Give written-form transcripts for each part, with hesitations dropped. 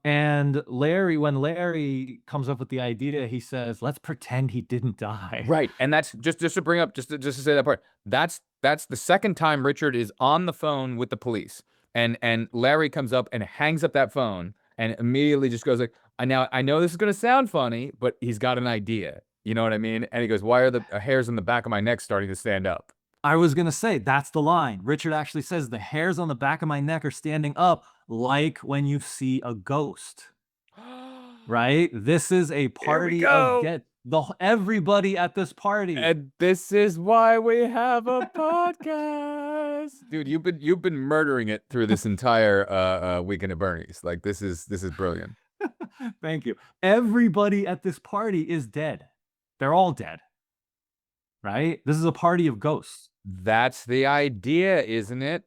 And when Larry comes up with the idea, he says, "Let's pretend he didn't die." Right. And that's just to bring up just to say that part. That's the second time Richard is on the phone with the police. And Larry comes up and hangs up that phone and immediately just goes like, I know this is gonna sound funny, but he's got an idea. You know what I mean? And he goes, "Why are the hairs on the back of my neck starting to stand up?" I was gonna say, that's the line. Richard actually says, "The hairs on the back of my neck are standing up like when you see a ghost." Right? This is a Here we party of go. dead. Everybody at this party. And this is why we have a podcast. Dude, you've been murdering it through this entire weekend at Bernie's. Like this is brilliant. Thank you. Everybody at this party is dead. They're all dead. Right? This is a party of ghosts. That's the idea, isn't it?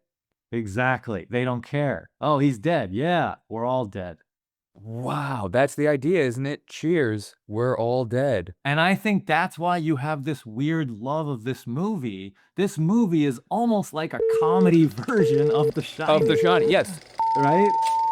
Exactly. They don't care. Oh, he's dead. Yeah, we're all dead. Wow, that's the idea, isn't it? Cheers, we're all dead. And I think that's why you have this weird love of this movie. This movie is almost like a comedy version of The Of The Shining, Shining, yes. right?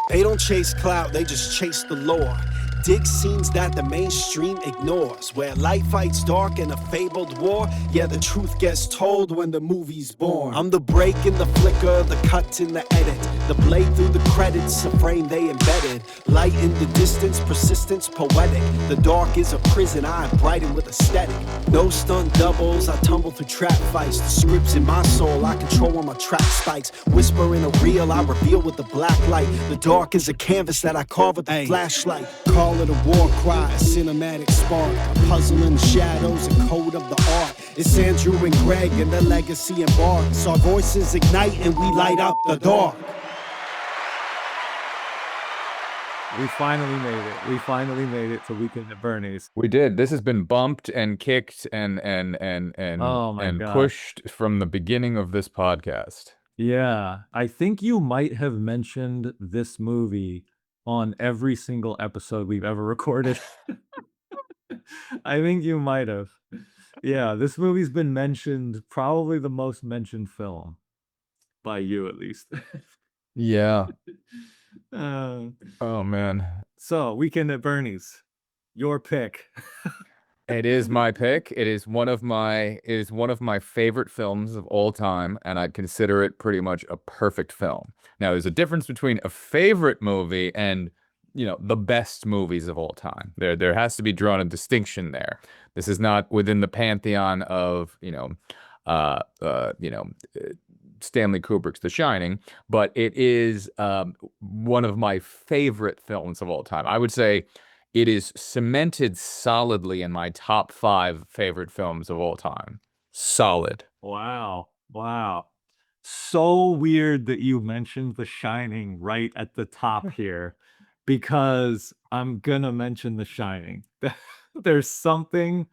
They don't chase clout, they just chase the lore. Dig scenes that the mainstream ignores, where light fights dark in a fabled war. Yeah, the truth gets told when the movie's born. I'm the break in the flicker, the cut in the edit, the blade through the credits, a frame they embedded. Light in the distance, persistence poetic. The dark is a prison, I brighten with aesthetic. No stunt doubles, I tumble through trap fights. The scripts in my soul, I control when my track spikes. Whisper in a reel, I reveal with the black light. The dark is a canvas that I carve with the flashlight. Call it a war cry, a cinematic spark, a puzzle in the shadows, a code of the art. It's Andrew and Greg and the legacy embarks. Our voices ignite and we light up the dark. We finally made it. We finally made it to Weekend at Bernie's. We did. This has been bumped and kicked Oh my and gosh. pushed from the beginning of this podcast. Yeah, I think you might have mentioned this movie on every single episode we've ever recorded. I think you might have. Yeah, this movie's been mentioned, probably the most mentioned film by you at least. Yeah. Uh, Oh man. so, Weekend at Bernie's, your pick. It is my pick. It is one of my favorite films of all time, and I'd consider it pretty much a perfect film. Now, there's a difference between a favorite movie and, the best movies of all time. There has to be drawn a distinction there. This is not within the pantheon of, uh, uh, you know, Stanley Kubrick's The Shining, but it is one of my favorite films of all time. I would say it is cemented solidly in my top 5 favorite films of all time. Solid. Wow. Wow. So weird that you mentioned The Shining right at the top here, because I'm gonna mention The Shining. There's something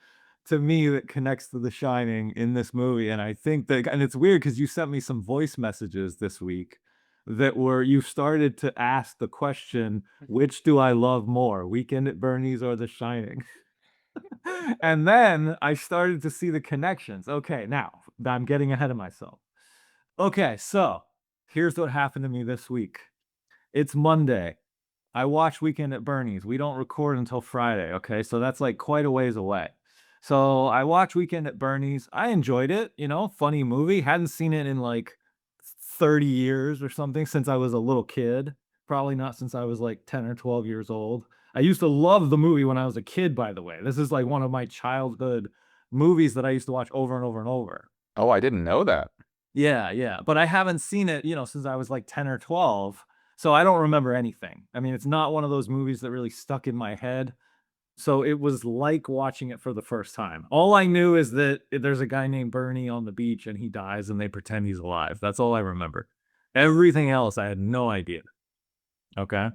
to me that connects to The Shining in this movie, and I think that, and it's weird because you sent me some voice messages this week that were, you started to ask the question, which do I love more, Weekend at Bernie's or The Shining? And then I started to see the connections. Okay, now I'm getting ahead of myself. Okay, so here's what happened to me this week. It's Monday. I watch Weekend at Bernie's. We don't record until Friday, okay? So that's like quite a ways away. So I watched Weekend at Bernie's. I enjoyed it, funny movie. Hadn't seen it in like 30 years or something, since I was a little kid. Probably not since I was like 10 or 12 years old. I used to love the movie when I was a kid, by the way. This is like one of my childhood movies that I used to watch over and over and over. Oh, I didn't know that. Yeah, yeah. But I haven't seen it, since I was like 10 or 12. So I don't remember anything. I mean, it's not one of those movies that really stuck in my head. So it was like watching it for the first time. All I knew is that there's a guy named Bernie on the beach and he dies and they pretend he's alive. That's all I remember. Everything else, I had no idea. Okay.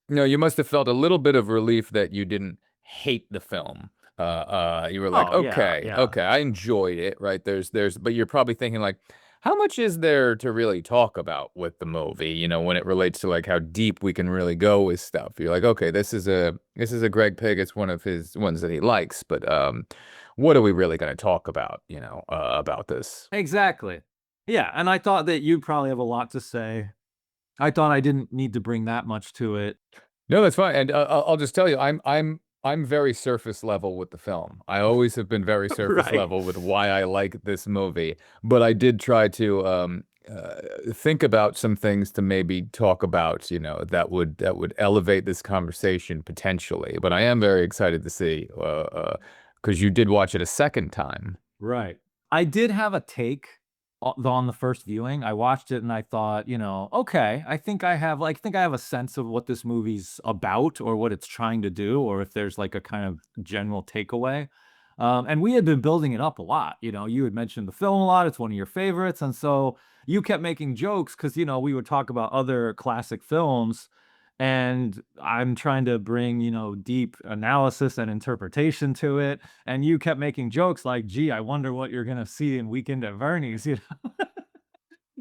No, you must have felt a little bit of relief that you didn't hate the film. You were like, Oh, yeah, okay, yeah. okay, I enjoyed it, right? But you're probably thinking like, how much is there to really talk about with the movie? When it relates to like how deep we can really go with stuff. You're like, okay, this is a Greg Pig. It's one of his ones that he likes, but what are we really going to talk about? About this? Exactly. Yeah, and I thought that you'd probably have a lot to say. I thought I didn't need to bring that much to it. No, that's fine. And I'll just tell you, I'm very surface level with the film. I always have been very surface Right. level with why I like this movie. But I did try to think about some things to maybe talk about, that would elevate this conversation potentially. But I am very excited to see, because you did watch it a second time. Right. I did have a take on the first viewing. I watched it and I thought, okay, I think I have a sense of what this movie's about or what it's trying to do, or if there's like a kind of general takeaway. And we had been building it up a lot. You had mentioned the film a lot. It's one of your favorites. And so you kept making jokes because, we would talk about other classic films. And I'm trying to bring, deep analysis and interpretation to it. And you kept making jokes like, gee, I wonder what you're going to see in Weekend at Bernie's,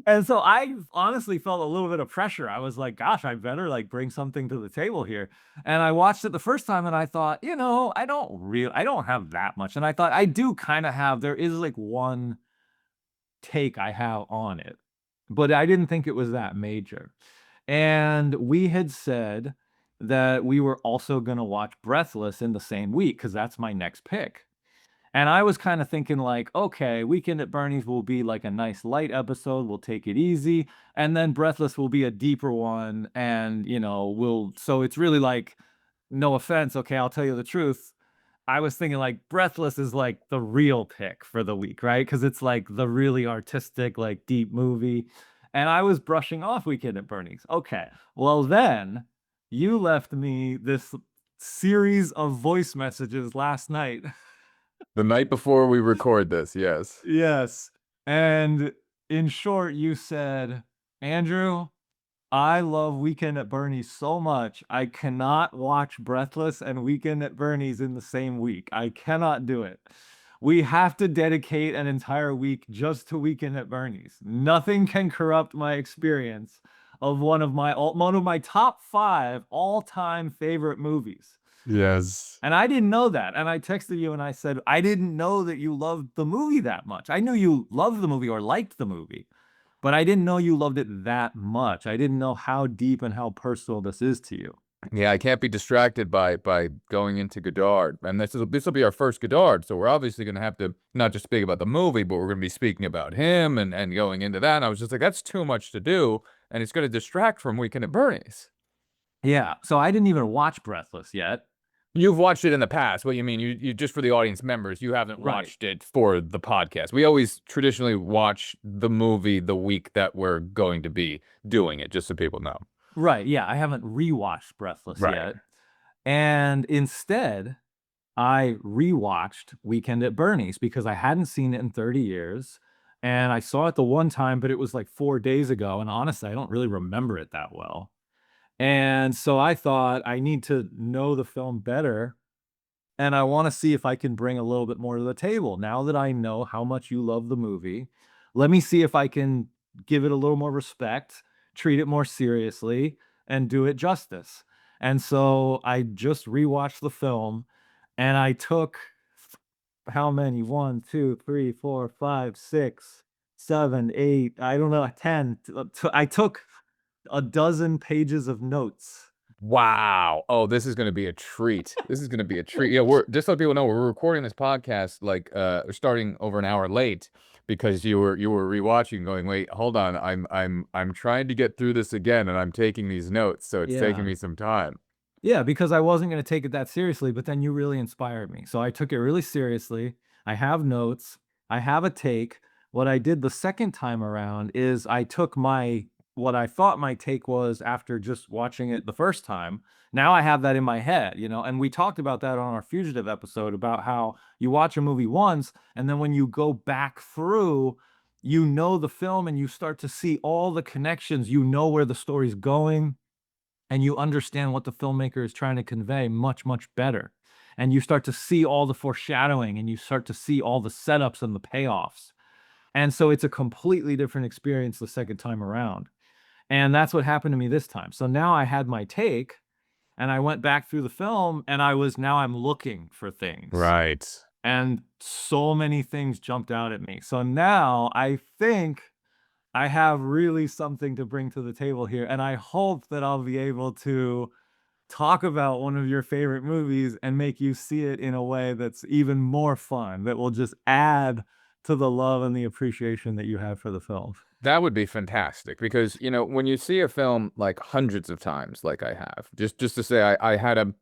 And so I honestly felt a little bit of pressure. I was like, gosh, I better like bring something to the table here. And I watched it the first time and I thought, I don't have that much. And I thought I do kind of have, there is like one take I have on it, but I didn't think it was that major. And we had said that we were also going to watch Breathless in the same week because that's my next pick. And I was kind of thinking like, okay, Weekend at Bernie's will be like a nice light episode. We'll take it easy. And then Breathless will be a deeper one. And, so it's really like, no offense. Okay, I'll tell you the truth. I was thinking like Breathless is like the real pick for the week, right? Because it's like the really artistic, like deep movie. And I was brushing off Weekend at Bernie's. Okay. Well, then you left me this series of voice messages last night. The night before we record this, yes. Yes. And in short, you said, Andrew, I love Weekend at Bernie's so much. I cannot watch Breathless and Weekend at Bernie's in the same week. I cannot do it. We have to dedicate an entire week just to Weekend at Bernie's. Nothing can corrupt my experience of one of my top 5 all-time favorite movies. Yes. And I didn't know that. And I texted you and I said, I didn't know that you loved the movie that much. I knew you loved the movie or liked the movie, but I didn't know you loved it that much. I didn't know how deep and how personal this is to you. Yeah, I can't be distracted by going into Godard, and this will be our first Godard, so we're obviously going to have to not just speak about the movie, but we're going to be speaking about him and going into that. And I was just like, that's too much to do, and it's going to distract from Weekend at Bernie's. Yeah. So I didn't even watch Breathless yet. You've watched it in the past. What you mean? You just for the audience members, you haven't Right. watched it for the podcast. We always traditionally watch the movie the week that we're going to be doing it, just so people know. Right. Yeah. I haven't rewatched Breathless Right. yet. And instead, I rewatched Weekend at Bernie's because I hadn't seen it in 30 years. And I saw it the one time, but it was like 4 days ago. And honestly, I don't really remember it that well. And so I thought I need to know the film better. And I want to see if I can bring a little bit more to the table. Now that I know how much you love the movie, let me see if I can give it a little more respect, treat it more seriously, and do it justice. And so I just rewatched the film and I took how many? 1, 2, 3, 4, 5, 6, 7, 8, I don't know, 10. I took a dozen pages of notes. Wow. Oh, this is going to be a treat. This is going to be a treat. Yeah, we're just so people know we're recording this podcast like we're starting over an hour late because you were rewatching going, "Wait, hold on. I'm trying to get through this again and I'm taking these notes, so it's taking Yeah. me some time." Yeah, because I wasn't going to take it that seriously, but then you really inspired me. So I took it really seriously. I have notes. I have a take. What I did the second time around is I took what I thought my take was after just watching it the first time. Now I have that in my head, and we talked about that on our Fugitive episode about how you watch a movie once and then when you go back through, you know the film and you start to see all the connections, you know where the story's going and you understand what the filmmaker is trying to convey much, much better. And you start to see all the foreshadowing and you start to see all the setups and the payoffs. And so it's a completely different experience the second time around. And that's what happened to me this time. So now I had my take and I went back through the film and now I'm looking for things. Right. And so many things jumped out at me. So now I think I have really something to bring to the table here, and I hope that I'll be able to talk about one of your favorite movies and make you see it in a way that's even more fun, that will just add to the love and the appreciation that you have for the film. That would be fantastic because, when you see a film like hundreds of times, like I have, just to say, I had a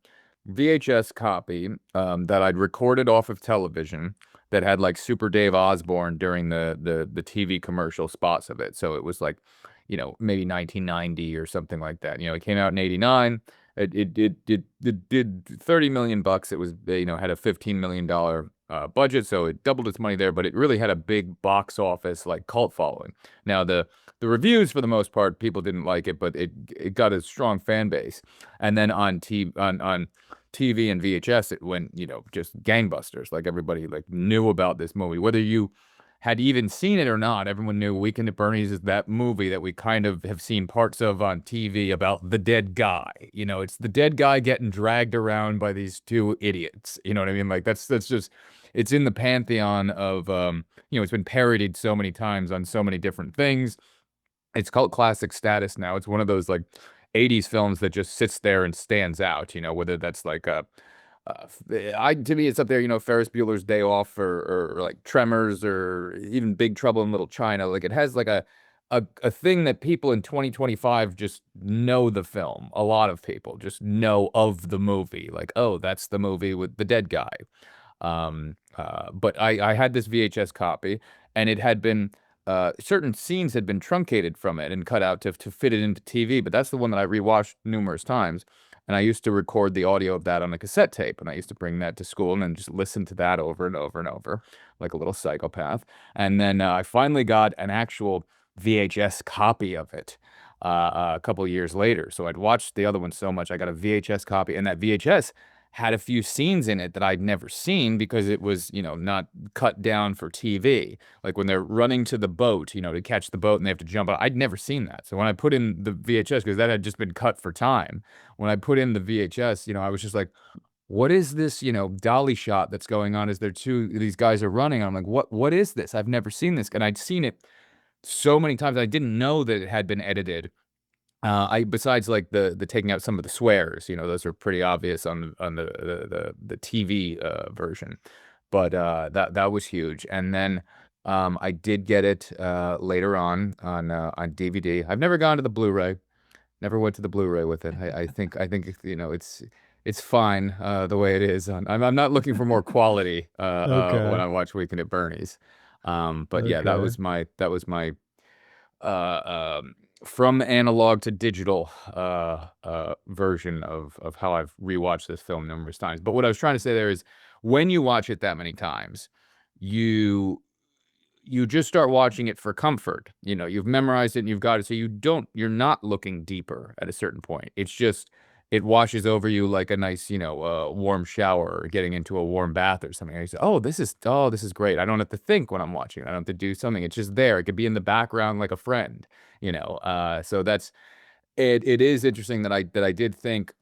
VHS copy that I'd recorded off of television that had like Super Dave Osborne during the TV commercial spots of it. So it was like, maybe 1990 or something like that. It came out in '89. It did 30 million bucks. It was, had a $15 million budget, so it doubled its money there, but it really had a big box office like cult following. Now the reviews for the most part, people didn't like it, but it got a strong fan base. And then on TV and VHS, it went, just gangbusters. Like everybody like knew about this movie, whether you had even seen it or not. Everyone knew Weekend at Bernie's is that movie that we kind of have seen parts of on TV about the dead guy. It's the dead guy getting dragged around by these two idiots. You know what I mean? Like that's just, it's in the pantheon of, it's been parodied so many times on so many different things. It's called classic status now. It's one of those like '80s films that just sits there and stands out, whether that's like to me, it's up there, Ferris Bueller's Day Off or like Tremors or even Big Trouble in Little China. Like it has like a thing that people in 2025 just know the film. A lot of people just know of the movie. Like, oh, that's the movie with the dead guy. But I had this VHS copy, and it had been certain scenes had been truncated from it and cut out to fit it into TV. But that's the one that I rewatched numerous times. And I used to record the audio of that on a cassette tape, and I used to bring that to school and then just listen to that over and over and over, like a little psychopath. And then I finally got an actual VHS copy of it a couple years later. So I'd watched the other one so much, I got a VHS copy, and that VHS had a few scenes in it that I'd never seen because it was, not cut down for TV. Like when they're running to the boat, to catch the boat and they have to jump out. I'd never seen that. So when I put in the VHS, because that had just been cut for time, when I put in the VHS, I was just like, what is this, dolly shot that's going on as these guys are running? I'm like, what is this? I've never seen this. And I'd seen it so many times. I didn't know that it had been edited. Besides like the taking out some of the swears, those are pretty obvious on the TV version, but that was huge. And then I did get it later on DVD. I've never gone to the Blu-ray. Never went to the Blu-ray with it. I think it's fine the way it is. I'm not looking for more quality when I watch Weekend at Bernie's. But yeah, that was my from analog to digital version of how I've rewatched this film numerous times. But what I was trying to say there is, when you watch it that many times, you just start watching it for comfort. You've memorized it and you've got it, so you're not looking deeper at a certain point. It's just, it washes over you like a nice, warm shower or getting into a warm bath or something. I say, oh, this is great. I don't have to think when I'm watching it. I don't have to do something. It's just there. It could be in the background like a friend, so that's it. It is interesting that I did think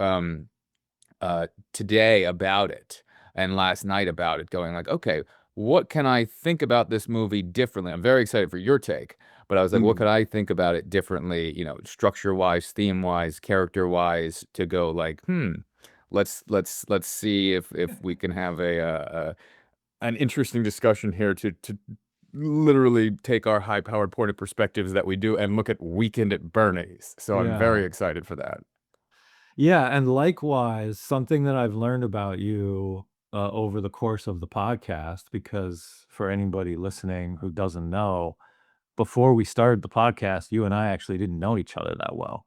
today about it and last night about it, going like, okay, what can I think about this movie differently? I'm very excited for your take, but I was like, what could I think about it differently, structure-wise, theme-wise, character-wise, to go like, let's see if we can have an interesting discussion here to literally take our high-powered point of perspectives that we do and look at Weekend at Bernie's. So I'm very excited for that. Yeah, and likewise, something that I've learned about you over the course of the podcast, because for anybody listening who doesn't know, before we started the podcast, you and I actually didn't know each other that well.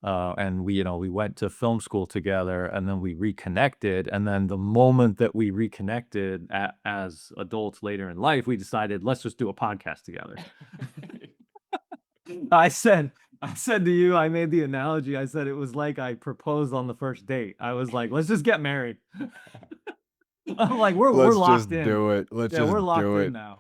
And we went to film school together, and then we reconnected. And then the moment that we reconnected as adults later in life, we decided, let's just do a podcast together. I said to you, I made the analogy. I said it was like I proposed on the first date. I was like, let's just get married. I'm like, we're locked in. Let's just do it. We're locked in now.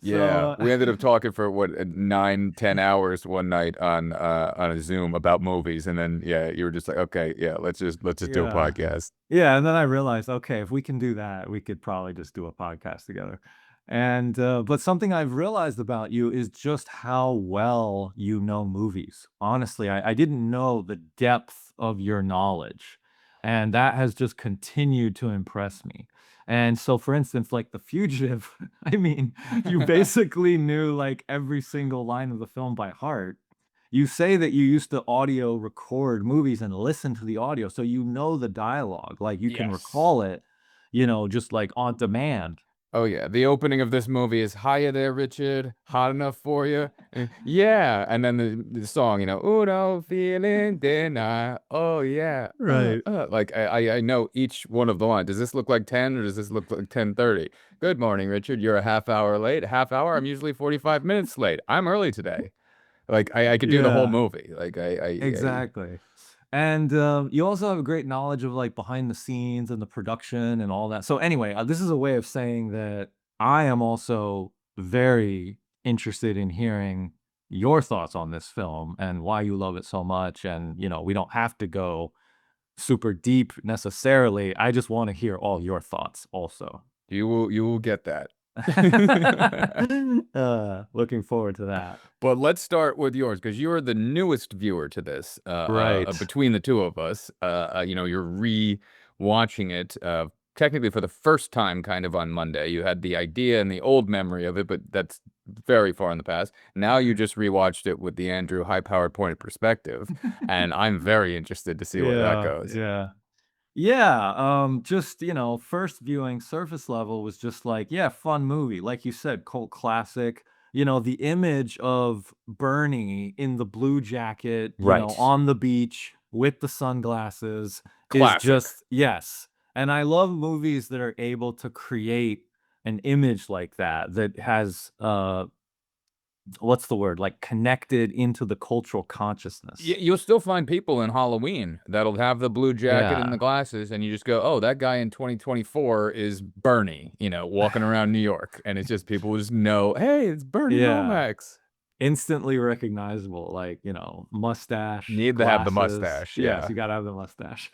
Yeah, we ended up talking for 9-10 hours one night on a Zoom about movies, and then you were just like, okay, let's just do a podcast. Yeah, and then I realized, okay, if we can do that, we could probably just do a podcast together. And but something I've realized about you is just how well you know movies. Honestly, I didn't know the depth of your knowledge, and that has just continued to impress me. And so, for instance, like The Fugitive, I mean, you basically knew like every single line of the film by heart. You say that you used to audio record movies and listen to the audio, so you know the dialogue, like you can Yes. recall it, just like on demand. Oh yeah, the opening of this movie is "Hiya there, Richard. Hot enough for you?" Yeah, and then the song, "Uno feeling dinner." Oh yeah, Right. like I know each one of the lines. Does this look like 10 or does this look like 10:30? Good morning, Richard. You're a half hour late. Half hour. I'm usually 45 minutes late. I'm early today. Like I could do the whole Yeah, movie. Like I exactly. And, you also have a great knowledge of, like, behind the scenes and the production and all that. So anyway, this is a way of saying that I am also very interested in hearing your thoughts on this film and why you love it so much, and, we don't have to go super deep necessarily. I just wanna hear all your thoughts also. you will get that. Looking forward to that. But let's start with yours because you're the newest viewer to this. Right. Between the two of us, you're re-watching it technically for the first time, kind of on Monday. You had the idea and the old memory of it, but that's very far in the past. Now you just rewatched it with the Andrew high-powered point of perspective, and I'm very interested to see where that Yeah, goes. yeah. Yeah, just, first viewing surface level was just like, yeah, fun movie. Like you said, cult classic. The image of Bernie in the blue jacket, Right, on the beach with the sunglasses is classic. just, yes. And I love movies that are able to create an image like that that has what's the word? Like connected into the cultural consciousness. You'll still find people in Halloween that'll have the blue jacket and the Yeah. glasses, and you just go, "Oh, that guy in 2024 is Bernie," walking around New York, and it's just people just know, "Hey, it's Bernie Yeah. Lomax." Instantly recognizable, like, mustache, Need to have the glasses. mustache, Yes, yeah. you gotta have the mustache.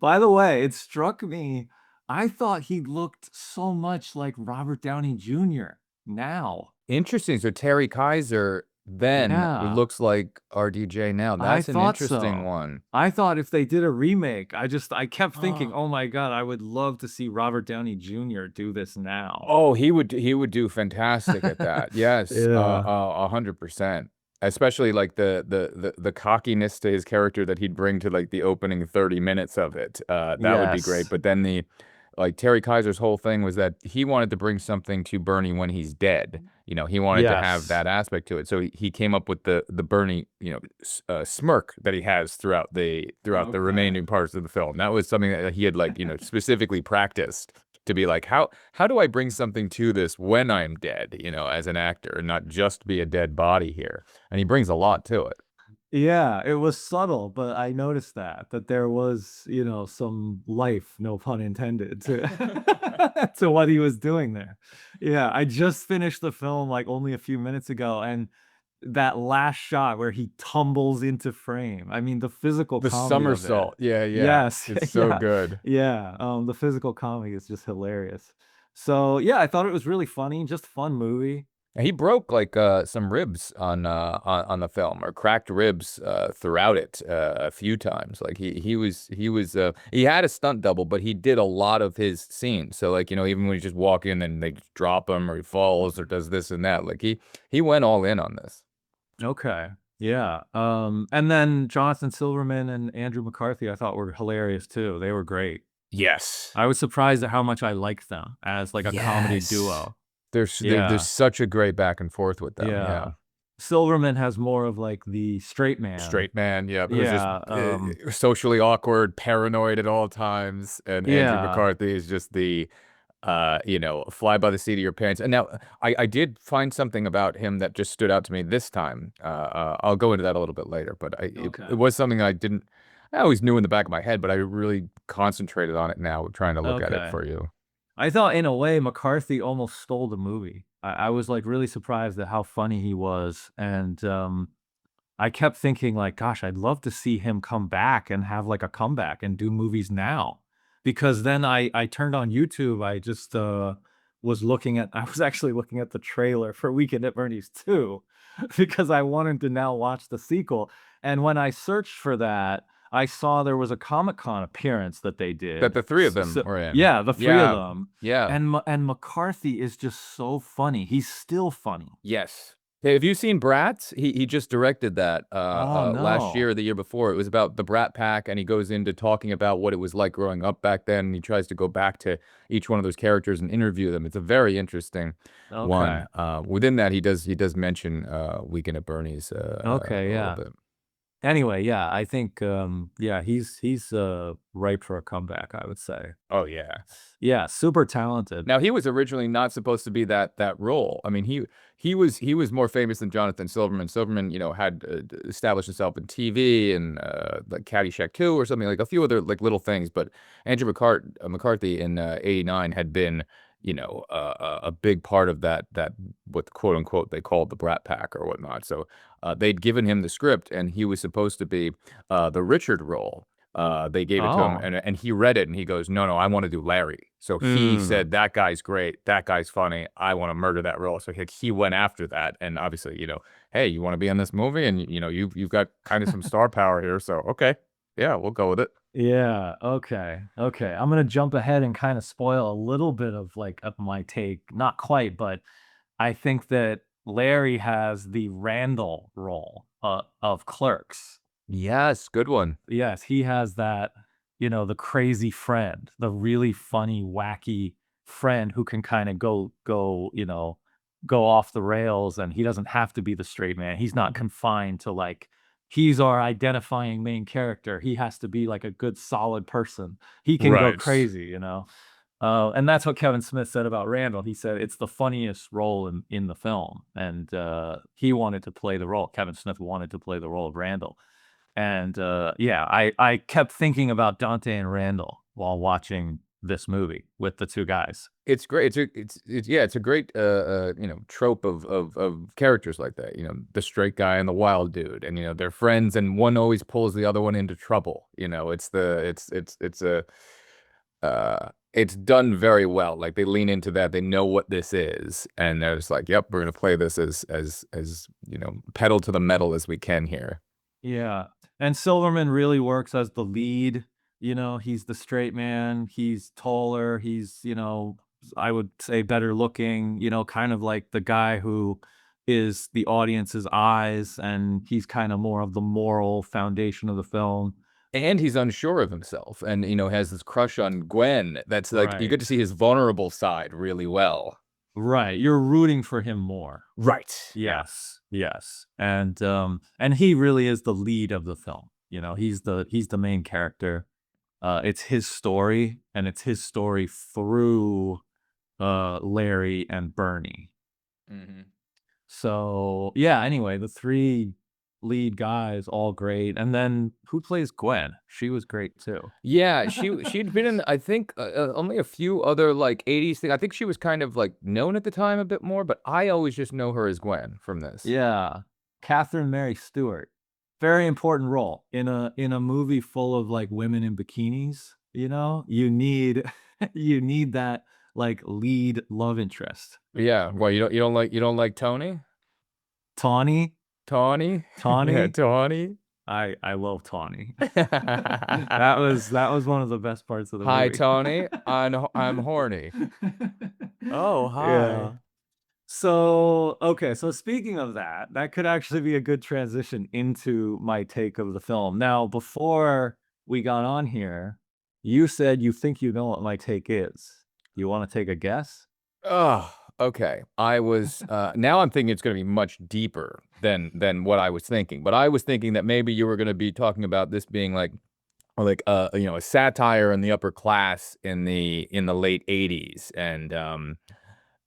By the way, it struck me, I thought he looked so much like Robert Downey Jr. now. Interesting, so Terry Kaiser then Yeah, looks like RDJ now. I That's an thought interesting so. one. I thought if they did a remake, I kept thinking, "Oh my god, I would love to see Robert Downey Jr. do this now." Oh, he would do fantastic at that. Yes, Yeah. 100%. Especially like the cockiness to his character that he'd bring to like the opening 30 minutes of it. That would be great. Yes. But then like Terry Kaiser's whole thing was that he wanted to bring something to Bernie when he's dead. He wanted to have Yes. that aspect to it. So he came up with the Bernie, smirk that he has throughout the Okay. remaining parts of the film. That was something that he had like, specifically practiced to be like, how do I bring something to this when I'm dead, as an actor and not just be a dead body here? And he brings a lot to it. Yeah, it was subtle, but I noticed that there was, some life, no pun intended, to to what he was doing there. Yeah, I just finished the film like only a few minutes ago, and that last shot where he tumbles into frame. I mean, the physical The comedy of it. somersault. Yeah, yeah. Yes, It's so yeah, good. yeah. The physical comedy is just hilarious. So yeah, I thought it was really funny, just fun movie. And he broke like some ribs on the film or cracked ribs throughout it a few times. Like he had a stunt double, but he did a lot of his scenes. So like even when he just walk in and they just drop him or he falls or does this and that, like he went all in on this. Okay. Yeah. And then Jonathan Silverman and Andrew McCarthy, I thought were hilarious too. They were great. Yes. I was surprised at how much I liked them as like a comedy Yes. duo. There's Yeah. such a great back and forth with them. Yeah. Yeah. Silverman has more of like the straight man. Straight man, yeah, who's just Yeah. socially awkward, paranoid at all times, and Andrew Yeah. McCarthy is just the fly by the seat of your pants. And now I did find something about him that just stood out to me this time. I'll go into that a little bit later, but it Okay. was something I always knew in the back of my head, but I really concentrated on it now, trying to look at it Okay. for you. I thought in a way McCarthy almost stole the movie. I was like really surprised at how funny he was. And I kept thinking like, gosh, I'd love to see him come back and have like a comeback and do movies now. Because then I turned on YouTube, I just I was actually looking at the trailer for Weekend at Bernie's 2 because I wanted to now watch the sequel, and when I searched for that, I saw there was a Comic-Con appearance that they That did. the three of them were in. Yeah, the 3 of Yeah. them, Yeah. and McCarthy is just so funny. He's still funny. Yes. Hey, have you seen Bratz? He just directed that Oh, last year no. or the year before. It was about the Brat Pack, and he goes into talking about what it was like growing up back then. And he tries to go back to each one of those characters and interview them. It's a very interesting Okay. one. Within that, he does mention Weekend at Bernie's Okay, a little yeah. bit. Anyway, yeah, I think, yeah, he's ripe for a comeback, I would say. Oh yeah. Yeah, super talented. Now he was originally not supposed to be that role. I mean, he was more famous than Jonathan Silverman. Silverman, had established himself in TV and like Caddyshack 2 or something, like a few other like little things. But Andrew McCarthy in '89 had been, a big part of that what quote unquote they called the Brat Pack or whatnot. So they'd given him the script, and he was supposed to be the Richard role. They gave it to him, Oh. and he read it, and he goes, "No, no, I want to do Larry." So he Mm. said, "That guy's great. That guy's funny. I want to murder that role." So he went after that, and obviously, hey, you want to be in this movie, and you've got kind of some star power here. So okay, yeah, we'll go with it. Yeah, okay, okay. I'm gonna jump ahead and kinda spoil a little bit of, like, of my take. Not quite, but I think that Larry has the Randall role, of Clerks. Yes, good one. Yes, he has that, the crazy friend, the really funny, wacky friend who can kinda go off the rails, and he doesn't have to be the straight man. He's not confined to, like, he's our identifying main character. He has to be, like, a good solid person. He can go Right. crazy, and that's what Kevin Smith said about Randall. He said it's the funniest role in the film, and, he wanted to play the role. Kevin Smith wanted to play the role of Randall. And, yeah, I kept thinking about Dante and Randall while watching this movie with the 2 guys. It's great. It's a great trope of characters like that. The straight guy and the wild dude, and they're friends, and one always pulls the other one into trouble. It's done very well. Like they lean into that. They know what this is, and they're just like, "Yep, we're gonna play this as pedal to the metal as we can here." Yeah, and Silverman really works as the lead. He's the straight man. He's taller. He's, I would say better looking, kind of like the guy who is the audience's eyes, and he's kind of more of the moral foundation of the film. And he's unsure of himself, and has this crush on Gwen. That's like you get to Right. see his vulnerable side really well. Right. You're rooting for him more. Right. Yeah. Yes, yes, and he really is the lead of the film. He's the main character. It's his story, and it's his story through Larry and Bernie. Mhm. So yeah. Anyway, the 3 lead guys all great, and then who plays Gwen? She was great too. Yeah, she'd been in, I think, only a few other, like, '80s things. I think she was kind of, like, known at the time a bit more, but I always just know her as Gwen from this. Yeah, Catherine Mary Stewart. Very important role in a movie full of, like, women in bikinis, you need you need that, like, lead love interest. Yeah, well, you don't like Tony? Tawny? Tawny? Yeah, Tawny? Tawny. I love Tawny. That was one of the best parts of the Hi, movie. Tawny. I'm horny. Oh, Yeah. hi. So, okay, so speaking of that, that could actually be a good transition into my take of the film. Now, before we got on here, you said you think you know what my take is. You wanna take a guess? Oh, okay. Now I'm thinking it's gonna be much deeper than what I was thinking, but I was thinking that maybe you were gonna be talking about this being like, a satire in the upper class in the late '80s, and,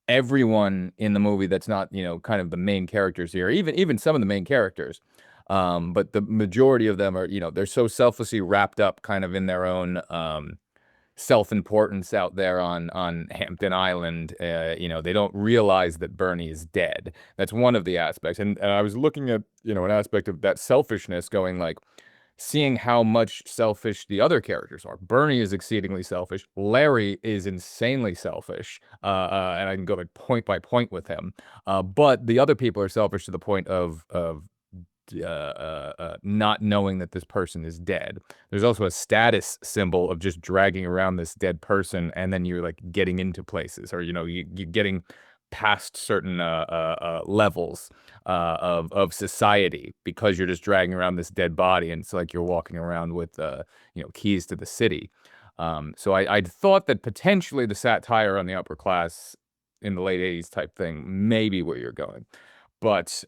everyone in the movie that's not, kind of the main characters here, even some of the main characters, but the majority of them are, they're so selflessly wrapped up kind of in their own, self-importance out there on Hampton Island. They don't realize that Bernie is dead. That's one of the aspects, and I was looking at, an aspect of that selfishness going like, seeing how much selfish the other characters are. Bernie is exceedingly selfish. Larry is insanely selfish, and I can go like point by point with him. But the other people are selfish to the point of not knowing that this person is dead. There's also a status symbol of just dragging around this dead person, and then you're like getting into places, or you're getting past certain levels of society because you're just dragging around this dead body, and it's like you're walking around with keys to the city. So I'd thought that potentially the satire on the upper class in the late 80s type thing may be where you're going. But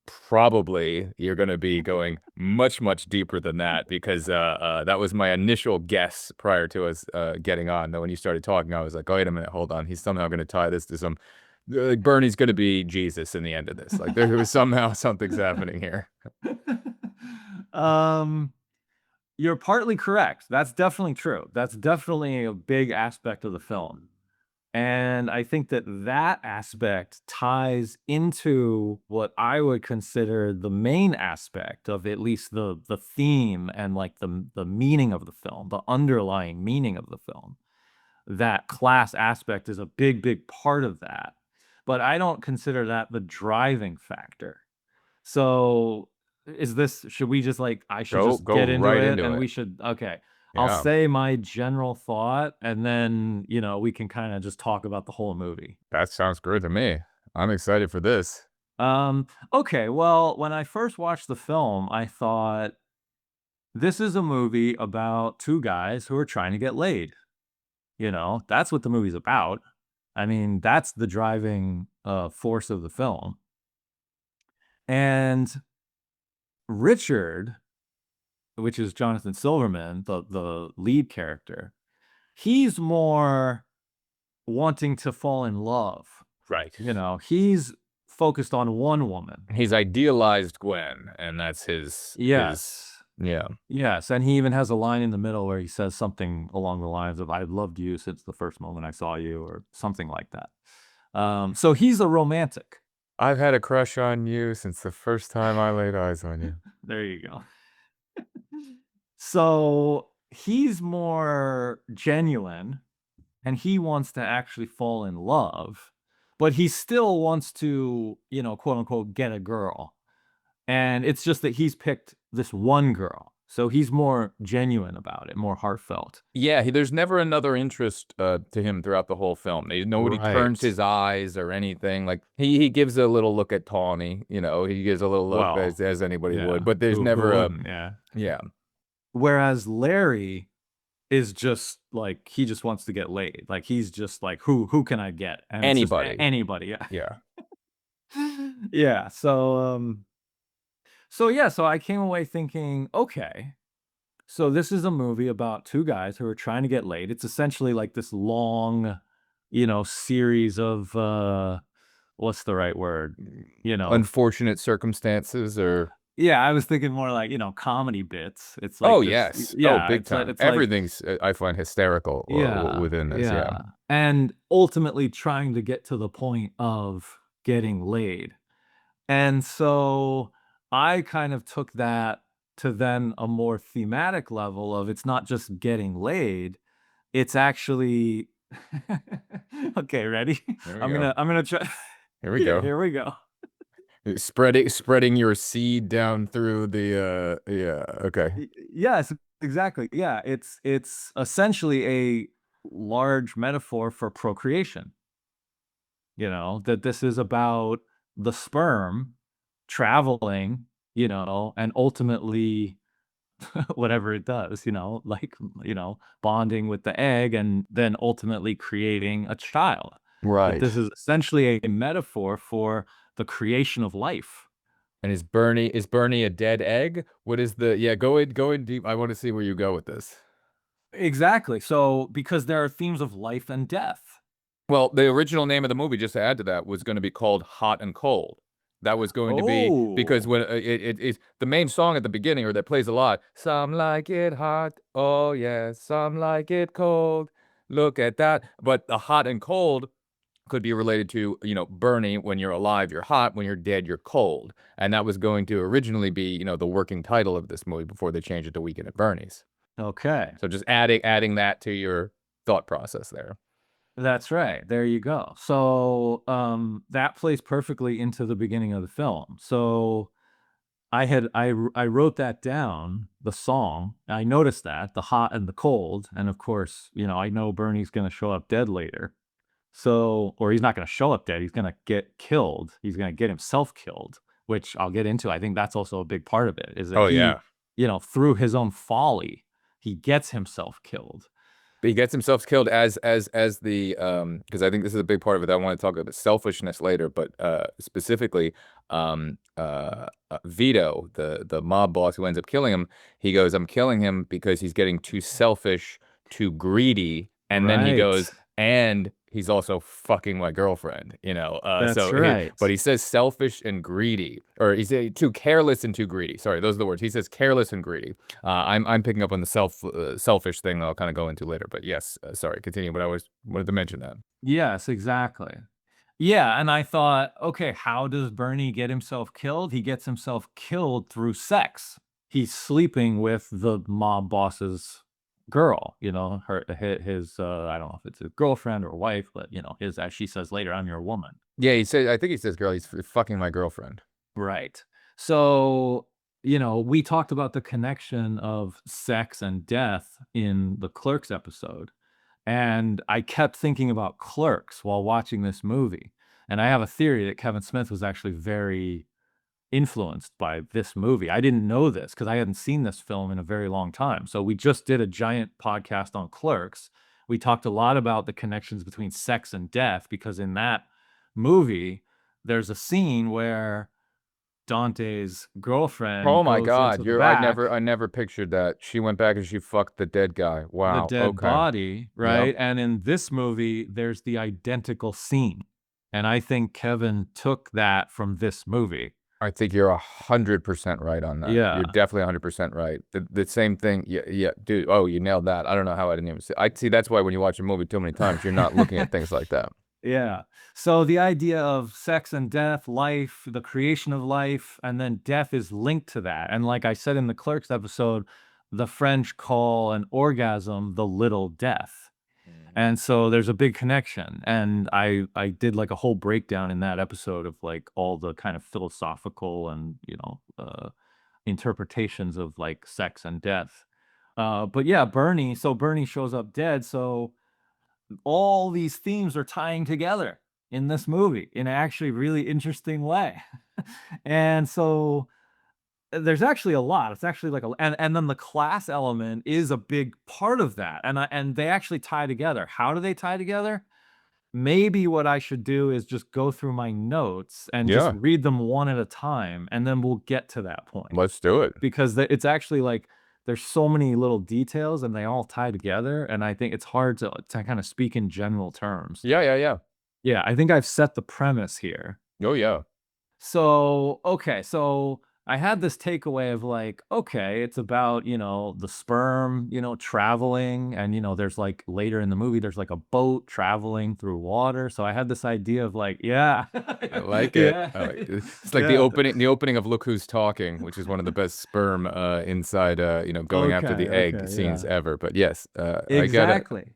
probably you're going to be going much, much deeper than that, because that was my initial guess prior to us getting on. Though when you started talking, I was like, oh, wait a minute, hold on. He's somehow going to tie this to some, like, Bernie's going to be Jesus in the end of this. Like, there was somehow something's happening here. You're partly correct. That's definitely true. That's definitely a big aspect of the film. And I think that that aspect ties into what I would consider the main aspect of at least the theme and like the meaning of the film, the underlying meaning of the film. That class aspect is a big, big part of that. But I don't consider that the driving factor. So should we just like, I should just Go get into right it into and it. we should, okay. I'll Yeah, say my general thought and then, we can kind of just talk about the whole movie. that sounds good to me. I'm excited for this. Okay, well, when I first watched the film, I thought this is a movie about two guys who are trying to get laid. That's what the movie's about. I mean, that's the driving force of the film. And Richard, which is Jonathan Silverman, the lead character, he's more wanting to fall in love. Right. He's focused on one woman. He's idealized Gwen, and that's his. Yes. Yeah. Yes, and he even has a line in the middle where he says something along the lines of "I've loved you since the first moment I saw you," or something like that. So he's a romantic. I've had a crush on you since the first time I laid eyes on you. There you go. So he's more genuine and he wants to actually fall in love, but he still wants to, quote unquote, get a girl. And it's just that he's picked this one girl. So he's more genuine about it, more heartfelt. Yeah, there's never another interest to him throughout the whole film. Nobody turns Right. his eyes or anything. Like he gives a little look at Tawny, he gives a little look Well, as anybody yeah. would, but there's Who never a wouldn't? Yeah. yeah. Whereas Larry is just like, he just wants to get laid. Like he's just like, who can I get? And it's just Anybody. anybody. Yeah. Yeah. Yeah. So I came away thinking, okay, so this is a movie about two guys who are trying to get laid. It's essentially like this long, series of what's the right word? Unfortunate circumstances or Yeah, I was thinking more like, comedy bits. It's like oh this, yes. Oh, yeah, big time. it's like, Everything's I find hysterical yeah, within this. Yeah. yeah. And ultimately trying to get to the point of getting laid. And so I kind of took that to then a more thematic level of it's not just getting laid, it's actually okay, ready? Here we I'm go. gonna try. Here we go. Here we go. Spreading your seed down through the yeah, okay. Yes, exactly. Yeah, it's essentially a large metaphor for procreation. That this is about the sperm traveling, and ultimately whatever it does, like, bonding with the egg and then ultimately creating a child. That this is essentially a metaphor for the creation of life. And is Bernie a dead egg? What is the yeah, go in deep. I want to see where you go with this. Exactly. So because there are themes of life and death. Well, the original name of the movie, just to add to that, was going to be called Hot and Cold. That was going to be because Oh. when it's the main song at the beginning, or that plays a lot. Some like it hot, oh yeah. Some like it cold. Look at that. But the hot and cold could be related to, Bernie, when you're alive, you're hot, when you're dead, you're cold. And that was going to originally be, the working title of this movie before they changed it to Weekend at Bernie's. Okay. So just adding that to your thought process there. That's right. There you go. So, that plays perfectly into the beginning of the film. So I wrote that down, the song. I noticed that, the hot and the cold, and of course, I know Bernie's gonna show up dead later. So, or he's not gonna show up dead, he's gonna get killed. He's gonna get himself killed, which I'll get into. I think that's also a big part of it, is that Oh, he, yeah. through his own folly, he gets himself killed. But he gets himself killed as the because I think this is a big part of it. I want to talk about selfishness later, but specifically, Vito, the mob boss who ends up killing him, he goes, "I'm killing him because he's getting too selfish, too greedy," and then he Right. goes, "And he's also fucking my girlfriend," That's right. but he says selfish and greedy, or he says too careless and too greedy. Sorry, those are the words. He says careless and greedy. I'm picking up on the selfish thing that I'll kind of go into later. But yes, sorry, continue. But I wanted to mention that. Yes, exactly. Yeah, and I thought, okay, how does Bernie get himself killed? He gets himself killed through sex. He's sleeping with the mob boss's girl, his I don't know if it's his girlfriend or wife, but his, as she says later, "I'm your woman." Yeah, I think he says, "Girl, he's fucking my girlfriend." Right. So, we talked about the connection of sex and death in the Clerks episode. And I kept thinking about Clerks while watching this movie. And I have a theory that Kevin Smith was actually very influenced by this movie. I didn't know this because I hadn't seen this film in a very long time. So we just did a giant podcast on Clerks. We talked a lot about the connections between sex and death because in that movie, there's a scene where Dante's girlfriend Oh my goes into God, the I back, never pictured that. She went back and she fucked the dead guy. the Wow. dead Okay. body, Yep. right? And in this movie, there's the identical scene. And I think Kevin took that from this movie. I think you're 100% right on that. Yeah. You're definitely 100% right. The same thing. Yeah, dude. Oh, you nailed that. I don't know how I didn't even see. I see. That's why when you watch a movie too many times, you're not looking at things like that. Yeah. So the idea of sex and death, life, the creation of life, and then death is linked to that. And like I said in the Clerks episode, the French call an orgasm the little death. And so there's a big connection. And I did like a whole breakdown in that episode of like all the kind of philosophical and, interpretations of like sex and death. But yeah, Bernie shows up dead. So all these themes are tying together in this movie in an actually really interesting way. And so there's actually a lot. It's actually like and then the class element is a big part of that. And they actually tie together. How do they tie together? Maybe what I should do is just go through my notes and just Yeah. read them one at a time, and then we'll get to that point. Let's do it. Because it's actually like there's so many little details and they all tie together, and I think it's hard to kind of speak in general terms. Yeah. Yeah, I think I've set the premise here. Oh yeah. So, okay, so I had this takeaway of like, okay, it's about, the sperm, traveling, and there's like later in the movie, there's like a boat traveling through water. So I had this idea of like, yeah. I like it. Yeah. It's like Yeah. the opening of Look Who's Talking, which is one of the best sperm inside going after the egg Okay, scenes yeah. ever. But yes, I got it. Exactly.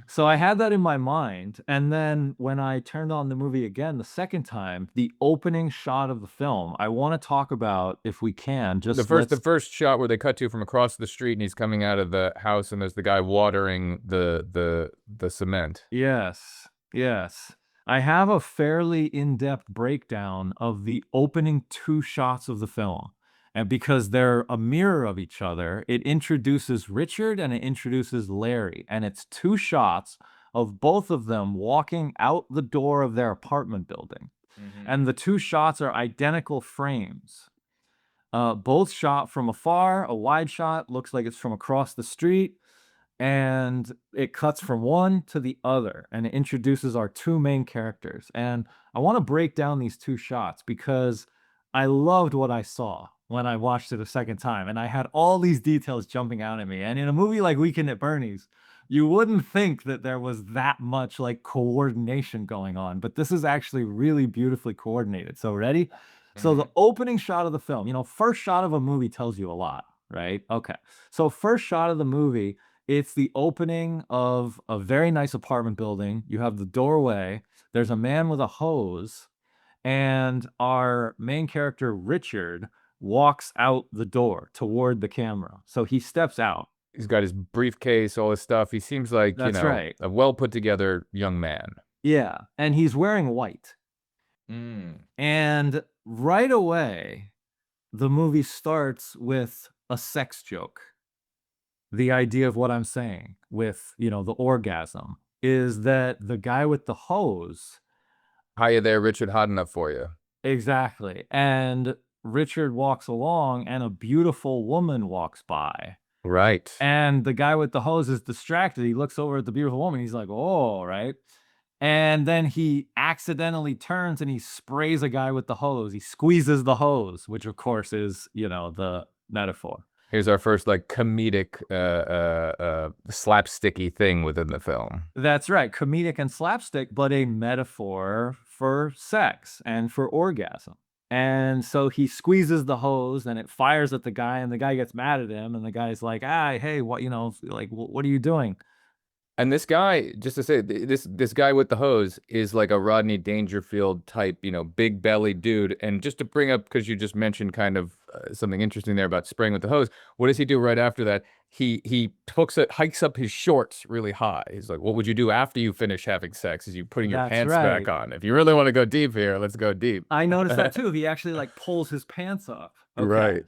So I had that in my mind, and then when I turned on the movie again the second time, the opening shot of the film, I wanna talk about, if we can, The just first shot where they cut to from across the street and he's coming out of the house and there's the guy watering the cement. Yes, yes. I have a fairly in-depth breakdown of the opening 2 shots of the film, and because they're a mirror of each other, it introduces Richard and it introduces Larry, and it's 2 shots of both of them walking out the door of their apartment building, and the 2 shots are identical frames. Both shot from afar, a wide shot, looks like it's from across the street, and it cuts from one to the other, and it introduces our 2 main characters, and I wanna break down these 2 shots because I loved what I saw. when I watched it a second time, and I had all these details jumping out at me. And in a movie like Weekend at Bernie's, you wouldn't think that there was that much like coordination going on, but this is actually really beautifully coordinated. So ready? So the Mhm. opening shot of the film, first shot of a movie tells you a lot, right? Okay. So first shot of the movie, it's the opening of a very nice apartment building. You have the doorway. There's a man with a hose, and our main character, Richard, walks out the door toward the camera. So he steps out. He's got his briefcase, all his stuff. He seems like, That's right. a well put together young man. Yeah. And he's wearing white. Mm. And right away, the movie starts with a sex joke. The idea of what I'm saying with, the orgasm is that the guy with the hose. Hiya there, Richard. Hot enough for you. Exactly. And Richard walks along and a beautiful woman walks by. Right. And the guy with the hose is distracted. He looks over at the beautiful woman. He's like, oh, right. And then he accidentally turns and he sprays a guy with the hose. He squeezes the hose, which of course is, the metaphor. Here's our first like comedic, slapsticky thing within the film. That's right. Comedic and slapstick, but a metaphor for sex and for orgasm. And so he squeezes the hose and it fires at the guy, and the guy gets mad at him, and the guy's like, hey, what, like, what are you doing? And this guy, just to say, this guy with the hose is like a Rodney Dangerfield type, big belly dude. And just to bring up, because you just mentioned kind of something interesting there about spraying with the hose. What does he do right after that? He hikes up his shorts really high. He's like, what would you do after you finish having sex? Is you putting your That's pants back right. on? If you really want to go deep here, let's go deep. I noticed that too. He actually like pulls his pants up. Okay. Right.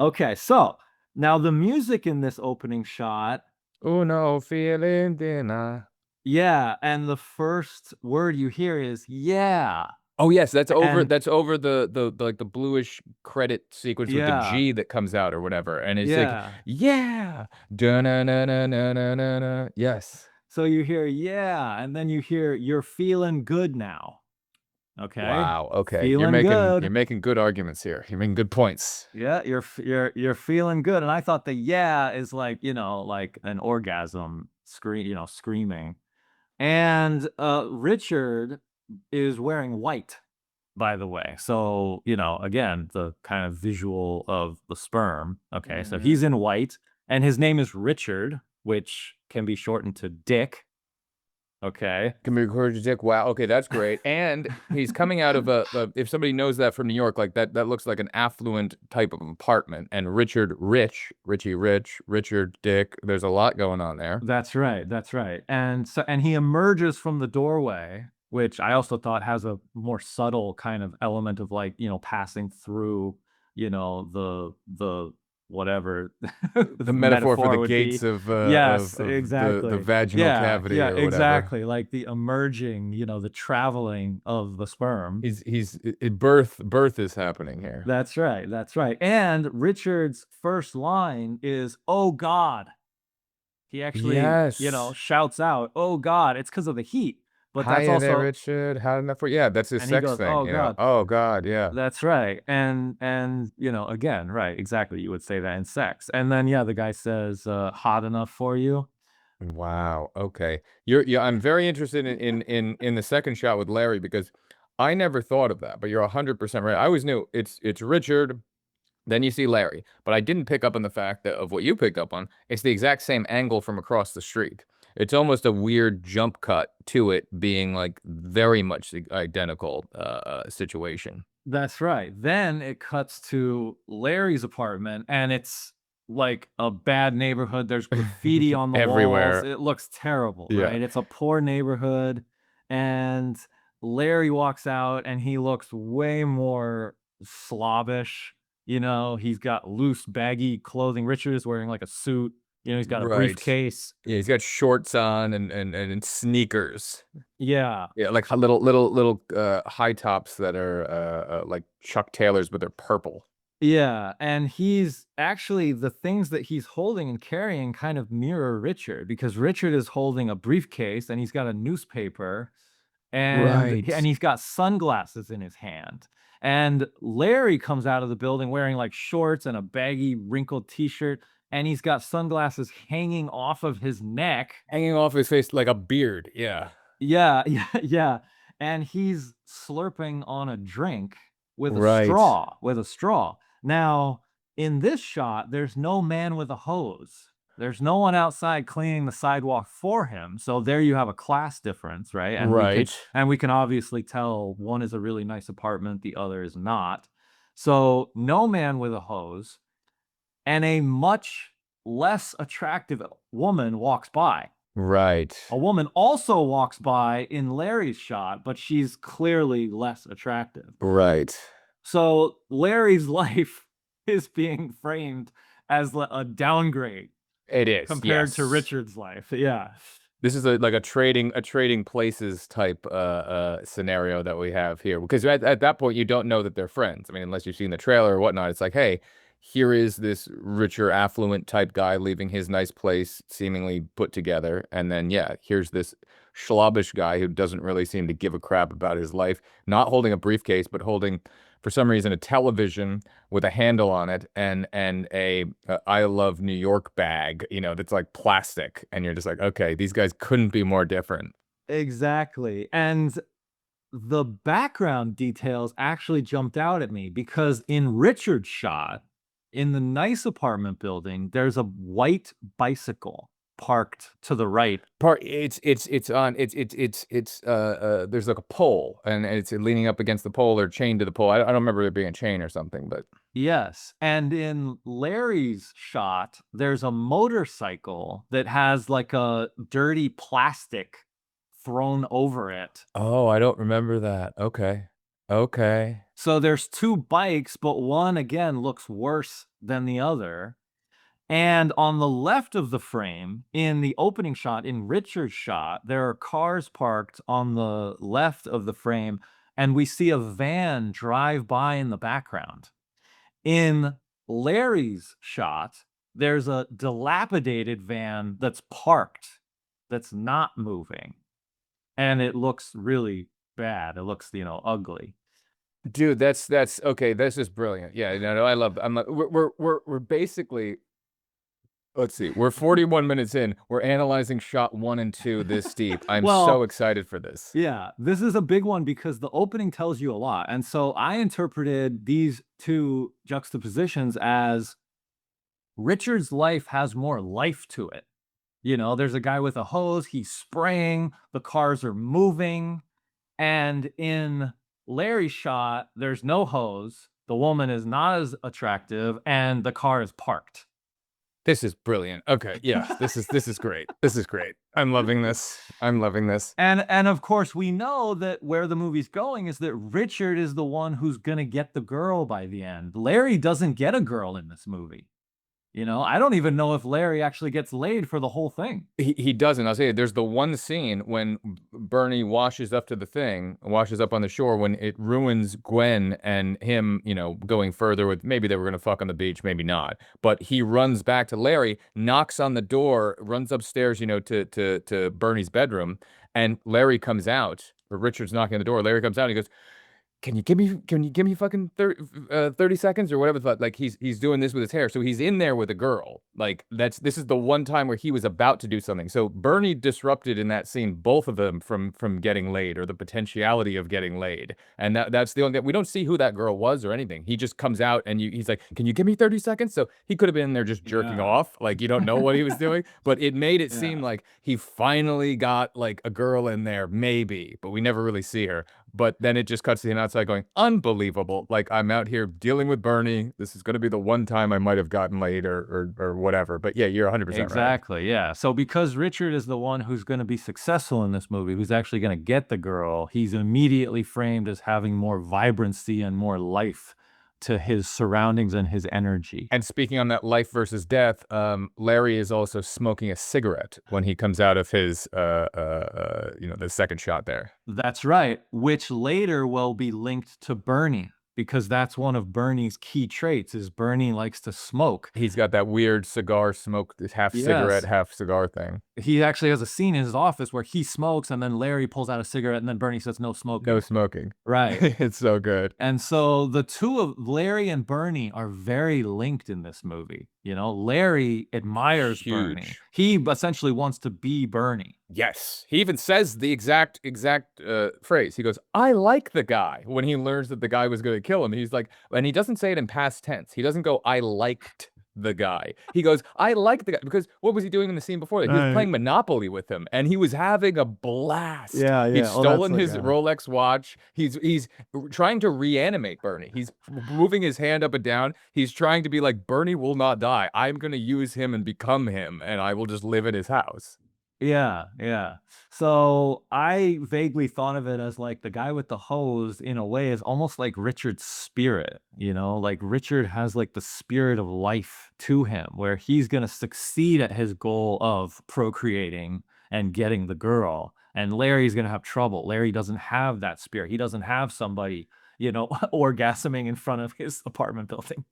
Okay. So now the music in this opening shot. Uno feeling dinner. Yeah. And the first word you hear is yeah. Oh yes, that's over. And That's over the like the bluish credit sequence with the yeah. G that comes out or whatever, and it's like Yeah. yeah, da-na-na-na-na-na-na-na. Yes. So you hear yeah, and then you hear you're feeling good now. Okay. Wow. Okay. Feeling good. You're making good arguments here. You're making good points. Yeah, you're feeling good. And I thought the yeah is like, like an orgasm screaming. And Richard is wearing white, by the way. So, again, the kind of visual of the sperm. Okay. So he's in white, and his name is Richard, which can be shortened to Dick. Okay. Can be recorded to Dick. Wow. Okay, that's great. And he's coming out of if somebody knows that from New York, like that looks like an affluent type of apartment. And Richard Rich, Richie Rich, Richard Dick. There's a lot going on there. That's right. That's right. And he emerges from the doorway, which I also thought has a more subtle kind of element of like, passing through, the whatever The metaphor for the would gates be. of Yes, of exactly. the vaginal cavity Yeah, or whatever. exactly. Like the emerging, the traveling of the sperm. Birth is happening here. That's right. That's right. And Richard's first line is, "Oh God." He actually, Yes. shouts out, "Oh God." It's because of the heat, but that's Hiya there, also Richard. How enough for yeah, that's his and he sex goes, thing. "Oh God." Oh God, yeah. That's right. And again, right, exactly. You would say that in sex. And then yeah, the guy says, "Hot enough for you." Wow. Okay. I'm very interested in the second shot with Larry because I never thought of that, but you're 100% right. I always knew it's Richard, then you see Larry, but I didn't pick up on the fact that of what you picked up on. It's the exact same angle from across the street. It's almost a weird jump cut to it being like very much the identical situation. That's right. Then it cuts to Larry's apartment, and it's like a bad neighborhood. There's graffiti on the Everywhere. walls. It looks terrible, Yeah. right? It's a poor neighborhood, and Larry walks out, and he looks way more slobbish. He's got loose, baggy clothing. Richard is wearing like a suit. He's got a Right. briefcase. Yeah, he's got shorts on and sneakers. Yeah. Yeah, like little high tops that are like Chuck Taylors, but they're purple. Yeah, and he's actually the things that he's holding and carrying kind of mirror Richard, because Richard is holding a briefcase and he's got a newspaper, and Right. he's got sunglasses in his hand. And Larry comes out of the building wearing like shorts and a baggy, wrinkled t-shirt, and he's got sunglasses hanging off of his neck. Hanging off his face like a beard. Yeah. Yeah, yeah, yeah. And he's slurping on a drink with a Right. straw, with a straw. Now, in this shot, there's no man with a hose. There's no one outside cleaning the sidewalk for him. So there you have a class difference, right? Right. And we can obviously tell one is a really nice apartment, the other is not. So no man with a hose, and a much less attractive woman walks by. Right. A woman also walks by in Larry's shot, but she's clearly less attractive. Right. So Larry's life is being framed as a downgrade It is compared to yes. Richard's life. Yeah. This is like a trading places type scenario that we have here, because at that point you don't know that they're friends. I mean, unless you've seen the trailer or whatnot. It's like, hey, here is this richer, affluent type guy leaving his nice place, seemingly put together, and then yeah, here's this schlobbish guy who doesn't really seem to give a crap about his life, not holding a briefcase, but holding, for some reason, a television with a handle on it and a I love New York bag, you know, that's like plastic, and you're just like, okay, these guys couldn't be more different. Exactly. And the background details actually jumped out at me because in Richard's shot, in the nice apartment building, there's a white bicycle parked to the right. There's like a pole, and it's leaning up against the pole or chained to the pole. I don't remember it being a chain or something, but Yes. And in Larry's shot, there's a motorcycle that has like a dirty plastic thrown over it. oh, I don't remember that. Okay. Okay. So there's two bikes, but one again looks worse than the other. And on the left of the frame, in the opening shot, in Richard's shot, there are cars parked on the left of the frame, and we see a van drive by in the background. In Larry's shot, there's a dilapidated van that's parked, that's not moving, and it looks really bad. It looks, ugly. Dude, that's okay. This is brilliant. Yeah, no, I love. I'm like, we're basically. Let's see. We're 41 minutes in. We're analyzing shot 1 and 2 this deep. I'm Well, so excited for this. Yeah, this is a big one because the opening tells you a lot. And so I interpreted these two juxtapositions as Richard's life has more life to it. There's a guy with a hose, he's spraying, the cars are moving. And in Larry's shot, there's no hose, the woman is not as attractive, and the car is parked. This is brilliant. Okay, yeah, this is great. This is great. I'm loving this. I'm loving this. And of course, we know that where the movie's going is that Richard is the one who's gonna get the girl by the end. Larry doesn't get a girl in this movie. I don't even know if Larry actually gets laid for the whole thing. He doesn't. I'll say there's the one scene when Bernie washes up on the shore, when it ruins Gwen and him, going further with, maybe they were going to fuck on the beach, maybe not. But he runs back to Larry, knocks on the door, runs upstairs, to Bernie's bedroom, and Larry comes out, or Richard's knocking on the door. Larry comes out and he goes, can you give me fucking 30 seconds or whatever? Like he's doing this with his hair. So he's in there with a girl. Like this is the one time where he was about to do something. So Bernie disrupted in that scene both of them from getting laid, or the potentiality of getting laid. And that's the only, we don't see who that girl was or anything. He just comes out and he's like, can you give me 30 seconds? So he could have been in there just jerking off. Like, you don't know what he was doing, but it made it seem like he finally got like a girl in there, maybe, but we never really see her. But then it just cuts to him outside going, unbelievable. Like, I'm out here dealing with Bernie. This is going to be the one time I might have gotten laid or whatever. But yeah, you're 100% right. Exactly, yeah. So because Richard is the one who's going to be successful in this movie, who's actually going to get the girl, he's immediately framed as having more vibrancy and more life to his surroundings and his energy. And speaking on that life versus death, Larry is also smoking a cigarette when he comes out of his, the second shot there. That's right, which later will be linked to Bernie, because that's one of Bernie's key traits is Bernie likes to smoke. He's got that weird cigar smoke, half cigarette, Yes. half cigar thing. He actually has a scene in his office where he smokes and then Larry pulls out a cigarette and then Bernie says no smoking. No smoking. Right. It's so good. And so the two of Larry and Bernie are very linked in this movie. You know, Larry admires Bernie. Huge. He essentially wants to be Bernie. Yes. He even says the exact phrase. He goes, "I like the guy," when he learns that the guy was going to kill him. He's like, and he doesn't say it in past tense. He doesn't go, "I liked the guy." He goes, "I like the guy," because what was he doing in the scene before that? He was playing Monopoly with him, and he was having a blast. Yeah, He'd yeah. Oh, stolen that's his like, Rolex watch. He's trying to reanimate Bernie. He's moving his hand up and down. He's trying to be like, Bernie will not die. I'm going to use him and become him, and I will just live in his house. Yeah, yeah. So I vaguely thought of it as like the guy with the hose in a way is almost like Richard's spirit, you know, like Richard has like the spirit of life to him where he's going to succeed at his goal of procreating and getting the girl. And Larry's going to have trouble. Larry doesn't have that spirit. He doesn't have somebody, you know, orgasming in front of his apartment building.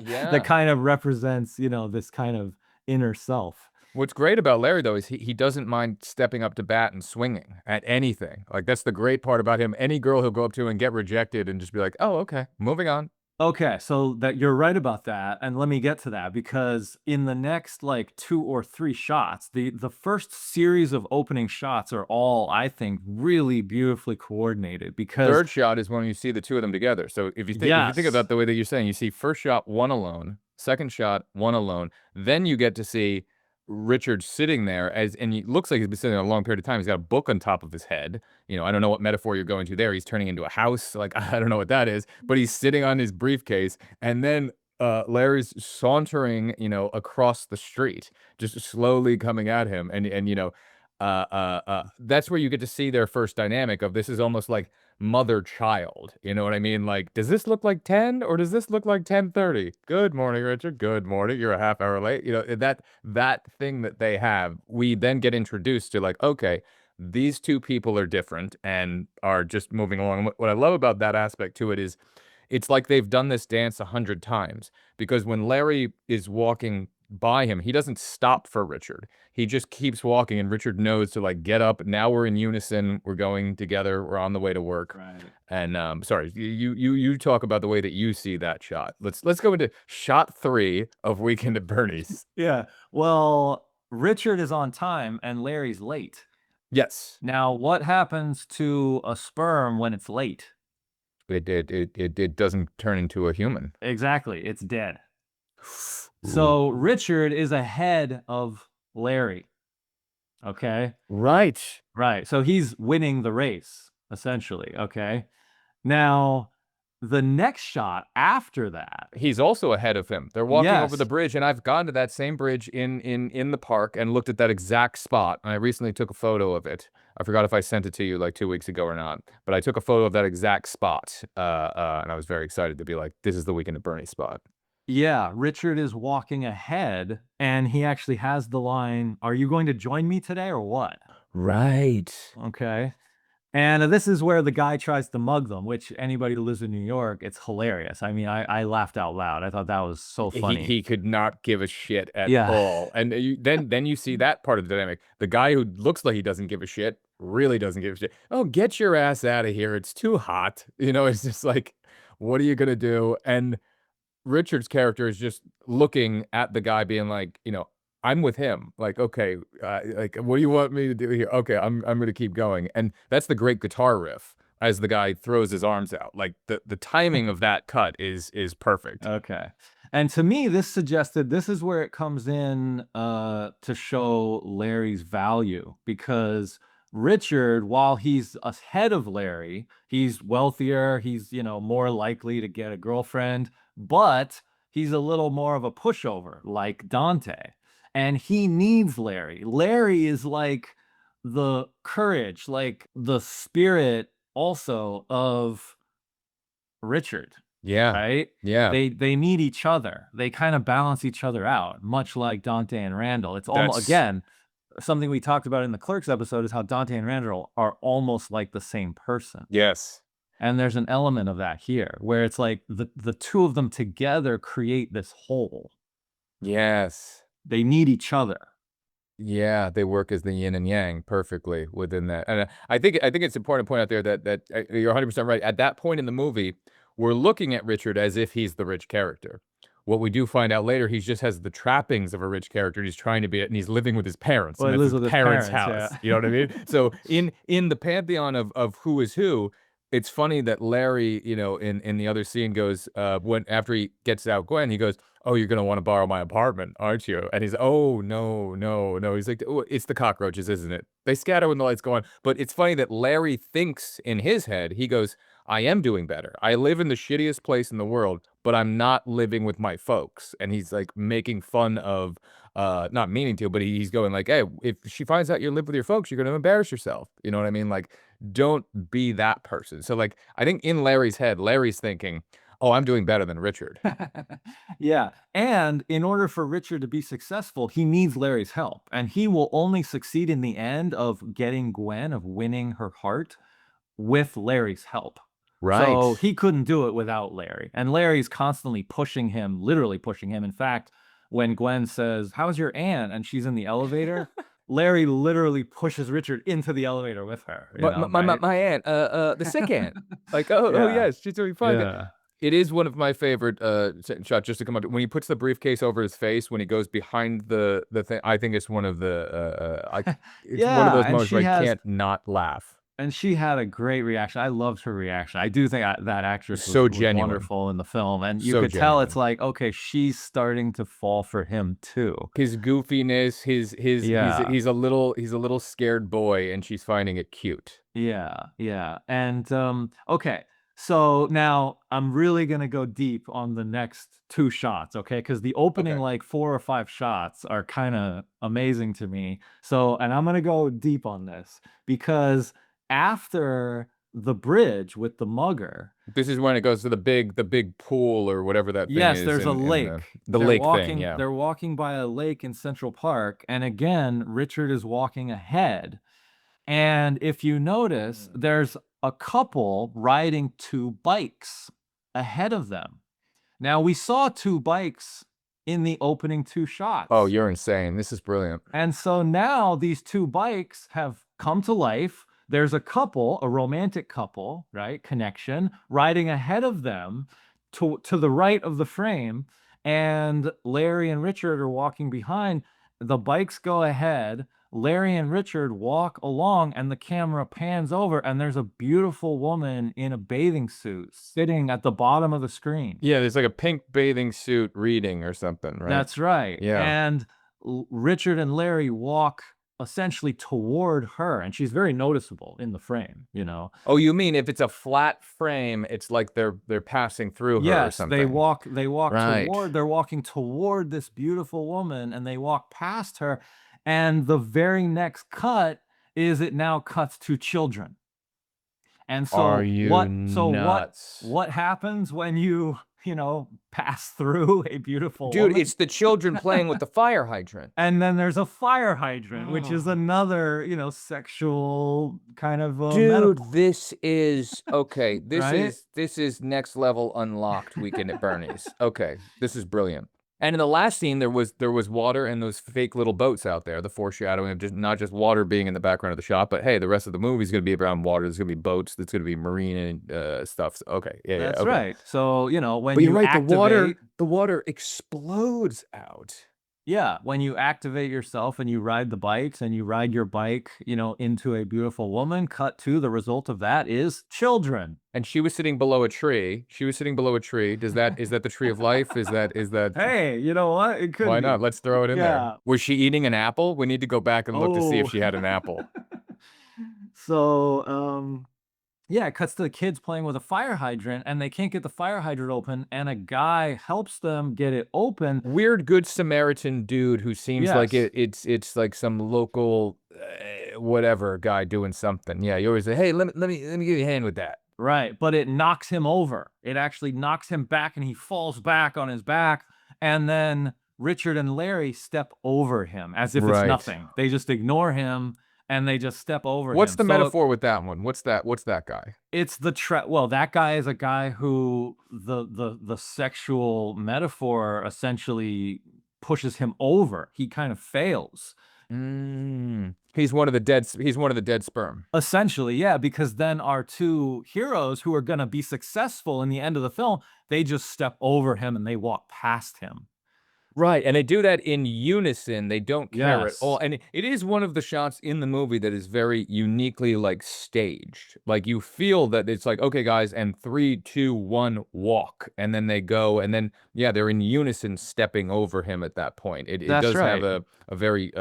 Yeah. That kind of represents, you know, this kind of inner self. What's great about Larry, though, is he doesn't mind stepping up to bat and swinging at anything. Like, that's the great part about him. Any girl he'll go up to and get rejected and just be like, "Oh, okay, moving on." Okay, so that you're right about that, and let me get to that because in the next like 2 or 3 shots, the first series of opening shots are all, I think, really beautifully coordinated because Third shot is when you see the two of them together. So if you think Yes. about the way that you're saying, you see first shot, one alone, second shot, one alone. Then you get to see Richard sitting there and he looks like he's been sitting there a long period of time. He's got a book on top of his head. You know, I don't know what metaphor you're going to there. He's turning into a house. Like, I don't know what that is, but he's sitting on his briefcase. And then Larry's sauntering, you know, across the street, just slowly coming at him. And you know, that's where you get to see their first dynamic of this is almost like mother-child. You know what I mean? Like, does this look like 10 or does this look like 10:30? Good morning, Richard. Good morning. You're a half hour late. You know, that thing that they have, we then get introduced to like, okay, these two people are different and are just moving along. What I love about that aspect to it is it's like they've done this dance 100 times because when Larry is walking by him, he doesn't stop for Richard. He just keeps walking, and Richard knows to like get up. Now we're in unison. We're going together. We're on the way to work. Right. And sorry, you talk about the way that you see that shot. Let's go into shot 3 of Weekend at Bernie's. Yeah. Well, Richard is on time and Larry's late. Yes, Now, what happens to a sperm when it's late? it doesn't turn into a human. Exactly, it's dead. So Richard is ahead of Larry. Okay. Right. Right. So he's winning the race, essentially. Okay. Now, the next shot after that. He's also ahead of him. They're walking over Yes. the bridge, and I've gone to that same bridge in the park and looked at that exact spot. And I recently took a photo of it. I forgot if I sent it to you like 2 weeks ago or not, but I took a photo of that exact spot, and I was very excited to be like, "This is the Weekend at Bernie spot." Yeah, Richard is walking ahead and he actually has the line, "Are you going to join me today or what?" Right. Okay. And this is where the guy tries to mug them, which anybody who lives in New York, it's hilarious. I mean, I laughed out loud. I thought that was so funny. He could not give a shit at Yeah. all. And then you see that part of the dynamic. The guy who looks like he doesn't give a shit really doesn't give a shit. "Oh, get your ass out of here. It's too hot." You know, it's just like, what are you gonna do? And Richard's character is just looking at the guy being like, you know, I'm with him. Like, okay, like, what do you want me to do here? Okay, I'm gonna keep going. And that's the great guitar riff as the guy throws his arms out. Like the timing of that cut is perfect. Okay. And to me, this suggested this is where it comes in to show Larry's value because Richard, while he's ahead of Larry, he's wealthier, he's, you know, more likely to get a girlfriend, but he's a little more of a pushover like Dante. And he needs Larry. Larry is like the courage, like the spirit also of Richard. Yeah. Right? Yeah. They need each other. They kind of balance each other out, much like Dante and Randall. It's almost That's- again something we talked about in the Clerks episode is how Dante and Randall are almost like the same person. Yes. And there's an element of that here where it's like the two of them together create this whole. Yes. They need each other. Yeah, they work as the yin and yang perfectly within that. And I think it's important to point out there that you're 100% right. At that point in the movie, we're looking at Richard as if he's the rich character. What we do find out later, he just has the trappings of a rich character. He's trying to be it, and he's living with his parents. Well, And he that's lives with his parents' parents, house. yeah. You know what I mean? So in the pantheon of who is who, it's funny that Larry, in the other scene goes, when after he gets out Gwen, he goes, "Oh, you're gonna want to borrow my apartment, aren't you?" And he's, "Oh, no, no, no." He's like, "Oh, it's the cockroaches, isn't it? They scatter when the lights go on." But it's funny that Larry thinks in his head, he goes, "I am doing better. I live in the shittiest place in the world, but I'm not living with my folks." And he's like making fun of, not meaning to, but he's going like, "Hey, if she finds out you live with your folks, you're gonna embarrass yourself." You know what I mean? Like, don't be that person. So like, I think in Larry's head, Larry's thinking, "Oh, I'm doing better than Richard." Yeah. And in order for Richard to be successful, he needs Larry's help. And he will only succeed in the end of getting Gwen, of winning her heart with Larry's help. So Right. he couldn't do it without Larry. And Larry's constantly pushing him, literally pushing him. In fact, when Gwen says, "How's your aunt?" and she's in the elevator, Larry literally pushes Richard into the elevator with her, My aunt, the sick aunt. Like, oh Yeah. yes, she's doing fine. Yeah. It is one of my favorite shots just to come up when he puts the briefcase over his face when he goes behind the thing. I think it's one of the it's one of Yeah, those and moments where I can't not laugh. and she had a great reaction. I loved her reaction. I do think that actress So was genuine. wonderful in the film, and you So could tell it's genuine. like, okay, she's starting to fall for him too. His goofiness, Yeah. he's a little scared boy, and she's finding it cute. Yeah, yeah. And okay. So now I'm really gonna go deep on the next two shots, okay? Because the opening Okay. like 4 or 5 shots are kind of amazing to me. So, and I'm gonna go deep on this because after the bridge with the mugger, This is when it goes to the big pool or whatever that thing yes, is there's a in lake. the They're lake thing. walking, Yeah. they're walking by a lake in Central Park, and again, Richard is walking ahead. And if you notice, there's a couple riding 2 bikes ahead of them. Now, we saw 2 bikes in the opening 2 shots. Oh, you're insane. This is brilliant. And so now these 2 bikes have come to life. There's a couple, a romantic couple, right? Connection, riding ahead of them to the right of the frame. And Larry and Richard are walking behind. The bikes go ahead. Larry and Richard walk along, and the camera pans over, and there's a beautiful woman in a bathing suit sitting at the bottom of the screen. Yeah, there's like a pink bathing suit reading or something, right? That's right. Yeah. And Richard and Larry walk essentially toward her, and she's very noticeable in the frame, you know. Oh, you mean if it's a flat frame, it's like they're passing through her or Yes, something. they walk Right. they're walking toward this beautiful woman, and they walk past her, and the very next cut is it now cuts to children. And Are so you nuts? what happens when you pass through a beautiful Dude, woman? it's the children playing with the fire hydrant. And then there's a fire hydrant, which is another, sexual kind of Dude, metaphor, this is okay. right? This is next level unlocked weekend at Bernie's. Okay, this is brilliant. And in the last scene, there was water and those fake little boats out there. The foreshadowing of just not just water being in the background of the shot, but hey, the rest of the movie is going to be around water. There's going to be boats. There's going to be marine stuff. So, okay, yeah, That's okay. right. So, when But you you're right. activate, The water explodes out. yeah, when you activate yourself and you ride the bikes and you ride your bike, into a beautiful woman, cut to the result of that is children. And she was sitting below a tree. Is that the tree of life? Is that Hey, you know what? It could why be. not? Let's throw it in there. Yeah. Was she eating an apple? We need to go back and look to see if Oh. she had an apple. So, yeah, it cuts to the kids playing with a fire hydrant, and they can't get the fire hydrant open, and a guy helps them get it open. Weird good Samaritan dude who seems like Yes. it's like some local whatever guy doing something. Yeah, you always say, "Hey, let me give you a hand with that." Right, but it knocks him over. It actually knocks him back, and he falls back on his back, and then Richard and Larry step over him as if it's Right. nothing. They just ignore him, and they just step over What's him. the So metaphor with that one? What's that guy? it's well, that guy is a guy who the sexual metaphor essentially pushes him over. He kind of fails. He's one of the dead sperm. Essentially, yeah, because then our two heroes who are gonna be successful in the end of the film, they just step over him and they walk past him. Right, and they do that in unison, they don't care at all, Yes. and it is one of the shots in the movie that is very uniquely, like, staged. Like, you feel that it's like, "Okay, guys, and 3, 2, 1, walk," and then they go, and then, yeah, they're in unison stepping over him at that point. It That's does have right. a very,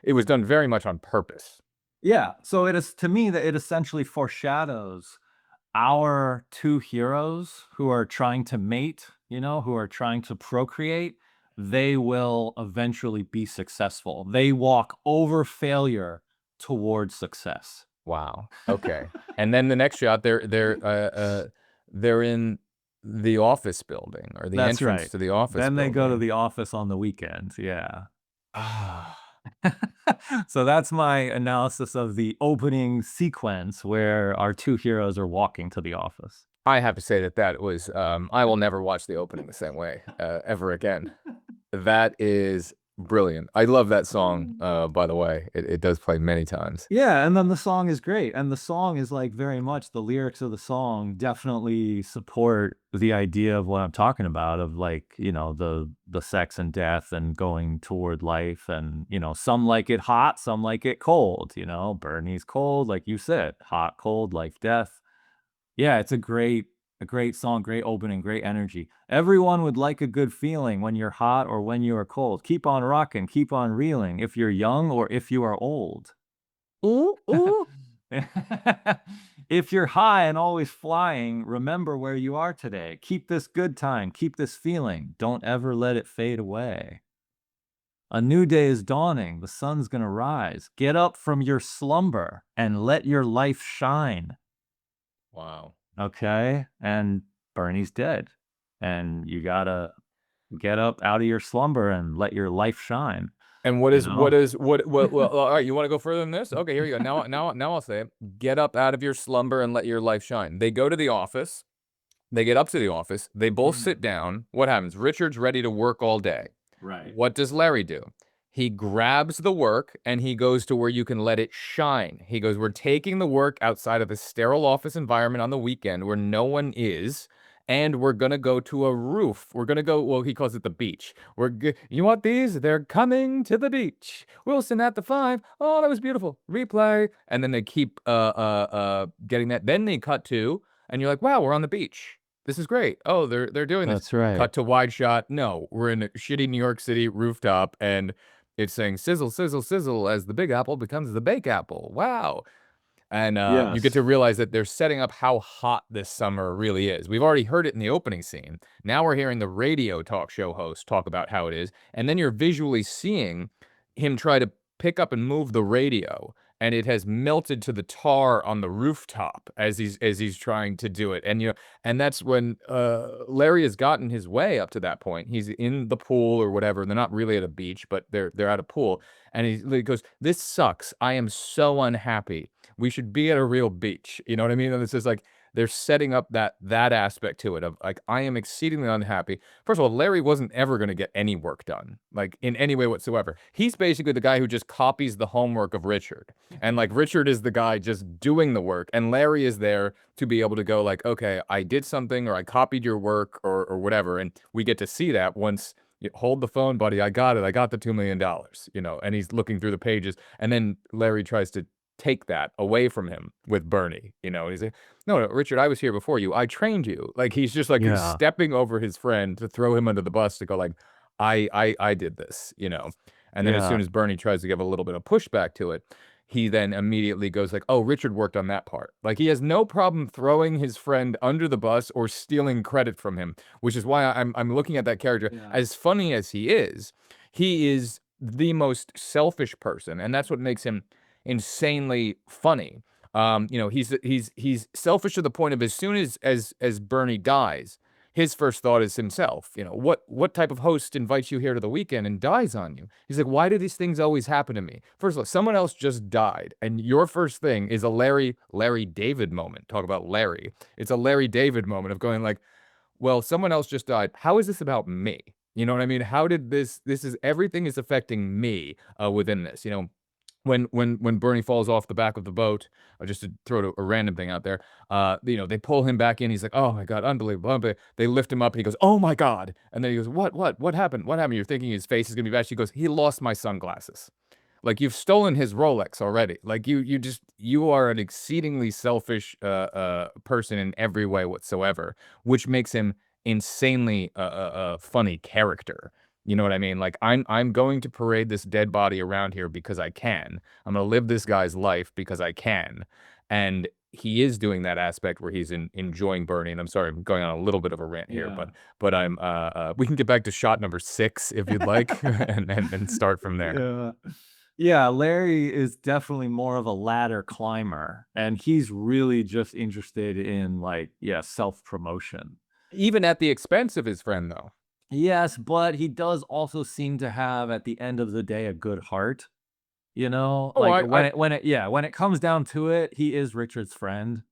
it was done very much on purpose. Yeah, so it is to me that it essentially foreshadows our two heroes who are trying to mate, who are trying to procreate, they will eventually be successful. They walk over failure towards success. Wow, okay. And then the next shot, they're in the office building, or the That's entrance right. to the office Then they go to building. the office on the weekends. Yeah. Ah. So that's my analysis of the opening sequence where our two heroes are walking to the office. I have to say that was, I will never watch the opening the same way, ever again. That is brilliant. I love that song, by the way. It does play many times. Yeah, and then the song is great, and the song is, like, very much the lyrics of the song definitely support the idea of what I'm talking about of, like, the sex and death and going toward life and, some like it hot, some like it cold, Bernie's cold, like you said, hot, cold, life, death. Yeah, it's a great song, great opening, great energy. Everyone would like a good feeling when you're hot or when you are cold. Keep on rocking, keep on reeling if you're young or if you are old. Ooh, ooh. If you're high and always flying, remember where you are today. Keep this good time, keep this feeling. Don't ever let it fade away. A new day is dawning, the sun's gonna rise. Get up from your slumber and let your life shine. Wow. Okay? And Bernie's dead. And you gotta get up out of your slumber and let your life shine, And you know? what well, all right, you wanna go further than this? Okay, here you go. Now I'll say it. Get up out of your slumber and let your life shine. They go to the office. They get up to the office. They both sit Mhm. down. What happens? Richard's ready to work all day. Right. What does Larry do? He grabs the work and he goes to where you can let it shine. He goes, "We're taking the work outside of the sterile office environment on the weekend where no one is, and we're gonna go to a roof. We're gonna go," well, he calls it the beach. You want these? They're coming to the beach. Wilson at the 5. Oh, that was beautiful. Replay. And then they keep getting that. Then they cut to, and you're like, wow, we're on the beach. This is great. Oh, they're doing this. That's right. Cut to wide shot. No, we're in a shitty New York City rooftop, and it's saying sizzle, sizzle, sizzle as the Big Apple becomes the Bake Apple. Wow. And you get Yes. to realize that they're setting up how hot this summer really is. We've already heard it in the opening scene. Now we're hearing the radio talk show host talk about how it is. And then you're visually seeing him try to pick up and move the radio. And it has melted to the tar on the rooftop as he's trying to do it. And and that's when Larry has gotten his way up to that point. He's in the pool or whatever. They're not really at a beach, but they're at a pool. And he goes, "This sucks. I am so unhappy. We should be at a real beach." You know what I mean? And it's just like they're setting up that aspect to it of like, I am exceedingly unhappy. First of all, Larry wasn't ever going to get any work done, like in any way whatsoever. He's basically the guy who just copies the homework of Richard. And like Richard is the guy just doing the work. And Larry is there to be able to go like, okay, I did something or I copied your work or whatever. And we get to see that once you hold the phone, buddy. I got it. I got the $2 million, and he's looking through the pages. And then Larry tries to take that away from him with Bernie, he's like, no, no, Richard, I was here before you. I trained you. Like, he's just like Yeah. stepping over his friend to throw him under the bus to go like, I did this. And then as Yeah. soon as Bernie tries to give a little bit of pushback to it, he then immediately goes like, oh, Richard worked on that part. Like, he has no problem throwing his friend under the bus or stealing credit from him, which is why I'm looking at that character. Yeah. As funny as he is the most selfish person, and that's what makes him insanely funny. He's selfish to the point of as soon as Bernie dies, his first thought is himself. You know, what type of host invites you here to the weekend and dies on you? He's like, why do these things always happen to me? First of all, someone else just died, and your first thing is a Larry David moment. Talk about Larry. It's a Larry David moment of going like, well, someone else just died. How is this about me? You know what I mean? How did this is everything is affecting me within this, you know? When Bernie falls off the back of the boat, or just to throw a random thing out there, you know, they pull him back in. He's like, "Oh my God, unbelievable!" They lift him up, and he goes, "Oh my God!" And then he goes, What happened? What happened?" You're thinking his face is gonna be bad. She goes, "He lost my sunglasses." Like, you've stolen his Rolex already. Like, you are an exceedingly selfish person in every way whatsoever, which makes him insanely funny character. You know what I mean? Like, I'm going to parade this dead body around here because I can. I'm gonna live this guy's life because I can. And he is doing that aspect where he's enjoying Bernie. And I'm sorry, I'm going on a little bit of a rant here, Yeah. but I'm we can get back to shot number 6 if you'd like, and start from there. Yeah. Yeah, Larry is definitely more of a ladder climber, and he's really just interested in, like, yeah, self-promotion. Even at the expense of his friend, though. Yes, but he does also seem to have, at the end of the day, a good heart, you know? Oh, Like, I when it comes down to it, he is Richard's friend,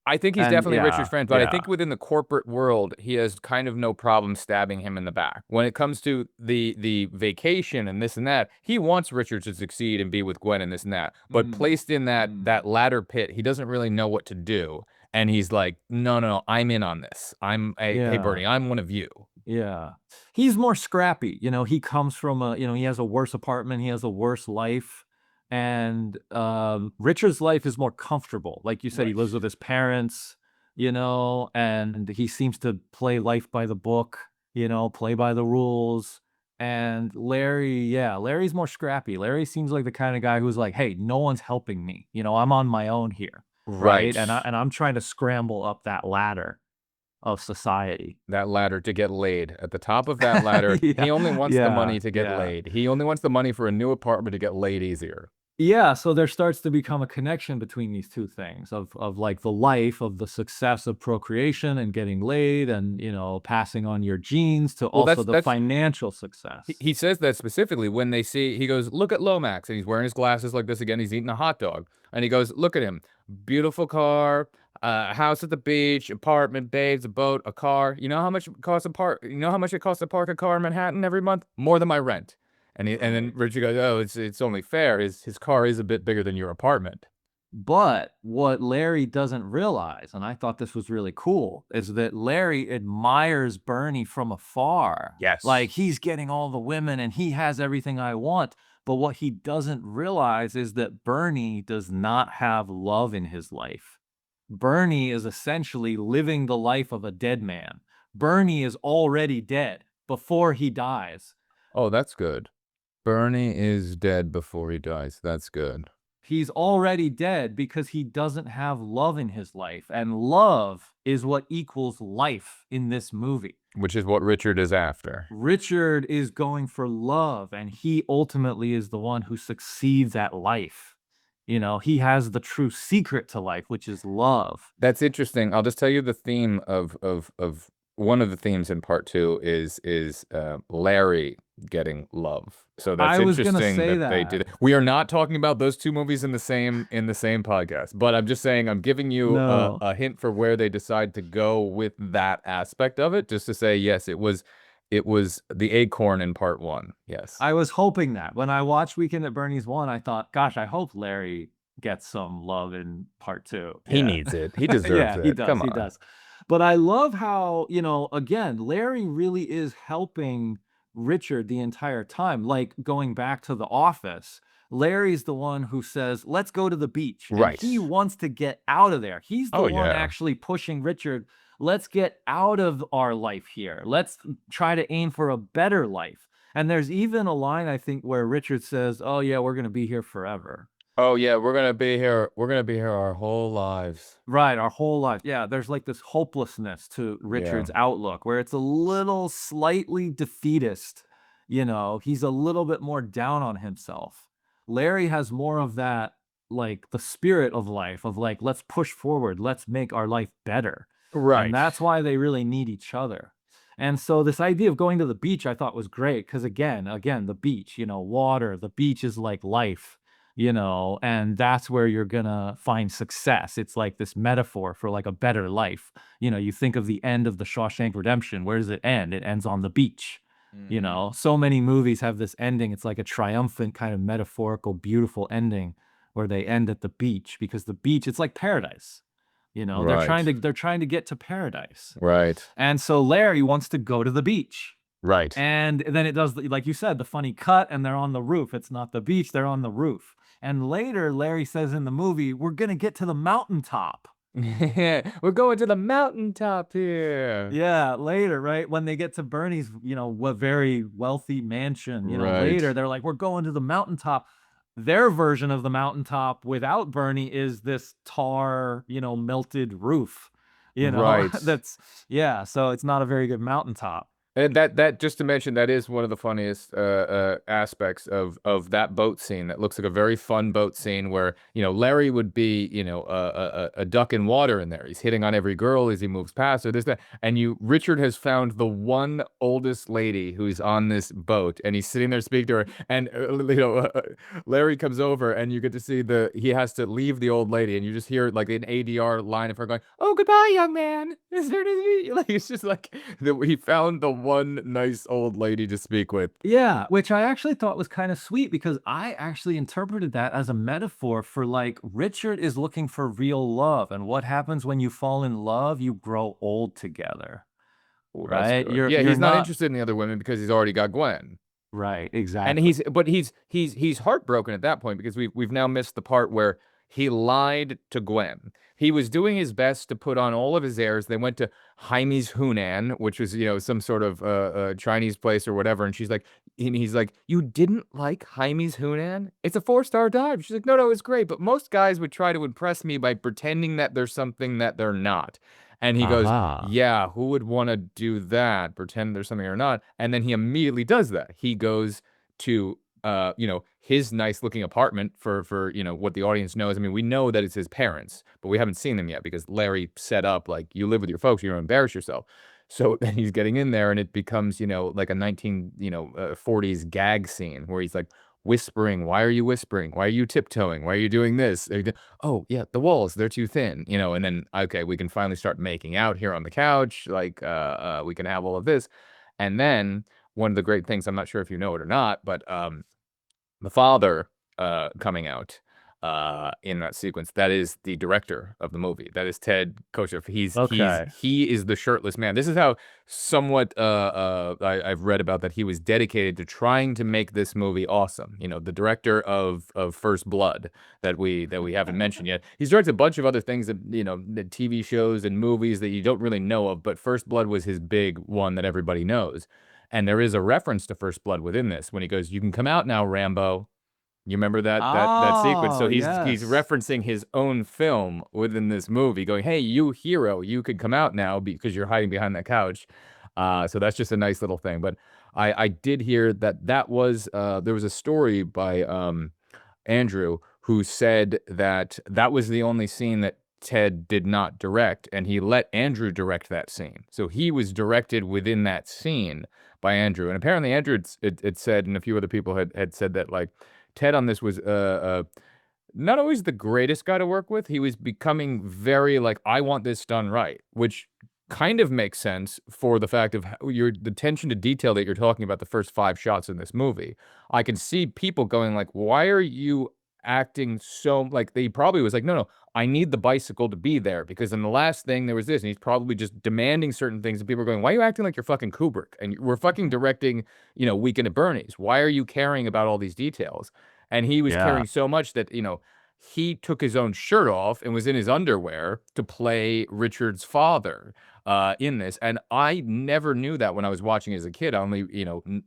I think he's and definitely Richard's yeah, friend, but I yeah. think within the corporate world, he has kind of no problem stabbing him in the back. When it comes to the vacation and this and that, he wants Richard to succeed and be with Gwen and this and that. But Mm, placed in that mm. that ladder pit, he doesn't really know what to do. And he's like, no, no, no, I'm in on this. Hey Yeah. Bernie, I'm one of you. Yeah. He's more scrappy, you know, he comes from a, you know, he has a worse apartment, he has a worse life, and, Richard's life is more comfortable. Like you said, he Right. lives with his parents, you know, and he seems to play life by the book, you know, play by the rules. And Larry, yeah, Larry's more scrappy. Larry seems like the kind of guy who's like, "Hey, no one's helping me. You know, I'm on my own here, right? Right. And I'm trying to scramble up that ladder of society." That ladder to get laid. At the top of that ladder, Yeah, he only wants the yeah, money to get yeah. laid. He only wants the money for a new apartment to get laid easier. Yeah, so there starts to become a connection between these 2 things of, like, the life of the success of procreation and getting laid and, you know, passing on your genes to Well, also the that's financial He success. he says that specifically when they see he goes, "Look at Lomax," and he's wearing his glasses like this again, he's eating a hot dog, and he goes, "Look at him, beautiful car, house at the beach, apartment, babes, a boat, a car. You know how much it costs you know how much it costs to park a car in Manhattan every month? More than my rent." And then Right. Richard goes, "Oh, it's only fair. His car is a bit bigger than your apartment." But what Larry doesn't realize, and I thought this was really cool, is that Larry admires Bernie from afar. Yes. Like, he's getting all the women and he has everything I want. But what he doesn't realize is that Bernie does not have love in his life. Bernie is essentially living the life of a dead man. Bernie is already dead before he dies. Oh, that's good. Bernie is dead before he dies. That's good. He's already dead because he doesn't have love in his life, and love is what equals life in this movie. Which is what Richard is after. Richard is going for love, and he ultimately is the one who succeeds at life. You know, he has the true secret to life, which is love. That's interesting. I'll just tell you the theme of one of the themes in part 2 is Larry getting love. So that's I was gonna interesting say that they that. did it. We are not talking about those 2 movies in the same podcast, but I'm just saying I'm giving you No. a hint for where they decide to go with that aspect of it, just to say, yes, it was the acorn in part 1. Yes. I was hoping that. When I watched Weekend at Bernie's 1, I thought, "Gosh, I hope Larry gets some love in part 2." He Yeah. needs it. He deserves Yeah, it. Come he on. does. But I love how, you know, again, Larry really is helping Richard the entire time. Like, going back to The Office, Larry's the one who says, "Let's go to the beach," and Right. he wants to get out of there. He's the Oh, one yeah. actually pushing Richard, "Let's get out of our life here. Let's try to aim for a better life." And there's even a line, I think, where Richard says, "Oh, yeah, we're gonna be here forever." Oh, yeah, we're gonna be here. We're gonna be here our whole lives. Right, our whole life. Yeah, there's like this hopelessness to Yeah. Richard's outlook where it's a little slightly defeatist. You know, he's a little bit more down on himself. Larry has more of that, like the spirit of life, of like, let's push forward, let's make our life better. And Right. that's why they really need each other. And so this idea of going to the beach I thought was great because again, the beach, water, the beach is like life, and that's where you're gonna find success. It's like this metaphor for like a better life. You think of the end of the Shawshank Redemption. Where does it end? It ends on the beach. So many movies have this ending. It's like a triumphant kind of metaphorical, beautiful ending where they end at the beach because the beach, it's like paradise. They're trying Right. to they're trying to get to paradise. Right. And so Larry wants to go to the beach. Right. And then it does, like you said, the funny cut, and they're on the roof. It's not the beach, they're on the roof. And later, Larry says in the movie, we're gonna get to the mountaintop. We're going to the mountaintop here. Yeah, later, right? When they get to Bernie's, very wealthy mansion, Right. later, they're like, we're going to the mountaintop. Their version of the mountaintop without Bernie is this tar, melted roof, Right. that's, yeah, so it's not a very good mountaintop. And that just to mention, that is one of the funniest aspects of that boat scene. That looks like a very fun boat scene where Larry would be a duck in water in there. He's hitting on every girl as he moves past her. This that, and Richard has found the one oldest lady who's on this boat, and he's sitting there speaking to her. And Larry comes over, and you get to see he has to leave the old lady, and you just hear like an ADR line of her going, "Oh, goodbye, young man. Is there anything?" Like it's just like he found the one nice old lady to speak with. Yeah, which I actually thought was kind of sweet because I actually interpreted that as a metaphor for like Richard is looking for real love. And what happens when you fall in love? You grow old together, Oh, that's right? good. You're Yeah, you're he's not not interested in the other women because he's already got Gwen. right, And exactly. he's heartbroken at that point because we've now missed the part where he lied to Gwen. He was doing his best to put on all of his airs. They went to Jaime's Hunan, which was some sort of Chinese place or whatever, and he's like, "You didn't like Jaime's Hunan? It's a 4-star dive." She's like, "No, no, it's great, but most guys would try to impress me by pretending that there's something that they're not." And he goes, Aha. "Yeah, who would want to do that? Pretend there's something or not?" And then he immediately does that. He goes to his nice looking apartment for what the audience knows. I mean, we know that it's his parents, but we haven't seen them yet because Larry set up like, you live with your folks, you're gonna embarrass yourself. So then he's getting in there and it becomes, like a 40s gag scene where he's like whispering, "Why are you whispering? Why are you tiptoeing? Why are you doing this?" "Oh, yeah, the walls, they're too thin," and then, okay, we can finally start making out here on the couch, like, we can have all of this. And then one of the great things, I'm not sure if you know it or not, but, the father, coming out, in that sequence, that is the director of the movie. That is Ted Kotcheff. Okay. He is the shirtless man. This is how somewhat, I've read about that he was dedicated to trying to make this movie awesome. The director of First Blood that we haven't mentioned yet. He's directed a bunch of other things that, the TV shows and movies that you don't really know of, but First Blood was his big one that everybody knows. And there is a reference to First Blood within this when he goes, "You can come out now, Rambo." You remember that sequence? So Oh, he's yes. referencing his own film within this movie, going, "Hey, you hero, you could come out now because you're hiding behind that couch." So that's just a nice little thing. But I did hear that was there was a story by Andrew, who said that was the only scene that Ted did not direct, and he let Andrew direct that scene. So he was directed within that scene by Andrew. And apparently Andrew had said, and a few other people had said that, like, Ted on this was not always the greatest guy to work with. He was becoming very like, "I want this done right," which kind of makes sense for the fact of how the attention to detail that you're talking about the first 5 shots in this movie. I can see people going like, "Why are you acting so," like, they probably was like, "No, no, I need the bicycle to be there because in the last thing there was this," and he's probably just demanding certain things, and people are going, "Why are you acting like you're fucking Kubrick? And we're fucking directing, Weekend at Bernie's. Why are you caring about all these details?" And he was Yeah. caring so much that, he took his own shirt off and was in his underwear to play Richard's father in this. And I never knew that when I was watching as a kid. I only,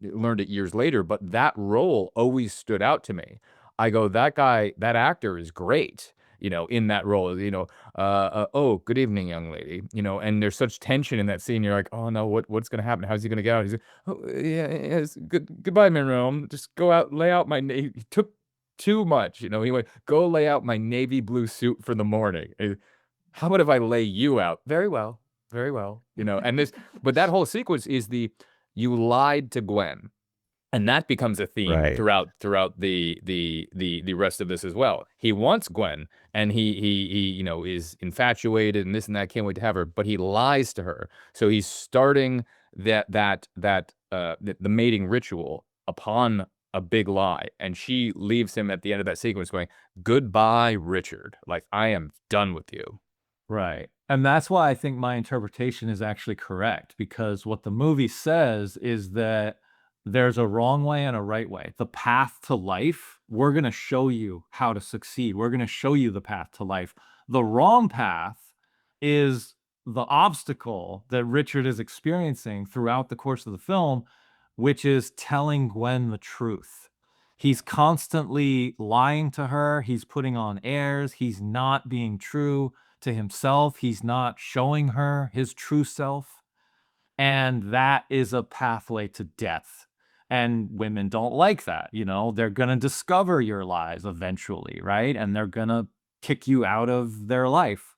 learned it years later, but that role always stood out to me. I go, that guy, that actor is great, in that role, "Oh, good evening, young lady," and there's such tension in that scene. You're like, "Oh no, what's going to happen? How's he going to get out?" He's like, "Oh, yeah, yes, goodbye, Monroe. Just go out, lay out my," he took too much, he went, "Go lay out my navy blue suit for the morning. How about if I lay you out?" "Very well." very well, you know. And this, but that whole sequence is you lied to Gwen, and that becomes a theme Right. throughout the rest of this as well. He wants Gwen, and he you know, is infatuated and this and that, can't wait to have her, but he lies to her. So he's starting the mating ritual upon a big lie, and she leaves him at the end of that sequence going, "Goodbye, Richard. Like, I am done with you." Right. And that's why I think my interpretation is actually correct, because what the movie says is that there's a wrong way and a right way. The path to life, we're going to show you how to succeed. We're going to show you the path to life. The wrong path is the obstacle that Richard is experiencing throughout the course of the film, which is telling Gwen the truth. He's constantly lying to her. He's putting on airs. He's not being true to himself. He's not showing her his true self. And that is a pathway to death. And women don't like that. You know, they're going to discover your lies eventually, right? And they're going to kick you out of their life.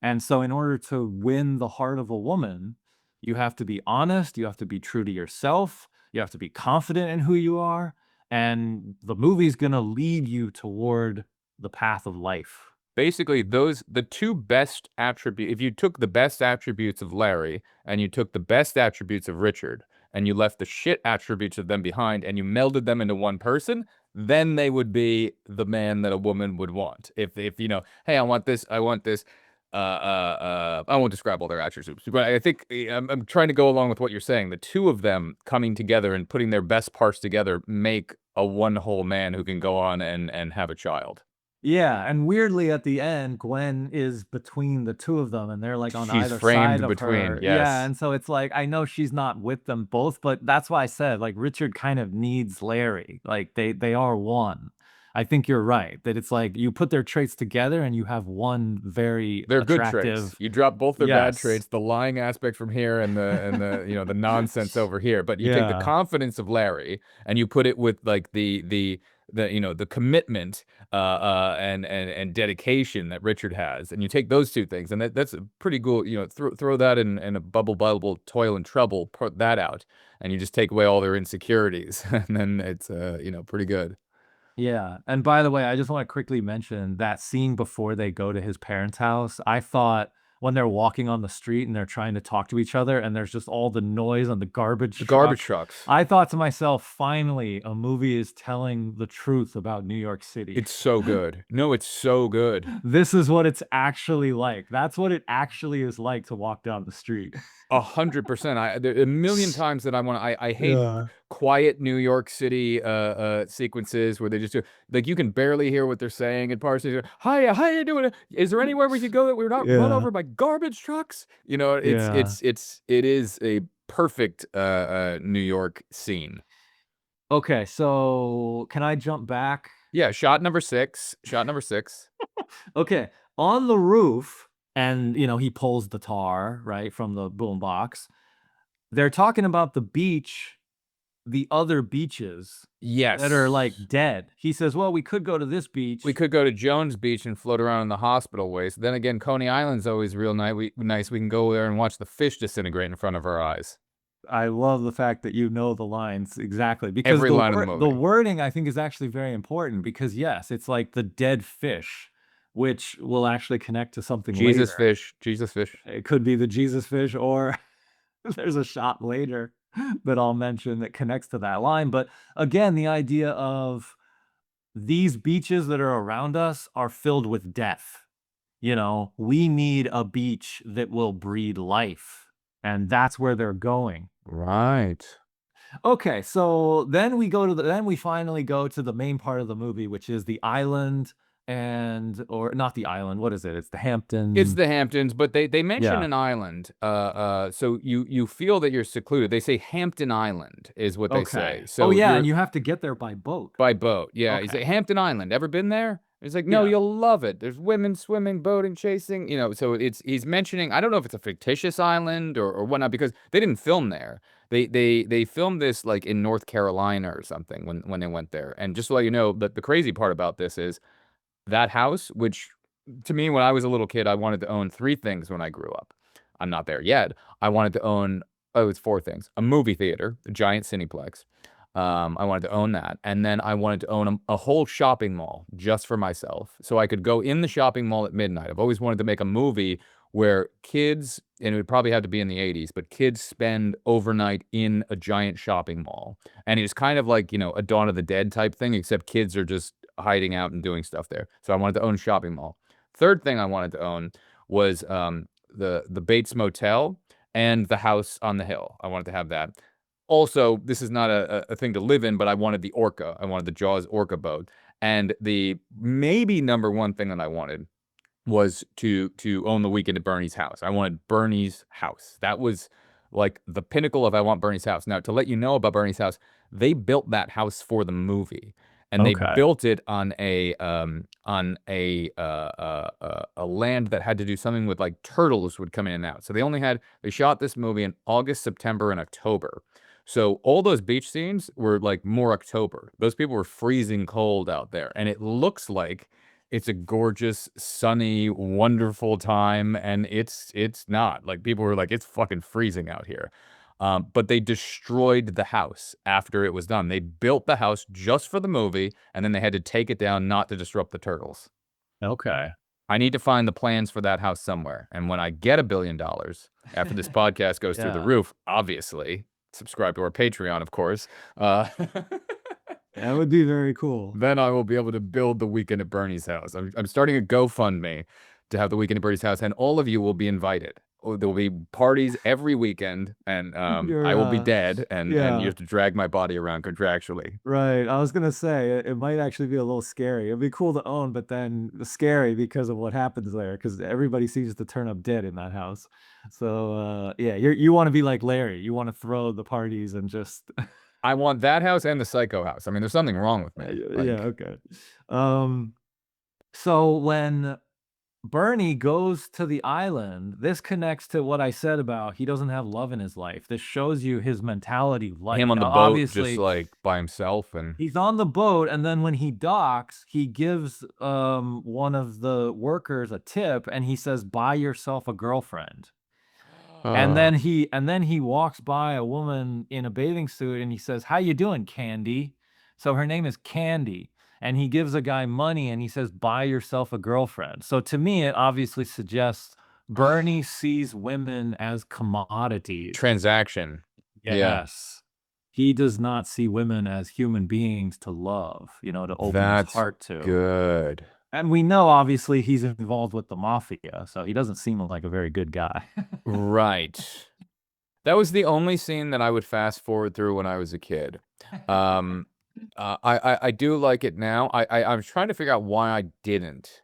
And so, in order to win the heart of a woman, you have to be honest. You have to be true to yourself. You have to be confident in who you are. And the movie's going to lead you toward the path of life. Basically, the two best attributes, if you took the best attributes of Larry and you took the best attributes of Richard and you left the shit attributes of them behind and you melded them into one person, then they would be the man that a woman would want. If you know, hey, I want this, I won't describe all their attributes, but I think I'm trying to go along with what you're saying. The two of them coming together and putting their best parts together make a one whole man who can go on and have a child. Yeah, and weirdly at the end, Gwen is between the two of them, and they're like on She's either framed side of between, her. yes. Yeah, and so it's like I know she's not with them both, but that's why I said like Richard kind of needs Larry. Like they are one. I think you're right that it's like you put their traits together and you have one very They're good attractive. traits. You drop both their bad Yes. traits, the lying aspect from here and the you know, the nonsense over here. But you take the Yeah. confidence of Larry and you put it with like the you know, the commitment and dedication that Richard has, and you take those two things, and that's a pretty cool. You know, throw that in a bubble toil and trouble, put that out, and you just take away all their insecurities, and then it's you know, pretty good. Yeah, and by the way, I just want to quickly mention that scene before they go to his parents' house. I thought when they're walking on the street and they're trying to talk to each other and there's just all the noise on the garbage The truck, garbage trucks. I thought to myself, finally, a movie is telling the truth about New York City. It's so good. No, it's so good. This is what it's actually like. That's what it actually is like to walk down the street. 100%. There a million times that I hate Yeah. quiet New York City sequences where they just do like you can barely hear what they're saying in parts. Hi, how you doing? Is there anywhere we could go that we're not run Yeah. over by garbage trucks? You know, Yeah. it is a perfect New York scene. Okay, so can I jump back? Yeah, shot number 6. Shot number 6. Okay, on the roof, and you know, he pulls the tar, right, from the boombox. They're talking about the beach, the other beaches Yes. that are like dead. He says, well, we could go to this beach. We could go to Jones Beach and float around in the hospital waste. Then again, Coney Island's always real nice. We can go there and watch the fish disintegrate in front of our eyes. I love the fact that you know the lines exactly, because Every line of the movie. the wording I think is actually very important, because yes, it's like the dead fish, which will actually connect to something Jesus later. fish. Jesus fish. It could be the Jesus fish, or there's a shot later that I'll mention that connects to that line. But again, the idea of these beaches that are around us are filled with death. You know, we need a beach that will breed life. And that's where they're going. Right. Okay, so then we finally go to the main part of the movie, which is the island, or not the island, what is it? It's the Hamptons. It's the Hamptons, but they mention Yeah. an island. So you feel that you're secluded. They say Hampton Island is what they say. Okay. So Oh yeah, you're and you have to get there by boat. by boat. Yeah. He's Okay. like, Hampton Island. Ever been there? He's like, no, Yeah. you'll love it. There's women swimming, boating, chasing. You know, so he's mentioning. I don't know if it's a fictitious island or whatnot, because they didn't film there. They filmed this like in North Carolina or something when they went there. And just to let you know, the crazy part about this is that house, which to me when I was a little kid, I wanted to own 3 things when I grew up. I'm not there yet. I wanted to own, oh, it's 4 things: a movie theater, a giant Cineplex. I wanted to own that. And then I wanted to own a whole shopping mall just for myself. So I could go in the shopping mall at midnight. I've always wanted to make a movie where kids, and it would probably have to be in the 80s, but kids spend overnight in a giant shopping mall. And it's kind of like, a Dawn of the Dead type thing, except kids are just hiding out and doing stuff there. So I wanted to own a shopping mall. Third thing I wanted to own was the Bates Motel and the house on the hill. I wanted to have that. Also, this is not a thing to live in, but I wanted the Orca. I wanted the Jaws Orca boat. And the maybe number one thing that I wanted was to own the Weekend at Bernie's house. I wanted Bernie's house. That was like the pinnacle of I want Bernie's house. Now, to let you know about Bernie's house, they built that house for the movie, and they Okay. built it on a land that had to do something with like turtles would come in and out. So they shot this movie in August, September, and October. So all those beach scenes were like more October. Those people were freezing cold out there, and it looks like it's a gorgeous, sunny, wonderful time, and it's not. Like, people were like, "It's fucking freezing out here." But they destroyed the house after it was done. They built the house just for the movie, and then they had to take it down not to disrupt the turtles. Okay. I need to find the plans for that house somewhere, and when I get $1 billion, after this podcast goes through the Yeah. roof, obviously, subscribe to our Patreon, of course, That would be very cool. then I will be able to build the Weekend at Bernie's house. I'm starting a GoFundMe to have the Weekend at Bernie's house, and all of you will be invited. Oh, there will be parties every weekend, and You're, I will be dead, and you yeah. have to drag my body around contractually. Right. I was gonna say it might actually be a little scary. It'd be cool to own, but then scary because of what happens there, because everybody seems to turn up dead in that house. So yeah, you want to be like Larry. You want to throw the parties and just I want that house and the Psycho house. I mean, there's something wrong with me. yeah, okay. Um, so when Bernie goes to the island, this connects to what I said about he doesn't have love in his life. This shows you his mentality of life. Him on the Now, boat, just obviously, like by himself, and he's on the boat, and then when he docks, he gives one of the workers a tip, and he says, "Buy yourself a girlfriend." And then he walks by a woman in a bathing suit, and he says, "How you doing, Candy?" So her name is Candy, and he gives a guy money, and he says, "Buy yourself a girlfriend." So to me, it obviously suggests Bernie sees women as commodities. transaction. Yeah, Yes. He does not see women as human beings to love, to open his that's heart to. good. And we know obviously he's involved with the mafia, so he doesn't seem like a very good guy. Right. That was the only scene that I would fast forward through when I was a kid. I do like it now. I'm trying to figure out why I didn't.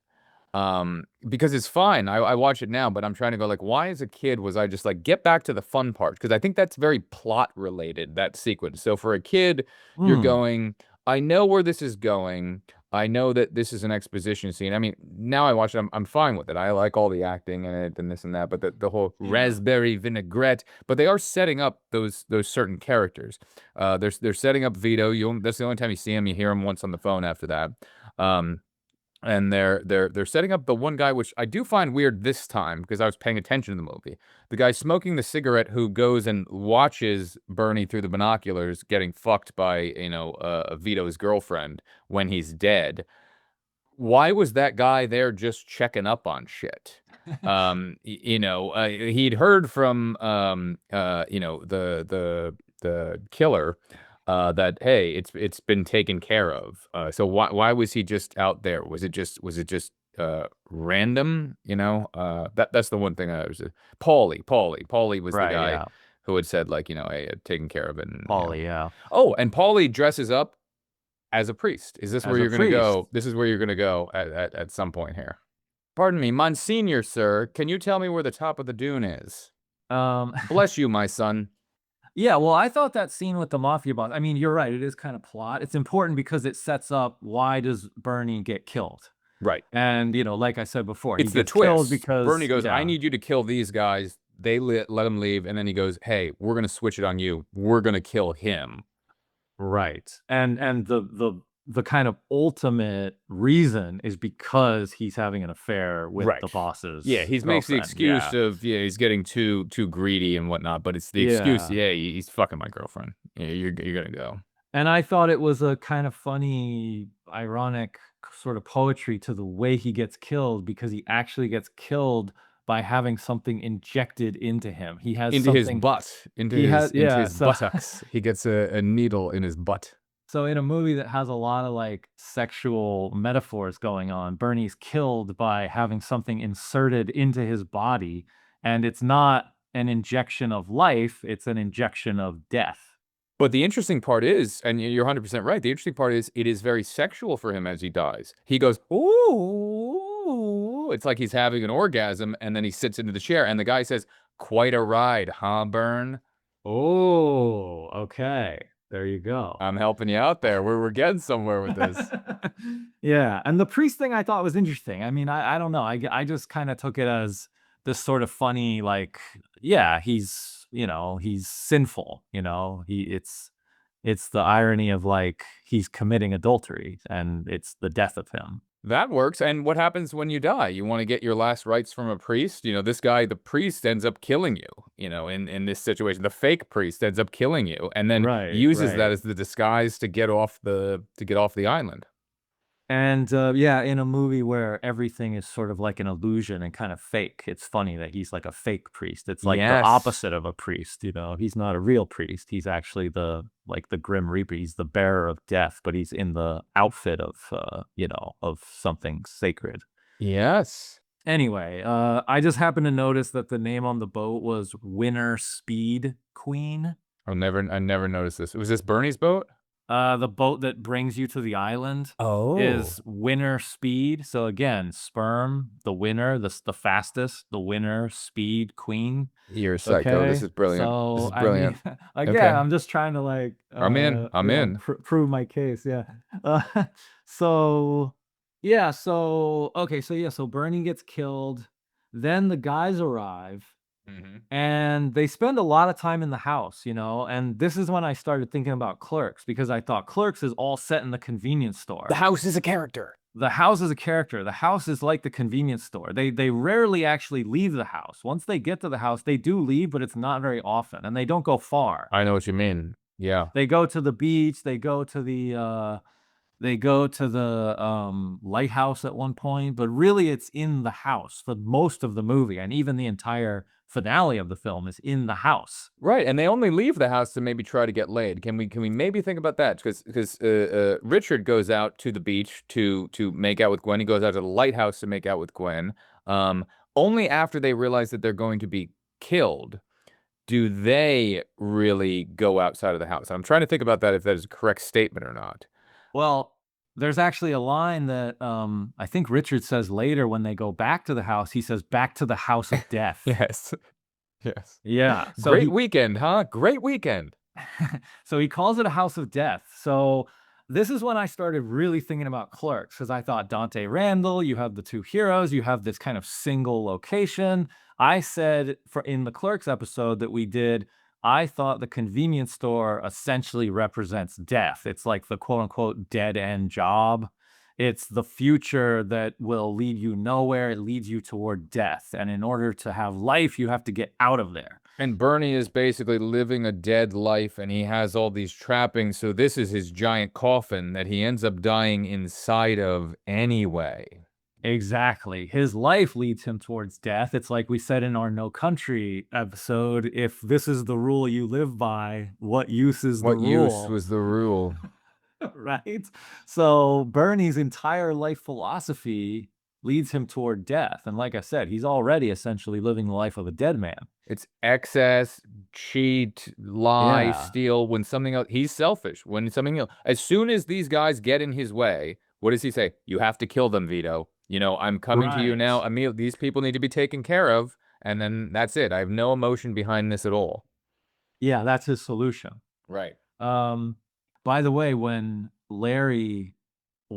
Because it's fine. I watch it now, but I'm trying to go like, why as a kid was I just like, get back to the fun part? Because I think that's very plot related, that sequence. So for a kid, you're Hmm. going, I know where this is going. I know that this is an exposition scene. I mean, now I watch it, I'm fine with it. I like all the acting in it and this and that, but the whole Yeah. raspberry vinaigrette. But they are setting up those certain characters. They're setting up Vito. That's the only time you see him. You hear him once on the phone after that. And they're setting up the one guy, which I do find weird this time because I was paying attention to the movie. The guy smoking the cigarette who goes and watches Bernie through the binoculars getting fucked by, Vito's girlfriend when he's dead. Why was that guy there just checking up on shit? He'd heard from the killer that, hey, it's been taken care of. So why was he just out there? Was it just random? That's the one thing I was. Paulie was the Right, guy yeah. who had said like, hey, I'd taken care of it. And, Paulie, yeah. Oh, and Paulie dresses up as a priest. Is this As where a you're gonna priest. go? This is where you're gonna go at some point here. Pardon me, Monsignor, sir. Can you tell me where the top of the dune is? Bless you, my son. Yeah, well, I thought that scene with the mafia boss, I mean, you're right, it is kind of plot. It's important because it sets up why does Bernie get killed. Right. And, like I said before, It's he the gets killed twist. because Bernie goes, I yeah. need you to kill these guys. They let him leave, and then he goes, hey, we're gonna switch it on you. We're gonna kill him. Right. And the kind of ultimate reason is because he's having an affair with the Right. boss's Yeah, he makes the girlfriend. excuse Yeah. of he's getting too greedy and whatnot, but it's the excuse. Yeah. Yeah, he's fucking my girlfriend. Yeah, you're gonna go. And I thought it was a kind of funny, ironic sort of poetry to the way he gets killed, because he actually gets killed by having something injected into him. He has Into his something butt, into he has yeah, his so buttocks. He gets a needle in his butt. so in a movie that has a lot of, like, sexual metaphors going on, Bernie's killed by having something inserted into his body, and it's not an injection of life, it's an injection of death. But the interesting part is, and you're 100% right, the interesting part is it is very sexual for him as he dies. He goes, "Ooh." It's like he's having an orgasm, and then he sits into the chair, and the guy says, "Quite a ride, huh, Bern?" Oh, okay. There you go. I'm helping you out there. We're getting somewhere with this. Yeah, and the priest thing I thought was interesting. I mean, I don't know. I just kind of took it as this sort of funny, like, yeah, he's, he's sinful, it's the irony of, like, he's committing adultery and it's the death of him. That works. And what happens when you die? You want to get your last rites from a priest? This guy, the priest, ends up killing you, in this situation. The fake priest ends up killing you and then Right, uses that right. as the disguise to get off the island. And, yeah, in a movie where everything is sort of like an illusion and kind of fake, it's funny that he's like a fake priest. It's like the Yes. opposite of a priest, he's not a real priest. He's actually like the Grim Reaper. He's the bearer of death, but he's in the outfit of, of something sacred. Yes. Anyway, I just happened to notice that the name on the boat was Winter Speed Queen. I never noticed this. Was this Bernie's boat? The boat that brings you to the island Oh. is winner speed. So again, sperm, the winner, the fastest, the winner, speed, queen. You're a psycho. This Okay. is brilliant. This So is I mean, brilliant. again, Okay. I'm just trying to, like, I'm in. I'm in. prove my case. Yeah. Uh, so yeah. So okay. So yeah. So Bernie gets killed. Then the guys arrive. Mhm. And they spend a lot of time in the house, and this is when I started thinking about Clerks, because I thought Clerks is all set in the convenience store. The house is a character. The house is a character. The house is like the convenience store. They rarely actually leave the house. Once they get to the house, they do leave, but it's not very often, and they don't go far. I know what you mean. Yeah. They go to the beach, they go to the lighthouse at one point, but really it's in the house for most of the movie, and even the entire finale of the film is in the house. Right, and they only leave the house to maybe try to get laid. Can we maybe think about that? Because Richard goes out to the beach to make out with Gwen. He goes out to the lighthouse to make out with Gwen. Only after they realize that they're going to be killed do they really go outside of the house. I'm trying to think about that, if that is a correct statement or not. Well, there's actually a line that I think Richard says later when they go back to the house. He says, "Back to the house of death." Yes. Yes. Yeah. So Great weekend, huh? Great weekend. so he calls it a house of death. So this is when I started really thinking about Clerks, because I thought Dante Randall, you have the two heroes, you have this kind of single location. I said in the Clerks episode that we did, I thought the convenience store essentially represents death. It's like the quote unquote dead end job. It's the future that will lead you nowhere. It leads you toward death. And in order to have life, you have to get out of there. And Bernie is basically living a dead life, and he has all these trappings, so this is his giant coffin that he ends up dying inside of anyway. Exactly. His life leads him towards death. It's like we said in our No Country episode, if this is the rule you live by, what use is the What use rule? was the rule? Right? So Bernie's entire life philosophy leads him toward death. And like I said, he's already essentially living the life of a dead man. It's excess, cheat, lie, Yeah. steal. When something else, he's selfish. When something else, as soon as these guys get in his way, what does he say? You have to kill them, Vito. I'm coming to you now. Right. Emil, these people need to be taken care of. And then that's it. I have no emotion behind this at all. Yeah, that's his solution. Right. By the way, when Larry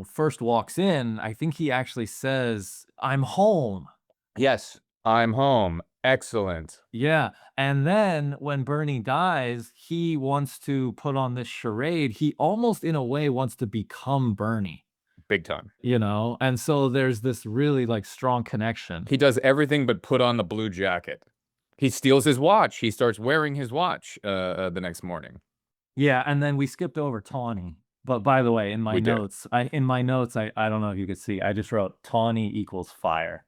first walks in, I think he actually says, "I'm home." Yes, I'm home. Excellent. Yeah, and then when Bernie dies, he wants to put on this charade. He almost, in a way, wants to become Bernie, Big time. you know? And so there's this really, like, strong connection. He does everything but put on the blue jacket. He steals his watch. He starts wearing his watch the next morning. Yeah, and then we skipped over Tawny. But by the way, in my We did. notes, I don't know if you could see, I just wrote Tawny equals fire.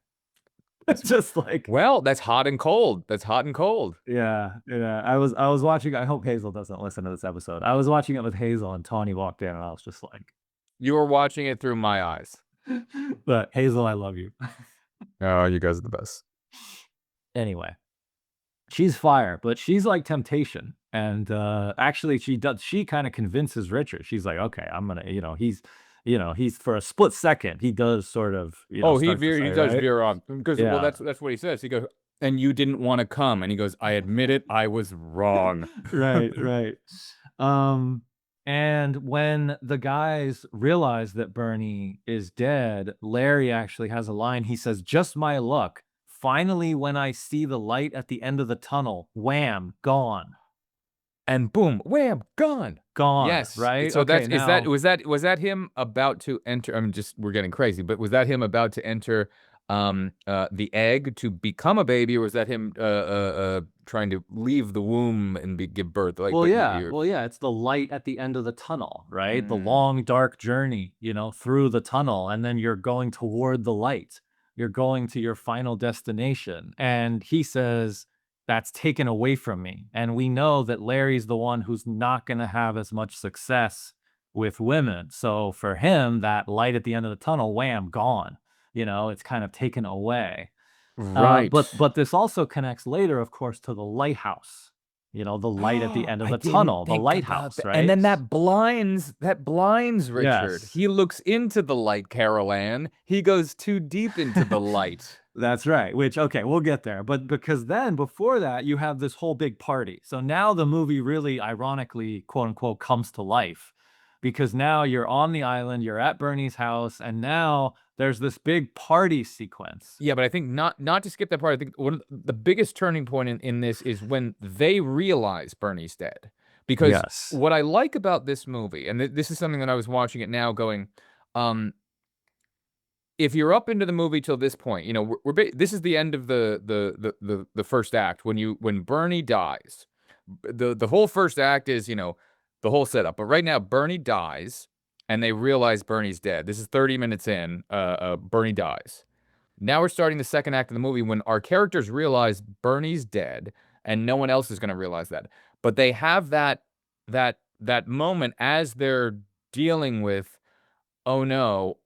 It's just like, Well, that's hot and cold. That's hot and cold. yeah, yeah. I was watching. I hope Hazel doesn't listen to this episode. I was watching it with Hazel, and Tawny walked in, and I was just like, You were watching it through my eyes. but Hazel, I love you. Oh, you guys are the best. Anyway, she's fire, but she's like temptation. And actually, she kind of convinces Richard. She's like, okay, I'm gonna, he's for a split second, he does sort of, Oh, he start to say, does right? veer off because well, Yeah. that's what he says. He goes, and you didn't want to come, and he goes, I admit it, I was wrong. Right, right. And when the guys realize that Bernie is dead, Larry actually has a line. He says, "Just my luck. Finally, when I see the light at the end of the tunnel, wham, gone, And boom, wham, gone. gone." Yes, right. So Okay, that's now, was that him about to enter? I'm just we're getting crazy, but was that him about to enter the egg to become a baby, or was that him trying to leave the womb and give birth? Like, well, but yeah, you're, well, yeah. It's the light at the end of the tunnel, right? The Mm. long, dark journey, through the tunnel, and then you're going toward the light. You're going to your final destination. And he says, that's taken away from me. And we know that Larry's the one who's not going to have as much success with women. So for him, that light at the end of the tunnel, wham, gone. It's kind of taken away. right. But this also connects later, of course, to the lighthouse. The light at the end of I the didn't tunnel, the think about lighthouse, that. right? And then that blinds Richard. Yes. He looks into the light, Carol Ann. He goes too deep into the light. That's right. Which, okay, we'll get there. But because then before that, you have this whole big party. So now the movie really ironically, quote unquote, comes to life because now you're on the island, you're at Bernie's house, and now there's this big party sequence. Yeah, but I think not to skip that part. I think one of the biggest turning point in this is when they realize Bernie's dead. Because Yes. what I like about this movie, and this is something that I was watching it now, going, if you're up into the movie till this point, this is the end of the first act when Bernie dies. The whole first act is the whole setup, but right now Bernie dies. And they realize Bernie's dead. This is 30 minutes in. Bernie dies. Now we're starting the second act of the movie when our characters realize Bernie's dead, and no one else is going to realize that. But they have that moment as they're dealing with, oh no,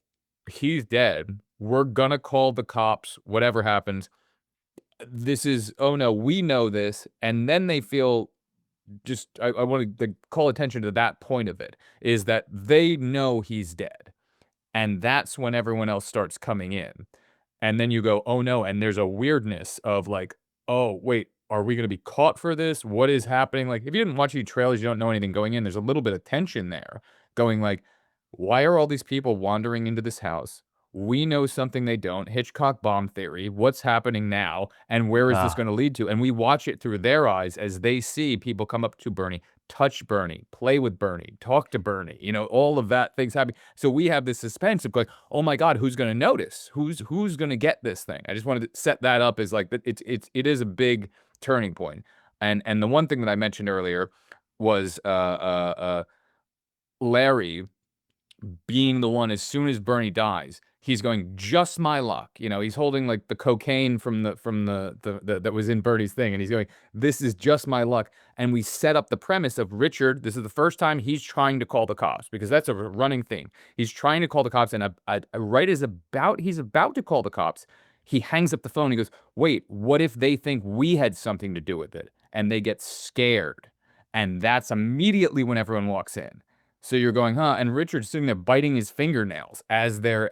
he's dead. We're gonna call the cops. Whatever happens, this is oh no, we know this, and then they feel. Just I want to call attention to that point of it, is that they know he's dead. And that's when everyone else starts coming in. And then you go, oh no, and there's a weirdness of like, oh, wait, are we going to be caught for this? What is happening? Like, if you didn't watch any trailers, you don't know anything going in, there's a little bit of tension there, going like, why are all these people wandering into this house? We know something they don't. Hitchcock bomb theory. What's happening now? And where is this going to lead to? And we watch it through their eyes as they see people come up to Bernie, touch Bernie, play with Bernie, talk to Bernie, all of that things happening. So we have this suspense of like, oh my God, who's going to notice? Who's going to get this thing? I just wanted to set that up as like that. It is a big turning point. And the one thing that I mentioned earlier was Larry being the one, as soon as Bernie dies, he's going, just my luck. He's holding like the cocaine from the that was in Bernie's thing, and he's going, this is just my luck. And we set up the premise of Richard. This is the first time he's trying to call the cops, because that's a running theme. He's trying to call the cops, and he's about to call the cops, he hangs up the phone. He goes, wait, what if they think we had something to do with it? And they get scared. And that's immediately when everyone walks in. So you're going, huh? And Richard's sitting there biting his fingernails as they're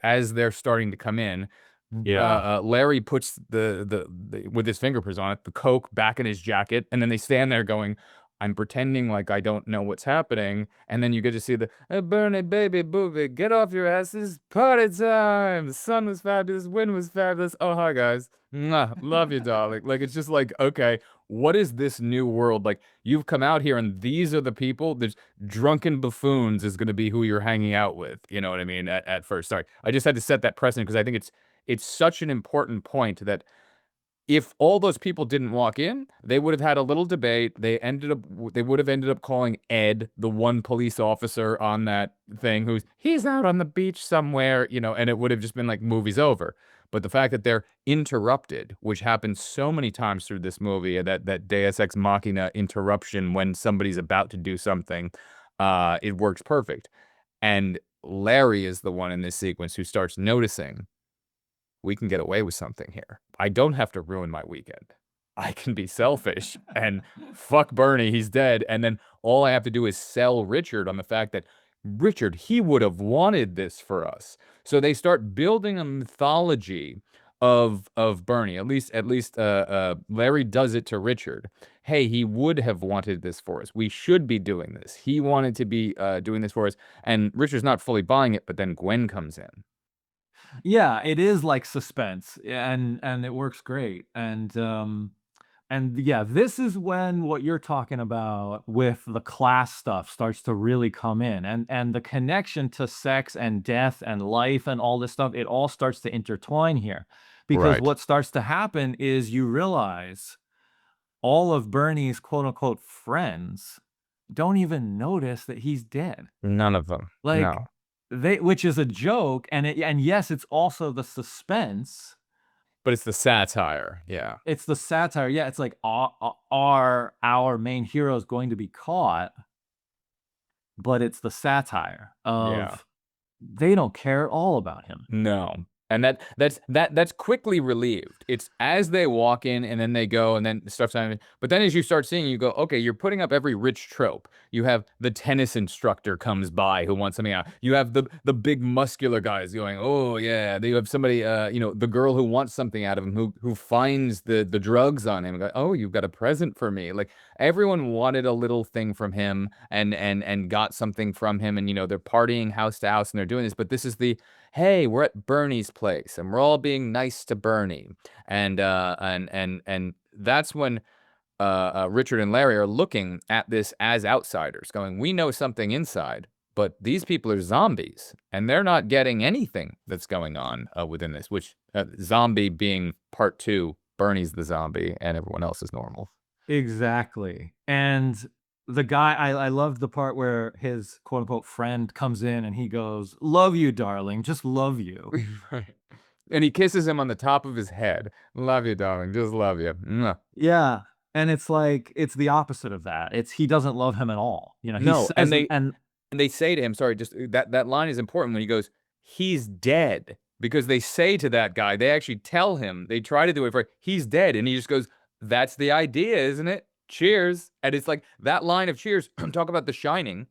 starting to come in. Yeah. Larry puts the with his fingerprints on it, the coke back in his jacket, and then they stand there going, I'm pretending like I don't know what's happening, and then you get to see the Bernie, baby, booby, get off your asses, party time. The sun was fabulous, wind was fabulous. Oh, hi guys, mwah, love you, darling. Like it's just like, okay, what is this new world? Like you've come out here, and these are the people. There's drunken buffoons is going to be who you're hanging out with. You know what I mean? At first, sorry, I just had to set that precedent because I think it's such an important point that if all those people didn't walk in, they would have had a little debate. They would have ended up calling Ed, the one police officer on that thing, he's out on the beach somewhere, and it would have just been like movie's over. But the fact that they're interrupted, which happens so many times through this movie, that Deus Ex Machina interruption when somebody's about to do something, it works perfect. And Larry is the one in this sequence who starts noticing we can get away with something here. I don't have to ruin my weekend. I can be selfish and fuck Bernie, he's dead. And then all I have to do is sell Richard on the fact that Richard, he would have wanted this for us. So they start building a mythology of Bernie. At least Larry does it to Richard. Hey, he would have wanted this for us. We should be doing this. He wanted to be doing this for us. And Richard's not fully buying it, but then Gwen comes in. Yeah, it is like suspense, and it works great. And yeah, this is when what you're talking about with the class stuff starts to really come in, and the connection to sex and death and life and all this stuff, it all starts to intertwine here. Because Right. what starts to happen is you realize all of Bernie's quote unquote friends don't even notice that he's dead. None of them. Like No. which is a joke, and yes, it's also the suspense. But it's the satire. Yeah. It's the satire. Yeah, it's like are our main heroes going to be caught? But it's the satire Yeah. of they don't care at all about him. No. And that's quickly relieved. It's as they walk in and then they go and then stuff's happening. But then as you start seeing, you go, okay, you're putting up every rich trope. You have the tennis instructor comes by who wants something out. You have the big muscular guys going, oh yeah. You have somebody, the girl who wants something out of him who finds the drugs on him and go, oh, you've got a present for me. Like everyone wanted a little thing from him and got something from him. And they're partying house to house and they're doing this. But this is hey, we're at Bernie's place and we're all being nice to Bernie. And that's when Richard and Larry are looking at this as outsiders, going, we know something inside, but these people are zombies and they're not getting anything that's going on within this, which zombie being part 2, Bernie's the zombie and everyone else is normal. Exactly. And the guy, I love the part where his quote unquote friend comes in and he goes, love you, darling, just love you. Right. And he kisses him on the top of his head. Love you, darling, just love you. Mwah. Yeah. And it's like, it's the opposite of that. He doesn't love him at all. No, and they say to him, sorry, just that line is important when he goes, he's dead. Because they say to that guy, they actually tell him, they try to do it for, he's dead. And he just goes, that's the idea, isn't it? Cheers. And it's like that line of cheers, talk about The Shining.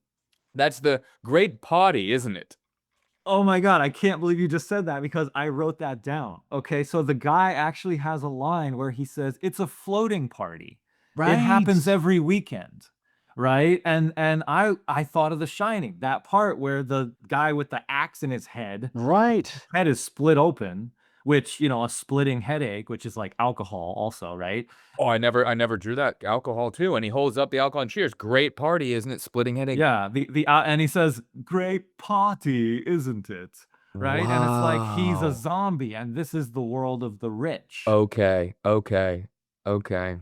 That's the great party, isn't it? Oh my God, I can't believe you just said that because I wrote that down. Okay, so the guy actually has a line where he says, it's a floating party. It happens every weekend. Right? And I thought of The Shining, that part where the guy with the axe in his head, Right. head is split open, which, a splitting headache, which is like alcohol also, right? Oh, I never drew that. Alcohol too. And he holds up the alcohol and cheers. Great party, isn't it? Splitting headache. Yeah, and he says, great party, isn't it? Right? And it's like he's a Wow. zombie and this is the world of the rich. Okay.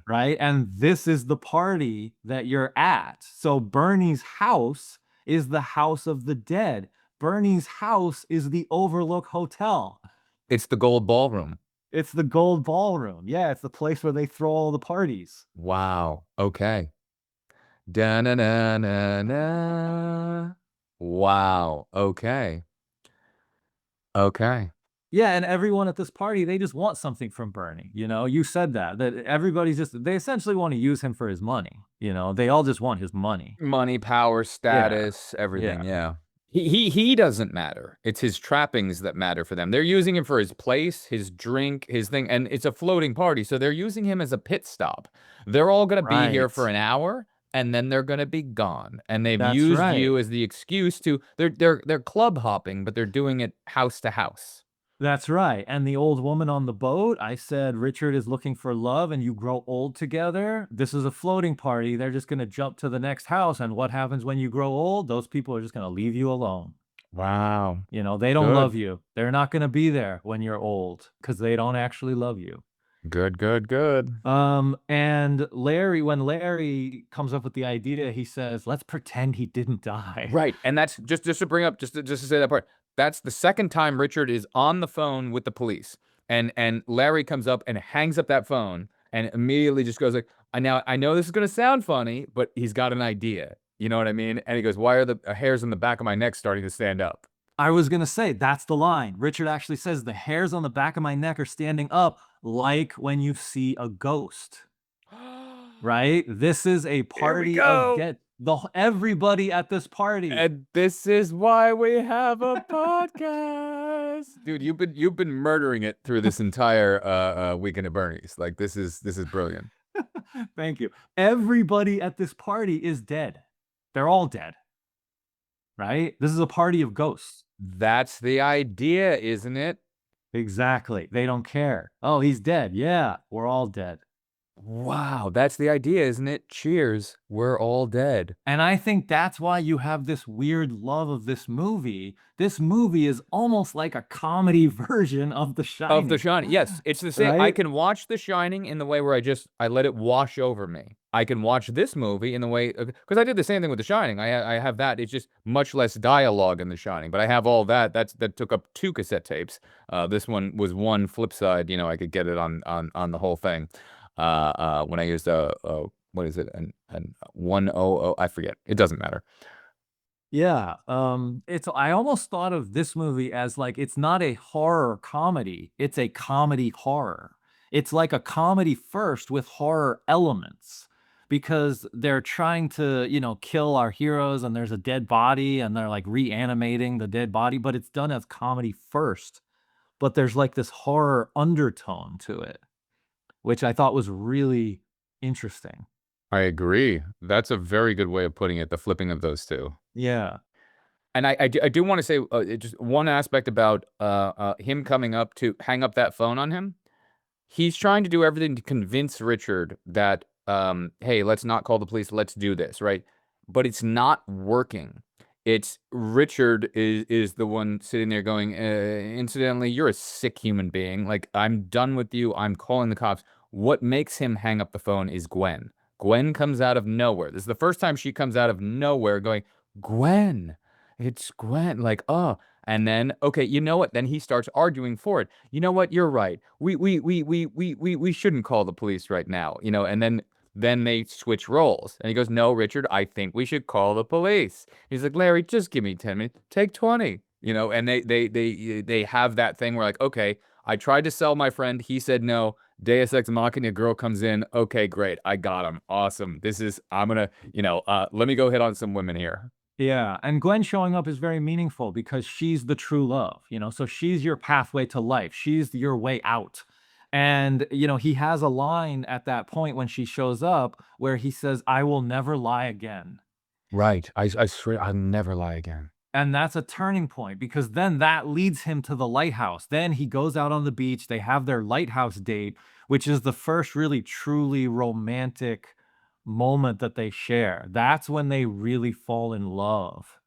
Right? And this is the party that you're at. So Bernie's house is the house of the dead. Bernie's house is the Overlook Hotel. It's the gold ballroom. It's the gold ballroom. Yeah, it's the place where they throw all the parties. Wow. Okay. Da-na-na-na-na. Wow. Okay. Yeah, and everyone at this party, they just want something from Bernie. You said that everybody's they essentially want to use him for his money. They all just want his money. Money, power, status, everything. Yeah. He doesn't matter. It's his trappings that matter for them. They're using him for his place, his drink, his thing, and it's a floating party. So they're using him as a pit stop. They're all going to be here for Right. an hour, and then they're gonna be gone. And they've That's used right. you as the excuse to they're club hopping, but they're doing it house to house. That's right. And the old woman on the boat, I said, Richard is looking for love and you grow old together. This is a floating party. They're just going to jump to the next house. And what happens when you grow old? Those people are just going to leave you alone. Wow. They don't Good. love you. They're not going to be there when you're old because they don't actually love you. Good, good, good. And when Larry comes up with the idea, he says, let's pretend he didn't die. Right. And that's just to bring up, just to say that part. That's the second time Richard is on the phone with the police. And Larry comes up and hangs up that phone and immediately just goes like, I know this is gonna sound funny, but he's got an idea. You know what I mean? And he goes, why are the hairs on the back of my neck starting to stand up? I was going to say, that's the line. Richard actually says, the hairs on the back of my neck are standing up like when you see a ghost. Right? This is a party of everybody at this party. And this is why we have a podcast. Dude, you've been murdering it through this entire weekend at Bernie's. Like this is brilliant. Thank you. Everybody at this party is dead. They're all dead. Right? This is a party of ghosts. That's the idea, isn't it? Exactly. They don't care. Oh, he's dead. Yeah, we're all dead. Wow, that's the idea, isn't it? Cheers, we're all dead. And I think that's why you have this weird love of this movie. This movie is almost like a comedy version of The Shining. Of The Shining, yes. It's the same. I Right? can watch The Shining in the way where I let it wash over me. I can watch this movie in the way, because I did the same thing with The Shining. I have that. It's just much less dialogue in The Shining, but I have all that. That took up 2 cassette tapes. This one was one flip side. I could get it on the whole thing. When I used what is it? An 100, I forget. It doesn't matter. Yeah. I almost thought of this movie as like, it's not a horror comedy, it's a comedy horror. It's like a comedy first with horror elements because they're trying to, kill our heroes and there's a dead body and they're like reanimating the dead body, but it's done as comedy first. But there's like this horror undertone to it, which I thought was really interesting. I agree. That's a very good way of putting it, the flipping of those two. Yeah. And I do want to say just one aspect about him coming up to hang up that phone on him. He's trying to do everything to convince Richard that, hey, let's not call the police. Let's do this, right? But it's not working. It's Richard is the one sitting there going, incidentally, you're a sick human being. Like, I'm done with you. I'm calling the cops. What makes him hang up the phone is Gwen. Gwen comes out of nowhere. This is the first time she comes out of nowhere going, Gwen, it's Gwen. Like, oh. And then, okay, you know what? Then he starts arguing for it. You know what? You're right. We shouldn't call the police right now. And then they switch roles. And he goes, no, Richard, I think we should call the police. He's like, Larry, just give me 10 minutes. Take 20. And they have that thing where like, okay, I tried to sell my friend. He said no. Deus Ex Machina girl comes in. Okay, great. I got him. Awesome. I'm going to, let me go hit on some women here. Yeah, and Gwen showing up is very meaningful because she's the true love, so she's your pathway to life. She's your way out. And, he has a line at that point when she shows up where he says, I will never lie again. Right. I swear I'll never lie again. And that's a turning point because then that leads him to the lighthouse. Then he goes out on the beach. They have their lighthouse date, which is the first really truly romantic moment that they share. That's when they really fall in love.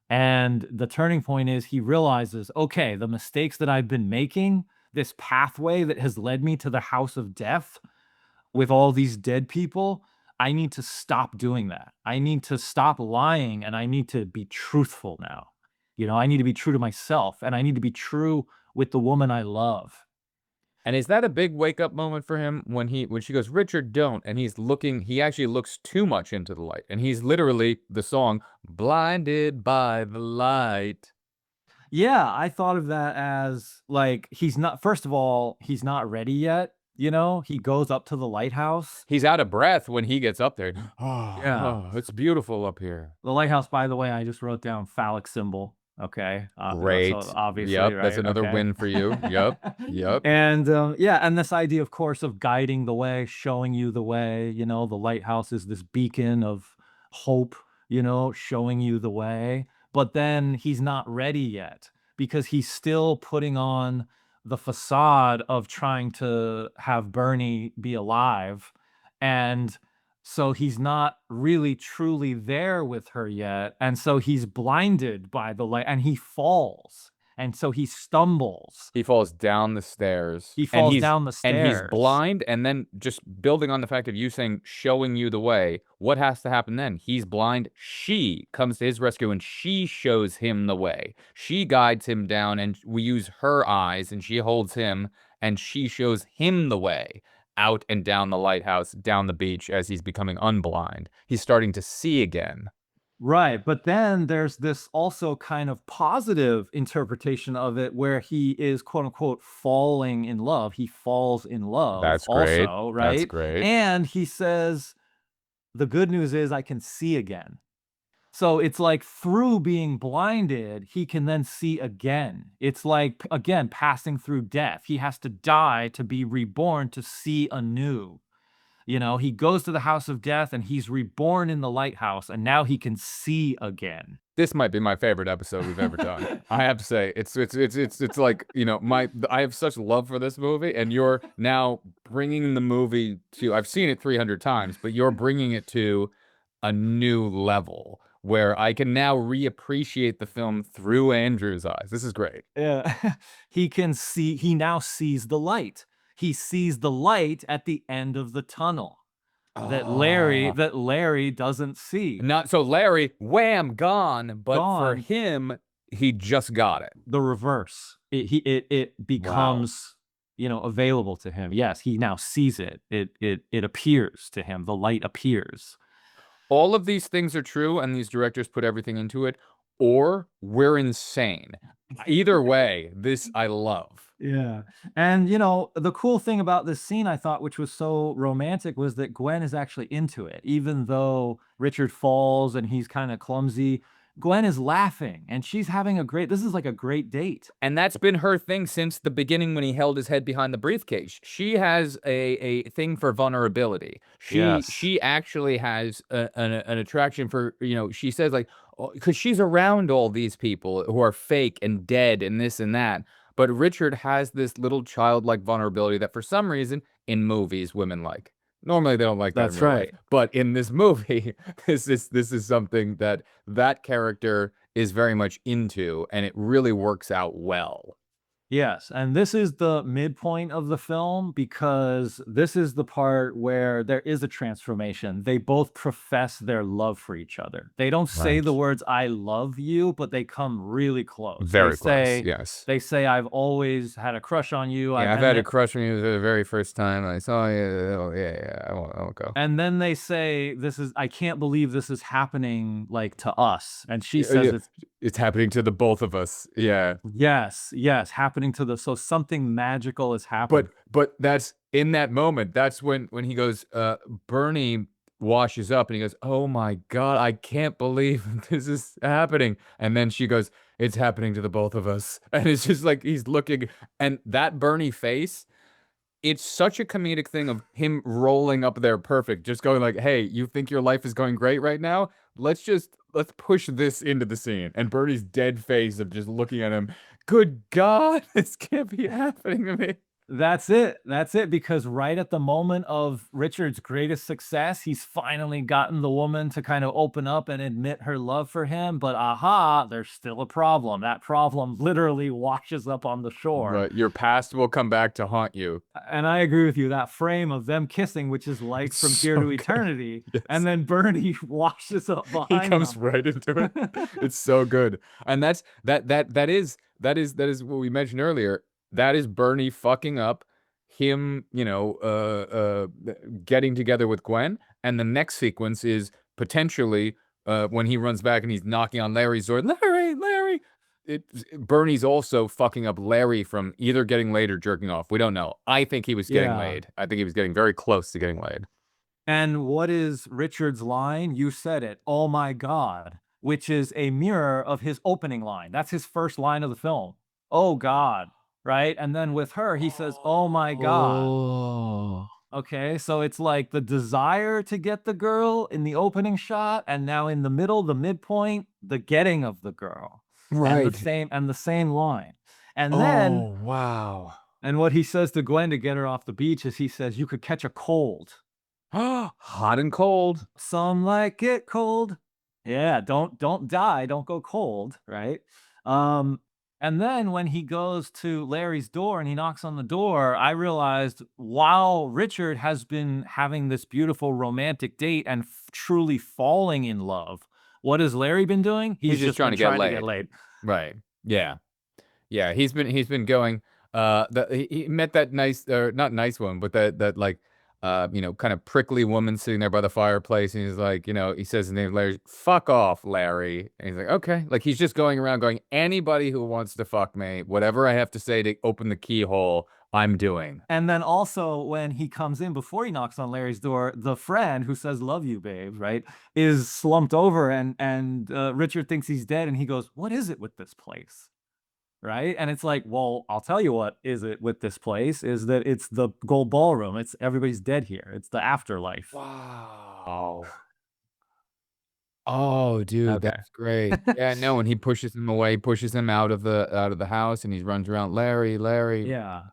And the turning point is he realizes, okay, the mistakes that I've been making, this pathway that has led me to the house of death with all these dead people, I need to stop doing that. I need to stop lying and I need to be truthful now. I need to be true to myself and I need to be true with the woman I love. And is that a big wake up moment for him when she goes, Richard, don't? And he actually looks too much into the light. And he's literally the song, blinded by the light. Yeah, I thought of that as like, first of all, he's not ready yet. He goes up to the lighthouse. He's out of breath when he gets up there. Oh, yeah. It's beautiful up here. The lighthouse, by the way, I just wrote down phallic symbol. Okay. So Great. obviously, Yep, that's right? another Okay. win for you. Yep. Yep. And yeah, and this idea, of course, of guiding the way, showing you the way, the lighthouse is this beacon of hope, showing you the way. But then he's not ready yet because he's still putting on the facade of trying to have Bernie be alive. And so he's not really truly there with her yet. And so he's blinded by the light and he falls. And so he stumbles. He falls down the stairs, He and falls down the he's stairs. blind. And then, just building on the fact of you saying showing you the way, what has to happen then? He's blind. She comes to his rescue and she shows him the way. She guides him down, and we use her eyes, and she holds him, and she shows him the way out and down the lighthouse, down the beach, as he's becoming unblind. He's starting to see again. Right. But then there's this also kind of positive interpretation of it where he is, quote unquote, falling in love. He falls in love That's great. also, That's right? great. And he says, the good news is I can see again. So it's like through being blinded, he can then see again. It's like, again, passing through death. He has to die to be reborn to see anew. He goes to the house of death and he's reborn in the lighthouse and now he can see again. This might be my favorite episode we've ever done. I have to say, it's like, I have such love for this movie, and you're now bringing the movie to, I've seen it 300 times, but you're bringing it to a new level where I can now reappreciate the film through Andrew's eyes. This is great. Yeah. He now sees the light. He sees the light at the end of the tunnel that Ah. Larry doesn't see. Not so Larry, wham, gone, but for Gone. him, he just got it. The reverse. It becomes, available to him. Yes, he now sees it. It appears to him. The light appears. All of these things are true, and these directors put everything into it, or we're insane. Either way, this I love. Yeah. And the cool thing about this scene I thought, which was so romantic, was that Gwen is actually into it. Even though Richard falls and he's kind of clumsy, Gwen is laughing and she's having this is like a great date. And that's been her thing since the beginning when he held his head behind the briefcase. She has a thing for vulnerability. Yes. She actually has an attraction for, she says, like, because she's around all these people who are fake and dead and this and that. But Richard has this little childlike vulnerability that for some reason in movies women like. Normally they don't like that. That's in real right. life. But in this movie, this is something that character is very much into, and it really works out well. Yes, and this is the midpoint of the film because this is the part where there is a transformation. They both profess their love for each other. They don't say the Right. words "I love you," but they come really close. Very They close, say, yes. they say, "I've always had a crush on you." Yeah, I've and had a then- crush on you the very first time I saw you. Oh, yeah, I won't go. And then they say, I can't believe this is happening like to us. And she Yeah, says, it's happening to the both of us. Yeah. yes, happening so something magical is happening. But that's in that moment, that's when he goes, Bernie washes up and he goes, "Oh my God, I can't believe this is happening." And then she goes, "It's happening to the both of us." And it's just like he's looking, and that Bernie face, it's such a comedic thing of him rolling up there perfect, just going like, "Hey, you think your life is going great right now? Let's push this into the scene." And Bernie's dead face of just looking at him, "Good God, this can't be happening to me." That's it. That's it. Because right at the moment of Richard's greatest success, he's finally gotten the woman to kind of open up and admit her love for him. But aha, there's still a problem. That problem literally washes up on the shore. Right, your past will come back to haunt you. And I agree with you. That frame of them kissing, which is like It's from here so to good. eternity, Yes. and then Bernie washes up He behind comes them. right into it. It's so good. And that is what we mentioned earlier. That is Bernie fucking up, him, getting together with Gwen, and the next sequence is potentially when he runs back and he's knocking on Larry's door. Larry. Bernie's also fucking up Larry from either getting laid or jerking off. We don't know. I think he was getting Yeah. laid. I think he was getting very close to getting laid. And what is Richard's line? You said it. Oh my God. which is a mirror of his opening line. That's his first line of the film. Oh God, right? And then with her, he says, "Oh my God." Oh. Okay, so it's like the desire to get the girl in the opening shot, and now in the middle, the midpoint, the getting of the girl, Right. and the same line. And then, Oh, wow. and what he says to Gwen to get her off the beach is he says, "You could catch a cold. Hot and cold. Some like it cold." Yeah, don't die, don't go cold, right? Um, and then when he goes to Larry's door and he knocks on the door, I realized while Richard has been having this beautiful romantic date and truly falling in love, what has Larry been doing? He's just trying been to get trying to get laid. laid. Right. Yeah. Yeah, he's been going, he met that nice, or not nice one, but that, like, you know, kind of prickly woman sitting there by the fireplace, and he's like, you know, he says his name, Larry, "Fuck off, Larry." And he's like, "Okay." Like, he's just going around going, "Anybody who wants to fuck me, whatever I have to say to open the keyhole, I'm doing." And then also when he comes in before he knocks on Larry's door, the friend who says "Love you, babe," right, is slumped over, and Richard thinks he's dead, and he goes, "What is it with this place?" Right? And it's like, well, I'll tell you what is it with this place is that it's the gold ballroom. It's everybody's dead here. It's the afterlife. Wow. Oh, dude, Okay. that's great. Yeah, no, and he pushes him away, pushes him out of the house, and he runs around, "Larry, Larry." Yeah.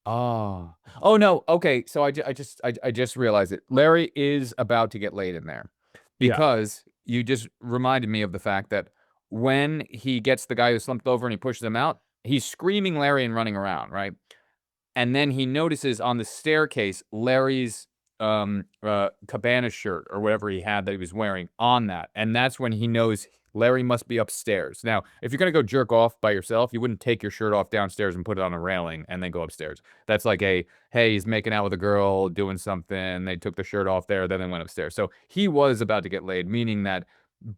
Oh. Oh, no, okay, so I just realized it. Larry is about to get laid in there, Yeah. because you just reminded me of the fact that when he gets the guy who slumped over and he pushes him out, he's screaming Larry and running around, right? And then he notices on the staircase Larry's cabana shirt or whatever he had that he was wearing on that, and that's when he knows Larry must be upstairs. Now, if you're gonna go jerk off by yourself, you wouldn't take your shirt off downstairs and put it on a railing and then go upstairs. That's like a, hey, he's making out with a girl, doing something, they took the shirt off there, then they went upstairs. So he was about to get laid, meaning that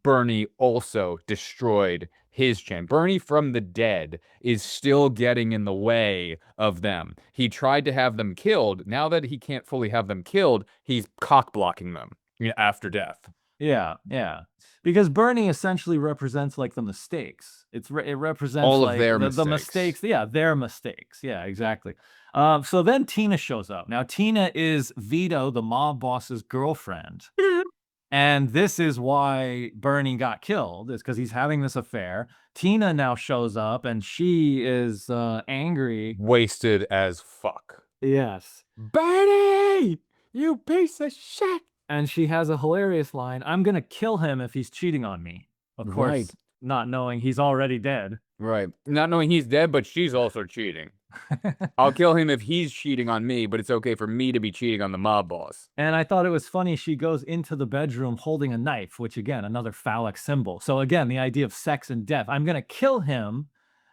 Bernie also destroyed his chain. Bernie from the dead is still getting in the way of them. He tried to have them killed. Now that he can't fully have them killed, he's cock blocking them, you know, after death. Yeah. Yeah. Because Bernie essentially represents like the mistakes. It represents All of like their the mistakes. mistakes. Yeah, their mistakes. Yeah, exactly. So then Tina shows up. Now Tina is Vito, the mob boss's girlfriend. And this is why Bernie got killed, is because he's having this affair. Tina now shows up and she is angry. Wasted as fuck. Yes. Bernie, you piece of shit. And she has a hilarious line, "I'm gonna kill him if he's cheating on me." Of course, Right. not knowing he's already dead. Right. Not knowing he's dead, but she's also cheating. I'll kill him if he's cheating on me, but it's okay for me to be cheating on the mob boss. And I thought it was funny, she goes into the bedroom holding a knife, which again, another phallic symbol. So again, the idea of sex and death. I'm gonna kill him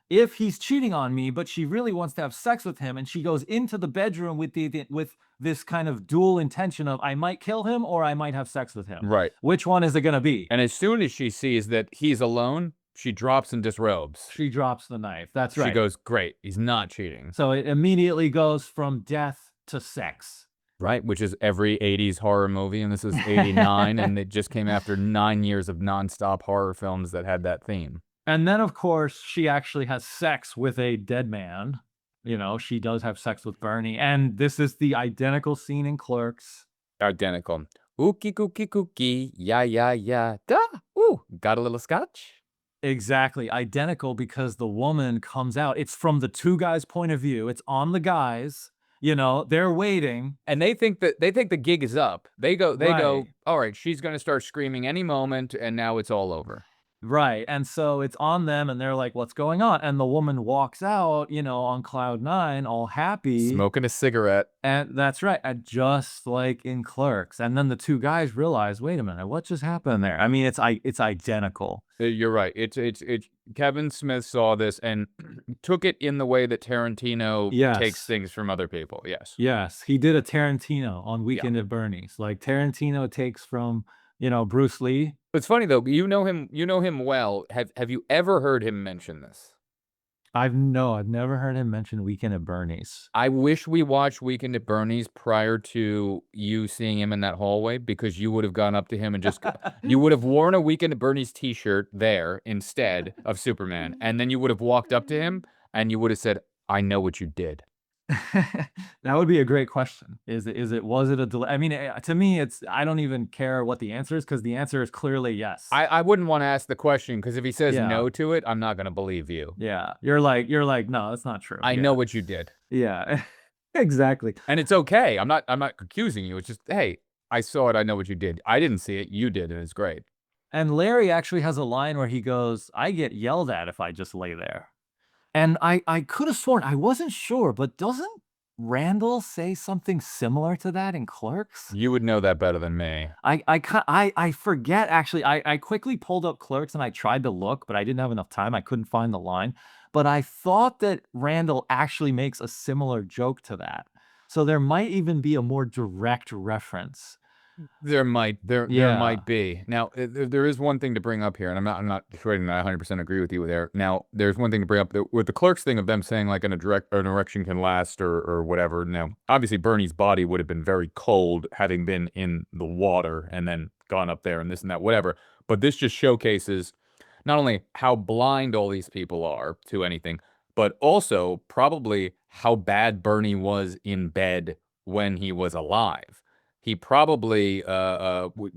if he's cheating on me, but she really wants to have sex with him, and she goes into the bedroom with with this kind of dual intention of I might kill him or I might have sex with him. Right. Which one is it gonna be? And as soon as she sees that he's alone, she drops and disrobes. She drops the knife. That's She right. goes, great, he's not cheating. So it immediately goes from death to sex. Right, which is every 80s horror movie, and this is 89, and it just came after 9 years of nonstop horror films that had that theme. And then, of course, she actually has sex with a dead man. You know, she does have sex with Bernie. And this is the identical scene in Clerks. Identical. Ookie cookie cookie, yeah, yeah, yeah, da, ooh, got a little scotch? Exactly. Identical because the woman comes out. It's from the two guys' point of view. It's on the guys. You know, they're waiting. And they think the gig is up. They go, Right. all right, she's gonna start screaming any moment, and now it's all over. Right. And so it's on them and they're like, what's going on? And the woman walks out, you know, on cloud nine, all happy. Smoking a cigarette. And that's right. And just like in Clerks. And then the two guys realize, wait a minute, what just happened there? I mean, it's identical. You're right. It's Kevin Smith saw this and took it in the way that Tarantino takes Yes. things from other people. Yes. Yes. He did a Tarantino on Weekend at Bernie's. Like Tarantino takes from, you know, Bruce Lee. It's funny though, you know him well. Have you ever heard him mention this? I've never heard him mention Weekend at Bernie's. I wish we watched Weekend at Bernie's prior to you seeing him in that hallway, because you would have gone up to him and just you would have worn a Weekend at Bernie's t-shirt there instead of Superman, and then you would have walked up to him and you would have said, "I know what you did." That would be a great question. Was it a delay? I mean, to me, I don't even care what the answer is, because the answer is clearly yes. I wouldn't want to ask the question, because if he says Yeah. no to it, I'm not going to believe you. Yeah. You're like, no, that's not true. I know what you did. Yeah. Exactly. And it's okay. I'm not accusing you. It's just, hey, I saw it. I know what you did. I didn't see it. You did, and it's great. And Larry actually has a line where he goes, "I get yelled at if I just lay there." And I could have sworn, I wasn't sure, but doesn't Randall say something similar to that in Clerks? You would know that better than me. I forget, actually. I quickly pulled up Clerks and I tried to look, but I didn't have enough time. I couldn't find the line. But I thought that Randall actually makes a similar joke to that. So there might even be a more direct reference. There might Yeah. be. Now, there is one thing to bring up here, and I'm not sure that I 100% agree with you there. Now, there's one thing to bring up with the Clerks thing of them saying like an erection can last or whatever. Now, obviously Bernie's body would have been very cold having been in the water and then gone up there and this and that, whatever. But this just showcases not only how blind all these people are to anything, but also probably how bad Bernie was in bed when he was alive. He probably,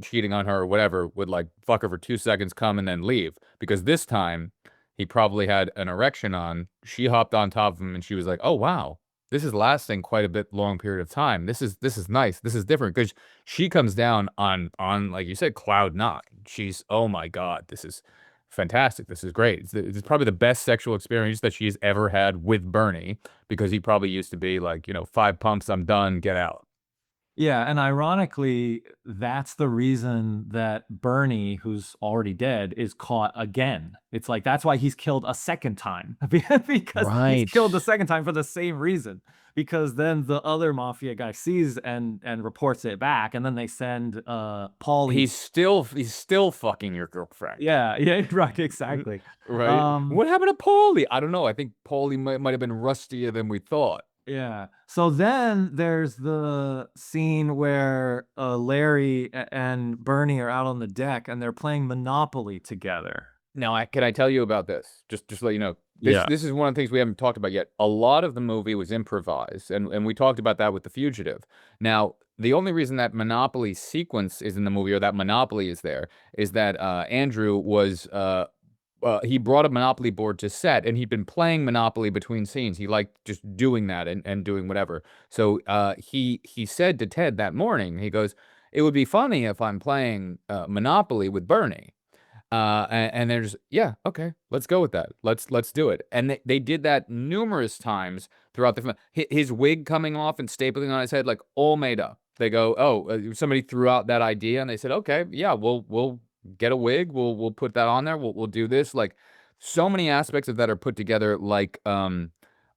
cheating on her or whatever, would like fuck her for 2 seconds, come, and then leave. Because this time, he probably had an erection on. She hopped on top of him, and she was like, "Oh wow, this is lasting quite a bit long period of time. This is nice. This is different." Because she comes down on like you said, cloud nine. She's, oh my god, this is fantastic. This is great. It's probably the best sexual experience that she's ever had with Bernie, because he probably used to be like, 5 pumps, I'm done, get out. Yeah, and ironically, that's the reason that Bernie, who's already dead, is caught again. It's like that's why he's killed a second time because he's killed the Right. second time for the same reason. Because then the other mafia guy sees and reports it back, and then they send Paulie. He's still fucking your girlfriend. Yeah, right, exactly. Right? What happened to Paulie? I don't know. I think Paulie might have been rustier than we thought. Yeah. So then there's the scene where Larry and Bernie are out on the deck and they're playing Monopoly together. Now, can I tell you about this? Just to let you know. This is one of the things we haven't talked about yet. A lot of the movie was improvised, and we talked about that with The Fugitive. Now, the only reason that Monopoly sequence is in the movie, or that Monopoly is there, is that Andrew was he brought a Monopoly board to set, and he'd been playing Monopoly between scenes. He liked just doing that and doing whatever. So he said to Ted that morning, he goes, "It would be funny if I'm playing Monopoly with Bernie." And they're just, yeah, okay, let's go with that. Let's do it. And they did that numerous times throughout the film. His wig coming off and stapling on his head, like all made up. They go, oh, somebody threw out that idea, and they said, okay, yeah, we'll get a wig, we'll put that on there, we'll do this. Like, so many aspects of that are put together. Like,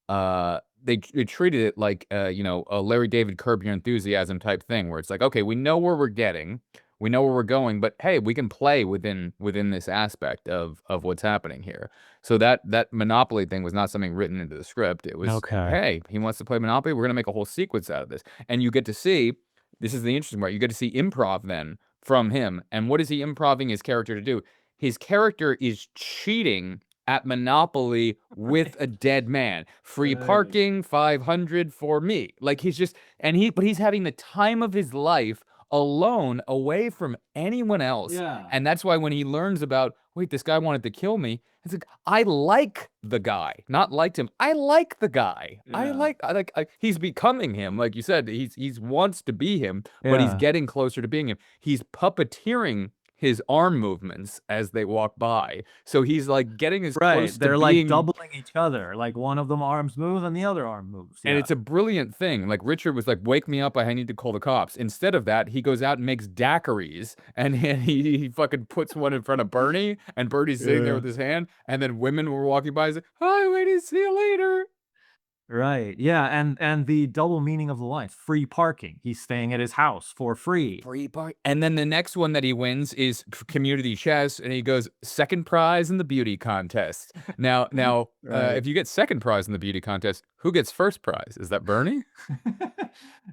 they treated it like a Larry David Curb Your Enthusiasm type thing, where it's like, okay, we know where we're getting. We know where we're going, but hey, we can play within this aspect of what's happening here. So that Monopoly thing was not something written into the script. It was, Okay. hey, he wants to play Monopoly. We're gonna make a whole sequence out of this, and you get to see. This is the interesting part. You get to see improv then from him, and what is he improving his character to do? His character is cheating at Monopoly with a dead man. Free parking, 500 for me. Like, he's just, but he's having the time of his life alone, away from anyone else. Yeah. And that's why when he learns about, wait, this guy wanted to kill me, it's like, I like the guy, not liked him. I like the guy. Yeah. He's becoming him. Like you said, he's wants to be him, but he's Yeah. getting closer to being him. He's puppeteering his arm movements as they walk by. So he's like getting as Right. close to They're like being, doubling each other. Like one of them arms move and the other arm moves. and Yeah. it's a brilliant thing. Like, Richard was like, wake me up, I need to call the cops. Instead of that, he goes out and makes daiquiris, and he fucking puts one in front of Bernie, and Bernie's sitting there Yeah. with his hand, and then women were walking by and say, hi, ladies, see you later. Right. Yeah, and the double meaning of the lines, free parking. He's staying at his house for free. Free park. And then the next one that he wins is community chess, and he goes second prize in the beauty contest. Now, Right. if you get second prize in the beauty contest, who gets first prize? Is that Bernie?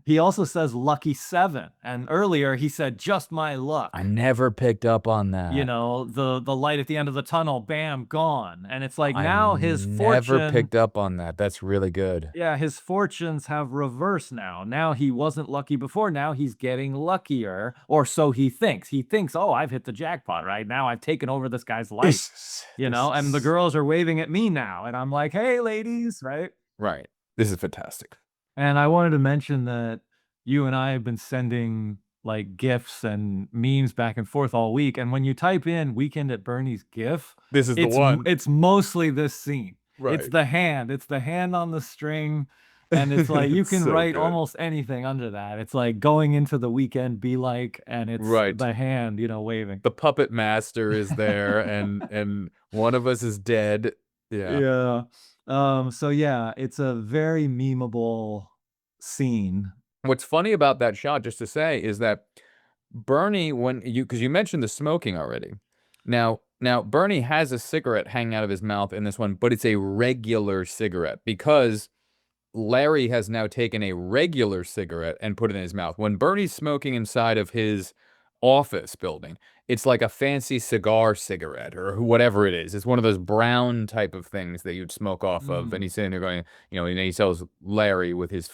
He also says lucky 7, and earlier he said just my luck. I never picked up on that. You know, the light at the end of the tunnel, bam, gone. And it's like I now his never fortune, picked up on that. That's really good. yeah, his fortunes have reversed now. Now he wasn't lucky before. Now he's getting luckier, or so he thinks. He thinks, oh, I've hit the jackpot, right? Now I've taken over this guy's life, you know, and the girls are waving at me now. And I'm like, hey, ladies, right? Right. This is fantastic. And I wanted to mention that you and I have been sending like GIFs and memes back and forth all week. And when you type in Weekend at Bernie's GIF, This is the it's one. it's mostly this scene. It's Right. the hand. It's the hand on the string. And it's like you It's can so write good. almost anything under that. It's like going into the weekend be like, and it's Right. the hand, you know, waving. The puppet master is there, and one of us is dead. Yeah. Yeah. So yeah, it's a very memeable scene. What's funny about that shot, just to say, is that Bernie, because you mentioned the smoking already. Now, Bernie has a cigarette hanging out of his mouth in this one, but it's a regular cigarette because Larry has now taken a regular cigarette and put it in his mouth. When Bernie's smoking inside of his office building, it's like a fancy cigarette or whatever it is. It's one of those brown type of things that you'd smoke off of. And he's sitting there going, and he tells Larry with his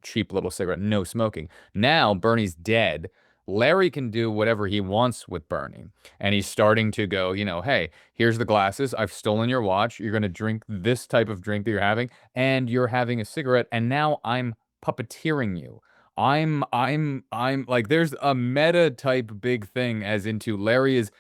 cheap little cigarette, no smoking. Now Bernie's dead. Larry can do whatever he wants with Bernie. And he's starting to go, hey, here's the glasses. I've stolen your watch. You're going to drink this type of drink that you're having, and you're having a cigarette. And now I'm puppeteering you. I'm like, there's a meta type big thing as into Larry is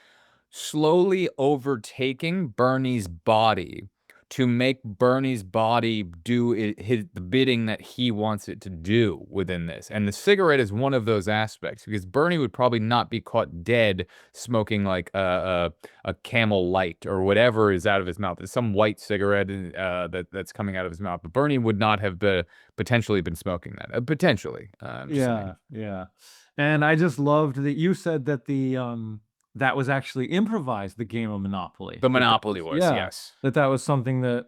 slowly overtaking Bernie's body to make Bernie's body do the bidding that he wants it to do within this. And the cigarette is one of those aspects because Bernie would probably not be caught dead smoking like a Camel Light or whatever is out of his mouth. It's some white cigarette that's coming out of his mouth. But Bernie would not have potentially been smoking that. Potentially. I'm just saying. Yeah. And I just loved that you said that that was actually improvised, the game of Monopoly. The Monopoly was, yes. That was something that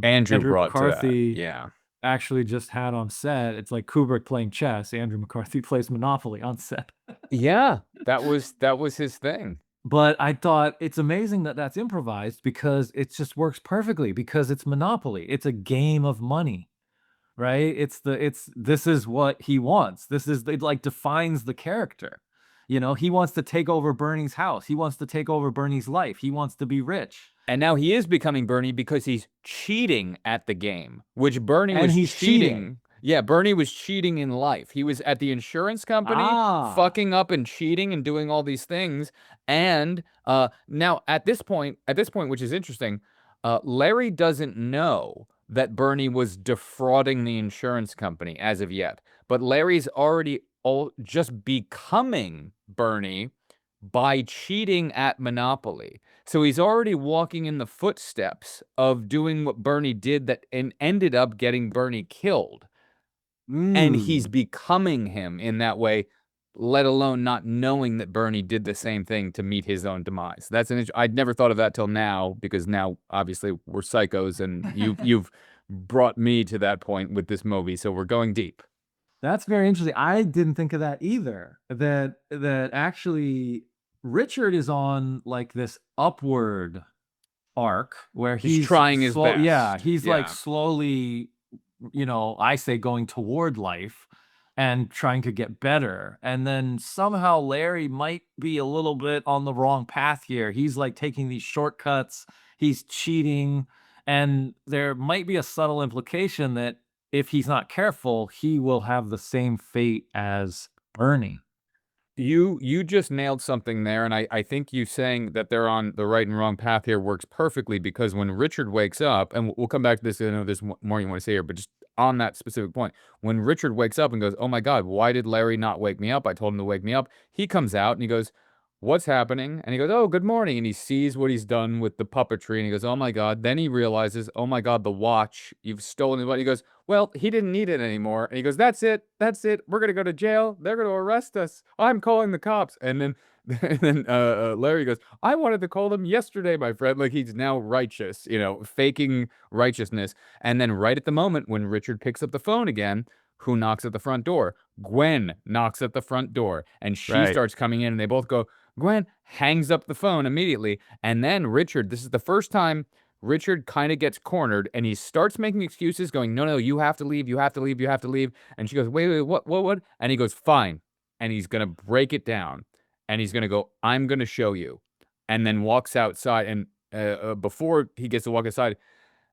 Andrew brought McCarthy to that. Yeah. actually just had on set. It's like Kubrick playing chess. Andrew McCarthy plays Monopoly on set. Yeah, that was his thing. But I thought it's amazing that that's improvised because it just works perfectly because it's Monopoly. It's a game of money. Right? This is what he wants. It like defines the character. He wants to take over Bernie's house. He wants to take over Bernie's life. He wants to be rich. And now he is becoming Bernie because he's cheating at the game, which Bernie And was he's cheating. Yeah, Bernie was cheating in life. He was at the insurance company, fucking up and cheating and doing all these things. And now at this point, which is interesting, Larry doesn't know that Bernie was defrauding the insurance company as of yet. But Larry's already just becoming Bernie by cheating at Monopoly. So he's already walking in the footsteps of doing what Bernie did and ended up getting Bernie killed. And he's becoming him in that way, let alone not knowing that Bernie did the same thing to meet his own demise. I'd never thought of that till now, because now obviously we're psychos and you've brought me to that point with this movie. So we're going deep. That's very interesting. I didn't think of that either. That actually Richard is on like this upward arc where he's trying his best. Yeah, he's like slowly, I say going toward life and trying to get better. And then somehow Larry might be a little bit on the wrong path here. He's like taking these shortcuts. He's cheating. And there might be a subtle implication that if he's not careful, he will have the same fate as Bernie. You just nailed something there, and I think you saying that they're on the right and wrong path here works perfectly, because when Richard wakes up, and we'll come back to this, I know there's more you want to say here, but just on that specific point, when Richard wakes up and goes, oh my God, why did Larry not wake me up? I told him to wake me up. He comes out and he goes, what's happening? And he goes, oh, good morning. And he sees what he's done with the puppetry. And he goes, oh my God. Then he realizes, oh my God, the watch. You've stolen the watch. He goes, well, he didn't need it anymore. And he goes, that's it. That's it. We're going to go to jail. They're going to arrest us. I'm calling the cops. And then Larry goes, I wanted to call them yesterday, my friend. Like he's now righteous, faking righteousness. And then right at the moment when Richard picks up the phone again, who knocks at the front door? Gwen knocks at the front door, and she Right. starts coming in, and they both go, Gwen hangs up the phone immediately. And then Richard, this is the first time Richard kind of gets cornered, and he starts making excuses, going, no, you have to leave, you have to leave, you have to leave. And she goes, wait, what? And he goes, fine. And he's going to break it down, and he's going to go, I'm going to show you. And then walks outside, and before he gets to walk outside,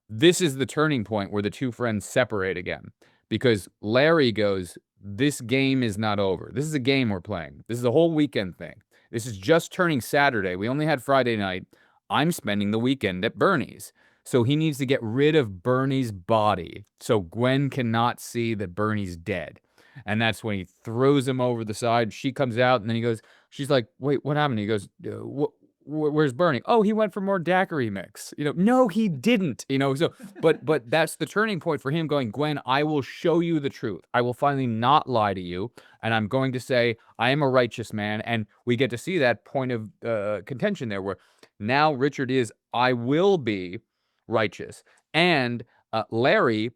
this is the turning point where the two friends separate again. Because Larry goes, this game is not over. This is a game we're playing. This is a whole weekend thing. This is just turning Saturday. We only had Friday night. I'm spending the weekend at Bernie's. So he needs to get rid of Bernie's body so Gwen cannot see that Bernie's dead. And that's when he throws him over the side. She comes out, and then he goes, she's like, wait, what happened? He goes, where's Bernie? Oh, he went for more daiquiri mix. No, he didn't. So, but that's the turning point for him going, Gwen, I will show you the truth. I will finally not lie to you, and I'm going to say I am a righteous man. And we get to see that point of contention there, where now Richard is, I will be righteous, and Larry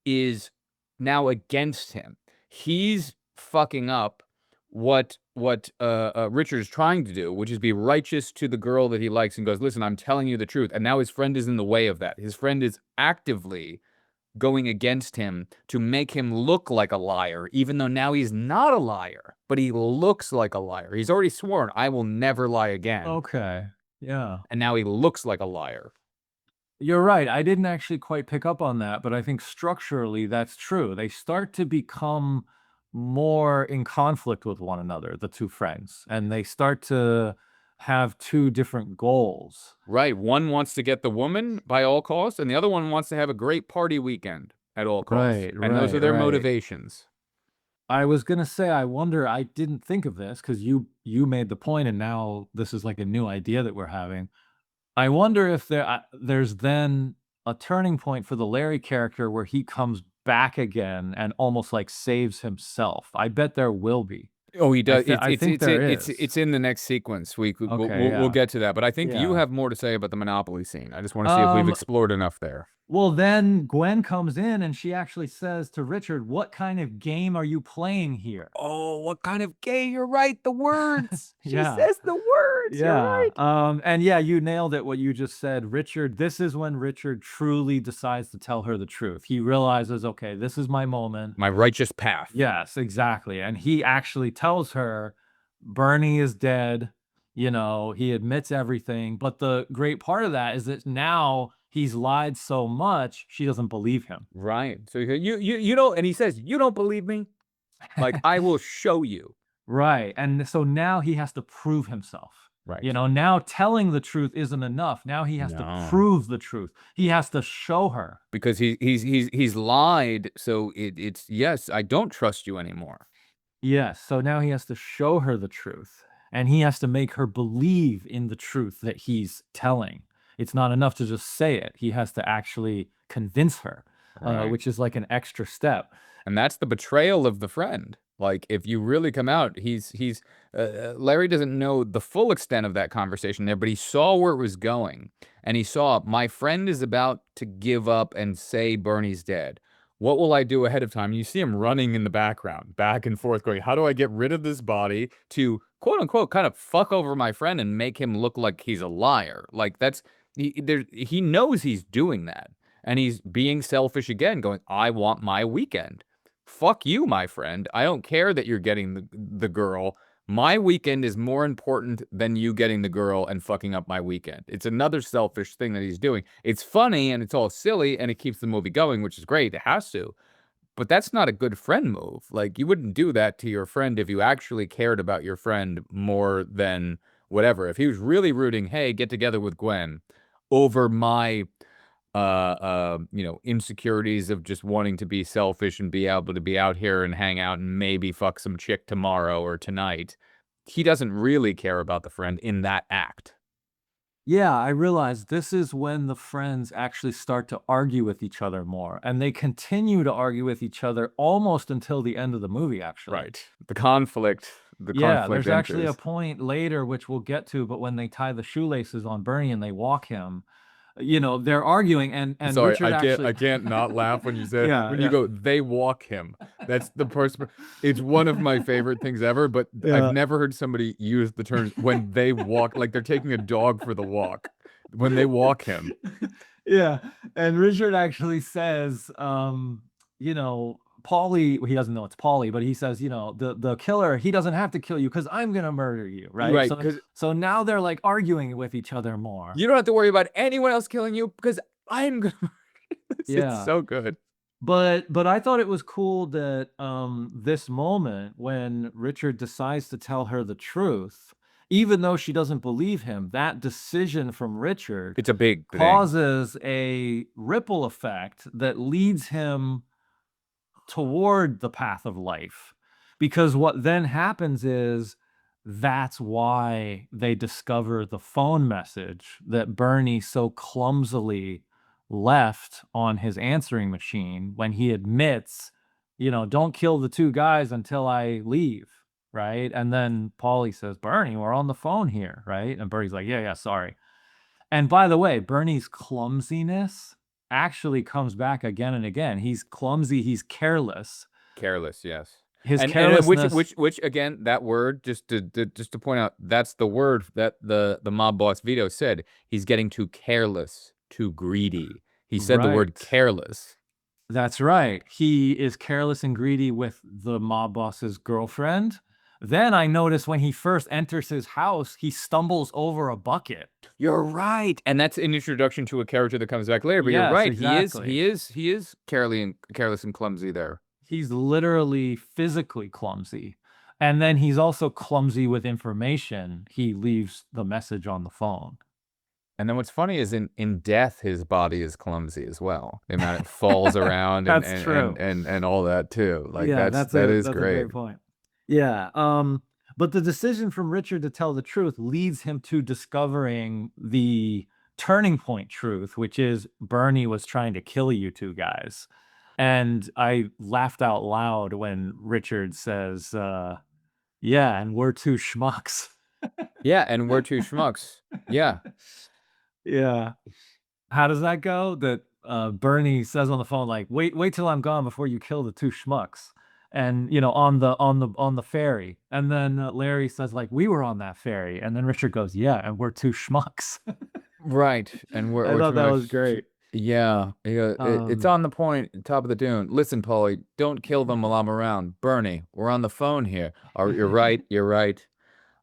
is now against him. He's fucking up what Richard is trying to do, which is be righteous to the girl that he likes, and goes, listen, I'm telling you the truth. And now his friend is in the way of that. His friend is actively going against him to make him look like a liar, even though now he's not a liar, but he looks like a liar. He's already sworn, I will never lie again. Okay. Yeah. And now he looks like a liar. You're right. I didn't actually quite pick up on that, but I think structurally that's true. They start to become more in conflict with one another, the two friends, and they start to have two different goals. Right. One wants to get the woman by all costs, and the other one wants to have a great party weekend at all costs. Right, And those are right, their right. motivations. I was gonna say, I wonder, I didn't think of this because you made the point, and now this is like a new idea that we're having. I wonder if there's then a turning point for the Larry character where he comes back again and almost like saves himself. I bet there will be. Oh, he does. I think there is. It's in the next sequence. We'll Yeah. get to that. But I think you Yeah. have more to say about the Monopoly scene. I just want to see if we've explored enough there. Well, then Gwen comes in and she actually says to Richard, "What kind of game are you playing here?" Oh, what kind of gay? You're right. The words. She Yeah. says the words. You're right. And yeah, you nailed it. What you just said, Richard. This is when Richard truly decides to tell her the truth. He realizes, okay, this is my moment. My righteous path. Yes, exactly. And he actually tells her Bernie is dead. He admits everything. But the great part of that is that now he's lied so much, she doesn't believe him. Right. So you don't, and he says, you don't believe me? Like, I will show you. Right. And so now he has to prove himself. Right. Now telling the truth isn't enough. Now he has to prove the truth. He has to show her. Because he's lied. So it's, yes, I don't trust you anymore. Yes. So now he has to show her the truth. And he has to make her believe in the truth that he's telling. It's not enough to just say it. He has to actually convince her, Right. which is like an extra step. And that's the betrayal of the friend. Like, if you really come out, Larry doesn't know the full extent of that conversation there, but he saw where it was going. And he saw, my friend is about to give up and say Bernie's dead. What will I do ahead of time? You see him running in the background, back and forth, going, how do I get rid of this body to, quote unquote, kind of fuck over my friend and make him look like he's a liar? Like, he knows he's doing that. And he's being selfish again, going, I want my weekend. Fuck you, my friend. I don't care that you're getting the girl. My weekend is more important than you getting the girl and fucking up my weekend. It's another selfish thing that he's doing. It's funny and it's all silly and it keeps the movie going, which is great. It has to. But that's not a good friend move. Like, you wouldn't do that to your friend if you actually cared about your friend more than whatever. If he was really rooting, hey, get together with Gwen over my insecurities of just wanting to be selfish and be able to be out here and hang out and maybe fuck some chick tomorrow or tonight, he doesn't really care about the friend in that act. Yeah, I realized this is when the friends actually start to argue with each other more, and they continue to argue with each other almost until the end of the movie, actually. The conflict Yeah, there's actually a enters. point later, which we'll get to, but when they tie the shoelaces on Bernie and they walk him, they're arguing, and Sorry, Richard I actually can't not laugh when you say Yeah, when you yeah. go, they walk him. That's the person. It's one of my favorite things ever, but I've Yeah. never heard somebody use the terms when they walk, like they're taking a dog for the walk. When they walk him. Yeah, and Richard actually says, Paulie, he doesn't know it's Paulie, but he says, the killer, he doesn't have to kill you because I'm gonna murder you, right? Right, So, 'cause so now they're like arguing with each other more. you don't have to worry about anyone else killing you because I'm gonna it's Yeah. so good. But I thought it was cool that this moment when Richard decides to tell her the truth, even though she doesn't believe him, that decision from Richard It's a big thing. causes a ripple effect that leads him toward the path of life. Because what then happens is that's why they discover the phone message that Bernie so clumsily left on his answering machine when he admits, don't kill the two guys until I leave, right? And then Paulie says, Bernie, we're on the phone here, right? And Bernie's like, yeah, sorry. And by the way, Bernie's clumsiness actually comes back again and again. He's clumsy, he's careless. Careless, yes. His And carelessness, which again, that word, just to point out, that's the word that the mob boss Vito said. He's getting too careless, too greedy. He said the word Right. careless. That's right. He is careless and greedy with the mob boss's girlfriend. Then I notice when he first enters his house, he stumbles over a bucket. You're right, and that's an introduction to a character that comes back later. But you're Yes, right. exactly. He is careless and clumsy there. He's literally physically clumsy. And then he's also clumsy with information. He leaves the message on the phone. And then what's funny is in death, his body is clumsy as well. The amount it falls around and That's true. and all that too. Like Yeah, that a is great. great point. Yeah. But the decision from Richard to tell the truth leads him to discovering the turning point truth, which is Bernie was trying to kill you two guys. And I laughed out loud when Richard says, yeah, and we're two schmucks. Yeah, and we're two schmucks. Yeah. Yeah. How does that go? That Bernie says on the phone, like, wait till I'm gone before you kill the two schmucks. And on the ferry. And then Larry says, like, we were on that ferry. And then Richard goes, yeah, and we're two schmucks. Right. And we're I thought that was great. Yeah. It's on the point, top of the dune. Listen, Paulie, don't kill them while I'm around. Bernie, we're on the phone here. Oh, you're right. You're right.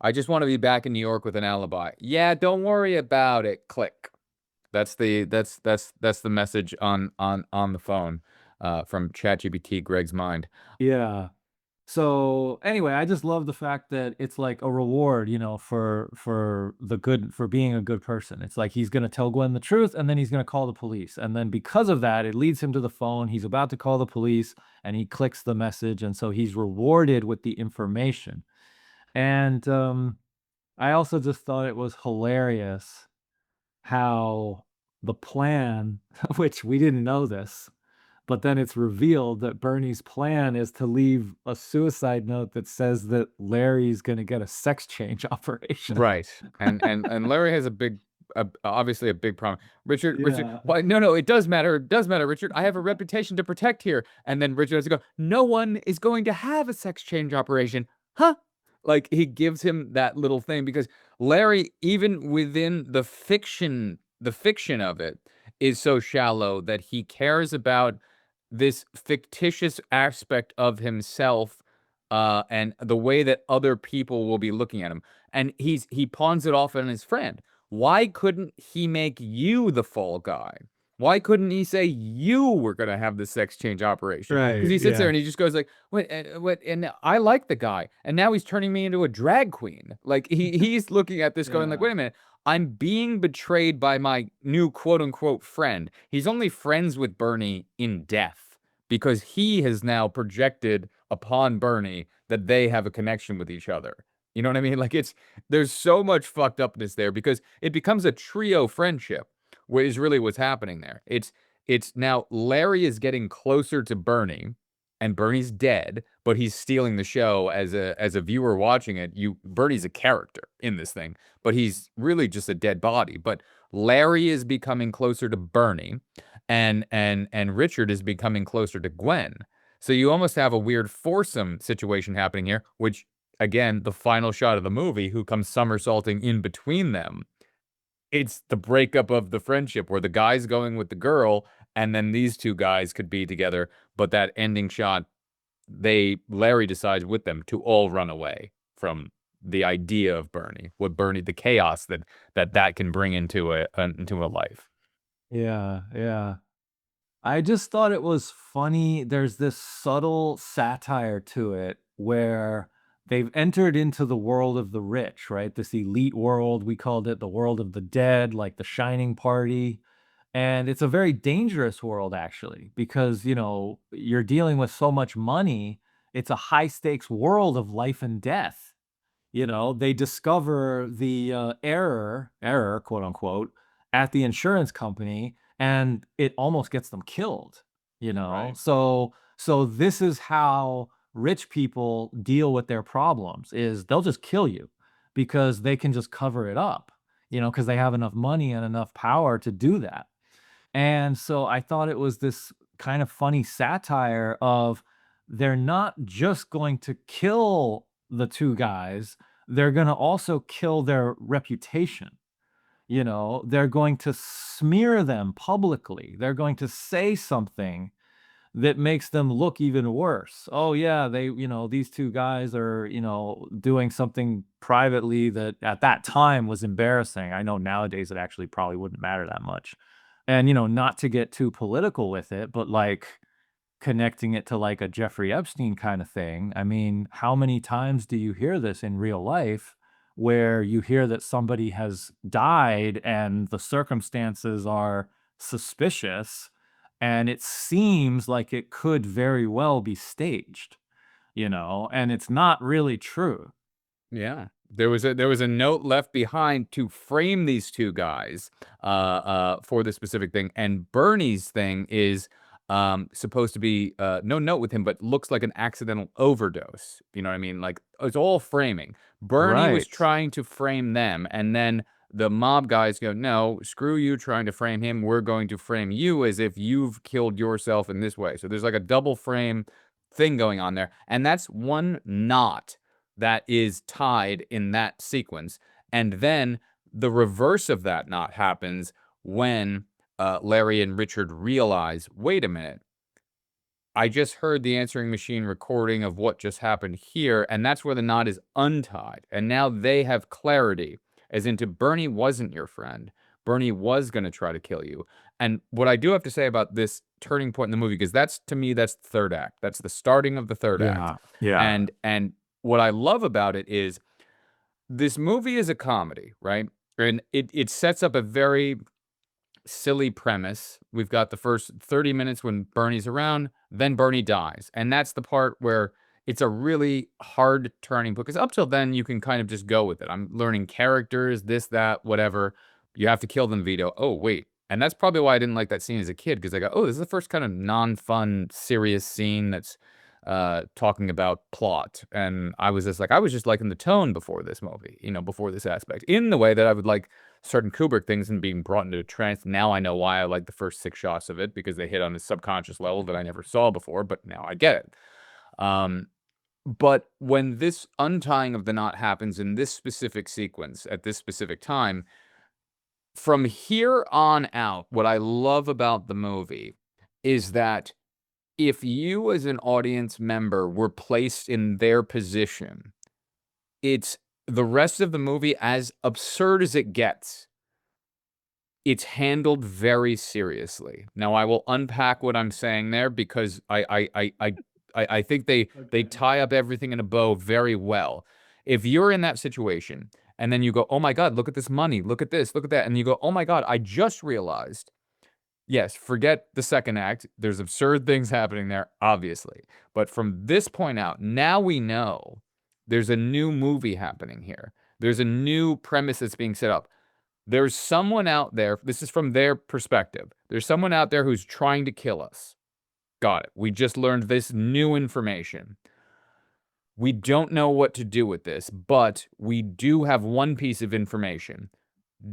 I just want to be back in New York with an alibi. Yeah, don't worry about it. Click. That's the message on the phone from ChatGPT, Greg's mind. Yeah. So anyway, I just love the fact that it's like a reward, for being a good person. It's like he's gonna tell Gwen the truth, and then he's gonna call the police, and then because of that, it leads him to the phone. He's about to call the police, and he clicks the message, and so he's rewarded with the information. And I also just thought it was hilarious how the plan, which we didn't know this, but then it's revealed that Bernie's plan is to leave a suicide note that says that Larry's going to get a sex change operation. Right. And Larry has obviously a big problem. Richard, Yeah. why? No, it does matter. It does matter, Richard. I have a reputation to protect here. And then Richard has to go, no one is going to have a sex change operation. Huh? Like he gives him that little thing because Larry, even within the fiction of it, is so shallow that he cares about this fictitious aspect of himself and the way that other people will be looking at him. And he pawns it off on his friend. Why couldn't he make you the fall guy? Why couldn't he say you were going to have the sex change operation? Right, Because he sits yeah. there and he just goes like, "What? And I like the guy, and now he's turning me into a drag queen." Like he's looking at this going like, Yeah. "Wait a minute, I'm being betrayed by my new quote unquote friend." He's only friends with Bernie in death because he has now projected upon Bernie that they have a connection with each other. You know what I mean? Like there's so much fucked upness there because it becomes a trio friendship, which is really what's happening there. It's now Larry is getting closer to Bernie, and Bernie's dead, but he's stealing the show as a viewer watching it. Bernie's a character in this thing, but he's really just a dead body. But Larry is becoming closer to Bernie, and Richard is becoming closer to Gwen. So you almost have a weird foursome situation happening here, which again, the final shot of the movie, who comes somersaulting in between them. It's the breakup of the friendship where the guy's going with the girl, and then these two guys could be together. But that ending shot, Larry decides with them to all run away from the idea of the chaos that can bring into a life. Yeah, yeah. I just thought it was funny. There's this subtle satire to it where they've entered into the world of the rich, right? This elite world. We called it the world of the dead, like the Shining Party. And it's a very dangerous world, actually, because, you're dealing with so much money. It's a high stakes world of life and death. They discover the error, quote unquote, at the insurance company, and it almost gets them killed. Right. So this is how rich people deal with their problems: is they'll just kill you because they can just cover it up, because they have enough money and enough power to do that. And so I thought it was this kind of funny satire of, they're not just going to kill the two guys, they're going to also kill their reputation. They're going to smear them publicly. They're going to say something that makes them look even worse. Oh yeah, these two guys are, doing something privately that at that time was embarrassing. I know nowadays it actually probably wouldn't matter that much. And, not to get too political with it, but like connecting it to like a Jeffrey Epstein kind of thing. I mean, how many times do you hear this in real life where you hear that somebody has died and the circumstances are suspicious and it seems like it could very well be staged, and it's not really true. Yeah. There was a note left behind to frame these two guys for this specific thing. And Bernie's thing is supposed to be no note with him, but looks like an accidental overdose. You know what I mean? Like it's all framing. Bernie was Right. trying to frame them, and then the mob guys go, "No, screw you trying to frame him. We're going to frame you as if you've killed yourself in this way." So there's like a double frame thing going on there. And that's one knot that is tied in that sequence. And then the reverse of that knot happens when Larry and Richard realize, wait a minute, I just heard the answering machine recording of what just happened here, and that's where the knot is untied. And now they have clarity, as into Bernie wasn't your friend. Bernie was going to try to kill you. And what I do have to say about this turning point in the movie, because that's, to me, that's the third act. That's the starting of the third act. Yeah. Yeah. And what I love about it is this movie is a comedy, right? And it sets up a very silly premise. We've got the first 30 minutes when Bernie's around, then Bernie dies. And that's the part where it's a really hard turning point, because up till then you can kind of just go with it. I'm learning characters, this, that, whatever. You have to kill them, Vito. Oh, wait. And that's probably why I didn't like that scene as a kid, because I go, oh, this is the first kind of non-fun, serious scene that's talking about plot. And I was just liking the tone before this movie, before this aspect, in the way that I would like certain Kubrick things and being brought into a trance. Now I know why I like the first 6 shots of it, because they hit on a subconscious level that I never saw before, but now I get it. But when this untying of the knot happens in this specific sequence at this specific time, from here on out, what I love about the movie is that if you as an audience member were placed in their position, it's the rest of the movie, as absurd as it gets, it's handled very seriously. Now, I will unpack what I'm saying there, because I think they tie up everything in a bow very well. If you're in that situation and then you go, "Oh my God, look at this money, look at this, look at that," and you go, "Oh my God, I just realized." Yes, forget the second act. There's absurd things happening there, obviously. But from this point out, now we know There's a new movie happening here. There's a new premise that's being set up. There's someone out there, this is from their perspective. There's someone out there who's trying to kill us. Got it. We just learned this new information. We don't know what to do with this, but we do have one piece of information.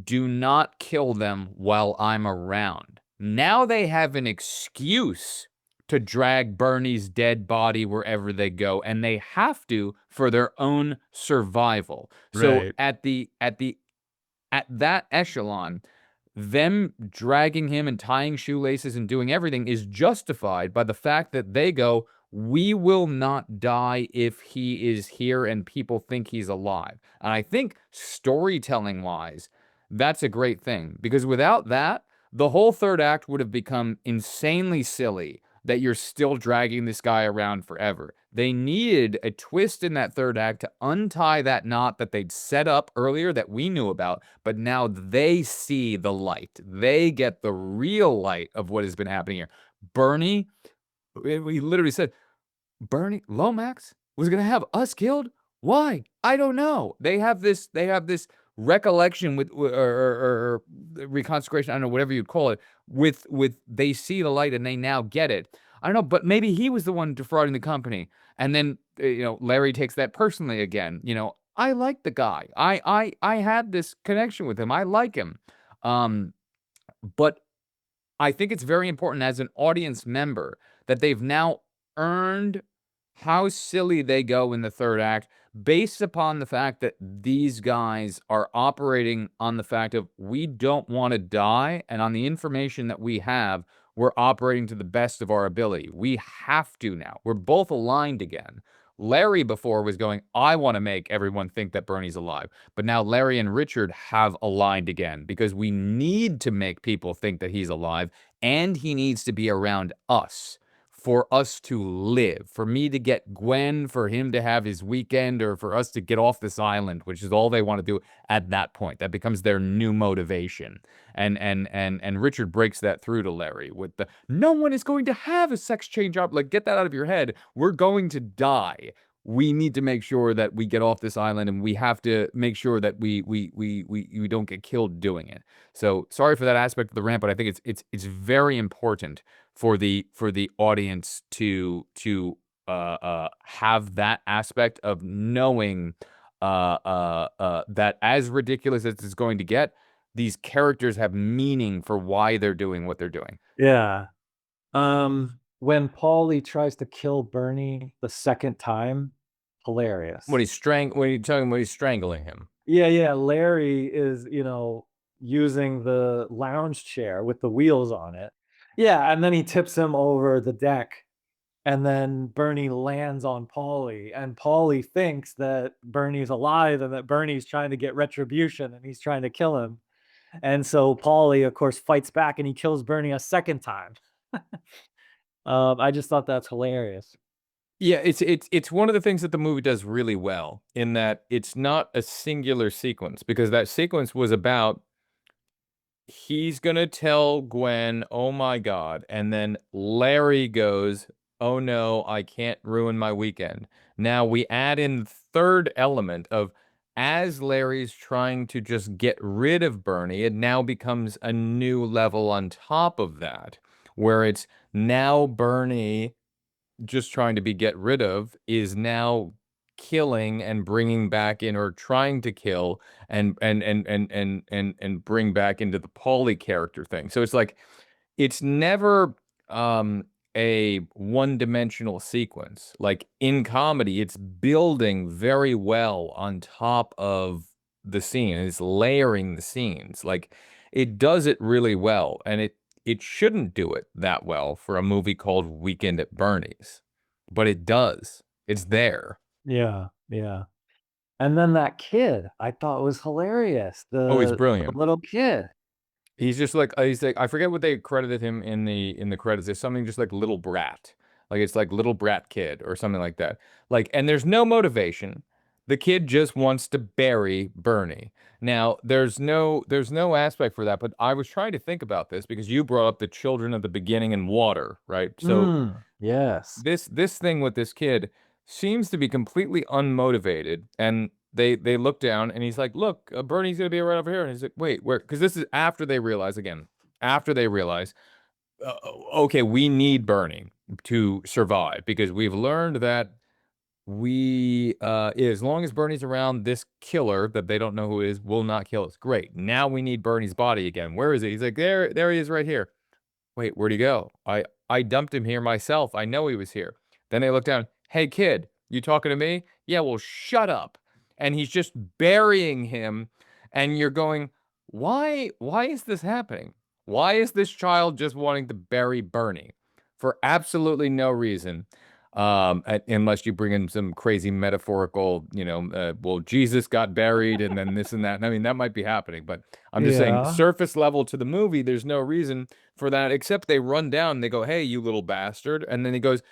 Do not kill them while I'm around. Now they have an excuse to drag Bernie's dead body wherever they go, and they have to for their own survival. So Right. at that echelon, them dragging him and tying shoelaces and doing everything is justified by the fact that they go, we will not die if he is here and people think he's alive. And I think storytelling wise, that's a great thing, because without that, the whole third act would have become insanely silly that you're still dragging this guy around forever. They needed a twist in that third act to untie that knot that they'd set up earlier that we knew about, but now they see the light. They get the real light of what has been happening here. Bernie, we literally said, Bernie Lomax was going to have us killed? Why? I don't know. They have this recollection with or reconsecration, I don't know, whatever you'd call it, with they see the light and they now get it. I don't know, but maybe he was the one defrauding the company. And then Larry takes that personally again. I like the guy. I had this connection with him. I like him. But I think it's very important as an audience member that they've now earned how silly they go in the third act based upon the fact that these guys are operating on the fact of we don't want to die, and on the information that we have, we're operating to the best of our ability. We have to now. We're both aligned again. Larry before was going, I want to make everyone think that Bernie's alive. But now Larry and Richard have aligned again because we need to make people think that he's alive, and he needs to be around us for us to live, for me to get Gwen, for him to have his weekend, or for us to get off this island, which is all they want to do at that point. That becomes their new motivation. And Richard breaks that through to Larry with the, no one is going to have a sex change up. Like, get that out of your head. We're going to die. We need to make sure that we get off this island, and we have to make sure that we don't get killed doing it. So sorry for that aspect of the rant, but I think it's very important for the audience to have that aspect of knowing that as ridiculous as it's going to get, these characters have meaning for why they're doing what they're doing. Yeah. When Paulie tries to kill Bernie the second time, hilarious. When he's strangling him. Yeah. Larry is, using the lounge chair with the wheels on it. Yeah, and then he tips him over the deck, and then Bernie lands on Paulie, and Paulie thinks that Bernie's alive and that Bernie's trying to get retribution and he's trying to kill him. And so Paulie, of course, fights back and he kills Bernie a second time. I just thought that's hilarious. Yeah, it's one of the things that the movie does really well, in that it's not a singular sequence, because that sequence was about he's gonna tell Gwen, oh my God, and then Larry goes, oh no, I can't ruin my weekend. Now we add in third element of, as Larry's trying to just get rid of Bernie, it now becomes a new level on top of that, where it's now Bernie just trying to be get rid of is now killing and bringing back in, or trying to kill and bring back into the Paulie character thing. So it's like, it's never a one-dimensional sequence. Like in comedy, it's building very well on top of the scene. It's layering the scenes. Like, it does it really well, and it shouldn't do it that well for a movie called Weekend at Bernie's, but it does. It's there. Yeah. And then that kid, I thought was hilarious. Oh, he's The brilliant. little kid. He's like, I forget what they credited him in the credits. There's something just like little brat. Like, it's like little brat kid or something like that. Like, and there's no motivation. The kid just wants to bury Bernie. Now, there's no aspect for that, but I was trying to think about this because you brought up the children of the beginning and water, right? So Yes. this thing with this kid, seems to be completely unmotivated, and they look down, and he's like, "Look, Bernie's gonna be right over here." And he's like, "Wait, where?" Because this is after they realize again, after they realize, okay, we need Bernie to survive because we've learned that as long as Bernie's around, this killer that they don't know who is will not kill us. Great. Now we need Bernie's body again. Where is he? He's like, there he is right here. Wait, where'd he go? I dumped him here myself. I know he was here. Then they look down. Hey, kid, you talking to me? Yeah, well, shut up. And he's just burying him. And you're going, why is this happening? Why is this child just wanting to bury Bernie for absolutely no reason? Unless you bring in some crazy metaphorical, well, Jesus got buried and then this and that. I mean, that might be happening, but I'm just saying Yeah. surface level to the movie, there's no reason for that, except they run down, they go, "Hey, you little bastard." And then he goes,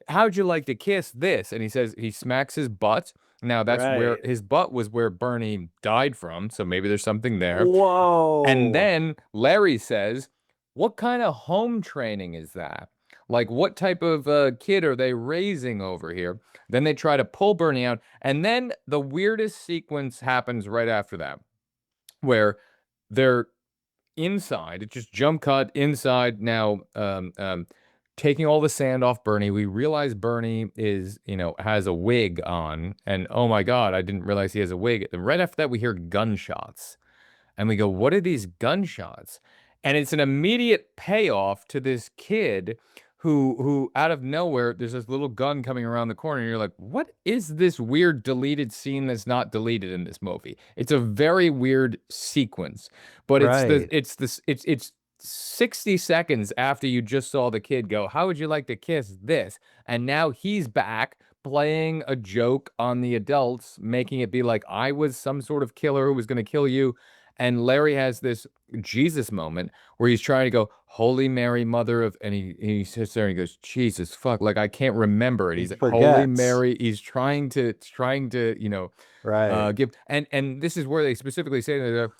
"How'd you like to kiss this?" And he says, he smacks his butt. Now that's where Right. his butt was where Bernie died from. So maybe there's something there. And Whoa. then Larry says, "What kind of home training is that? Like, what type of kid are they raising over here?" Then they try to pull Bernie out. And then the weirdest sequence happens right after that, where they're inside. It just jump cut inside now, taking all the sand off Bernie. We realize Bernie is, has a wig on. And oh my God, I didn't realize he has a wig. And right after that, we hear gunshots. And we go, what are these gunshots? And it's an immediate payoff to this kid who out of nowhere, there's this little gun coming around the corner, and you're like, what is this weird deleted scene that's not deleted in this movie? It's a very weird sequence, but Right. it's 60 seconds after you just saw the kid go, "How would you like to kiss this?" And now he's back playing a joke on the adults, making it be like I was some sort of killer who was going to kill you. And Larry has this Jesus moment where he's trying to go, "Holy Mary, Mother of," and he sits there and he goes, "Jesus fuck," like I can't remember it. He He's like, "Holy forgets. Mary." He's trying to Right. give, and this is where they specifically say that,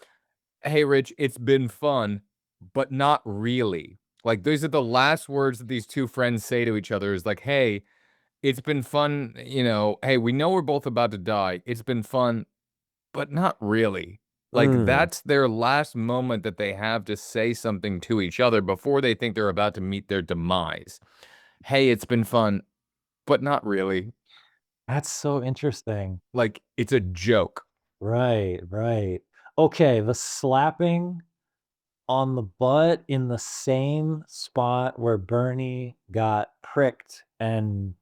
"Hey, Rich, it's been fun, but not really." Like these are the last words that these two friends say to each other is like, "Hey, it's been fun, hey, we know we're both about to die. It's been fun, but not really." Like, Mm. that's their last moment that they have to say something to each other before they think they're about to meet their demise. "Hey, it's been fun, but not really." That's so interesting. Like, it's a joke. Right, right. Okay, the slapping on the butt in the same spot where Bernie got pricked and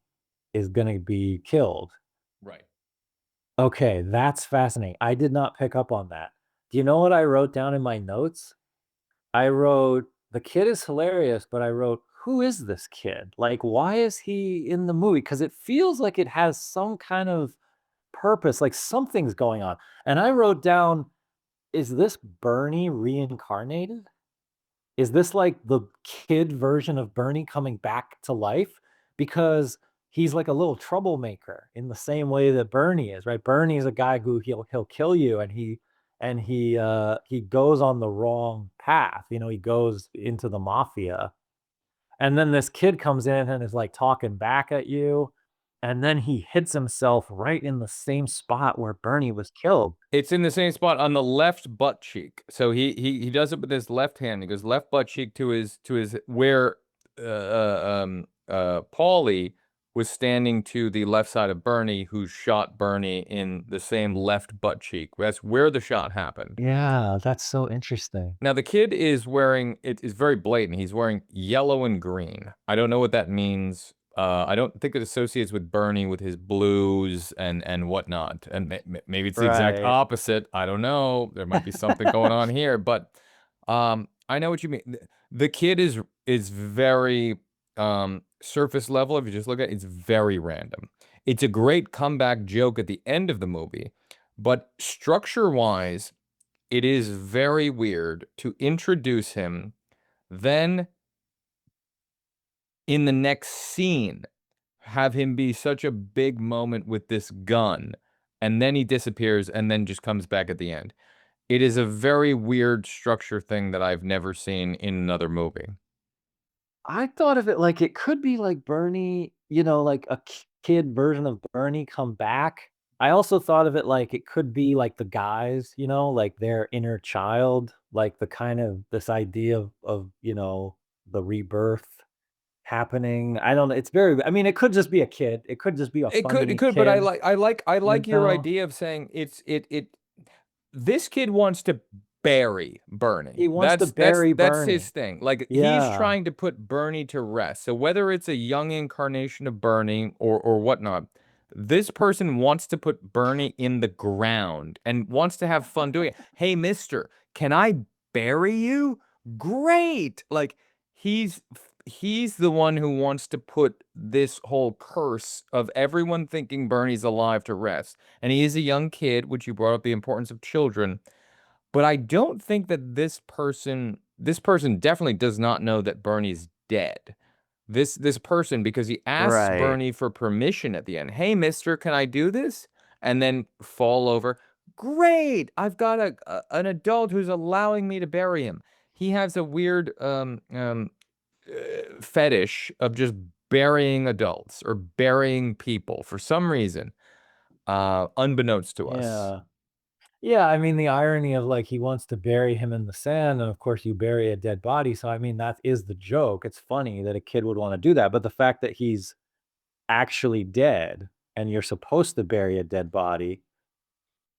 is gonna be killed. Right. Okay, that's fascinating. I did not pick up on that. Do you know what I wrote down in my notes? I wrote, "The kid is hilarious," but I wrote, "Who is this kid? Like, why is he in the movie?" Because it feels like it has some kind of purpose, like something's going on. And I wrote down, "Is this Bernie reincarnated? Is this like the kid version of Bernie coming back to life?" Because he's like a little troublemaker in the same way that Bernie is, right? Bernie is a guy who he'll kill you, and he goes on the wrong path. He goes into the mafia. And then this kid comes in and is like talking back at you, and then he hits himself right in the same spot where Bernie was killed. It's in the same spot on the left butt cheek. So he does it with his left hand. He goes left butt cheek to his where Paulie was standing to the left side of Bernie, who shot Bernie in the same left butt cheek. That's where the shot happened. Yeah, that's so interesting. Now the kid is wearing, it is very blatant. He's wearing yellow and green. I don't know what that means. I don't think it associates with Bernie with his blues and whatnot. And maybe it's the exact Right. opposite. I don't know. There might be something going on here, but I know what you mean. The kid is very surface level. If you just look at it, it's very random. It's a great comeback joke at the end of the movie, but structure wise, it is very weird to introduce him, then in the next scene, have him be such a big moment with this gun, and then he disappears and then just comes back at the end. It is a very weird structure thing that I've never seen in another movie. I thought of it like it could be like Bernie, like kid version of Bernie come back. I also thought of it like it could be like the guys, you know, like their inner child, like the kind of this idea of you know, the rebirth happening. I don't know. It's very, I mean, it could just be a kid. It could just be a It funny could, but kid, I you like your know. idea of saying this kid wants to bury Bernie. He wants to bury That's his Bernie. thing. Like he's Yeah. trying to put Bernie to rest. So whether it's a young incarnation of Bernie or whatnot, this person wants to put Bernie in the ground and wants to have fun doing it. Hey, mister, can I bury you? Great. Like he's he's the one who wants to put this whole curse of everyone thinking Bernie's alive to rest. And he is a young kid, which you brought up the importance of children. But I don't think that this person definitely does not know that Bernie's dead. This person, because he asks Right. Bernie for permission at the end. Hey, mister, can I do this? And then fall over. Great. I've got an adult who's allowing me to bury him. He has a weird fetish of just burying adults or burying people for some reason, unbeknownst to us. Yeah. Yeah, I mean, the irony of, like, he wants to bury him in the sand, and, of course, you bury a dead body, so, I mean, that is the joke. It's funny that a kid would wanna do that, but the fact that he's actually dead, and you're supposed to bury a dead body,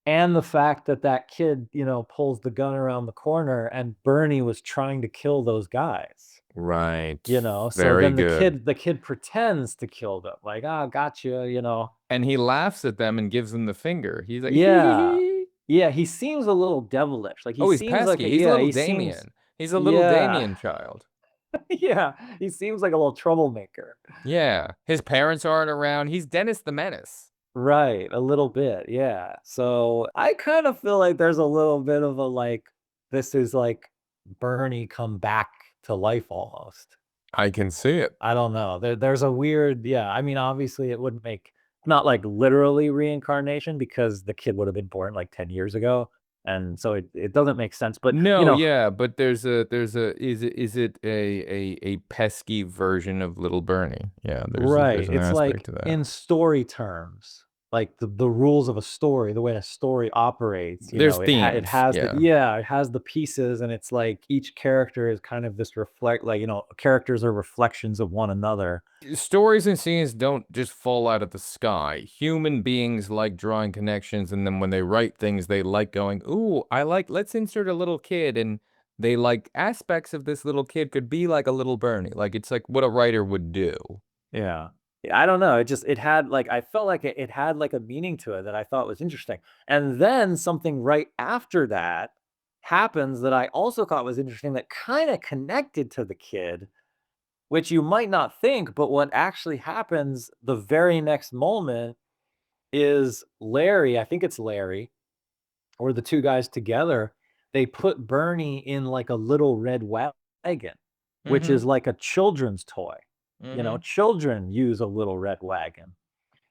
and the fact that that kid, you know, pulls the gun around the corner, and Bernie was trying to kill those guys, Right. you know? So Very then good. the kid pretends to kill them, like, "Ah, gotcha," you know? And he laughs at them and gives them the finger. He's like, hee hee Yeah. hee. Yeah, he seems a little devilish, like, he Oh, he's seems like pesky. a He's a yeah, little he seems Damien. He's a little yeah. Damien child. Yeah, he seems like a little troublemaker. Yeah. His parents aren't around. He's Dennis the Menace. Right, a little bit, yeah. So, I kind of feel like there's a little bit of a, like, this is like Bernie come back to life almost. I can see it. I don't know. There's a weird yeah, I mean, obviously, it wouldn't make not like literally reincarnation because the kid would have been born like 10 years ago, and so it doesn't make sense, but, you No, know yeah, but there's a is it a pesky version of Little Bernie? Yeah, there's right, an it's aspect like to that. in story terms, like the rules of a story, the way a story operates, you There's know, it themes. has the Yeah. yeah, it has the pieces and it's like each character is kind of this reflect like, you know, characters are reflections of one another. Stories and scenes don't just fall out of the sky. Human beings like drawing connections, and then when they write things, they like going, "Ooh, I like. Let's insert a little kid," and they like aspects of this little kid could be like a little Bernie. Like it's like what a writer would do. Yeah. Yeah, I don't know, it just it had like I felt like it had like a meaning to it that I thought was interesting. And then something right after that happens that I also thought was interesting that kinda connected to the kid. Which you might not think, but what actually happens the very next moment is Larry, I think it's Larry, or the 2 guys together, they put Bernie in like a little red wagon, which Mm-hmm. is like a children's toy. You know, Mm-hmm. children use a little red wagon,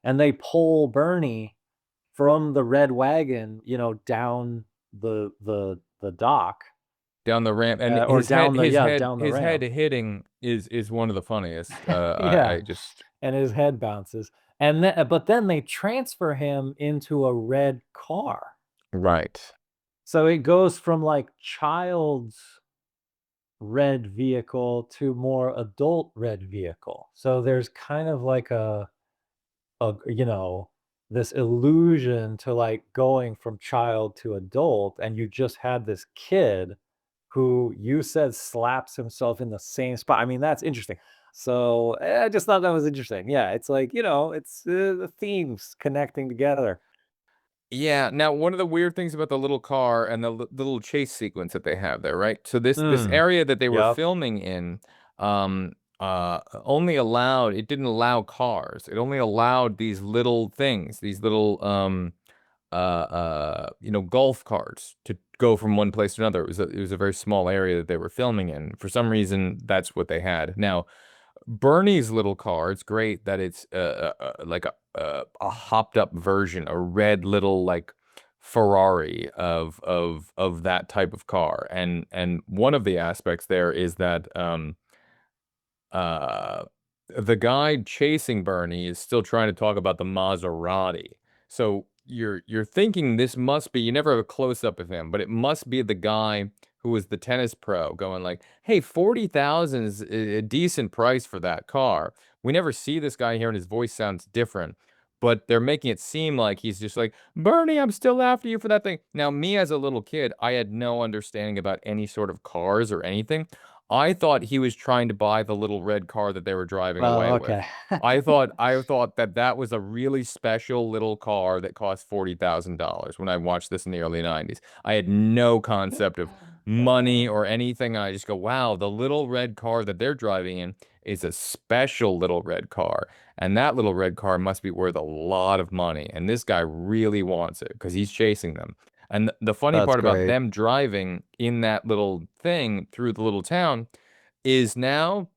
and they pull Bernie from the red wagon, you know, down the dock, Down the ramp, and or down the yeah, down the his head ramp. hitting is one of the funniest. Yeah. I just And his head bounces, and then but then they transfer him into a red car. right. So it goes from, like, child's red vehicle to more adult red vehicle. So there's kind of like you know, this illusion to, like, going from child to adult, and you just had this kid who you said slaps himself in the same spot. I mean, that's interesting. So, I just thought that was interesting. Yeah, it's like, you know, it's, the themes connecting together. Yeah, now one of the weird things about the little car and the little chase sequence that they have there, right? So this Mm. area that they were Yep. filming in, only allowed it didn't allow cars. It only allowed these little things, these little golf carts to go from one place to another. It was a very small area that they were filming in. For some reason, that's what they had. Now, Bernie's little car, it's great that it's like a hopped up version, a red little like Ferrari of that type of car. And one of the aspects there is that uh the guy chasing Bernie is still trying to talk about the Maserati. So you're thinking this must be, you never have a close up of him, but it must be the guy who was the tennis pro going like, "Hey, 40,000 is a decent price for that car." We never see this guy here and his voice sounds different, but they're making it seem like he's just like, "Bernie, I'm still after you for that thing." Now, me as a little kid, I had no understanding about any sort of cars or anything. I thought he was trying to buy the little red car that they were driving away Oh, with. okay. I thought that that was a really special little car that cost $40,000 when I watched this in the early 90s. I had no concept of money or anything. And I just go, wow, the little red car that they're driving in is a special little red car. And that little red car must be worth a lot of money. And this guy really wants it because he's chasing them. And the funny That's part about great. them driving in that little thing through the little town is now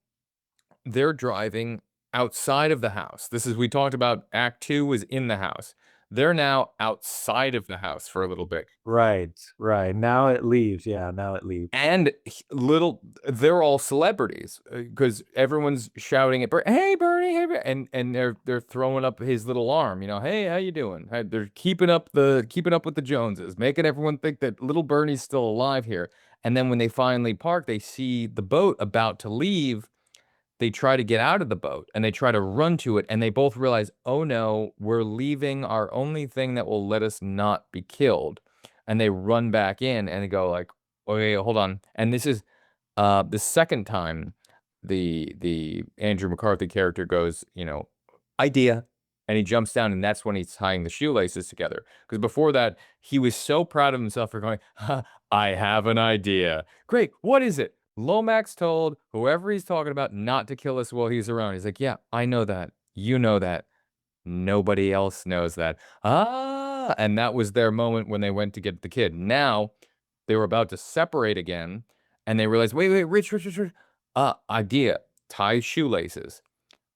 they're driving outside of the house. This is, we talked about Act Two was in the house. They're now outside of the house for a little bit. Right, right. Now it leaves. Yeah, now it leaves. And they're all celebrities because everyone's shouting at "Hey Bernie, hey Bernie," and they're throwing up his little arm, "Hey, how you doing?" They're keeping up with the Joneses, making everyone think that little Bernie's still alive here. And then when they finally park, they see the boat about to leave. They try to get out of the boat and they try to run to it, and they both realize, oh no, we're leaving our only thing that will let us not be killed. And they run back in and they go like, okay, hold on. And this is the second time the Andrew McCarthy character goes, idea. And he jumps down, and that's when he's tying the shoelaces together. Because before that, he was so proud of himself for going, I have an idea. Great, what is it? Lomax told whoever he's talking about not to kill us while he's around. He's like, yeah, I know that. You know that. Nobody else knows that. Ah, and that was their moment when they went to get the kid. Now they were about to separate again, and they realized, wait, Rich. Idea. Tie shoelaces.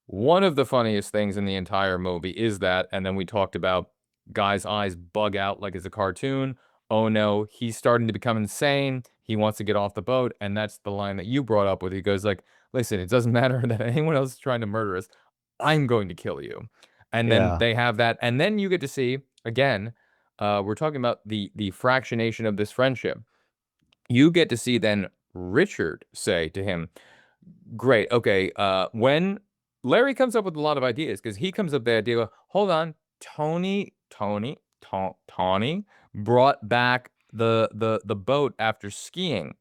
One of the funniest things in the entire movie is that, and then we talked about guy's eyes bug out like it's a cartoon. Oh no, he's starting to become insane. He wants to get off the boat, and that's the line that you brought up with. He goes like, "Listen, it doesn't matter that anyone else is trying to murder us. I'm going to kill you." And then Yeah. they have that, and then you get to see again. We're talking about the fractionation of this friendship. You get to see then Richard say to him, great. Okay. When Larry comes up with a lot of ideas, because he comes up with the idea, hold on, Tawny brought back the boat after skiing,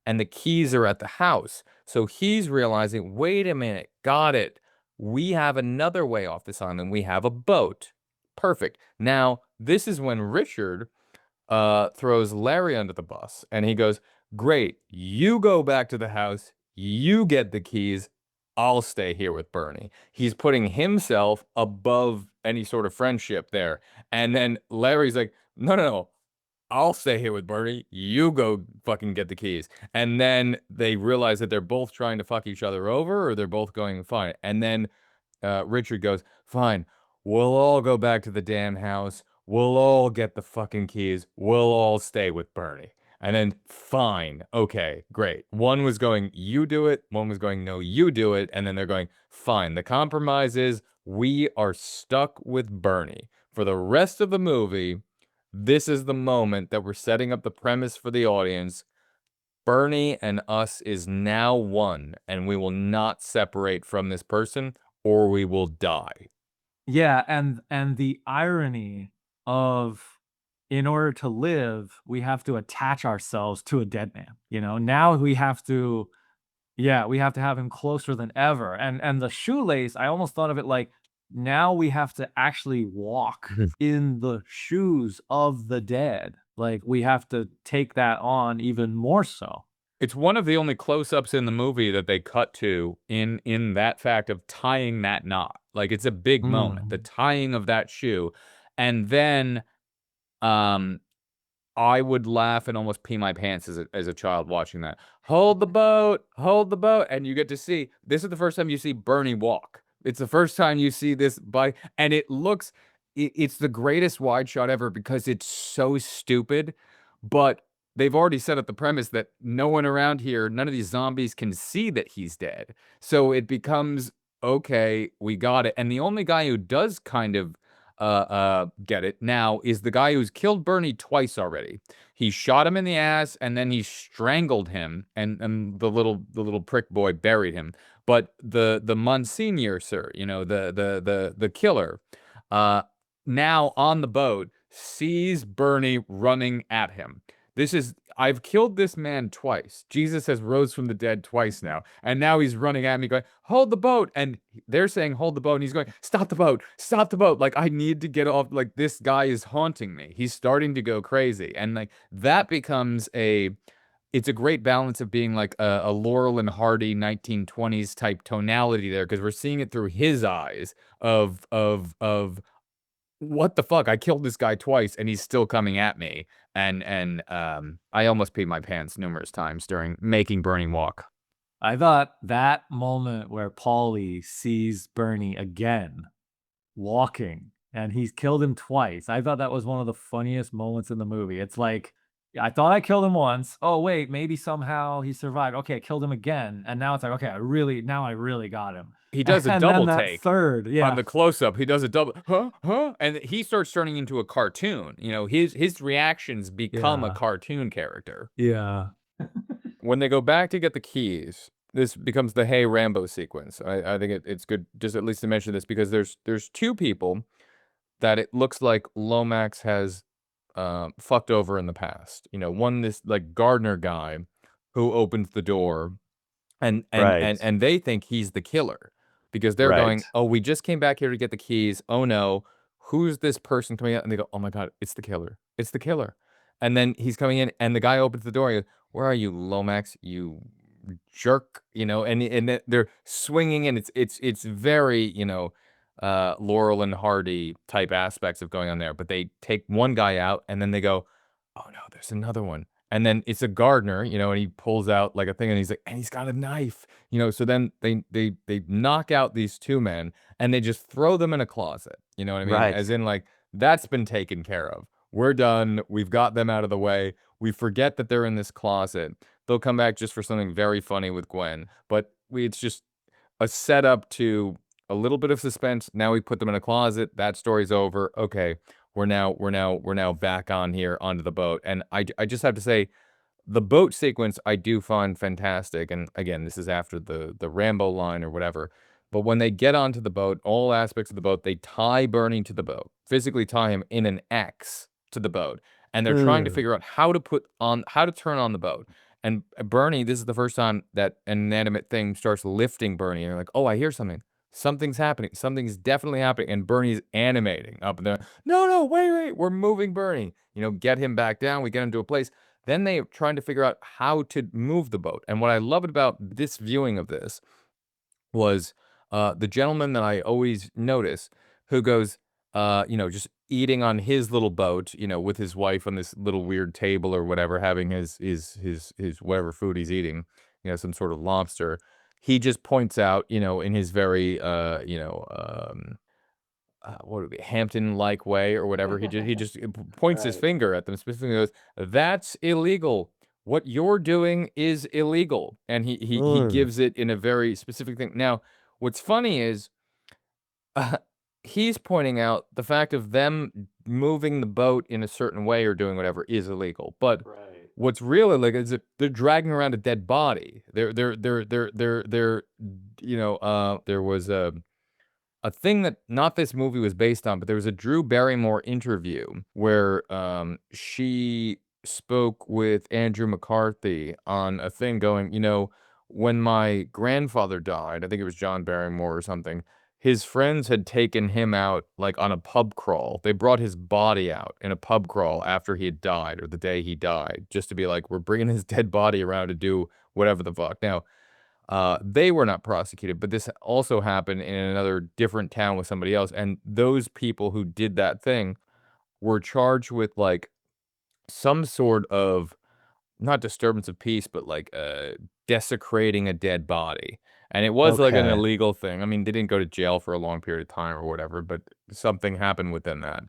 and the keys are at the house. So he's realizing, wait a minute, got it. We have another way off this island. We have a boat. Perfect. Now, this is when Richard throws Larry under the bus, and he goes, great, you go back to the house, you get the keys, I'll stay here with Bernie. He's putting himself above any sort of friendship there. And then Larry's like, no, I'll stay here with Bernie. You go fucking get the keys. And then they realize that they're both trying to fuck each other over, or they're both going fine. And then Richard goes, fine, we'll all go back to the damn house. We'll all get the fucking keys. We'll all stay with Bernie. And then, fine, okay, great. One was going, you do it. One was going, no, you do it. And then they're going, fine. The compromise is we are stuck with Bernie. For the rest of the movie, this is the moment that we're setting up the premise for the audience. Bernie and us is now one, and we will not separate from this person, or we will die. Yeah, and the irony of, in order to live, we have to attach ourselves to a dead man. Now we have to, yeah, we have to have him closer than ever. And the shoelace, I almost thought of it like, now we have to actually walk in the shoes of the dead. Like, we have to take that on even more so. It's one of the only close-ups in the movie that they cut to in that fact of tying that knot. Like, it's a big moment, the tying of that shoe. And then I would laugh and almost pee my pants as a child watching that. Hold the boat, and you get to see, this is the first time you see Bernie walk. It's the first time you see this bike, and it's the greatest wide shot ever because it's so stupid, but they've already set up the premise that no one around here, none of these zombies can see that he's dead. So it becomes okay, we got it. And the only guy who does kind of get it now is the guy who's killed Bernie twice already. He shot him in the ass and then he strangled him, and the little prick boy buried him. But the Monsignor, sir, the killer, uh now on the boat sees Bernie running at him. This is I've killed this man twice. Jesus has rose from the dead twice now. And now he's running at me going, hold the boat. And they're saying, hold the boat. And he's going, stop the boat. Stop the boat. Like, I need to get off. Like, this guy is haunting me. He's starting to go crazy. And like, that becomes it's a great balance of being like a Laurel and Hardy 1920s type tonality there, because we're seeing it through his eyes of what the fuck? I killed this guy twice and he's still coming at me. And I almost peed my pants numerous times during making Bernie walk. I thought that moment where Paulie sees Bernie again walking and he's killed him twice, I thought that was one of the funniest moments in the movie. It's like, I thought I killed him once. Oh, wait, maybe somehow he survived. Okay, I killed him again. And now it's like, okay, now I really got him. He does a And double then that take third, on yeah. the close-up. He does a double, and he starts turning into a cartoon. His reactions become a Yeah. cartoon character. Yeah. When they go back to get the keys, this becomes the Hey Rambo sequence. I think it's good just at least to mention this, because there's two people that it looks like Lomax has fucked over in the past. One, this like gardener guy who opens the door, Right. and they think he's the killer, because they're going, Right. oh, we just came back here to get the keys. Oh no, who's this person coming out? And they go, oh my God, it's the killer. It's the killer. And then he's coming in, and the guy opens the door. He goes, where are you, Lomax? You jerk. And they're swinging, and it's very, Laurel and Hardy type aspects of going on there. But they take one guy out, and then they go, oh no, there's another one. And then it's a gardener, and he pulls out like a thing, and he's like, and he's got a knife, So then they knock out these two men, and they just throw them in a closet. You know what I mean? Right. As in, like, that's been taken care of. We're done. We've got them out of the way. We forget that they're in this closet. They'll come back just for something very funny with Gwen, but it's just a setup to a little bit of suspense. Now we put them in a closet. That story's over. Okay, we're now back on here onto the boat. And I just have to say, the boat sequence I do find fantastic. And again, this is after the Rambo line or whatever. But when they get onto the boat, all aspects of the boat, they tie Bernie to the boat, physically tie him in an X to the boat. And they're trying to figure out how to turn on the boat. And Bernie, this is the first time that an inanimate thing starts lifting Bernie. And you're like, oh, I hear something. Something's happening. Something's definitely happening. And Bernie's animating up there. No, wait. We're moving Bernie. Get him back down. We get him to a place. Then they're trying to figure out how to move the boat. And what I loved about this viewing of this was the gentleman that I always notice who goes, just eating on his little boat, with his wife on this little weird table or whatever, having his whatever food he's eating, some sort of lobster. He just points out, in his very, what would it be, Hampton-like way or whatever. He just points his Right. finger at them specifically, and goes, "That's illegal. What you're doing is illegal." And he gives it in a very specific thing. Now, what's funny is uh, he's pointing out the fact of them moving the boat in a certain way or doing whatever is illegal. But Right. what's really illegal is that they're dragging around a dead body. They're there was a thing that not this movie was based on, but there was a Drew Barrymore interview where she spoke with Andrew McCarthy on a thing going, when my grandfather died, I think it was John Barrymore or something, his friends had taken him out like on a pub crawl. They brought his body out in a pub crawl after he had died or the day he died, just to be like, we're bringing his dead body around to do whatever the fuck. Now, they were not prosecuted, but this also happened in another different town with somebody else. And those people who did that thing were charged with like some sort of not disturbance of peace, but like desecrating a dead body. And it was like an Okay. illegal thing. I mean, they didn't go to jail for a long period of time or whatever, but something happened within that.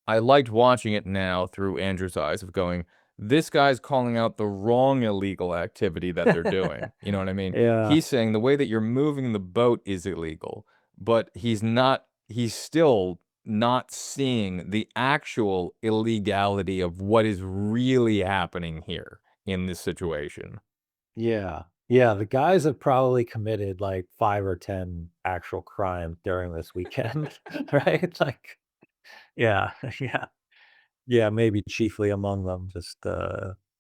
I liked watching it now through Andrew's eyes of going, this guy's calling out the wrong illegal activity that they're doing. You know what I mean? Yeah. He's saying the way that you're moving the boat is illegal, but he's still not seeing the actual illegality of what is really happening here in this situation. Yeah. Yeah, the guys have probably committed, like, 5 or 10 actual crimes during this weekend, right? Like yeah, yeah. Yeah, maybe chiefly among them, just,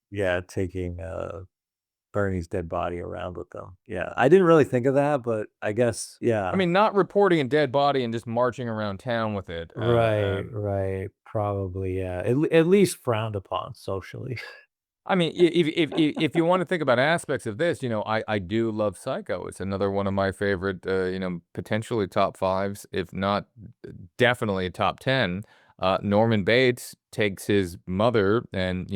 yeah, taking, Bernie's dead body around with them. Yeah, I didn't really think of that, but I guess I yeah. mean, not reporting a dead body and just marching around town with it. Right, right, probably, yeah. At least frowned upon socially. I mean, if you want to think about aspects of this, I do love Psycho. It's another one of my favorite, potentially top fives, if not definitely a top 10. Norman Bates takes his mother and,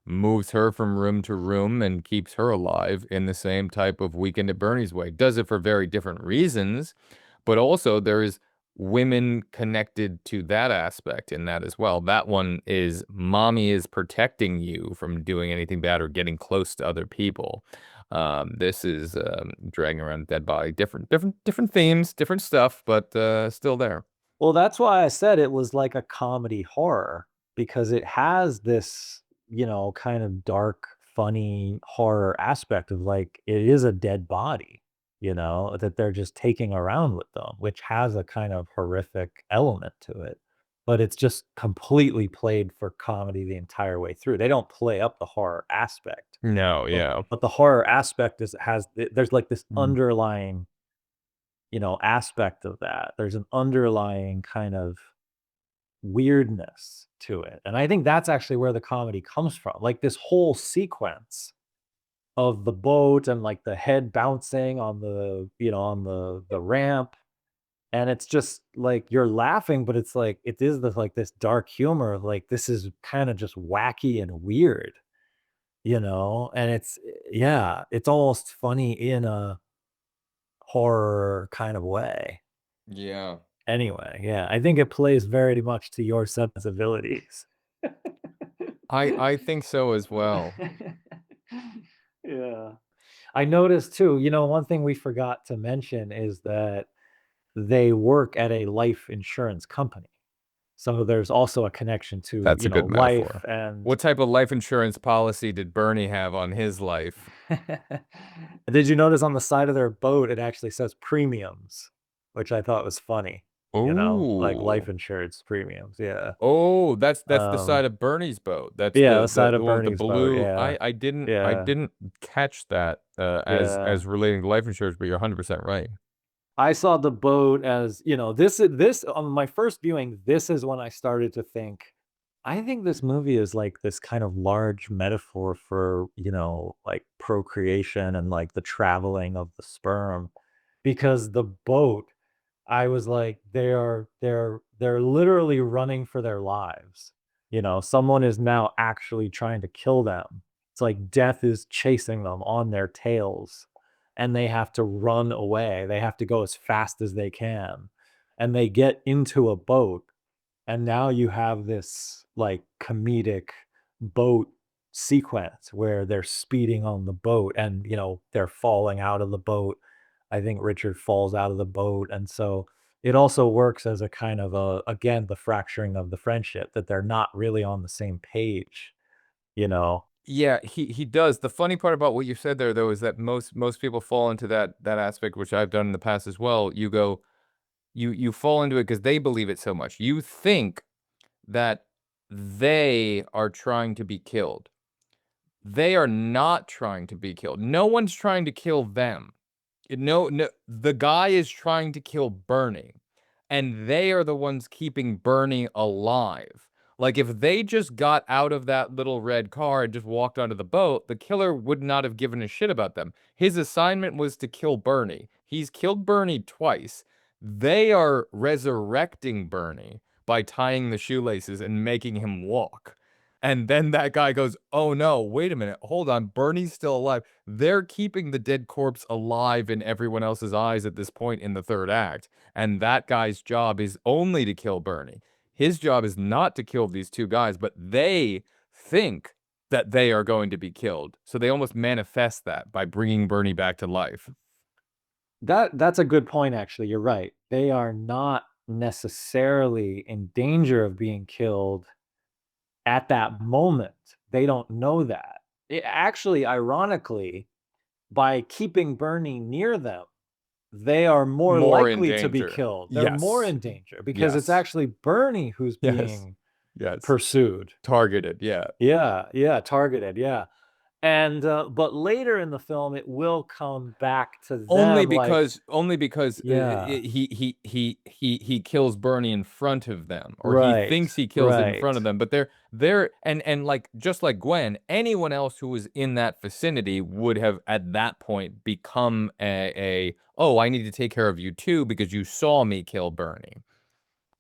moves her from room to room and keeps her alive in the same type of Weekend at Bernie's way. Does it for very different reasons, but also there is women connected to that aspect in that as well. That one is mommy is protecting you from doing anything bad or getting close to other people. This is dragging around a dead body. Different themes, different stuff, but still there. Well, that's why I said it was like a comedy horror because it has this, kind of dark, funny horror aspect of like it is a dead body, that they're just taking around with them, which has a kind of horrific element to it. But it's just completely played for comedy the entire way through. They don't play up the horror aspect. No, But, yeah. but the horror aspect there's like this Mm. underlying aspect of that. There's an underlying kind of weirdness to it. And I think that's actually where the comedy comes from. Like this whole sequence of the boat and like the head bouncing on the ramp. And it's just like you're laughing, but it's like it is this dark humor of like this is kind of just wacky and weird, and yeah, it's almost funny in a horror kind of way. Yeah. Anyway, yeah, I think it plays very much to your sensibilities. I think so as well. Yeah. I noticed too, one thing we forgot to mention is that they work at a life insurance company. So there's also a connection to, That's a good life metaphor. and What type of life insurance policy did Bernie have on his life? did you notice on the side of their boat it actually says premiums, which I thought was funny, like life Oh. insurance premiums, yeah. Oh, that's the Um side of Bernie's boat. That's Yeah, the the the side the of one with the Bernie's boat, blue. yeah. I Yeah, didn't catch that yeah. as relating to life insurance, but you're 100% right. I saw the boat as, this on my first viewing, this is when I started to think, I think this movie is like this kind of large metaphor for, like procreation and like the traveling of the sperm because the boat I was like, they're literally running for their lives. Someone is now actually trying to kill them. It's like death is chasing them on their tails and they have to run away. They have to go as fast as they can. And they get into a boat and now you have this like comedic boat sequence where they're speeding on the boat and they're falling out of the boat. I think Richard falls out of the boat, and so it also works as a kind of again the fracturing of the friendship that they're not really on the same page, you know. Yeah, he does. The funny part about what you said there, though, is that most people fall into that aspect, which I've done in the past as well. You fall into it because they believe it so much. You think that they are trying to be killed. They are not trying to be killed. No one's trying to kill them. No, the guy is trying to kill Bernie, and they are the ones keeping Bernie alive. Like, if they just got out of that little red car and just walked onto the boat, the killer would not have given a shit about them. His assignment was to kill Bernie. He's killed Bernie twice. They are resurrecting Bernie by tying the shoelaces and making him walk. And then that guy goes, "Oh no, wait a minute, hold on, Bernie's still alive." They're keeping the dead corpse alive in everyone else's eyes at this point in the third act. And that guy's job is only to kill Bernie. His job is not to kill these two guys, but they think that they are going to be killed. So they almost manifest that by bringing Bernie back to life. That's a good point, actually. You're right. They are not necessarily in danger of being killed at that moment. They don't know that. Actually, ironically, by keeping Bernie near them, they are more More in likely to be danger. killed. They're more Yes. in danger because it's Yes. actually Bernie who's Yes. being Yes. pursued. Targeted. Yeah. Yeah, targeted, yeah. And, but later in the film, it will come back to them, like Only because yeah, he kills Bernie in front of them, or he right, thinks he kills it in right, front of them. But they're and like, just like Gwen, anyone else who was in that vicinity would have at that point become oh, I need to take care of you too because you saw me kill Bernie.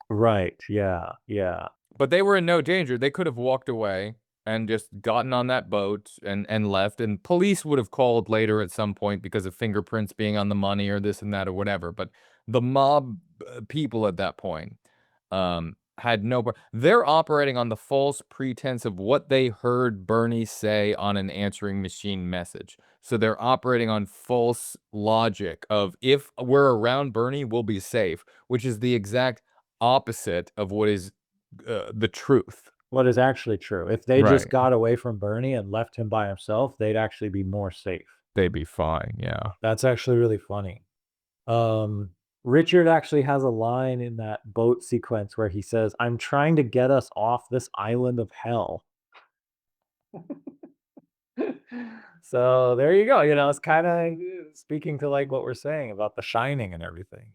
right, yeah, yeah. But they were in no danger. They could have walked away and just gotten on that boat and left, and police would have called later at some point because of fingerprints being on the money or this and that or whatever. But the mob people at that point had no. They're operating on the false pretense of what they heard Bernie say on an answering machine message. So they're operating on false logic of, if we're around Bernie, we'll be safe, which is the exact opposite of what is the truth. What is actually true. If they just Right. got away from Bernie and left him by himself, they'd actually be more safe. They'd be fine, yeah. That's actually really funny. Richard actually has a line in that boat sequence where he says, "I'm trying to get us off this island of hell." So there you go. It's kind of speaking to like what we're saying about The Shining and everything.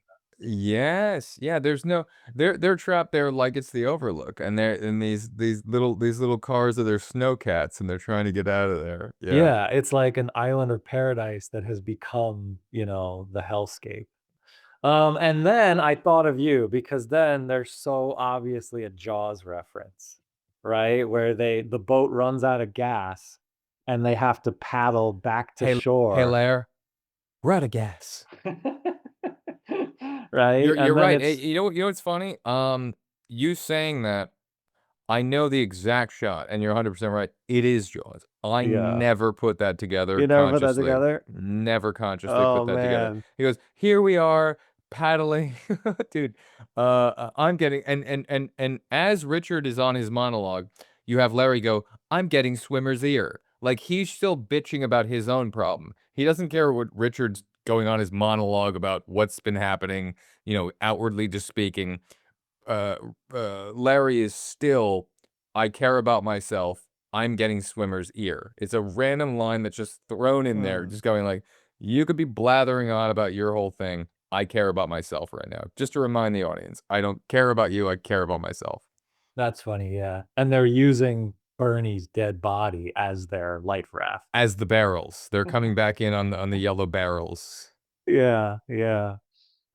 Yes, yeah, there's no they're trapped there like it's the Overlook, and they're in these little cars are their snowcats, and they're trying to get out of there. Yeah. Yeah, it's like an island of paradise that has become, the hellscape. And then I thought of you because then there's so obviously a Jaws reference, right? Where the boat runs out of gas and they have to paddle back to Hey, shore. Lair, we're out of gas. Right? You're And then right. Hey, it's you know what's funny? You saying that, I know the exact shot, and you're 100% right. It is Jaws. I yeah. never put that together You never put that consciously. together? Never consciously Oh put that together. man. He goes, "Here we are paddling." Dude, I'm getting and as Richard is on his monologue, you have Larry go, "I'm getting swimmer's ear." Like, he's still bitching about his own problem. He doesn't care what Richard's going on his monologue about what's been happening, outwardly just speaking. uh, Larry is still, I care about myself. I'm getting swimmer's ear. It's a random line that's just thrown in there, Hmm. just going like, you could be blathering on about your whole thing. I care about myself right now. Just to remind the audience, I don't care about you. I care about myself. That's funny, yeah. And they're using Bernie's dead body as their life raft. As the barrels, they're coming back in on the yellow barrels. Yeah, yeah.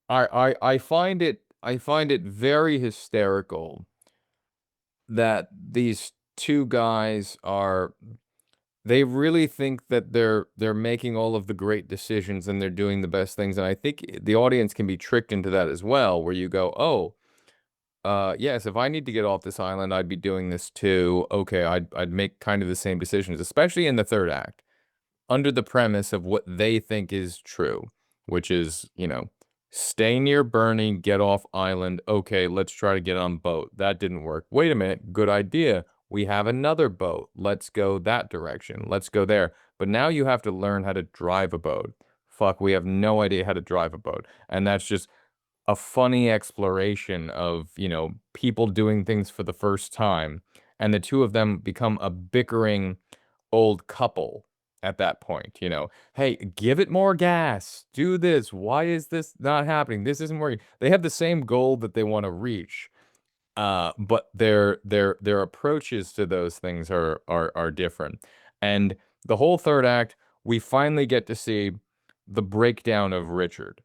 I find it very hysterical that these two guys they really think that they're making all of the great decisions and they're doing the best things. And I think the audience can be tricked into that as well, where you go, oh, yes, if I need to get off this island, I'd be doing this too. Okay, I'd make kind of the same decisions, especially in the third act, under the premise of what they think is true, which is, stay near Bernie, get off island. Okay, let's try to get on boat. That didn't work. Wait a minute, good idea. We have another boat. Let's go that direction. Let's go there. But now you have to learn how to drive a boat. Fuck, we have no idea how to drive a boat. And that's just a funny exploration of, people doing things for the first time. And the two of them become a bickering old couple at that point. Hey, give it more gas. Do this. Why is this not happening? This isn't working. They have the same goal that they want to reach. But their approaches to those things are different. And the whole third act, we finally get to see the breakdown of Richard.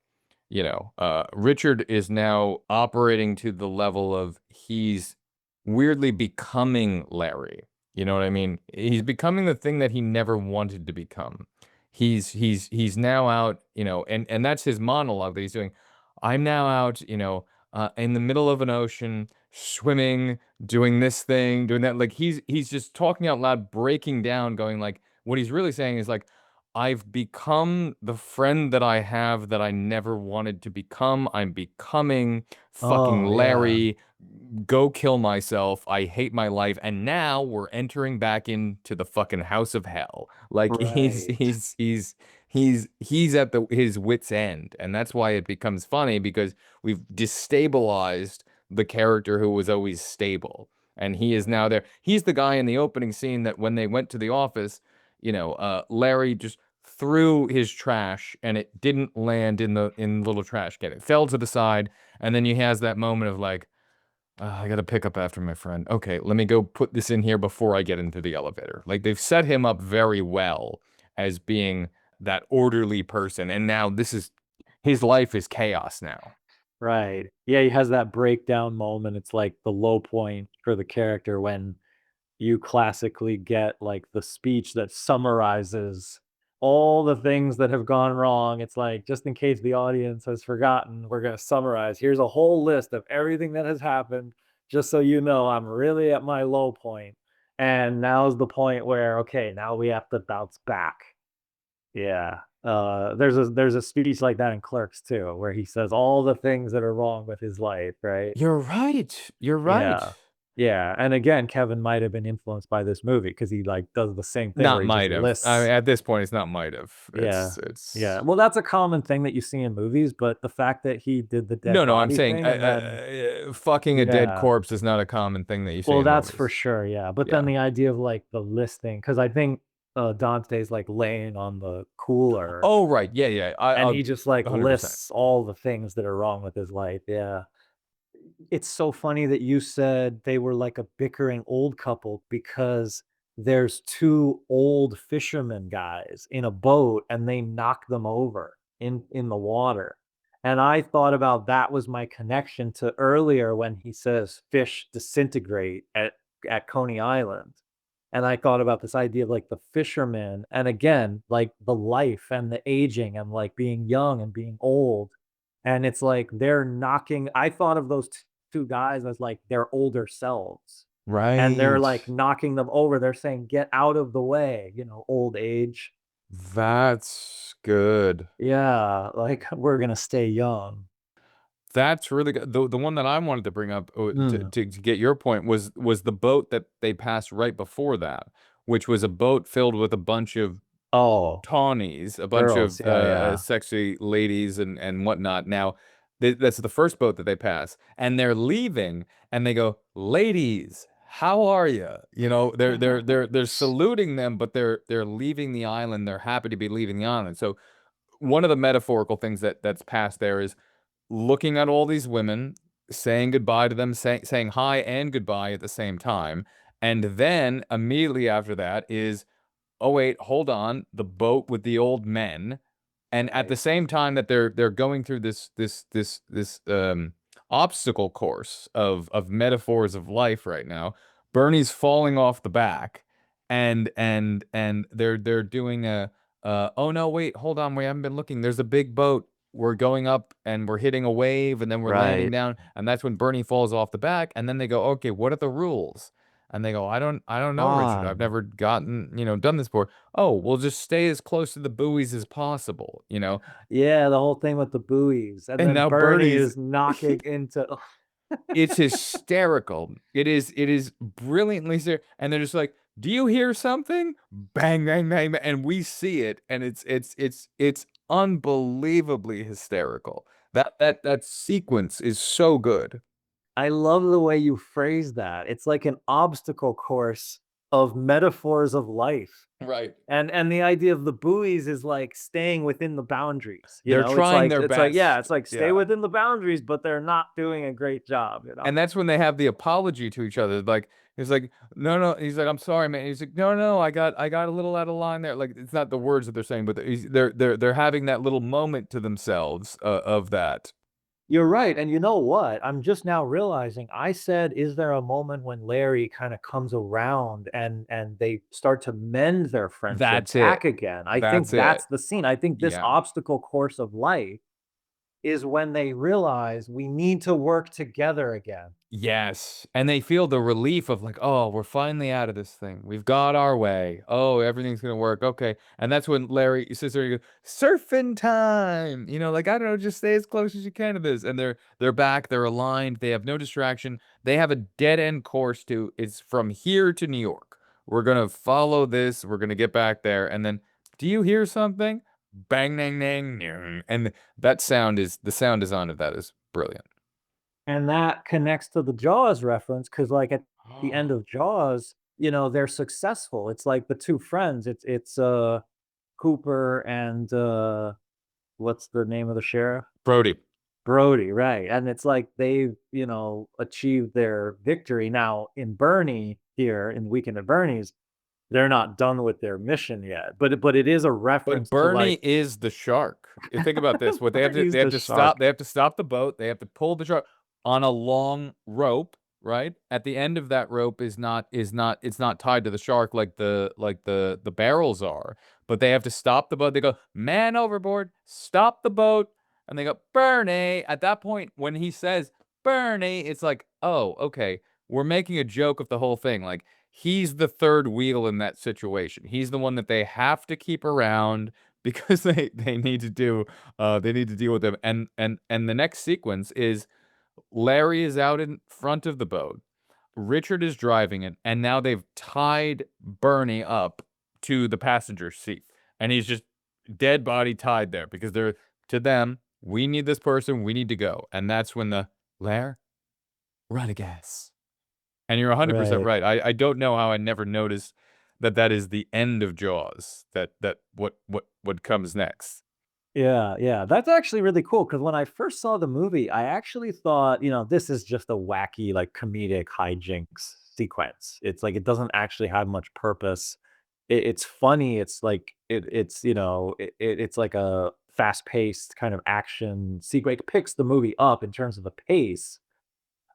Richard is now operating to the level of, he's weirdly becoming Larry. You know what I mean? He's becoming the thing that he never wanted to become. He's now out, and that's his monologue that he's doing. I'm now out, in the middle of an ocean, swimming, doing this thing, doing that. Like he's just talking out loud, breaking down, going like what he's really saying is like, I've become the friend that I have that I never wanted to become. I'm becoming fucking Oh, yeah. Larry. Go kill myself. I hate my life. And now we're entering back into the fucking house of hell. Like Right. he's at his wit's end. And that's why it becomes funny, because we've destabilized the character who was always stable. And he is now there. He's the guy in the opening scene that when they went to the office, Larry just threw his trash and it didn't land in the little trash can. It fell to the side, and then he has that moment of like, I gotta pick up after my friend. Okay, let me go put this in here before I get into the elevator. Like they've set him up very well as being that orderly person, and now this is his life is chaos now. Right. Yeah, he has that breakdown moment. It's like the low point for the character when you classically get like the speech that summarizes all the things that have gone wrong. It's like, just in case the audience has forgotten, we're going to summarize. Here's a whole list of everything that has happened, just so you know I'm really at my low point. And now's the point where, okay, now we have to bounce back. Yeah. There's a speech like that in Clerks too, where he says all the things that are wrong with his life, right? You're right. You're right. Yeah. Yeah, and again, Kevin might have been influenced by this movie because he, like, does the same thing where Not he just might have. I mean, lists. at this point, it's not might have. Yeah. Yeah. It's Well, that's a common thing that you see in movies, but the fact that he did the dead no. I'm body saying thing and then fucking a dead yeah. corpse is not a common thing that you see Well, in that's for movies. sure, yeah, but then Yeah. the idea of, like, the listing, because I think, Dante's, like, laying on the cooler, Oh, right. Yeah, yeah. and I'll he just, like, 100%. lists all the things that are wrong with his life, yeah. It's so funny that you said they were like a bickering old couple because there's 2 old fishermen guys in a boat and they knock them over in the water. And I thought about that was my connection to earlier when he says fish disintegrate at Coney Island. And I thought about this idea of like the fishermen and again, like the life and the aging and like being young and being old. And it's like they're knocking I thought of those 2 guys as like their older selves, and they're Right. like knocking them over. They're saying, "Get out of the way," old age. That's good. Yeah, like, "We're gonna stay young." That's really good. The one that I wanted to bring up Mm. to get your point was the boat that they passed right before that, which was a boat filled with a bunch of Oh, tawnies, a bunch girls, of yeah, yeah. sexy ladies and whatnot. Now, that's the first boat that they pass, and they're leaving, and they go, "Ladies, how are you?" They're saluting them, but they're leaving the island. They're happy to be leaving the island. So one of the metaphorical things that's passed there is looking at all these women, saying goodbye to them, saying hi and goodbye at the same time, and then immediately after that is, oh wait, hold on, the boat with the old men, and at the Right, same time that they're going through this obstacle course of metaphors of life right now, Bernie's falling off the back, and they're doing a oh no, wait, hold on, we haven't been looking. There's a big boat. We're going up and we're hitting a wave and then we're landing right. down, and that's when Bernie falls off the back, and then they go, okay, what are the rules? And they go, I don't know, Richard. I've Fun. never done this before. Oh, we'll just stay as close to the buoys as possible. Yeah, the whole thing with the buoys, and And then now Bernie Bernie's is knocking into it's hysterical. It is brilliantly and they're just like, "Do you hear something?" Bang, bang, bang, bang, and we see it, and it's unbelievably hysterical. That sequence is so good. I love the way you phrase that. It's like an obstacle course of metaphors of life. Right. And the idea of the buoys is like staying within the boundaries, They're It's trying like their yeah, best. it's like stay Yeah. within the boundaries, but they're not doing a great job. And that's when they have the apology to each other. Like he's like, no, no. He's like, I'm sorry, man. He's like, no, no. I got a little out of line there. Like it's not the words that they're saying, but they're having that little moment to themselves of that. You're right, and you know what? I'm just now realizing I said, "Is there a moment when Larry kinda comes around and they start to mend their friendship That's back it. again?" I think That's it. that's the scene. I think this Yeah. obstacle course of life is when they realize we need to work together again. Yes, and they feel the relief of like, "Oh, we're finally out of this thing. We've got our way. Oh, everything's gonna work. Okay." And that's when Larry sits there and goes, "Surfing time!" Like, I don't know, just stay as close as you can to this. And they're back, they're aligned, they have no distraction. They have a dead end course to it's from here to New York. We're gonna follow this, we're gonna get back there, and then, do you hear something? Bang, dang, dang, ding. And that sound is the sound design of that is brilliant. And that connects to the Jaws reference because, like, at the end of Jaws, they're successful. It's like the 2 friends. It's Cooper and, what's the name of the sheriff? Brody. Brody, right, and it's like they've, achieved their victory. Now, in Bernie here, in Weekend at Bernie's, they're not done with their mission yet, but it is a But reference to, Bernie like, is the shark. You think about this, what Bernie's they have the to shark. stop the boat, they have to pull the shark on a long rope, right? At the end of that rope it's not tied to the shark like the barrels are, but they have to stop the boat. They go, "Man overboard, stop the boat." And they go, "Bernie." At that point, when he says, "Bernie," it's like, "Oh, okay, we're making a joke of the whole thing." Like, he's the third wheel in that situation. He's the one that they have to keep around because they need to do they need to deal with them. And the next sequence is Larry is out in front of the boat. Richard is driving it, and now they've tied Bernie up to the passenger seat. And he's just dead body tied there because they're to them, we need this person, we need to go. And that's when the Lair, run a gas. And you're 100% Right. right. I don't know how I never noticed that that is the end of Jaws, that what comes next. Yeah, yeah, that's actually really cool. Because when I first saw the movie, I actually thought, this is just a wacky, like, comedic hijinks sequence. It's like it doesn't actually have much purpose. It's funny, it's like it's like a fast-paced kind of action sequence. It picks the movie up in terms of the pace,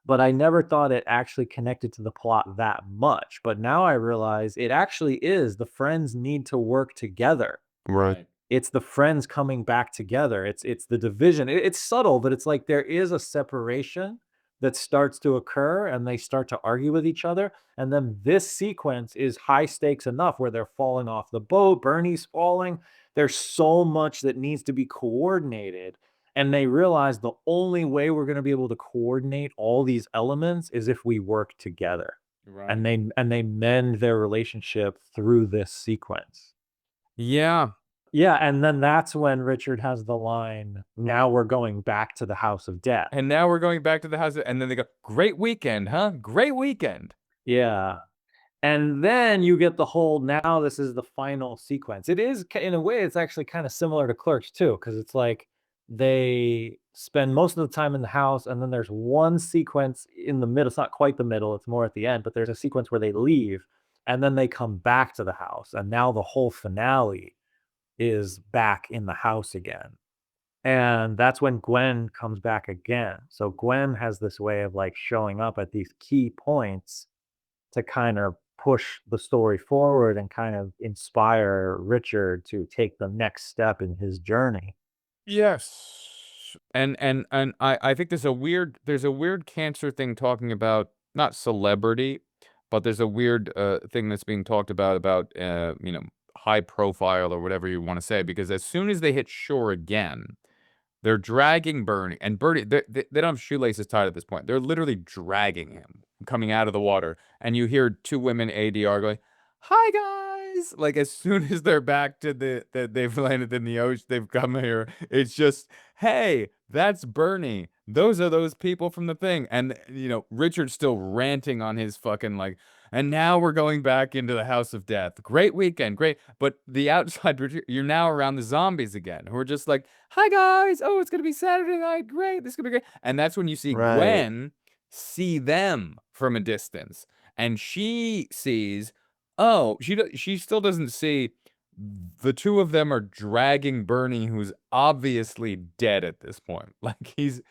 but I never thought it actually connected to the plot that much. But now I realize it actually is. The friends need to work together. Right. It's the friends coming back together. It's the division. It's subtle, but it's like there is a separation that starts to occur, and they start to argue with each other, and then this sequence is high stakes enough where they're falling off the boat, Bernie's falling. There's so much that needs to be coordinated, and they realize the only way we're gonna be able to coordinate all these elements is if we work together, Right. and they mend their relationship through this sequence. Yeah. Yeah, and then that's when Richard has the line, "Now we're going back to the house of death." And now we're going back to the house, and then they go, "Great weekend, huh? Great weekend." Yeah, and then you get the whole, now this is the final sequence. It is in a way, it's actually kinda similar to Clerks too, because it's like they spend most of the time in the house, and then there's one sequence in the middle. It's not quite the middle, it's more at the end, but there's a sequence where they leave, and then they come back to the house, and now the whole finale is back in the house again. And that's when Gwen comes back again. So Gwen has this way of, like, showing up at these key points to kind of push the story forward and kind of inspire Richard to take the next step in his journey. Yes. And I think there's a weird cancer thing talking about not celebrity, but there's a weird thing that's being talked about high profile or whatever you want to say, because as soon as they hit shore again, they're dragging Bernie, and Bernie, they don't have shoelaces tied at this point. They're literally dragging him coming out of the water, and you hear two women ADR going, "Hi guys!" Like, as soon as they're back to they've landed in the ocean, they've come here. It's just, "Hey, that's Bernie. Those are those people from the thing." And Richard's still ranting on his fucking like, "And now we're going back into the house of death. Great weekend, great." But the outside, you're now around the zombies again, who are just like, "Hi guys, oh, it's gonna be Saturday night, great, this is gonna be great." And that's when you see Right. Gwen see them from a distance, and she sees, oh, she still doesn't see the two of them are dragging Bernie, who's obviously dead at this point. Like, he's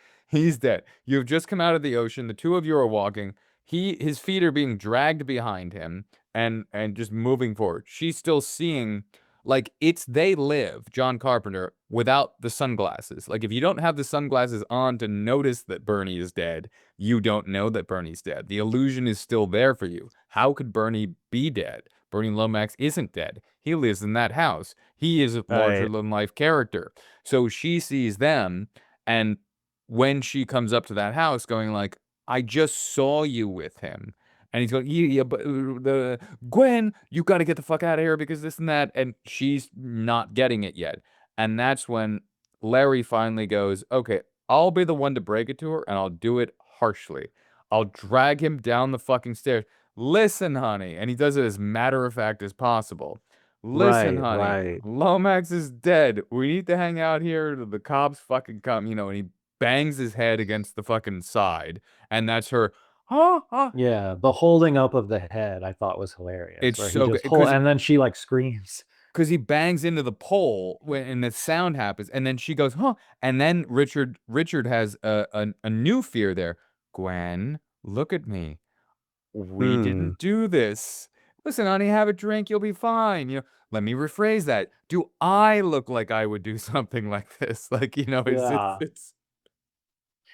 dead. You've just come out of the ocean. The two of you are walking. His feet are being dragged behind him and just moving forward. She's still seeing Like, it's They Live, John Carpenter, without the sunglasses. Like, if you don't have the sunglasses on to notice that Bernie is dead, you don't know that Bernie's dead. The illusion is still there for you. How could Bernie be dead? Bernie Lomax isn't dead. He lives in that house. He is a larger Right. than life character. So she sees them, and when she comes up to that house going like, I just saw you with him. And he's going, yeah, but the Gwen, you got to get the fuck out of here because this and that. And she's not getting it yet. And that's when Larry finally goes, okay, I'll be the one to break it to her, and I'll do it harshly. I'll drag him down the fucking stairs. Listen, honey. And he does it as matter of fact as possible. Listen, Right, honey. right. Lomax is dead. We need to hang out here till the cops fucking come, and he bangs his head against the fucking side. And that's her, huh, huh. Yeah, the holding up of the head I thought was hilarious, It's where he so good just hold because and then she, like, screams. he bangs into the pole and the sound happens, and then she goes, huh. And then Richard has a new fear there. Gwen, look at me. We Hmm. didn't do this. Listen, honey, have a drink. You'll be fine. Let me rephrase that. Do I look like I would do something like this? Like, Yeah. it's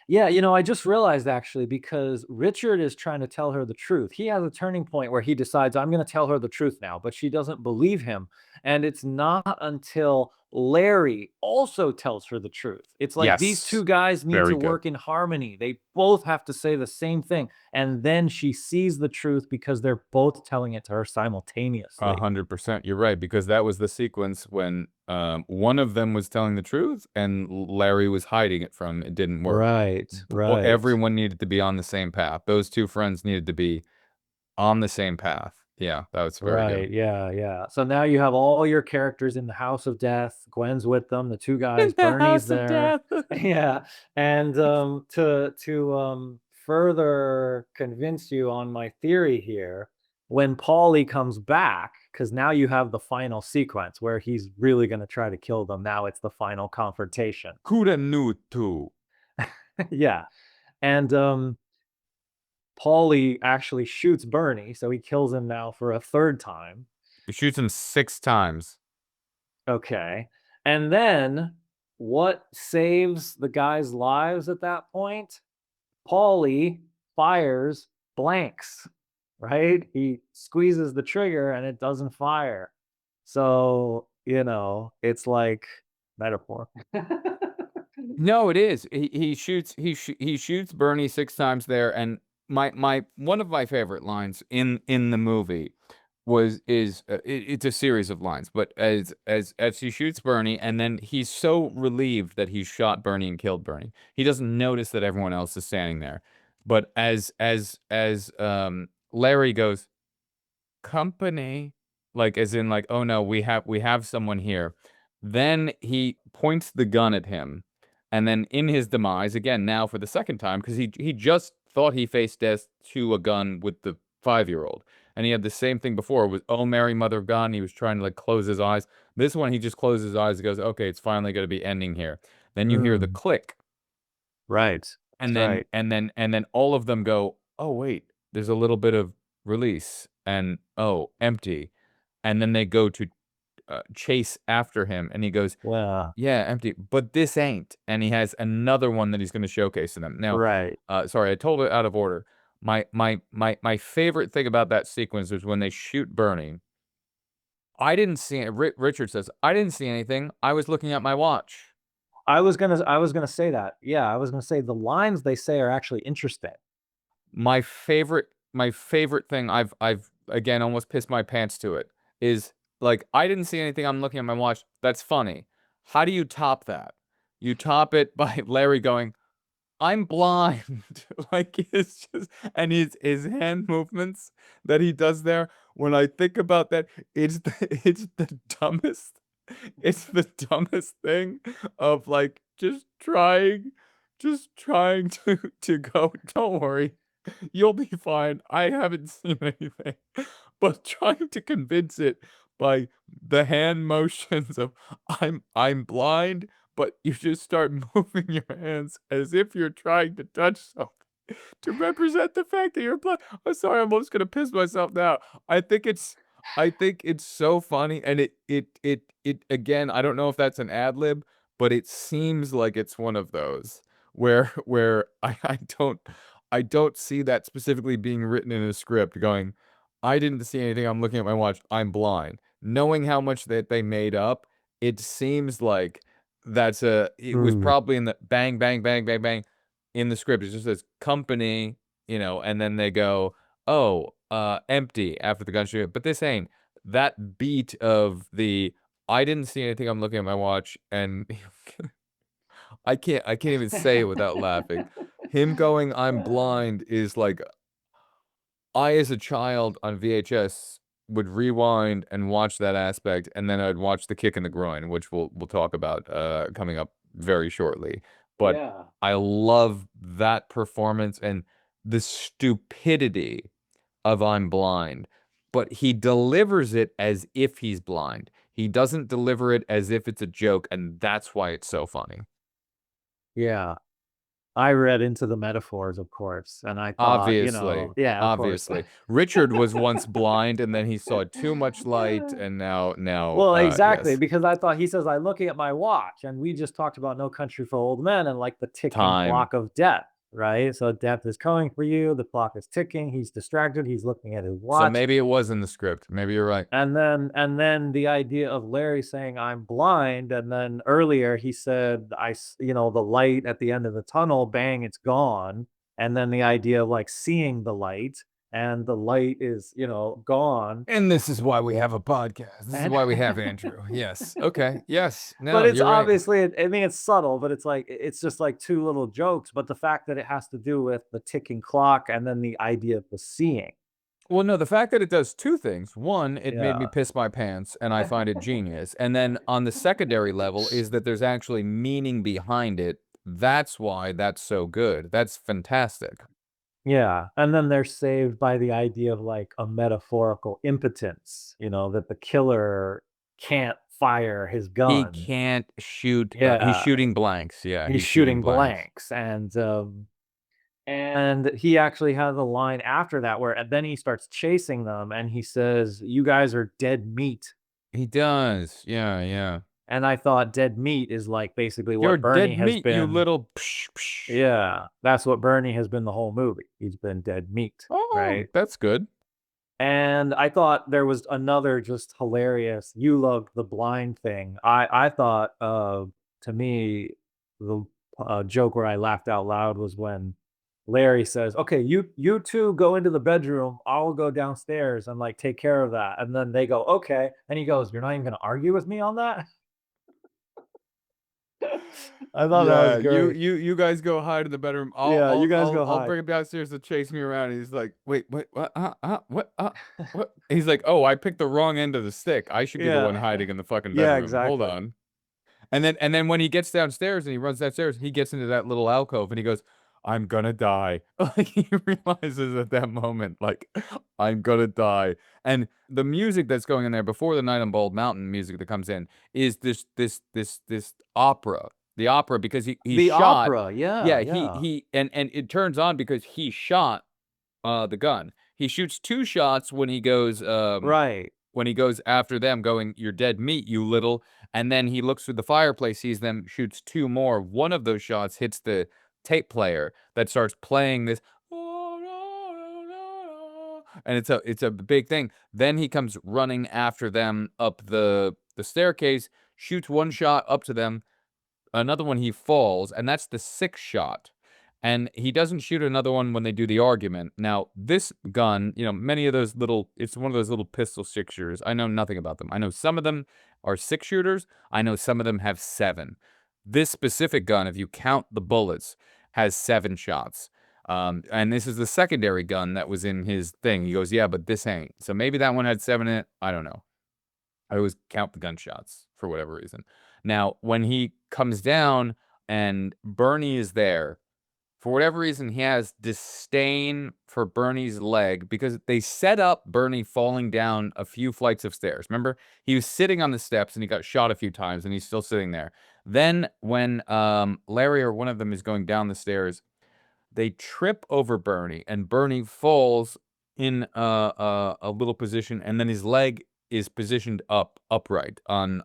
Yeah, I just realized actually because Richard is trying to tell her the truth. He has a turning point where he decides, I'm going to tell her the truth now, but she doesn't believe him. And it's not until Larry also tells her the truth. It's like these yes, two guys need very to good. work in harmony. They both have to say the same thing. And then she sees the truth because they're both telling it to her simultaneously. 100%. You're right, because that was the sequence when one of them was telling the truth and Larry was hiding it from. It didn't work. Right, right. Everyone needed to be on the same path. Those two friends needed to be on the same path. Yeah, that was very good. Right, yeah, yeah. So now you have all your characters in the House of Death. Gwen's with them, the two In guys, the Bernie's House of there. Death. Yeah. And to further convince you on my theory here, when Paulie comes back, because now you have the final sequence where he's really gonna try to kill them. Now it's the final confrontation. Kuranutu. Yeah. And Paulie actually shoots Bernie, so he kills him now for a third time. He shoots him 6 times. Okay. And then what saves the guys' lives at that point? Paulie fires blanks, right? He squeezes the trigger and it doesn't fire. So, it's like metaphor. No, it is. He shoots Bernie 6 times there, and my one of my favorite lines in the movie it's a series of lines, but as he shoots Bernie, and then he's so relieved that he shot Bernie and killed Bernie, he doesn't notice that everyone else is standing there. But as Larry goes, company, like, as in, like, oh no, we have someone here. Then he points the gun at him, and then in his demise again, now for the second time, because he just thought he faced death to a gun with the 5-year-old, and he had the same thing before with oh Mary Mother of God, and he was trying to, like, close his eyes. This one he just closes his eyes and goes, okay, it's finally going to be ending here. Then you hear the Mm, click, right. and That's then right. all of them go, oh wait, there's a little bit of release, and oh, empty. And then they go to chase after him, and he goes, Well, yeah, empty, but this ain't. And he has another one that he's going to showcase to them. Now, right. sorry, I told it out of order. My favorite thing about that sequence is when they shoot Bernie. I didn't see it. Richard says, I didn't see anything. I was looking at my watch. I was gonna say that. Yeah, I was gonna say the lines they say are actually interesting. My favorite thing, I've again almost pissed my pants to it, is like, I didn't see anything, I'm looking at my watch. That's funny. How do you top that? You top it by Larry going, I'm blind. Like, it's just, and his hand movements that he does there, when I think about that, it's the dumbest thing of, like, just trying to go, don't worry. You'll be fine. I haven't seen anything. But trying to convince it by the hand motions of I'm blind, but you just start moving your hands as if you're trying to touch something to represent the fact that you're blind. I'm sorry, I'm almost gonna piss myself now. I think it's I think it's so funny, and it again, I don't know if that's an ad lib, but it seems like it's one of those where I don't see that specifically being written in a script going, "I didn't see anything, I'm looking at my watch, I'm blind." Knowing how much that they made up, it seems like it was Mm. probably in the bang, bang, bang, bang, bang in the script. It just says company, and then they go, "Oh, empty," after the gunshot, but this ain't. That beat of the, "I didn't see anything, I'm looking at my watch," and I can't even say it without laughing. Him going, "I'm blind," is like, I, as a child on VHS, would rewind and watch that aspect, and then I'd watch the kick in the groin, which we'll talk about, coming up very shortly. But Yeah. I love that performance and the stupidity of "I'm blind," but he delivers it as if he's blind. He doesn't deliver it as if it's a joke, and that's why it's so funny. Yeah. I read into the metaphors, of course, and I thought, Obviously, yeah, of course. obviously. Richard was once blind, and then he saw too much light, and Well, exactly, yes. because I thought he says, "I'm looking at my watch," and we just talked about No Country for Old Men and like the ticking Time. clock of death, right? So death is coming for you, the clock is ticking, he's distracted, he's looking at his So watch. maybe it was in the script. Maybe you're right. And then the idea of Larry saying, "I'm blind," and then earlier he said, the light at the end of the tunnel, bang, it's gone. And then the idea of like seeing the light, and the light is, gone. And this is why we have a podcast. This is And why we have Andrew. Yes. Okay. Yes. but No, it's you're right. obviously, I mean, it's subtle, but it's like it's just like two little jokes. But the fact that it has to do with the ticking clock and then the idea of the seeing. Well, no, the fact that it does two things. One, it made me Yeah. piss my pants, and I find it genius. And then on the secondary level is that there's actually meaning behind it. That's why that's so good. That's fantastic. Yeah, and then they're saved by the idea of, like, a metaphorical impotence, that the killer can't fire his He gun. can't shoot. He's Yeah, shooting blanks. Yeah, he's he's shooting shooting blanks. blanks, and he actually has a line after that where and then he starts chasing them, and he says, "You guys are dead meat." He does. Yeah, yeah. And I thought dead meat is, like, basically You're what Bernie dead has meat, you been. little psh, psh. Yeah, that's what Bernie has been the whole movie. He's been dead meat, Oh, right? that's good. And I thought there was another just hilarious "You love the blind" thing. I thought, to me, the, joke where I laughed out loud was when Larry says, "Okay, you 2 go into the bedroom, I'll go downstairs and, like, take care of that." And then they go, "Okay." And he goes, "You're not even gonna argue with me on that?" I thought that was Yeah, great. you guys go hide in the bedroom. I'll Yeah, you I'll guys I'll go I'll hide. bring him downstairs to chase me around. And he's like, "Wait, what? What? What?" He's like, "Oh, I picked the wrong end of the stick. I should be the one Yeah. hiding in the fucking Yeah, bedroom. Hold exactly. on." And then when he gets downstairs and he runs downstairs, he gets into that little alcove and he goes, "I'm gonna die." Like he realizes at that moment, like, "I'm gonna die." And the music that's going in there before the Night on Bald Mountain music that comes in is this opera. The opera because he The shot. opera, yeah, Yeah, he yeah. he and it turns on because he shot the gun. He shoots two shots Right. when he goes after them going, "You're dead meat, you little," and then he looks through the fireplace, sees them, shoots two more. One of those shots hits the tape player that starts playing this, and it's a big thing. Then he comes running after them up the staircase, shoots one shot up to them, another one he falls, and that's the sixth shot. And he doesn't shoot another one when they do the argument. Now, this gun, many of those it's one of those little pistol six shooters. I know nothing about them. I know some of them are six shooters. I know some of them have seven. This specific gun, if you count the bullets, has seven shots. And this is the secondary gun that was in his thing. He goes, "Yeah, but this ain't." So maybe that one had seven in it. I don't know. I always count the gunshots for whatever reason. Now, when he comes down and Bernie is there, for whatever reason, he has disdain for Bernie's leg because they set up Bernie falling down a few flights of stairs. Remember, he was sitting on the steps and he got shot a few times and he's still sitting there. Then, when Larry or one of them is going down the stairs, they trip over Bernie and Bernie falls in a little position, and then his leg is positioned upright on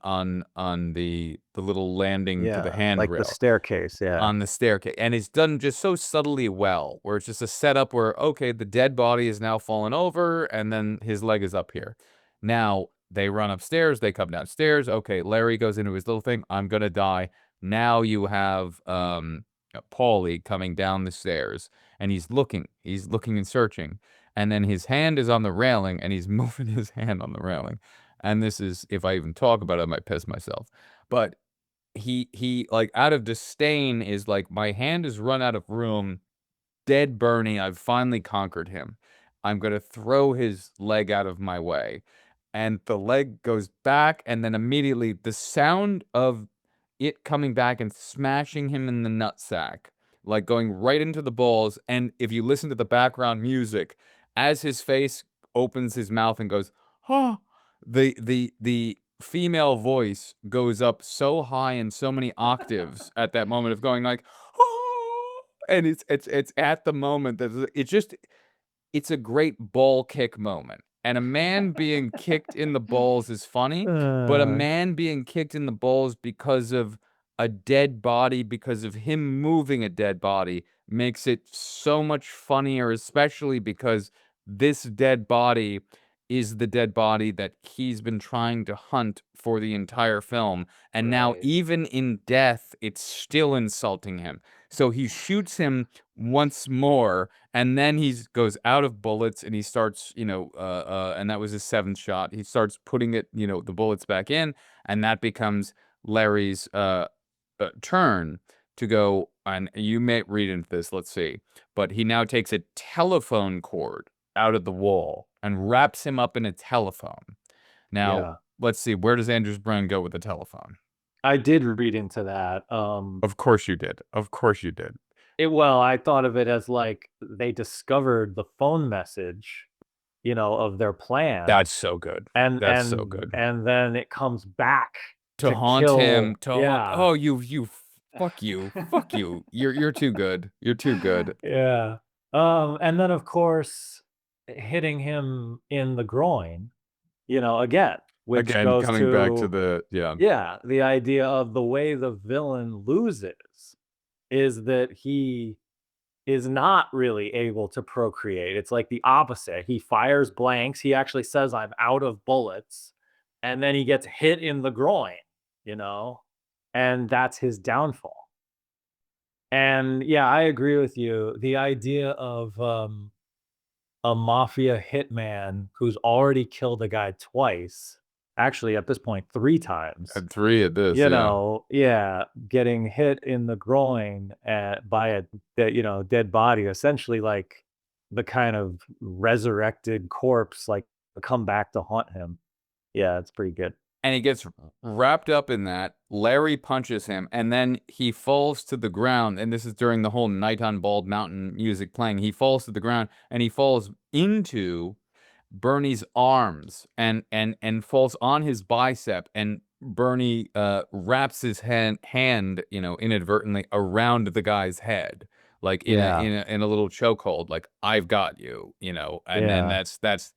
the little landing to the Yeah, like the handrail staircase, yeah. on the staircase, and it's done just so subtly well, where it's just a setup where, okay, the dead body is now fallen over, and then his leg is up here. Now they run upstairs, they come downstairs. Okay, Larry goes into his little thing. I'm gonna die. Now you have Paulie coming down the stairs, and he's looking and searching, and then his hand is on the railing, and he's moving his hand on the railing. And this is, if I even talk about it, I might piss myself. But he like, out of disdain, is like, my hand has run out of room. Dead Bernie, I've finally conquered him. I'm gonna throw his leg out of my way. And the leg goes back, and then immediately the sound of it coming back and smashing him in the nutsack, like going right into the balls. And if you listen to the background music, as his face opens his mouth and goes, huh, the female voice goes up so high in so many octaves at that moment of going like, oh, and it's at the moment that it's a great ball kick moment. And a man being kicked in the balls is funny, but a Uh, man being kicked in the balls because of a dead body, because of him moving a dead body, makes it so much funnier, especially because this dead body is the dead body that he's been trying to hunt for the entire film. And now, right. even in death, it's still insulting him. So he shoots him once more, and then he goes out of bullets, and he starts, and that was his seventh shot. He starts putting it, the bullets back in, and that becomes Larry's turn to go. And you may read into this, let's see. But he now takes a telephone cord out of the wall and wraps him up in a telephone. Now, Yeah. let's see, where does Andrew's brain go with the telephone? I did read into that. Of course you did. Of course you did. Well, I thought of it as like they discovered the phone message, of their plan, That's so good. and That's so and good. and then it comes back To to haunt him, kill. to haunt. Yeah. Oh, fuck you, fuck you. You're too good. You're too good. Yeah. And then of course hitting him in the groin, again, which Again, goes coming back to to, the yeah. yeah, the idea of the way the villain loses is that he is not really able to procreate. It's like the opposite. He fires blanks. He actually says, I'm out of bullets. And then he gets hit in the groin, you know, and that's his downfall. And yeah, I agree with you. The idea of a mafia hitman who's already killed a guy twice, actually at this point, 3 times, Had 3 of this, yeah. yeah, getting hit in the groin by dead body, essentially like the kind of resurrected corpse, like come back to haunt him. Yeah, it's pretty good. And he gets wrapped up in that. Larry punches him, and then he falls to the ground. And this is during the whole Night on Bald Mountain music playing. He falls to the ground, and he falls into Bernie's arms, and falls on his bicep. And Bernie wraps his hand, inadvertently around the guy's head, like in a Yeah, in a little chokehold, like, I've got you, and then yeah. that's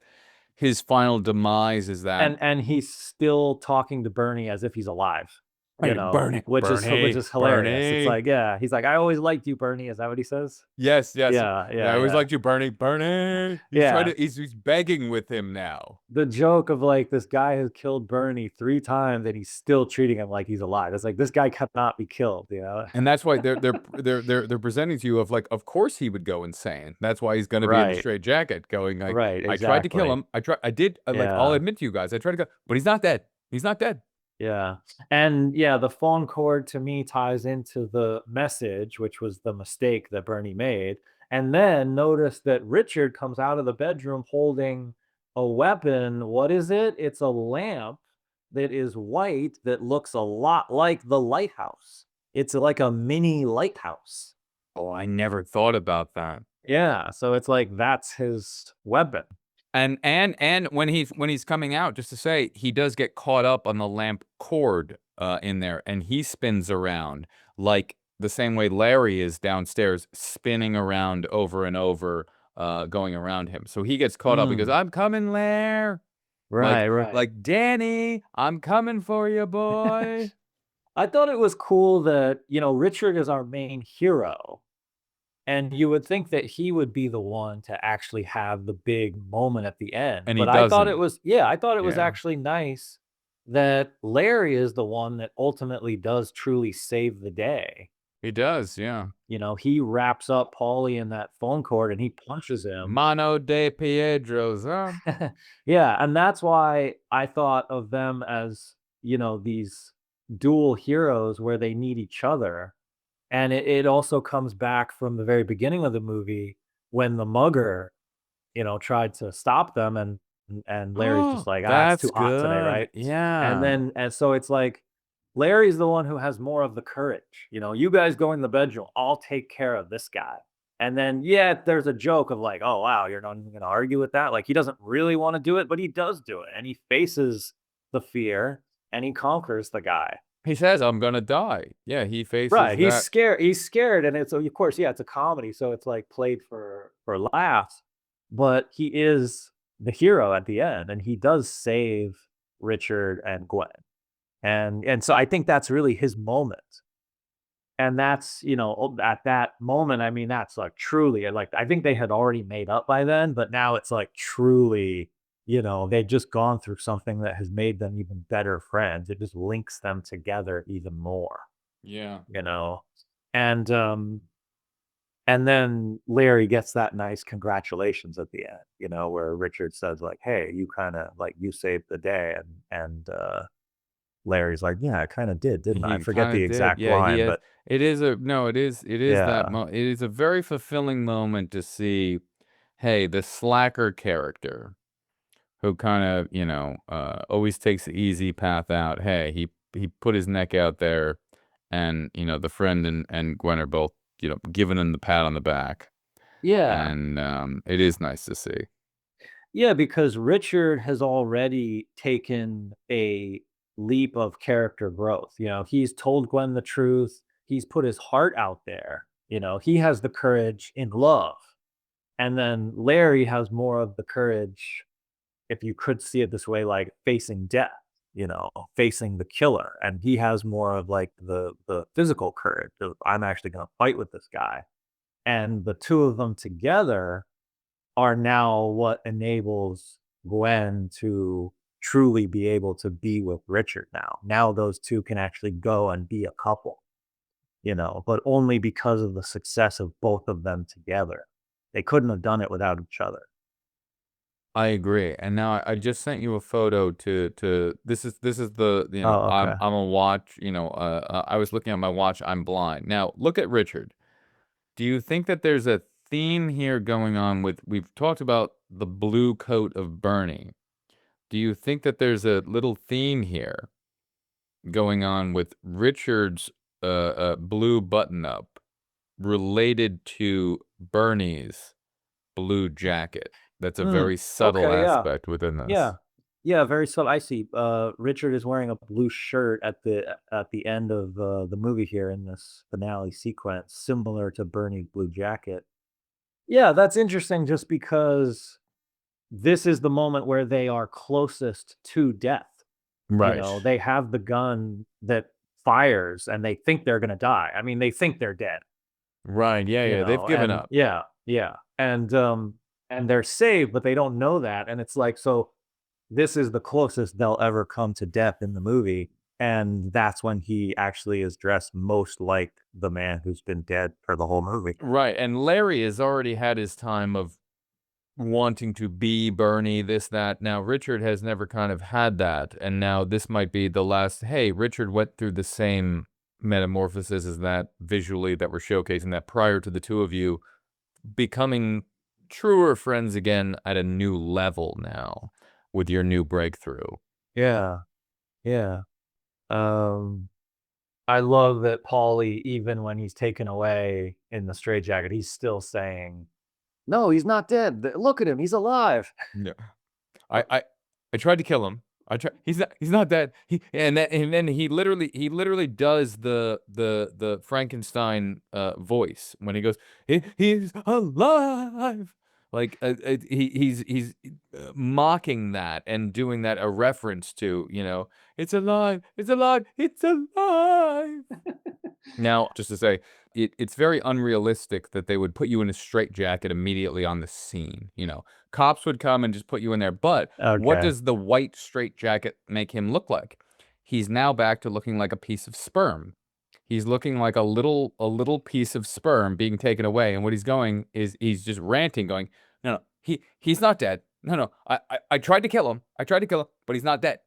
his final demise, is that, And he's still talking to Bernie as if he's alive, "Hey, Bernie, which Bernie, is hilarious. It's Bernie." like, yeah, he's like, "I always liked you, Bernie." Is that what he says? Yes, yes. Yeah, Yeah, yeah, I always yeah. liked you, Bernie. Bernie. He's trying Yeah. to he's begging with him now. The joke of like this guy has killed Bernie 3 times and he's still treating him like he's alive. It's like this guy cannot be killed, you know? And that's why they're presenting to you of like, of course he would go insane. That's why he's gonna be in a Right. straitjacket going like, Right, I tried to kill exactly. him. I did, like, I'll Yeah. admit to you guys, I tried to go, but he's not dead. He's not dead. Yeah. And yeah, the phone cord to me ties into the message, which was the mistake that Bernie made. And then notice that Richard comes out of the bedroom holding a weapon. What is it? It's a lamp that is white that looks a lot like the lighthouse. It's like a mini lighthouse. Oh, I never thought about that. Yeah, so it's like that's his weapon. And when he's coming out, just to say, he does get caught up on the lamp cord in there, and he spins around like the same way Larry is downstairs spinning around over and over going around him. So he gets caught up. He goes, Mm. "I'm coming, Lair." Right, right. Like, "Danny, I'm coming for you, boy." I thought it was cool that, Richard is our main hero, and you would think that he would be the one to actually have the big moment at the end, And he but I thought it doesn't. was Yeah. actually nice that Larry is the one that ultimately does truly save the day. He does, yeah. He wraps up Paulie in that phone cord and he punches him. Mano de Piedros, huh? Yeah, and that's why I thought of them as, these dual heroes where they need each other. And it also comes back from the very beginning of the movie when the mugger, tried to stop them and Larry's just Oh, like, "Ah, it's too that's hot today, good. right?" Yeah. And so it's like Larry's the one who has more of the courage. "You guys go in the bedroom. I'll take care of this guy." And then yeah, there's a joke of like, "Oh wow, you're not going to argue with that?" Like he doesn't really want to do it, but he does do it and he faces the fear and he conquers the guy. He says, "I'm gonna die." Yeah, he Right, faces that. he's scared, and it's of course, yeah, it's a comedy, so it's, like, played for laughs, but he is the hero at the end, and he does save Richard and Gwen, and so I think that's really his moment, and that's, at that moment, I mean, that's, like, truly, like, I think they had already made up by then, but now it's, like, truly, they've just gone through something that has made them even better friends, it just links them together even more. Yeah. You know? And, um, and then Larry gets that nice congratulations at the end, where Richard says like, "Hey, you kinda like you saved the day." And Larry's like, "Yeah, I kinda did, didn't I?" I He forget kinda the did. exact Yeah, he line, has but it is a no, it is that yeah. mo it is a very fulfilling moment to see, hey, the slacker character who kinda, always takes the easy path out. Hey, he put his neck out there and, the friend and Gwen are both, giving him the pat on the back, Yeah. and, it is nice to see. Yeah, because Richard has already taken a leap of character growth. He's told Gwen the truth. He's put his heart out there. He has the courage in love. And then Larry has more of the courage, if you could see it this way, like facing death, facing the killer. And he has more of like the physical courage of I'm actually gonna fight with this guy. And the two of them together are now what enables Gwen to truly be able to be with Richard now. Now those two can actually go and be a couple, but only because of the success of both of them together. They couldn't have done it without each other. I agree, and now I just sent you a photo to this is the, Oh, okay. I'm a watch, I was looking at my watch, I'm blind. Now, look at Richard. Do you think that there's a theme here going on with we've talked about the blue coat of Bernie. Do you think that there's a little theme here going on with Richard's, blue button-up related to Bernie's blue jacket? That's a Mm, very subtle okay, yeah. aspect within Yeah. this. Yeah, very subtle. I see. Richard is wearing a blue shirt at the end of the movie here in this finale sequence, similar to Bernie's blue jacket. Yeah, that's interesting just because this is the moment where they are closest to death. Right. They have the gun that fires and they think they're gonna die. I mean, they think they're dead, Right, yeah, yeah, they've given and up. yeah, yeah. And they're saved, but they don't know that. And it's like, so this is the closest they'll ever come to death in the movie, and that's when he actually is dressed most like the man who's been dead for the whole movie. Right, and Larry has already had his time of wanting to be Bernie, this, that. Now, Richard has never kind of had that, and now this might be the last. Hey, Richard went through the same metamorphosis as that visually that we're showcasing that prior to the two of you becoming truer friends again at a new level now with your new breakthrough. Yeah, yeah. Um, I love that Paulie, even when he's taken away in the straitjacket, he's still saying, "No, he's not dead. Look at him, he's alive." Yeah. I tried to kill him. I try he's not dead. And then he literally does the Frankenstein voice when he goes, he's alive. Like he's mocking that and doing that a reference to, it's alive, it's alive, it's alive. Now, just to say, it's very unrealistic that they would put you in a straitjacket immediately on the scene. Cops would come and just put you in there. But what Okay. does the white straitjacket make him look like? He's now back to looking like a piece of sperm. He's looking like a little piece of sperm being taken away, and what he's going is he's just ranting, going, "No, no, he's not dead. No, no, I tried to kill him. I tried to kill him, but he's not dead."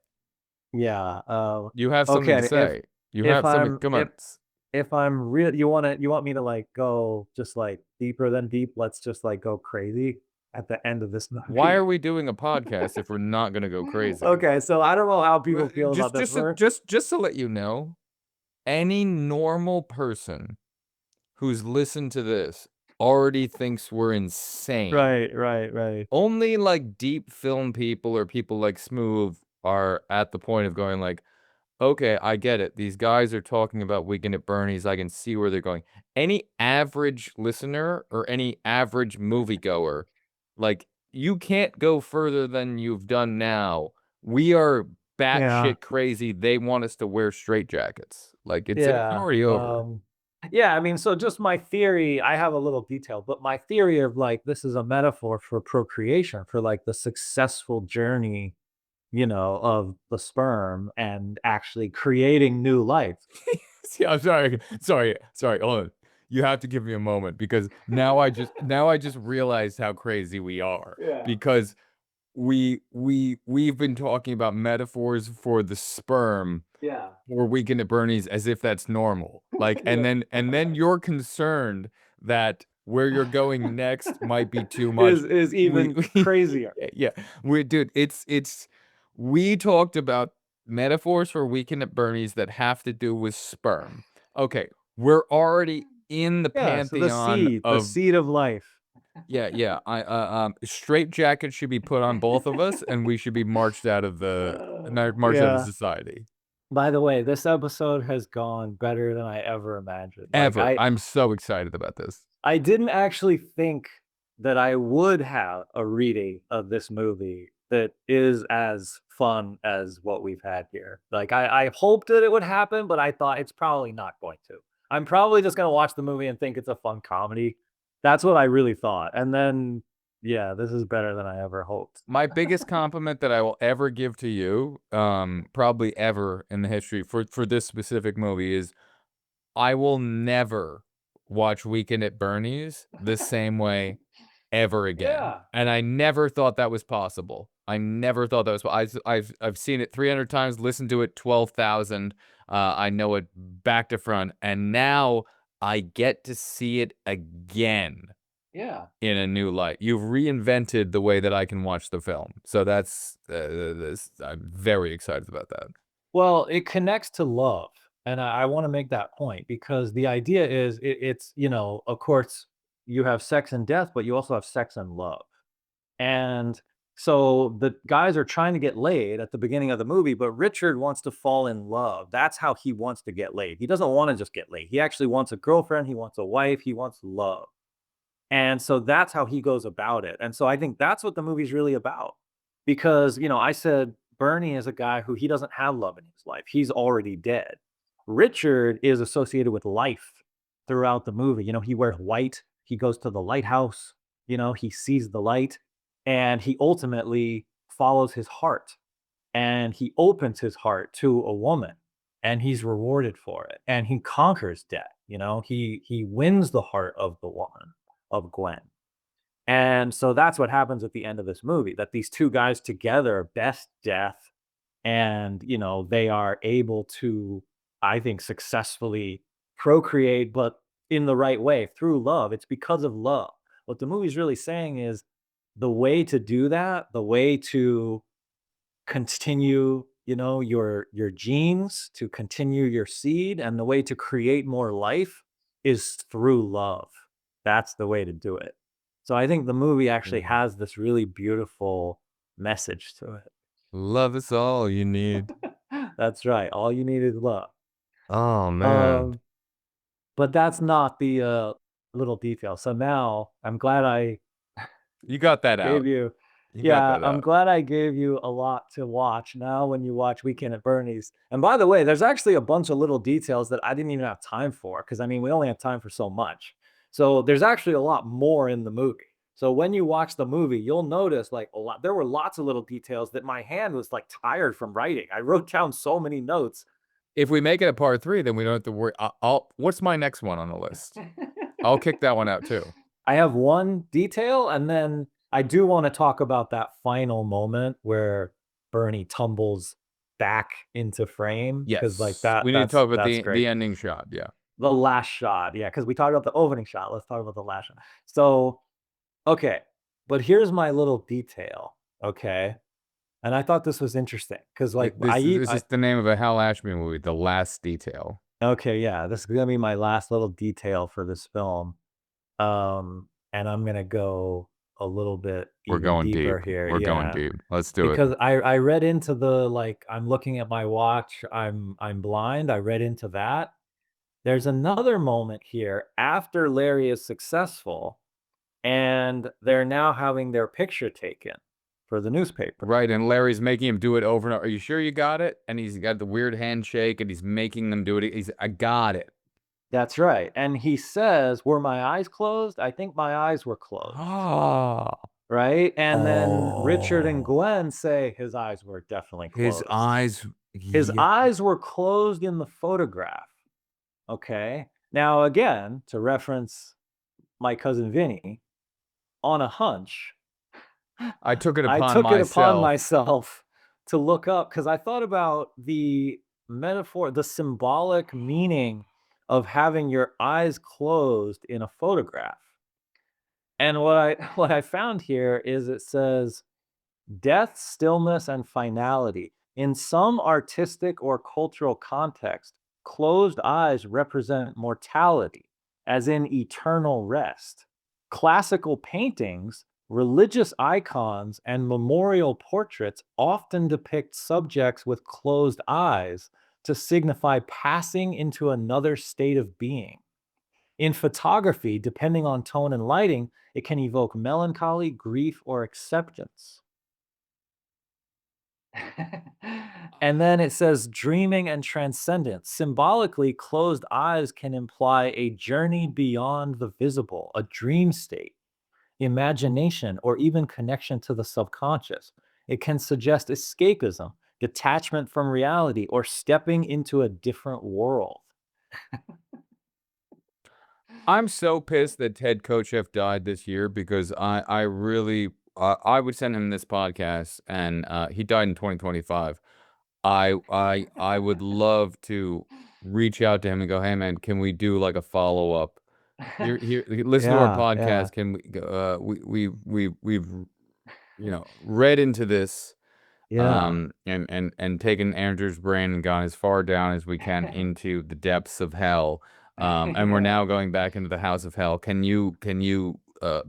Yeah. You have something to Okay. say. You If have something. I'm Come on. if I'm real, you want me to like go just like deeper than deep? Let's just like go crazy at the end of this Why movie. are we doing a podcast if we're not gonna go crazy? Okay, so I don't know how people Well, feel about Just, this. just, to, just to let you know, any normal person who's listened to this already thinks we're insane. Right. Only like deep film people or people like Smooth are at the point of going like, okay, I get it. These guys are talking about Weekend at Bernie's. I can see where they're going. Any average listener or any average moviegoer, like, you can't go further than you've done now. We are Yeah. batshit crazy. They want us to wear straitjackets. Like, it's Yeah. already over. Yeah, I mean, so just my theory, I have a little detail, but my theory of like this is a metaphor for procreation, for like the successful journey, of the sperm and actually creating new life. See, I'm sorry. Sorry. Hold on. You have to give me a moment because now I just realized how crazy we are. Yeah. Because we've been talking about metaphors for the sperm Yeah. or Weekend at Bernie's as if that's normal. Like, and Yeah. then you're concerned that where you're going next might be too much. Is We, even crazier. yeah, dude, we talked about metaphors for Weekend at Bernie's that have to do with sperm. Okay, we're already in the Yeah, so the pantheon of seed of life. yeah. Straight jacket should be put on both of us, and we should be marched out of Yeah. society. By the way, this episode has gone better than I ever imagined. Like Ever. I'm so excited about this. I didn't actually think that I would have a reading of this movie that is as fun as what we've had here. Like I hoped that it would happen, but I thought it's probably not going to. I'm probably just gonna watch the movie and think it's a fun comedy. That's what I really thought. And then yeah, this is better than I ever hoped. My biggest compliment that I will ever give to you, probably ever in the history for this specific movie is I will never watch Weekend at Bernie's the same way ever again. Yeah. And I never thought that was possible. I never thought that was. I've seen it 300 times, listened to it 12,000. I know it back to front, and now I get to see it again Yeah. in a new light. You've reinvented the way that I can watch the film, so that's I'm very excited about that. Well, it connects to love. And I want to make that point because the idea is it's, of course, you have sex and death, but you also have sex and love. And so the guys are trying to get laid at the beginning of the movie, but Richard wants to fall in love. That's how he wants to get laid. He doesn't want to just get laid. He actually wants a girlfriend, he wants a wife, he wants love. And so that's how he goes about it. And so I think that's what the movie's really about. Because, I said Bernie is a guy who he doesn't have love in his life. He's already dead. Richard is associated with life throughout the movie. He wears white, he goes to the lighthouse, he sees the light, and he ultimately follows his heart and he opens his heart to a woman and he's rewarded for it and he conquers death. He wins the heart of the woman, of Gwen. And so that's what happens at the end of this movie, that these two guys together best death and, they are able to, I think, successfully procreate, but in the right way through love. It's because of love. What the movie's really saying is the way to do that, the way to continue, your genes, to continue your seed, and the way to create more life is through love. That's the way to do it. So I think the movie actually has this really beautiful message to it. Love is all you need. That's right. All you need is love. Oh man. But that's not the little detail. So now I'm glad I You got that out. Gave you You got Yeah, that I'm out. glad I gave you a lot to watch now when you watch Weekend at Bernie's. And by the way, there's actually a bunch of little details that I didn't even have time for because I mean, we only have time for so much. So there's actually a lot more in the movie. So when you watch the movie, you'll notice like a lot there were lots of little details that my hand was like tired from writing. I wrote down so many notes. If we make it a part 3, then we don't have to worry. What's my next one on the list? I'll kick that one out too. I have one detail, and then I do want to talk about that final moment where Bernie tumbles back into frame because, like, Yes. We need to talk about that's the great. ending shot. Yeah. The last shot, yeah, because we talked about the opening shot. Let's talk about the last shot. So, okay, but here's my little detail. Okay, and I thought this was interesting because, like, This is the name of a Hal Ashby movie, The Last Detail. okay, yeah, this is gonna be my last little detail for this film. And I'm gonna go a little bit We're even going deeper deep. here, We're going yeah, deep. Let's do it. because I read into the like I'm looking at my watch, I'm blind. I read into that. There's another moment here after Larry is successful, and they're now having their picture taken for the newspaper. Right, and Larry's making him do it over and over. Are you sure you got it? And he's got the weird handshake, and he's making them do it. I got it. That's right. And he says, "Were my eyes closed? I think my eyes were closed." Ah, Right? And then Richard and oh, Gwen say his eyes were definitely his closed. eyes. His Yeah. eyes were closed in the photograph. Okay. Now, again, to reference my cousin Vinny, on a hunch, I took it I upon took it upon myself. myself to look up because I thought about the metaphor, the symbolic meaning of having your eyes closed in a photograph. And what I what I found here is it says death, stillness, and finality. In some artistic or cultural context, closed eyes represent mortality, as in eternal rest. Classical paintings, religious icons, and memorial portraits often depict subjects with closed eyes to signify passing into another state of being. In photography, depending on tone and lighting, it can evoke melancholy, grief, or acceptance. And then it says dreaming and transcendence. Symbolically, closed eyes can imply a journey beyond the visible, a dream state, imagination, or even connection to the subconscious. It can suggest escapism, detachment from reality, or stepping into a different world. I'm so pissed that Ted Kochev died this year because I really I would send him this podcast, and he died in 2025. I would love to reach out to him and go, hey man, can we do like a follow up? Here, listen to our Yeah, yeah, podcast. Can we? We've read into this, yeah. and taken Andrew's brain and gone as far down as we can into the depths of hell. And we're Yeah, now going back into the house of hell. Can you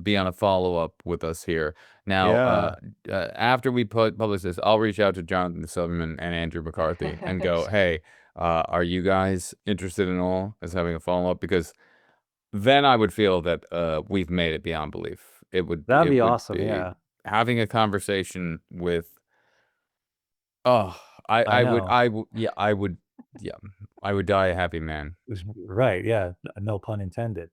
be on a follow up with us here now? yeah. After we publish this, I'll reach out to Jonathan Silverman and Andrew McCarthy and go, hey, are you guys interested in all as having a follow up? Because then I would feel that we've made it beyond belief. That'd It be would awesome. be Yeah, having a conversation with. Oh, I know. yeah, yeah, I would die a happy man. Right. Yeah. No pun intended.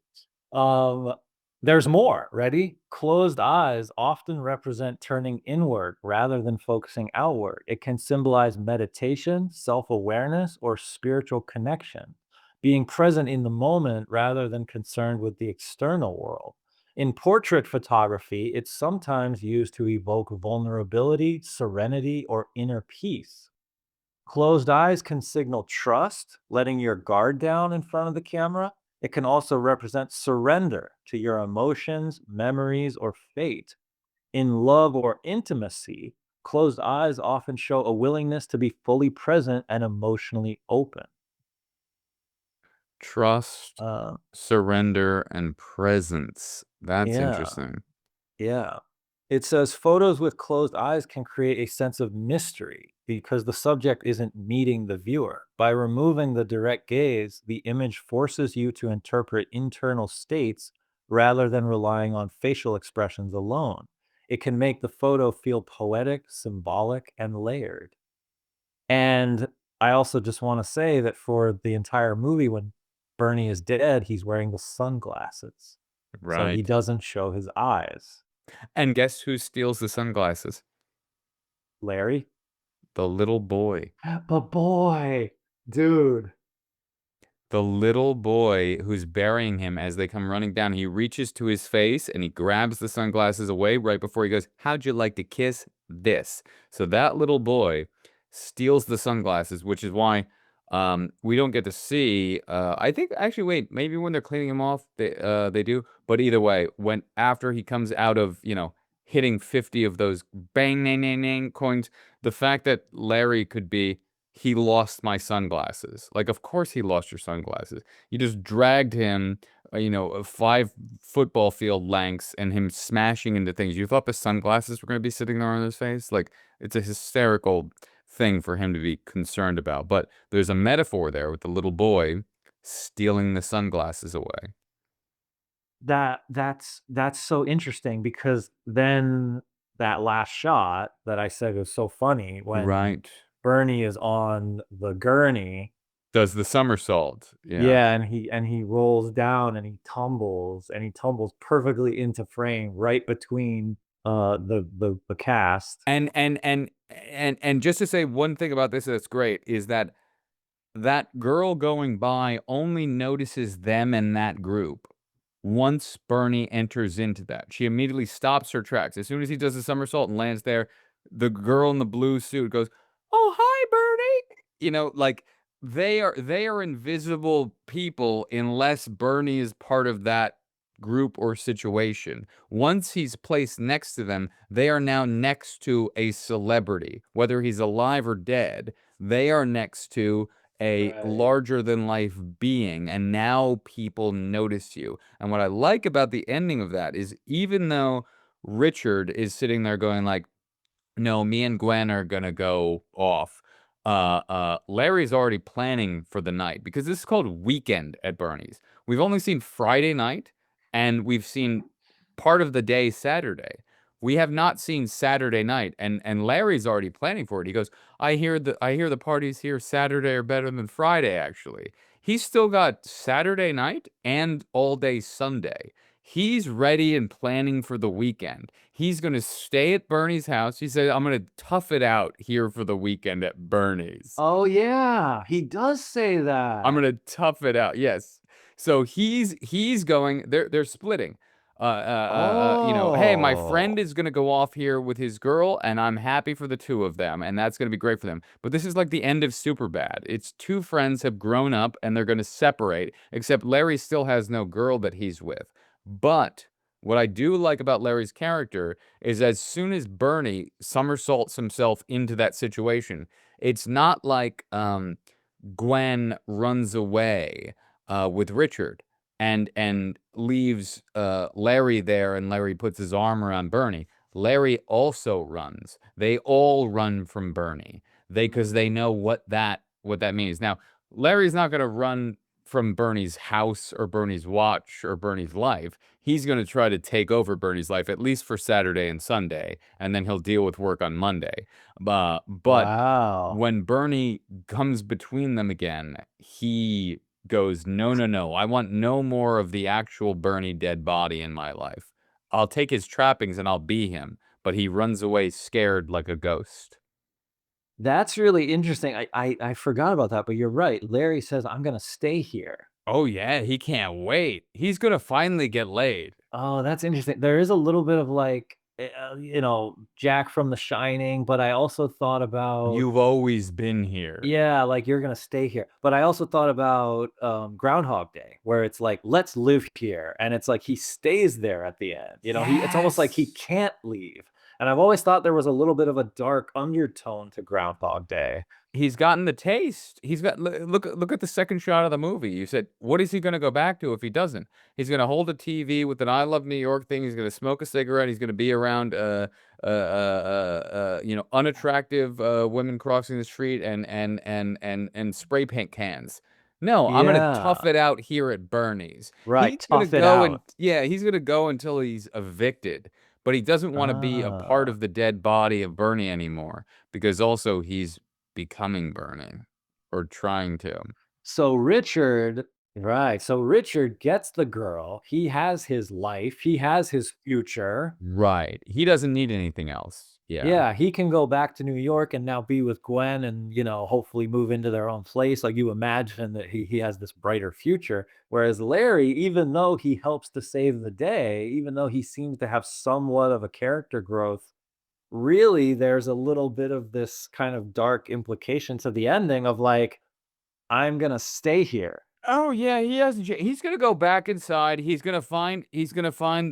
Um, there's more. Ready? Closed eyes often represent turning inward rather than focusing outward. It can symbolize meditation, self awareness, or spiritual connection, being present in the moment rather than concerned with the external world. In portrait photography, it's sometimes used to evoke vulnerability, serenity, or inner peace. Closed eyes can signal trust, letting your guard down in front of the camera. It can also represent surrender to your emotions, memories, or fate. In love or intimacy, closed eyes often show a willingness to be fully present and emotionally open. Trust, Uh, surrender, and presence. That's yeah. interesting. Yeah. It says photos with closed eyes can create a sense of mystery because the subject isn't meeting the viewer. By removing the direct gaze, the image forces you to interpret internal states rather than relying on facial expressions alone. It can make the photo feel poetic, symbolic, and layered. And I also just want to say that for the entire movie, when Bernie is dead, he's wearing the sunglasses. So he Right. doesn't show his eyes. And guess who steals the sunglasses? Larry? The little boy. But boy, dude. The little boy who's burying him as they come running down. He reaches to his face and he grabs the sunglasses away right before he goes, "How'd you like to kiss this?" So that little boy steals the sunglasses, which is why we don't get to see. I think actually, wait, maybe when they're cleaning him off, they do. But either way, when after he comes out of hitting 50 of those bang nang nang nang coins, the fact that Larry could be he lost my sunglasses. Like, of course he lost your sunglasses. You just dragged him, 5 football field lengths and him smashing into things. You thought the sunglasses were going to be sitting there on his face? Like, it's a hysterical thing for him to be concerned about. But there's a metaphor there with the little boy stealing the sunglasses away. That's so interesting because then that last shot that I said was so funny when Right. Bernie is on the gurney. Does the somersault. Yeah. Yeah, and he rolls down and he tumbles perfectly into frame right between the cast. And just to say one thing about this that's great is that that girl going by only notices them and that group once Bernie enters into that. She immediately stops her tracks. As soon as he does a somersault and lands there, the girl in the blue suit goes, "Oh, hi, Bernie." Like they are invisible people unless Bernie is part of that group or situation. Once he's placed next to them, they are now next to a celebrity. Whether he's alive or dead, they are next to a Right. larger than life being, and now people notice you. And what I like about the ending of that is even though Richard is sitting there going like, "No, me and Gwen are gonna go off," Larry's already planning for the night because this is called Weekend at Bernie's. We've only seen Friday night and we've seen part of the day Saturday. We have not seen Saturday night, and Larry's already planning for it. He goes, I hear the parties here Saturday are better than Friday, actually." He's still got Saturday night and all day Sunday. He's ready and planning for the weekend. He's going to stay at Bernie's house. He said, "I'm going to tough it out here for the weekend at Bernie's. Oh yeah, he does say that. I'm going to tough it out." Yes. So he's going. They're splitting. Hey, my friend Oh. is going to go off here with his girl, and I'm happy for the two of them, and that's going to be great for them. But this is like the end of Superbad. It's two friends have grown up, and they're going to separate, except Larry still has no girl that he's with. But what I do like about Larry's character is as soon as Bernie somersaults himself into that situation, it's not like Gwen runs away with Richard and leaves Larry there, and Larry puts his arm around Bernie. Larry also runs. They all run from Bernie. Because they know what that means. Now, Larry's not going to run from Bernie's house or Bernie's watch or Bernie's life. He's going to try to take over Bernie's life, at least for Saturday and Sunday, and then he'll deal with work on Monday. But Wow. when Bernie comes between them again, he goes, "No, no, no. I want no more of the actual Bernie dead body in my life. I'll take his trappings and I'll be him." But he runs away scared like a ghost. That's really interesting. I forgot about that, but you're right. Larry says, "I'm gonna stay here." Oh, yeah, he can't wait. He's gonna finally get laid. Oh, that's interesting. There is a little bit of like, Jack from The Shining, but I also thought about, You've always been here. yeah, like you're gonna stay here. But I also thought about Groundhog Day, where it's like, let's live here, and it's like he stays there at the end. It's almost like he Yes. can't leave. And I've always thought there was a little bit of a dark undertone to Groundhog Day. He's gotten the taste. He's got look at the second shot of the movie. You said, what is he going to go back to if he doesn't? He's going to hold a TV with an "I Love New York" thing. He's going to smoke a cigarette. He's going to be around unattractive women crossing the street and spray paint cans. No, I'm gonna Yeah. tough it out here at Bernie's. Right, He's gonna tough it go and out. yeah, he's gonna go until he's evicted, but he doesn't wanna be a part Ah. of the dead body of Bernie anymore because also he's becoming Bernie or trying to. So Richard right, so Richard gets the girl, he has his life, he has his future. Right. He doesn't need anything else. Yeah. Yeah, he can go back to New York and now be with Gwen and, hopefully move into their own place. Like you imagine that he has this brighter future. Whereas Larry, even though he helps to save the day, even though he seems to have somewhat of a character growth, really there's a little bit of this kind of dark implication to the ending of like, I'm gonna stay here. Oh yeah, he hasn't he's gonna go back inside. He's gonna find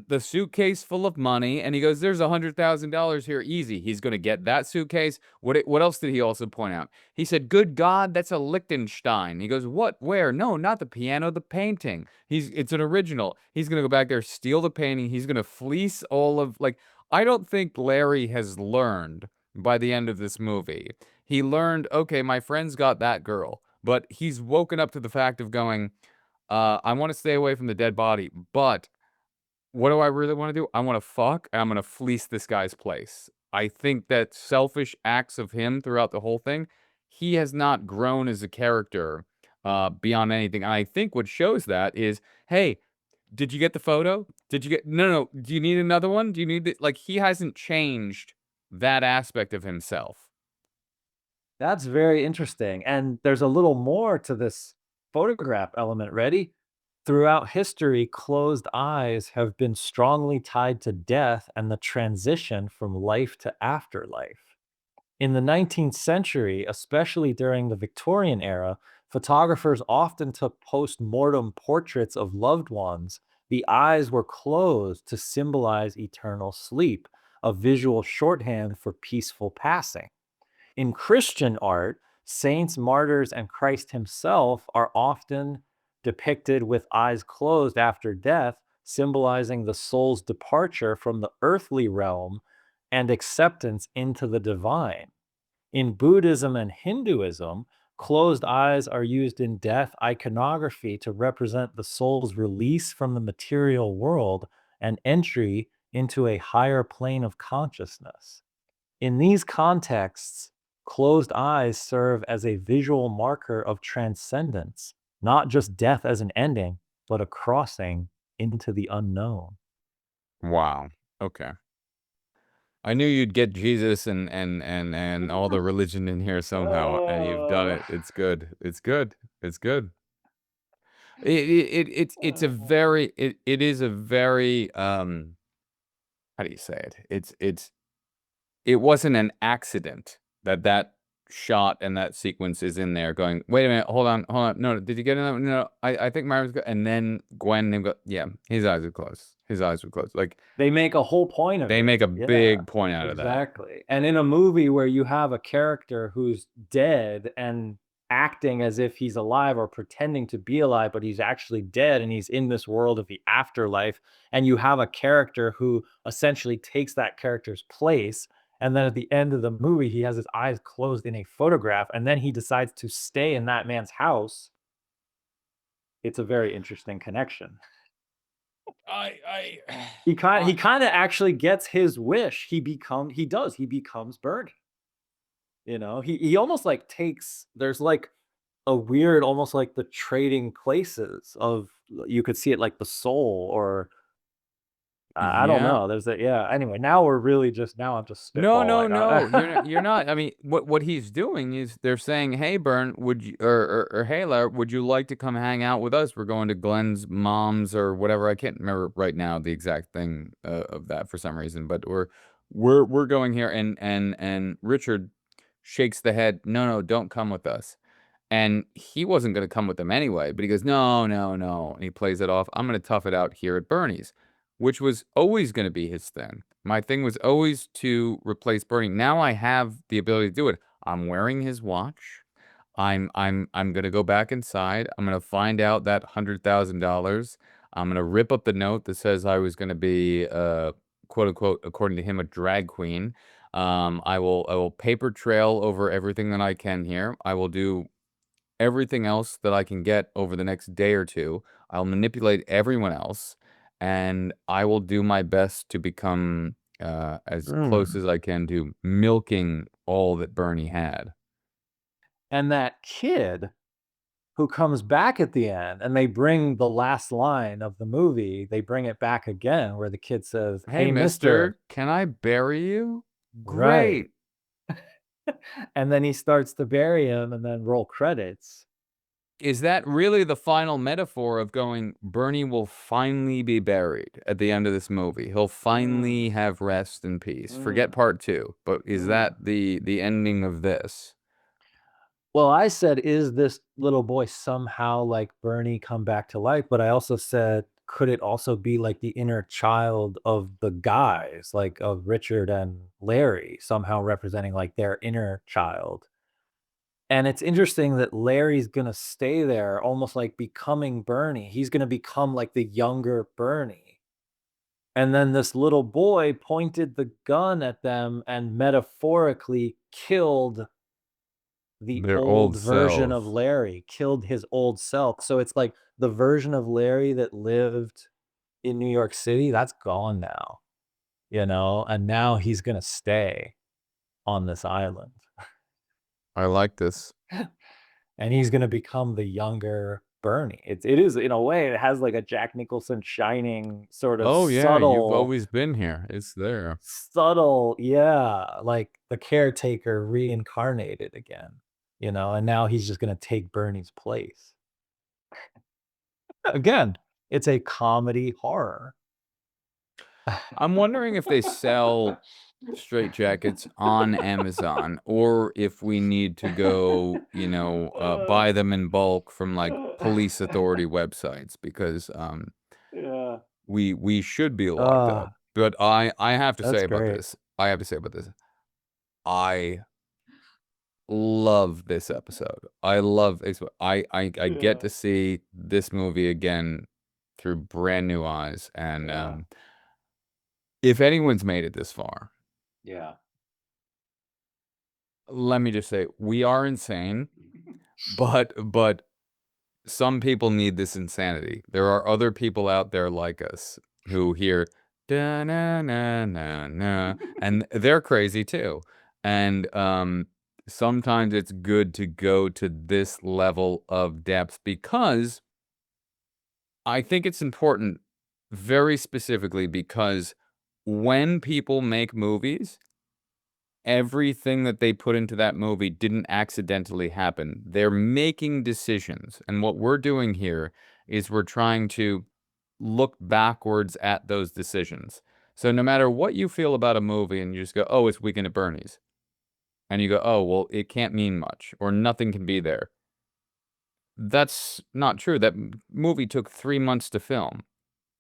the suitcase full of money, and he goes, "There's $100,000 here, easy." He's gonna get that suitcase. What else did he also point out? He said, "Good God, that's a Liechtenstein." He goes, "What? Where? No, not the piano, the painting." It's an original. He's gonna go back there, steal the painting. He's gonna fleece all of like. I don't think Larry has learned by the end of this movie. He learned, okay, my friend's got that girl. But he's woken up to the fact of going, I want to stay away from the dead body, but what do I really want to do? I want to fuck, and I'm going to fleece this guy's place. I think that selfish acts of him throughout the whole thing, he has not grown as a character beyond anything. And I think what shows that is, hey, did you get the photo? Did you get, no, no, do you need another one? Do you need, like, he hasn't changed that aspect of himself. That's very interesting. And there's a little more to this photograph element. Ready? Throughout history, closed eyes have been strongly tied to death and the transition from life to afterlife. In the 19th century, especially during the Victorian era, photographers often took post mortem portraits of loved ones. The eyes were closed to symbolize eternal sleep, a visual shorthand for peaceful passing. In Christian art, saints, martyrs, and Christ himself are often depicted with eyes closed after death, symbolizing the soul's departure from the earthly realm and acceptance into the divine. In Buddhism and Hinduism, closed eyes are used in death iconography to represent the soul's release from the material world and entry into a higher plane of consciousness. In these contexts, closed eyes serve as a visual marker of transcendence, not just death as an ending, but a crossing into the unknown. Wow. Okay. I knew you'd get Jesus and all the religion in here somehow, and you've done Uh, it. It's good. It's good. It's good. It's a very it is a very how do you say it? It wasn't an accident that that shot and that sequence is in there going, "Wait a minute, hold on. No, did you get another? No, I think Myron's good." And then Gwen, they go, yeah, his eyes are closed. His eyes were closed. Like they make a whole point of they it. make a Yeah, big point out of that. exactly. And in a movie where you have a character who's dead and acting as if he's alive or pretending to be alive, but he's actually dead and he's in this world of the afterlife, and you have a character who essentially takes that character's place. And then at the end of the movie, he has his eyes closed in a photograph, and then he decides to stay in that man's house. It's a very interesting connection. I He I kinda actually gets his wish. He becomes Bernie, He almost, like, takes there's, like, a weird almost like the trading places of you could see it like the soul or I don't yeah. know. There's a yeah, anyway, now I'm just No, no, spitballing. no. You're not. I mean, what he's doing is they're saying, "Hey, Bern, would you or hey, Larry, would you like to come hang out with us? We're going to Glenn's mom's or whatever. I can't remember right now the exact thing of that for some reason, but we're going here." And Richard shakes the head. No, no, don't come with us. And he wasn't going to come with them anyway, but he goes, "No, no, no." And he plays it off. I'm going to tough it out here at Bernie's, which was always going to be his thing. My thing was always to replace Bernie. Now I have the ability to do it. I'm wearing his watch. I'm going to go back inside. I'm going to find out that $100,000. I'm going to rip up the note that says I was going to be quote unquote, according to him, a drag queen. I will paper trail over everything that I can here. I will do everything else that I can get over the next day or two. I'll manipulate everyone else, and I will do my best to become as close Mm. as I can to milking all that Bernie had. And that kid who comes back at the end, and they bring the last line of the movie, they bring it back again where the kid says, Hey, "Hey, mister." mister, can I bury you? Right. Great. And then he starts to bury him and then roll credits. Is that really the final metaphor of going, Bernie will finally be buried at the end of this movie? He'll Mm, finally have rest and peace. Forget mm, part two, but is mm. that the ending of this? Well, I said, "Is this little boy somehow like Bernie come back to life?" But I also said, "Could it also be like the inner child of the guys, like of Richard and Larry, somehow representing like their inner child?" And it's interesting that Larry's gonna stay there almost like becoming Bernie. He's gonna become like the younger Bernie. And then this little boy pointed the gun at them and metaphorically killed the Their old old version of selves. Larry, killed his old self. So it's like the version of Larry that lived in New York City, that's gone now, and now he's gonna stay on this island. I like this. And he's gonna become the younger Bernie. It is in a way, it has like a Jack Nicholson Shining sort of Oh yeah, you've subtle always been here. It's there. subtle, yeah, like the caretaker reincarnated again, and now he's just gonna take Bernie's place. Again, it's a comedy horror. I'm wondering if they sell straight jackets on Amazon, or if we need to go, buy them in bulk from like police authority websites, because Yeah. we should be locked up. Ah, But I have to say that's about great. this. I have to say about this. I love this episode. I love I get Yeah, to see this movie again through brand new eyes, and yeah, if anyone's made it this far, yeah. let me just say we are insane, but some people need this insanity. There are other people out there like us who hear da na na na na, and they're crazy too. And sometimes it's good to go to this level of depth, because I think it's important, very specifically because when people make movies, everything that they put into that movie didn't accidentally happen. They're making decisions. And what we're doing here is we're trying to look backwards at those decisions. So no matter what you feel about a movie and you just go, oh, it's Weekend at Bernie's. And you go, oh, well, it can't mean much or nothing can be there. That's not true. That movie took 3 months to film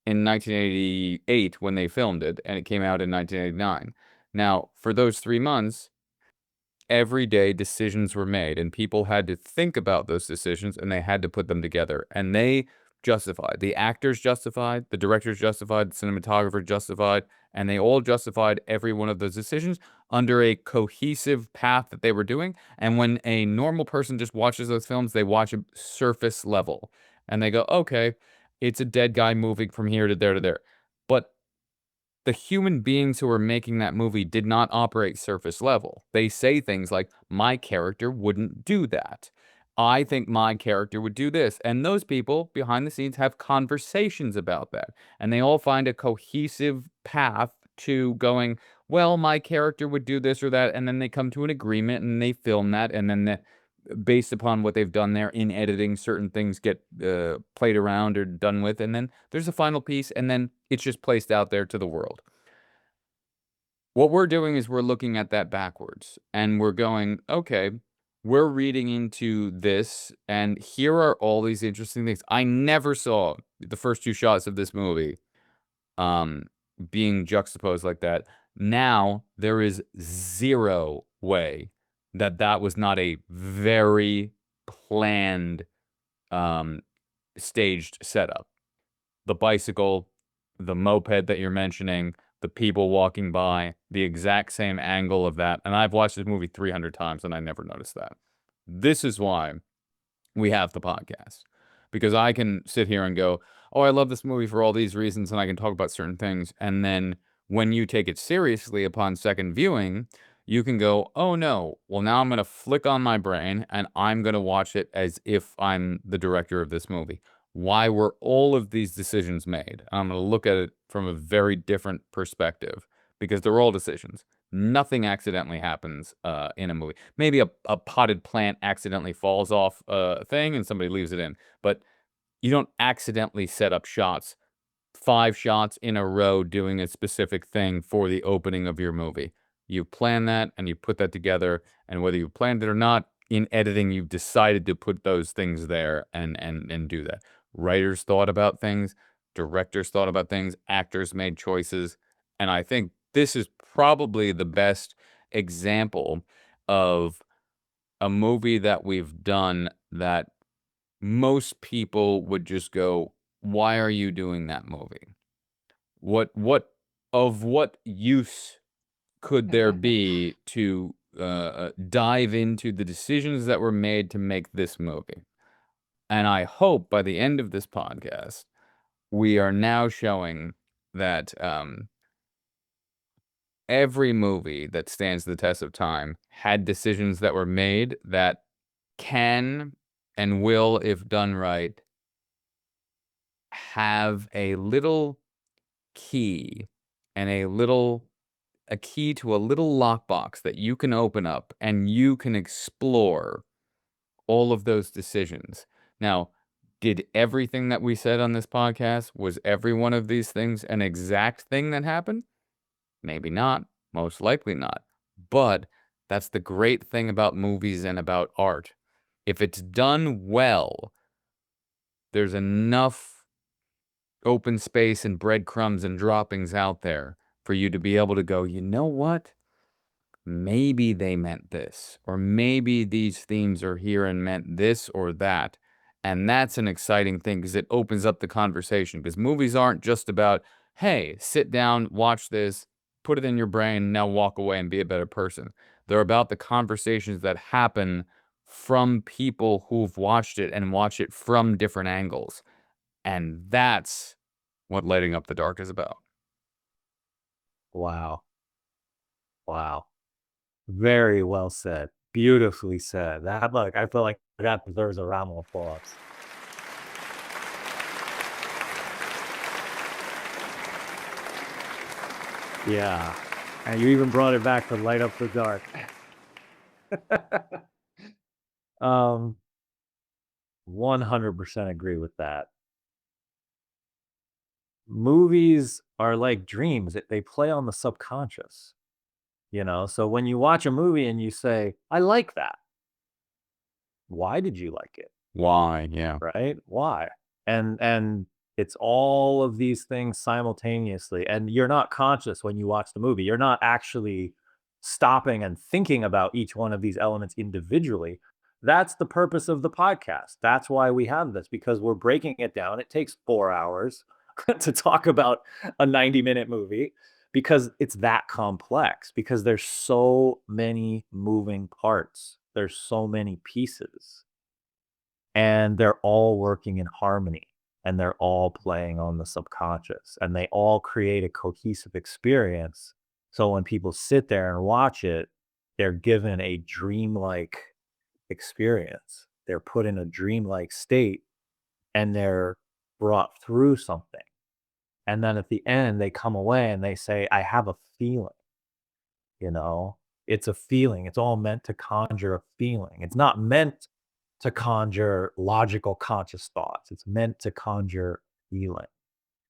in 1988 when they filmed it, and it came out in 1989. Now, for those 3 months, every day decisions were made, and people had to think about those decisions, and they had to put them together, and they justified. The actors justified, the directors justified, the cinematographer justified, and they all justified every one of those decisions under a cohesive path that they were doing. And when a normal person just watches those films, they watch it surface level, and they go, okay, it's a dead guy moving from here to there to there. But the human beings who are making that movie did not operate surface level. They say things like, my character wouldn't do that. I think my character would do this. And those people behind the scenes have conversations about that. And they all find a cohesive path to going, well, my character would do this or that. And then they come to an agreement and they film that. And then based upon what they've done there in editing, certain things get played around or done with, and then there's a final piece, and then it's just placed out there to the world. What we're doing is we're looking at that backwards, and we're going, okay, we're reading into this, and here are all these interesting things. I never saw the first two shots of this movie um, being juxtaposed like that. Now there is zero way that that was not a very planned, um, staged setup. The bicycle, the moped that you're mentioning, the people walking by, the exact same angle of that. And I've watched this movie 300 times and I never noticed that. This is why we have the podcast. Because I can sit here and go, oh, I love this movie for all these reasons, and I can talk about certain things. And then when you take it seriously upon second viewing, you can go, oh no, well, now I'm going to flick on my brain and I'm going to watch it as if I'm the director of this movie. Why were all of these decisions made? I'm going to look at it from a very different perspective because they're all decisions. Nothing accidentally happens in a movie. Maybe a potted plant accidentally falls off a thing and somebody leaves it in. But you don't accidentally set up shots, 5 shots in a row doing a specific thing for the opening of your movie. You plan that and you put that together, and whether you planned it or not, in editing, you've decided to put those things there and do that. Writers thought about things, directors thought about things, actors made choices, and I think this is probably the best example of a movie that we've done that most people would just go, "Why are you doing that movie? What use could there be to dive into the decisions that were made to make this movie?" And I hope by the end of this podcast, we are now showing that every movie that stands the test of time had decisions that were made that can and will, if done right, have a little key and a key to a little lockbox that you can open up and you can explore all of those decisions. Now, did everything that we said on this podcast, was every one of these things an exact thing that happened? Maybe not, most likely not. But that's the great thing about movies and about art. If it's done well, there's enough open space and breadcrumbs and droppings out there for you to be able to go, you know what? Maybe they meant this, or maybe these themes are here and meant this or that. And that's an exciting thing because it opens up the conversation. Because movies aren't just about, hey, sit down, watch this, put it in your brain, now walk away and be a better person. They're about the conversations that happen from people who've watched it and watch it from different angles. And that's what Lighting Up the Dark is about. Wow. Wow. Very well said. Beautifully said. That look, I feel like that deserves a round of applause. Yeah. And you even brought it back to Light Up the Dark. 100% agree with that. Movies are like dreams. They play on the subconscious. So when you watch a movie and you say, I like that. Why did you like it? Why? Yeah. Right? Why? And it's all of these things simultaneously. And you're not conscious when you watch the movie. You're not actually stopping and thinking about each one of these elements individually. That's the purpose of the podcast. That's why we have this, because we're breaking it down. It takes 4 hours to talk about a 90-minute movie because it's that complex, because there's so many moving parts. There's so many pieces. And they're all working in harmony, and they're all playing on the subconscious, and they all create a cohesive experience. So when people sit there and watch it, they're given a dreamlike experience. They're put in a dreamlike state, and they're brought through something. And then at the end, they come away and they say, I have a feeling. It's a feeling. It's all meant to conjure a feeling. It's not meant to conjure logical conscious thoughts. It's meant to conjure feeling.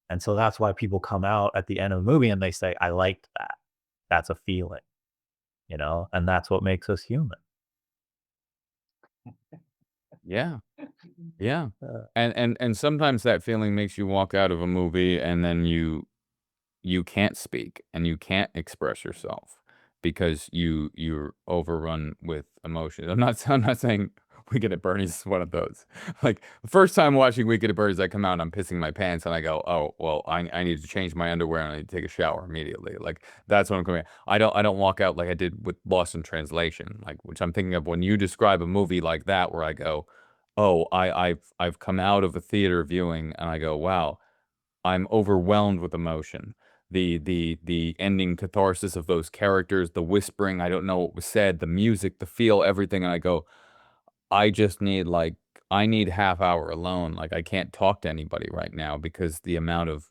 And so that's why people come out at the end of the movie and they say, I liked that. That's a feeling, and that's what makes us human. Yeah. Yeah. Uh, And sometimes that feeling makes you walk out of a movie and then you can't speak and you can't express yourself because you're overrun with emotion. I'm not saying Weekend at Bernie's is one of those. Like the first time watching Weekend at Bernie's, I come out and I'm pissing my pants and I go, oh well, I need to change my underwear and I need to take a shower immediately. Like that's what I'm coming. I don't walk out like I did with Lost in Translation, like which I'm thinking of when you describe a movie like that where I go, oh, I've come out of a theater viewing and I go, wow, I'm overwhelmed with emotion. The ending catharsis of those characters, the whispering, I don't know what was said, the music, the feel, everything, and I go, I just need like I need half hour alone. Like I can't talk to anybody right now because the amount of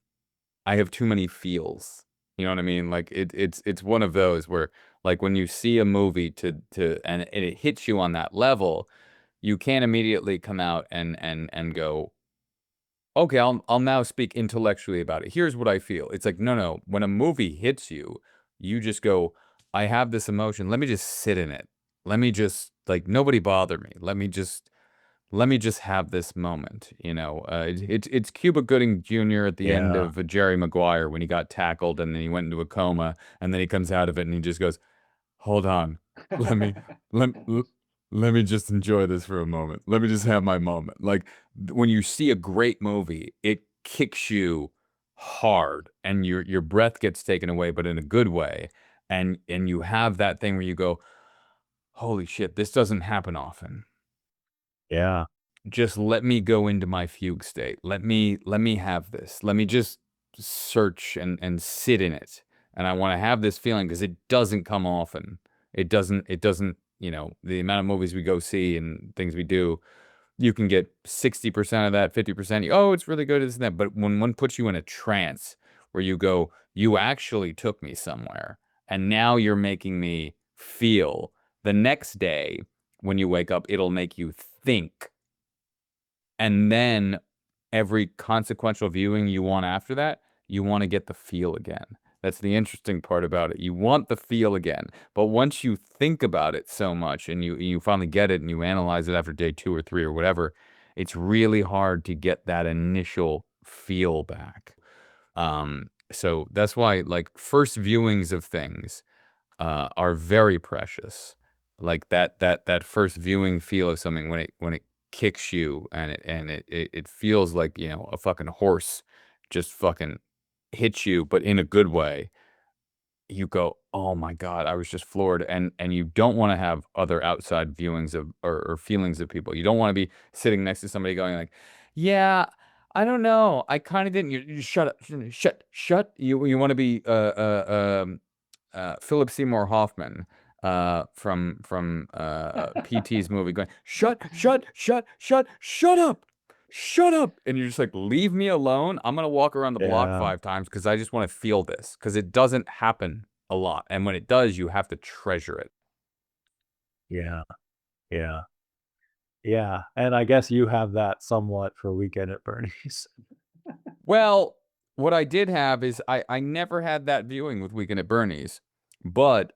I have too many feels. You know what I mean? Like it's one of those where like when you see a movie and it hits you on that level, you can't immediately come out and go, okay, I'll now speak intellectually about it. Here's what I feel. It's like, no, no. When a movie hits you, you just go, I have this emotion. Let me just sit in it. Let me just like nobody bother me. Let me just have this moment. It's Cuba Gooding Jr. at the end Yeah. of Jerry Maguire when he got tackled and then he went into a coma and then he comes out of it and he just goes, hold on. Let me let l- let me just enjoy this for a moment. Let me just have my moment. Like when you see a great movie, it kicks you hard and your breath gets taken away, but in a good way. And you have that thing where you go, holy shit, this doesn't happen often. Yeah. Just let me go into my fugue state. Let me have this. Let me just search and sit in it. And I want to have this feeling because it doesn't come often. It doesn't, the amount of movies we go see and things we do, you can get 60% of that, 50%. Oh, it's really good, this and that. But when one puts you in a trance where you go, you actually took me somewhere, and now you're making me feel the next day when you wake up, it'll make you think and then every consequential viewing you want after that, you want to get the feel again. That's the interesting part about it. You want the feel again. But once you think about it so much and you finally get it and you analyze it after day 2 or 3 or whatever, it's really hard to get that initial feel back. So that's why like first viewings of things are very precious. Like that first viewing feel of something when it kicks you and it feels like a fucking horse just fucking hits you, but in a good way. You go, oh my God, I was just floored, and you don't want to have other outside viewings of or feelings of people. You don't want to be sitting next to somebody going like, yeah. I don't know. I kind of didn't. You shut up. Shut. You want to be Philip Seymour Hoffman from PT's movie going, shut up. Shut up. And you're just like, leave me alone. I'm gonna walk around the block Yeah. 5 times because I just want to feel this. Because it doesn't happen a lot. And when it does, you have to treasure it. Yeah. Yeah. Yeah. And I guess you have that somewhat for Weekend at Bernie's. Well, what I did have is I never had that viewing with Weekend at Bernie's, but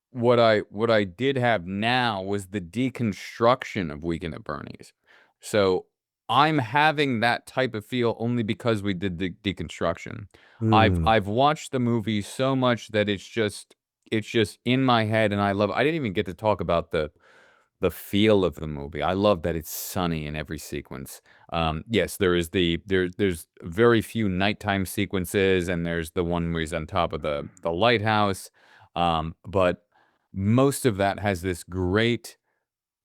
what I did have now was the deconstruction of Weekend at Bernie's. So I'm having that type of feel only because we did the deconstruction. I've Hmm. I've watched the movie so much that it's just in my head and I love I didn't even get to talk about the feel of the movie. I love that it's sunny in every sequence. Yes, there's very few nighttime sequences, and there's the one where he's on top of the lighthouse. But most of that has this great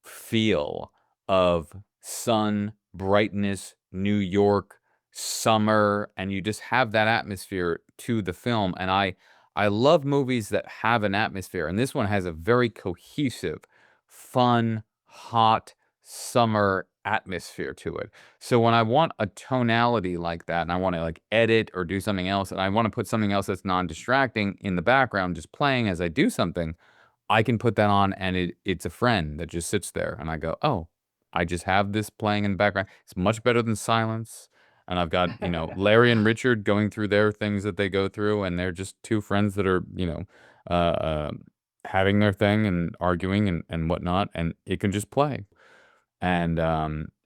feel of sun, brightness, New York, summer, and you just have that atmosphere to the film. And I love movies that have an atmosphere, and this one has a very cohesive, fun, hot summer atmosphere to it. So when I want a tonality like that and I want to like edit or do something else and I want to put something else that's non-distracting in the background just playing as I do something, I can put that on and it's a friend that just sits there and I go, "Oh, I just have this playing in the background." It's much better than silence. And I've got, Larry and Richard going through their things that they go through and they're just two friends that are, uh, uh, having their thing and arguing and whatnot and it can just play. And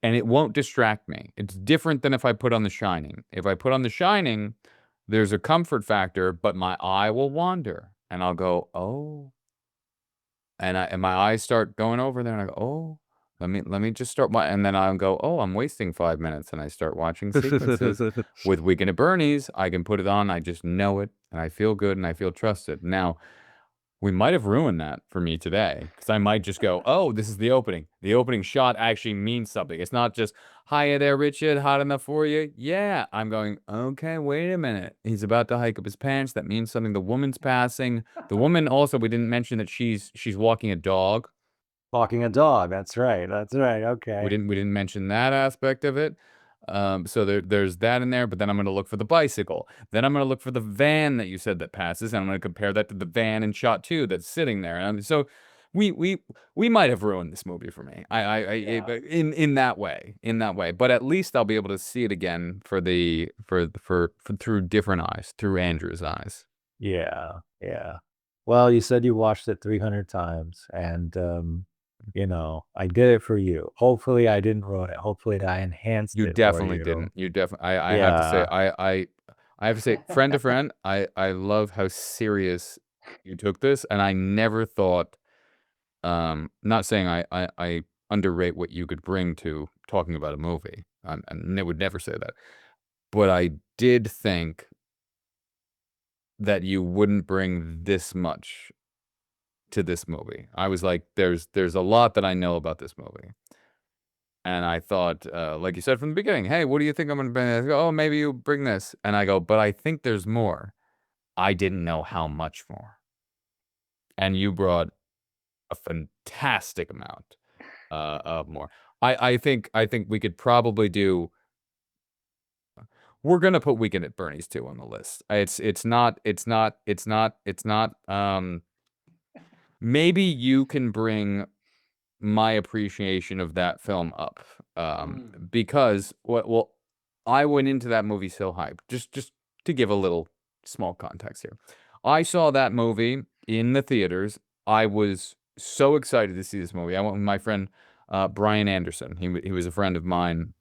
it won't distract me. It's different than if I put on The Shining. If I put on The Shining, there's a comfort factor, but my eye will wander and I'll go, "Oh," and my eyes start going over there, and I go, "Oh, let me just start my," and then I'll go, "Oh, I'm wasting 5 minutes," and I start watching sequences. With Weekend at Bernie's, I can put it on, I just know it, and I feel good, and I feel trusted. Now, We might have ruined that for me today because I might just go, oh, this is the opening. The opening shot actually means something. It's not just, hiya there, Richard, hot enough for you? Yeah. I'm going, okay, wait a minute. He's about to hike up his pants. That means something. The woman's passing. The woman also, we didn't mention that she's walking a dog. Walking a dog. That's right. That's right. We Okay. didn't mention that aspect of it. So there's that in there, but then I'm going to look for the bicycle. Then I'm going to look for the van that you said that passes, and I'm going to compare that to the van in shot 2 that's sitting there. And so we might have ruined this movie for me. In that way. But at least I'll be able to see it again for through different eyes, through Andrew's eyes. Yeah. Yeah. Well, you said you watched it 300 times, and you know, I did it for you. Hopefully, I didn't ruin it. Hopefully, I enhanced You it for definitely you. didn't. You definitely. I have to say, Yeah. I have to say, friend to friend, I love how serious you took this, and I never thought. Not saying I underrate what you could bring to talking about a movie. I would never say that, but I did think that you wouldn't bring this much to this movie. I was like, there's a lot that I know about this movie. And I thought, like you said from the beginning, hey, what do you think I'm going to bring? I go, oh, maybe you bring this. And I go, but I think there's more. I didn't know how much more. And you brought a fantastic amount of more. I think we could probably do. We're gonna put Weekend at Bernie's too on the list. It's not. Maybe you can bring my appreciation of that film up, because well, I went into that movie so hyped. Just to give a little small context here, I saw that movie in the theaters. I was so excited to see this movie. I went with my friend Brian Anderson. He was a friend of mine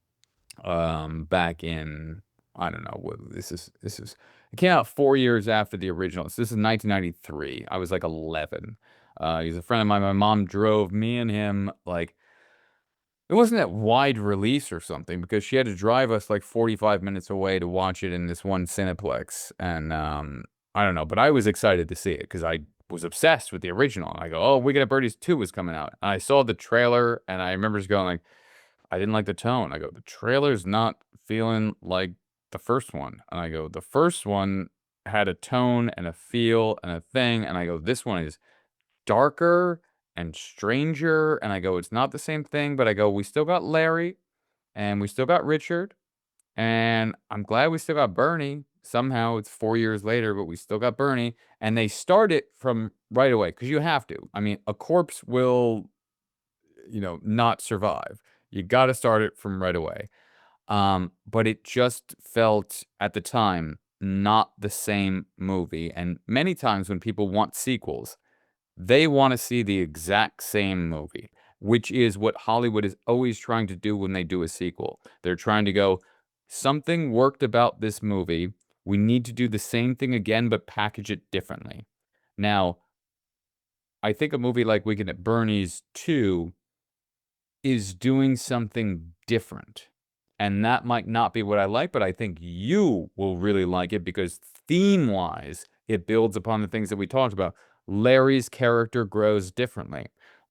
back in, I don't know what this is. It came out 4 years after the original. So this is 1993. I was like 11. He's a friend of mine. My mom drove me and him, like, it wasn't that wide release or something because she had to drive us like 45 minutes away to watch it in this one Cineplex. And I don't know, but I was excited to see it because I was obsessed with the original. And I go, oh, Weekend at Bernie's 2 was coming out. And I saw the trailer and I remember just going like, I didn't like the tone. I go, the trailer's not feeling like the first one. And I go, the first one had a tone and a feel and a thing. And I go, this one is darker and stranger. And I go, it's not the same thing. But I go, we still got Larry and we still got Richard. And I'm glad we still got Bernie. Somehow it's 4 years later, but we still got Bernie. And they start it from right away because you have to. I mean, a corpse will, not survive. You got to start it from right away. But it just felt at the time not the same movie. And many times when people want sequels, they want to see the exact same movie, which is what Hollywood is always trying to do when they do a sequel. They're trying to go, something worked about this movie. We need to do the same thing again, but package it differently. Now, I think a movie like Weekend at Bernie's 2 is doing something different. And that might not be what I like, but I think you will really like it because theme-wise, it builds upon the things that we talked about. Larry's character grows differently.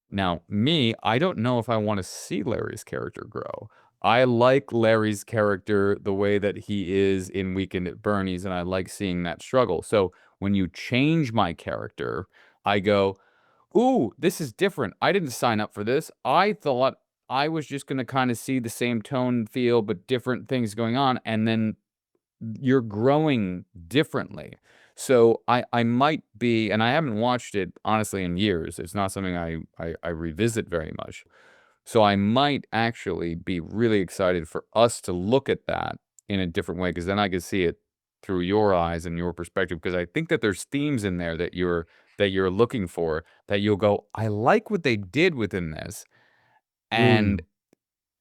Now, me, I don't know if I want to see Larry's character grow. I like Larry's character the way that he is in Weekend at Bernie's, and I like seeing that struggle. So when you change my character, I go, ooh, this is different. I didn't sign up for this. I thought I was just going to kind of see the same tone, feel, but different things going on. And then you're growing differently. So I might be, and I haven't watched it honestly in years. It's not something I revisit very much. So I might actually be really excited for us to look at that in a different way, because then I can see it through your eyes and your perspective. Because I think that there's themes in there that you're looking for, that you'll go, I like what they did within this. And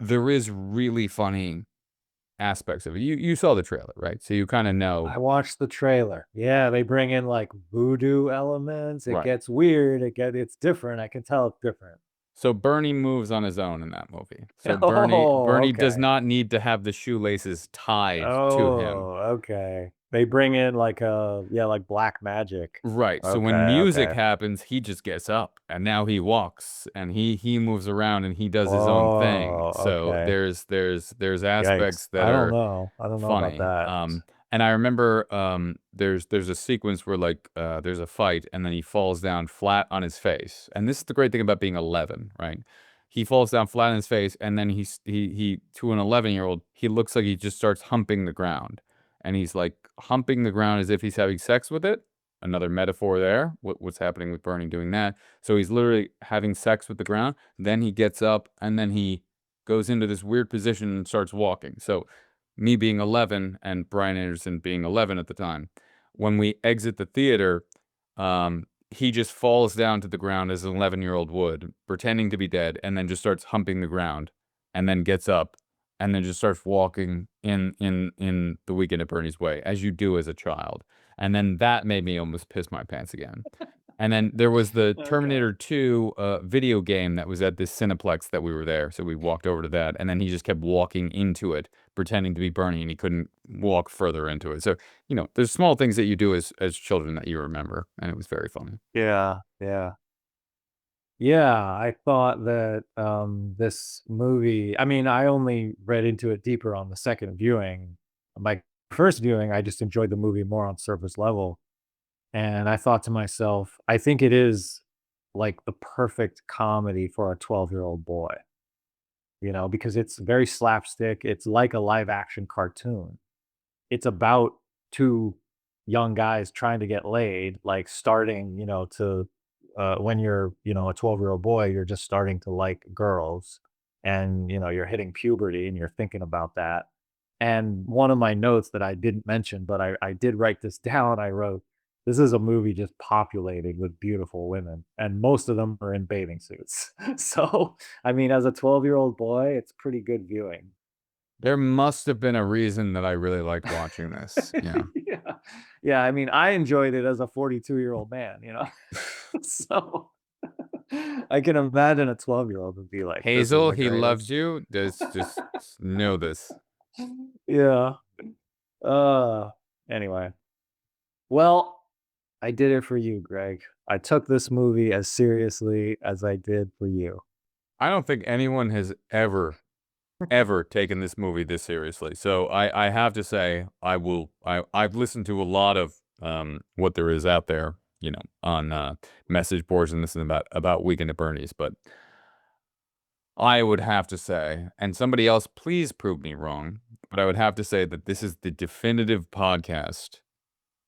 there is really funny aspects of it. You saw the trailer, right? So you kind of know. I watched the trailer. Yeah, they bring in like voodoo elements. It Right. gets weird. It's different. I can tell it's different. So Bernie moves on his own in that movie. So Oh, Bernie does okay. not need to have the shoelaces tied to him. Oh, okay. They bring in like like black magic. Right. So when Okay, music okay. happens, he just gets up and now he walks and he moves around and he does his own thing. Oh, So okay. there's Yikes. aspects that I don't are know. I don't know about funny. that. And I remember there's a sequence where like there's a fight and then he falls down flat on his face. And this is the great thing about being 11, right? He falls down flat on his face and then he to an 11-year-old, he looks like he just starts humping the ground. And he's like humping the ground as if he's having sex with it. Another metaphor there. What's happening with Bernie doing that? So he's literally having sex with the ground. Then he gets up and then he goes into this weird position and starts walking. So me being 11 and Brian Anderson being 11 at the time, when we exit the theater, he just falls down to the ground as an 11-year-old would, pretending to be dead, and then just starts humping the ground, and then gets up, and then just starts walking in the Weekend at Bernie's way, as you do as a child. And then that made me almost piss my pants again. And then there was the Okay. Terminator 2 video game that was at this Cineplex that we were there. So we walked over to that. And then he just kept walking into it, pretending to be Bernie, and he couldn't walk further into it. So, there's small things that you do as children that you remember. And it was very funny. Yeah, yeah. Yeah, I thought that this movie, I mean, I only read into it deeper on the second viewing. My first viewing, I just enjoyed the movie more on surface level. And I thought to myself, I think it is like the perfect comedy for a 12-year-old boy, because it's very slapstick. It's like a live action cartoon. It's about two young guys trying to get laid, like starting, to when you're, a 12-year-old boy, you're just starting to like girls and, you're hitting puberty and you're thinking about that. And one of my notes that I didn't mention, but I did write this down. I wrote, this is a movie just populated with beautiful women, and most of them are in bathing suits. So, I mean, as a 12-year-old boy, it's pretty good viewing. There must have been a reason that I really liked watching this. Yeah. Yeah. Yeah, I mean, I enjoyed it as a 42-year-old man. So, I can imagine a 12-year-old would be like, "This is Hazel, the he loves greatest." you. Just know this. Yeah. Uh, anyway. Well, I did it for you, Greg. I took this movie as seriously as I did for you. I don't think anyone has ever taken this movie this seriously. So I have to say I've listened to a lot of what there is out there, on message boards and this and about Weekend at Bernie's, but I would have to say, and somebody else please prove me wrong, but I would have to say that this is the definitive podcast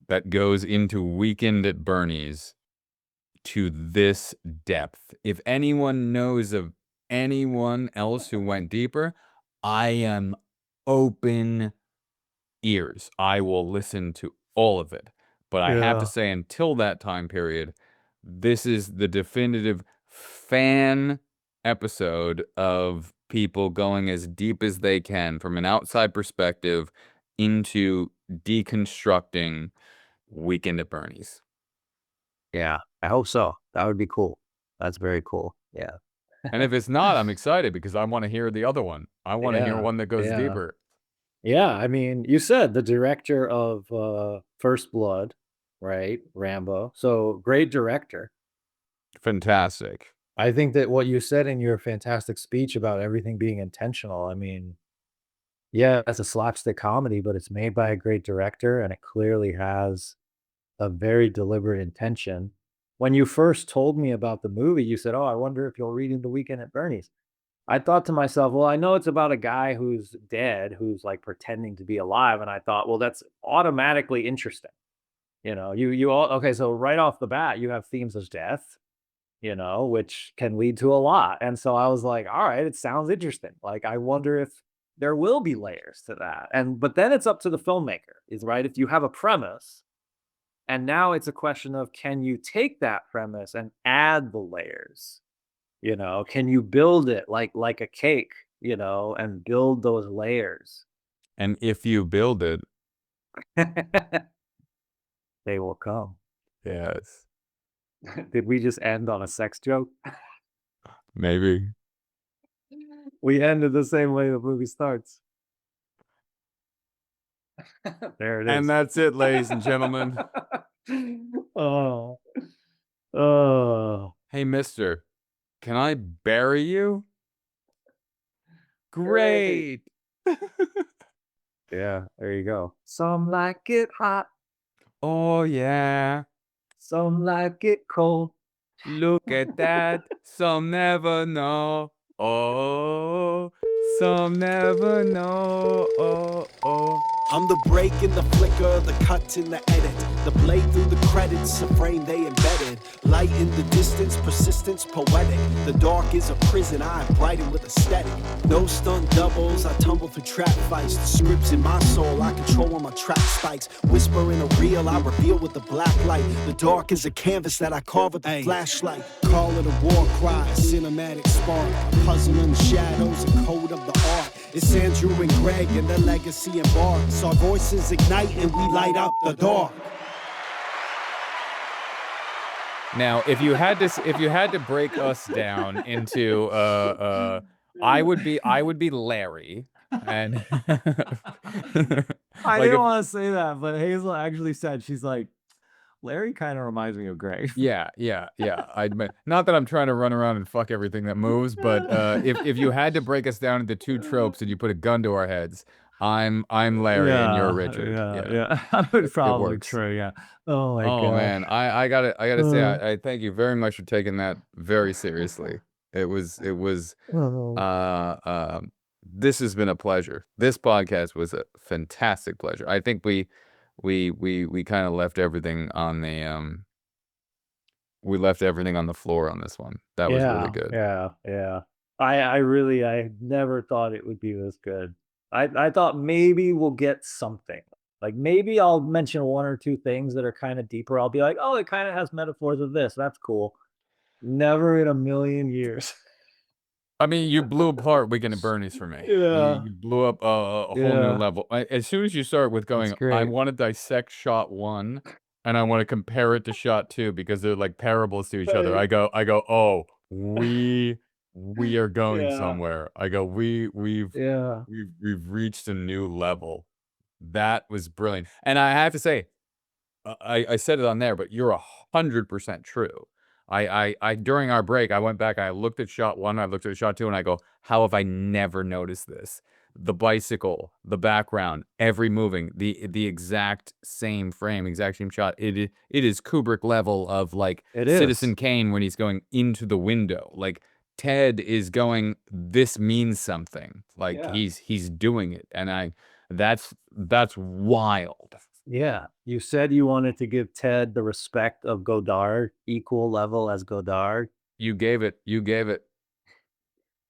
that goes into Weekend at Bernie's to this depth. If anyone knows of anyone else who went deeper, I am open ears. I will listen to all of it. But I have to Yeah. say, until that time period, this is the definitive fan episode of people going as deep as they can from an outside perspective into deconstructing Weekend at Bernie's. Yeah, I hope so. That would be cool. That's very cool. Yeah. And if it's not, I'm excited because I want to hear the other one. I want to hear Yeah. one that goes Yeah. deeper. Yeah, I mean, you said the director of, First Blood, right? Rambo. So, great director. Fantastic. I think that what you said in your fantastic speech about everything being intentional, I mean, yeah, it's a slapstick comedy, but it's made by a great director, and it clearly has a very deliberate intention. When you first told me about the movie, you said, "Oh, I wonder if you'll read into Weekend at Bernie's." I thought to myself, "Well, I know it's about a guy who's dead, who's, like, pretending to be alive," and I thought, "Well, that's automatically interesting." You all okay, so right off the bat, you have themes of death, which can lead to a lot, and so I was like, "Alright, it sounds interesting." Like, I wonder if there will be layers to that, but then it's up to the filmmaker, is right? If you have a premise, and now it's a question of, can you take that premise and add the layers? Can you build it like a cake, and build those layers? And if you build it, They will come. yes, Did we just end on a sex joke? maybe. We ended the same way the movie starts. There it And is. that's it, ladies and gentlemen. Oh. Oh. Hey, mister, can I bury you? Great. Great. Yeah, there you go. Some like it hot, Oh, yeah. some like it cold. Look at that. Some never know. Oh, some never know. Oh, oh. I'm the break in the flicker, the cut in the edit, the blade through the credits, a frame they embedded. Light in the distance, persistence poetic. The dark is a prison, I brighten with aesthetic. No stunt doubles, I tumble through trap fights. The scripts in my soul, I control when my track spikes. Whisper in a reel, I reveal with the black light. The dark is a canvas that I carve with the flashlight. Call it a war cry, a cinematic spark. A puzzle in the shadows, a code of the art. It's Andrew and Greg and the legacy embarks. Our voices ignite and we light up the dark. Now, if you had to break us down into I would be Larry, and I like didn't if, want to say that, but Hazel actually said, she's like, Larry kind of reminds me of Greg. yeah. I admit, not that I'm trying to run around and fuck everything that moves, but if you had to break us down into two tropes and you put a gun to our heads, I'm Larry and you're Richard. Yeah. That would It probably works. true. Yeah. Oh my Oh gosh. man, I gotta say, Uh, I thank you very much for taking that very seriously. It was oh. this has been a pleasure. This podcast was a fantastic pleasure. I think we kind of left everything on the we left everything on the floor on this one. That was really good. Yeah. I never thought it would be this good. I thought maybe we'll get something. Like maybe I'll mention one or two things that are kind of deeper. I'll be like, oh, it kind of has metaphors of this. That's cool. Never in a million years. I mean, you blew apart Weekend at Bernie's for me. Yeah. You blew up a whole new Yeah. level. As soon as you start with That's going, I great. want to dissect shot 1 and I want to compare it to shot 2 because they're like parables to each other. Right. I go, oh, we are going Yeah. somewhere. I go, Yeah. we've reached a new level. That was brilliant. And I have to say, I said it on there, but you're 100% true. I during our break, I went back, I looked at shot 1, I looked at shot 2, and I go, how have I never noticed this? The bicycle, the background, every moving, the exact same frame, exact same shot. It is Kubrick level of like It Citizen is. Kane when he's going into the window. Like Ted is going, this means something. Like Yeah. he's doing it, and that's wild. Yeah. You said you wanted to give Ted the respect of Godard, equal level as Godard. You gave it. You gave it.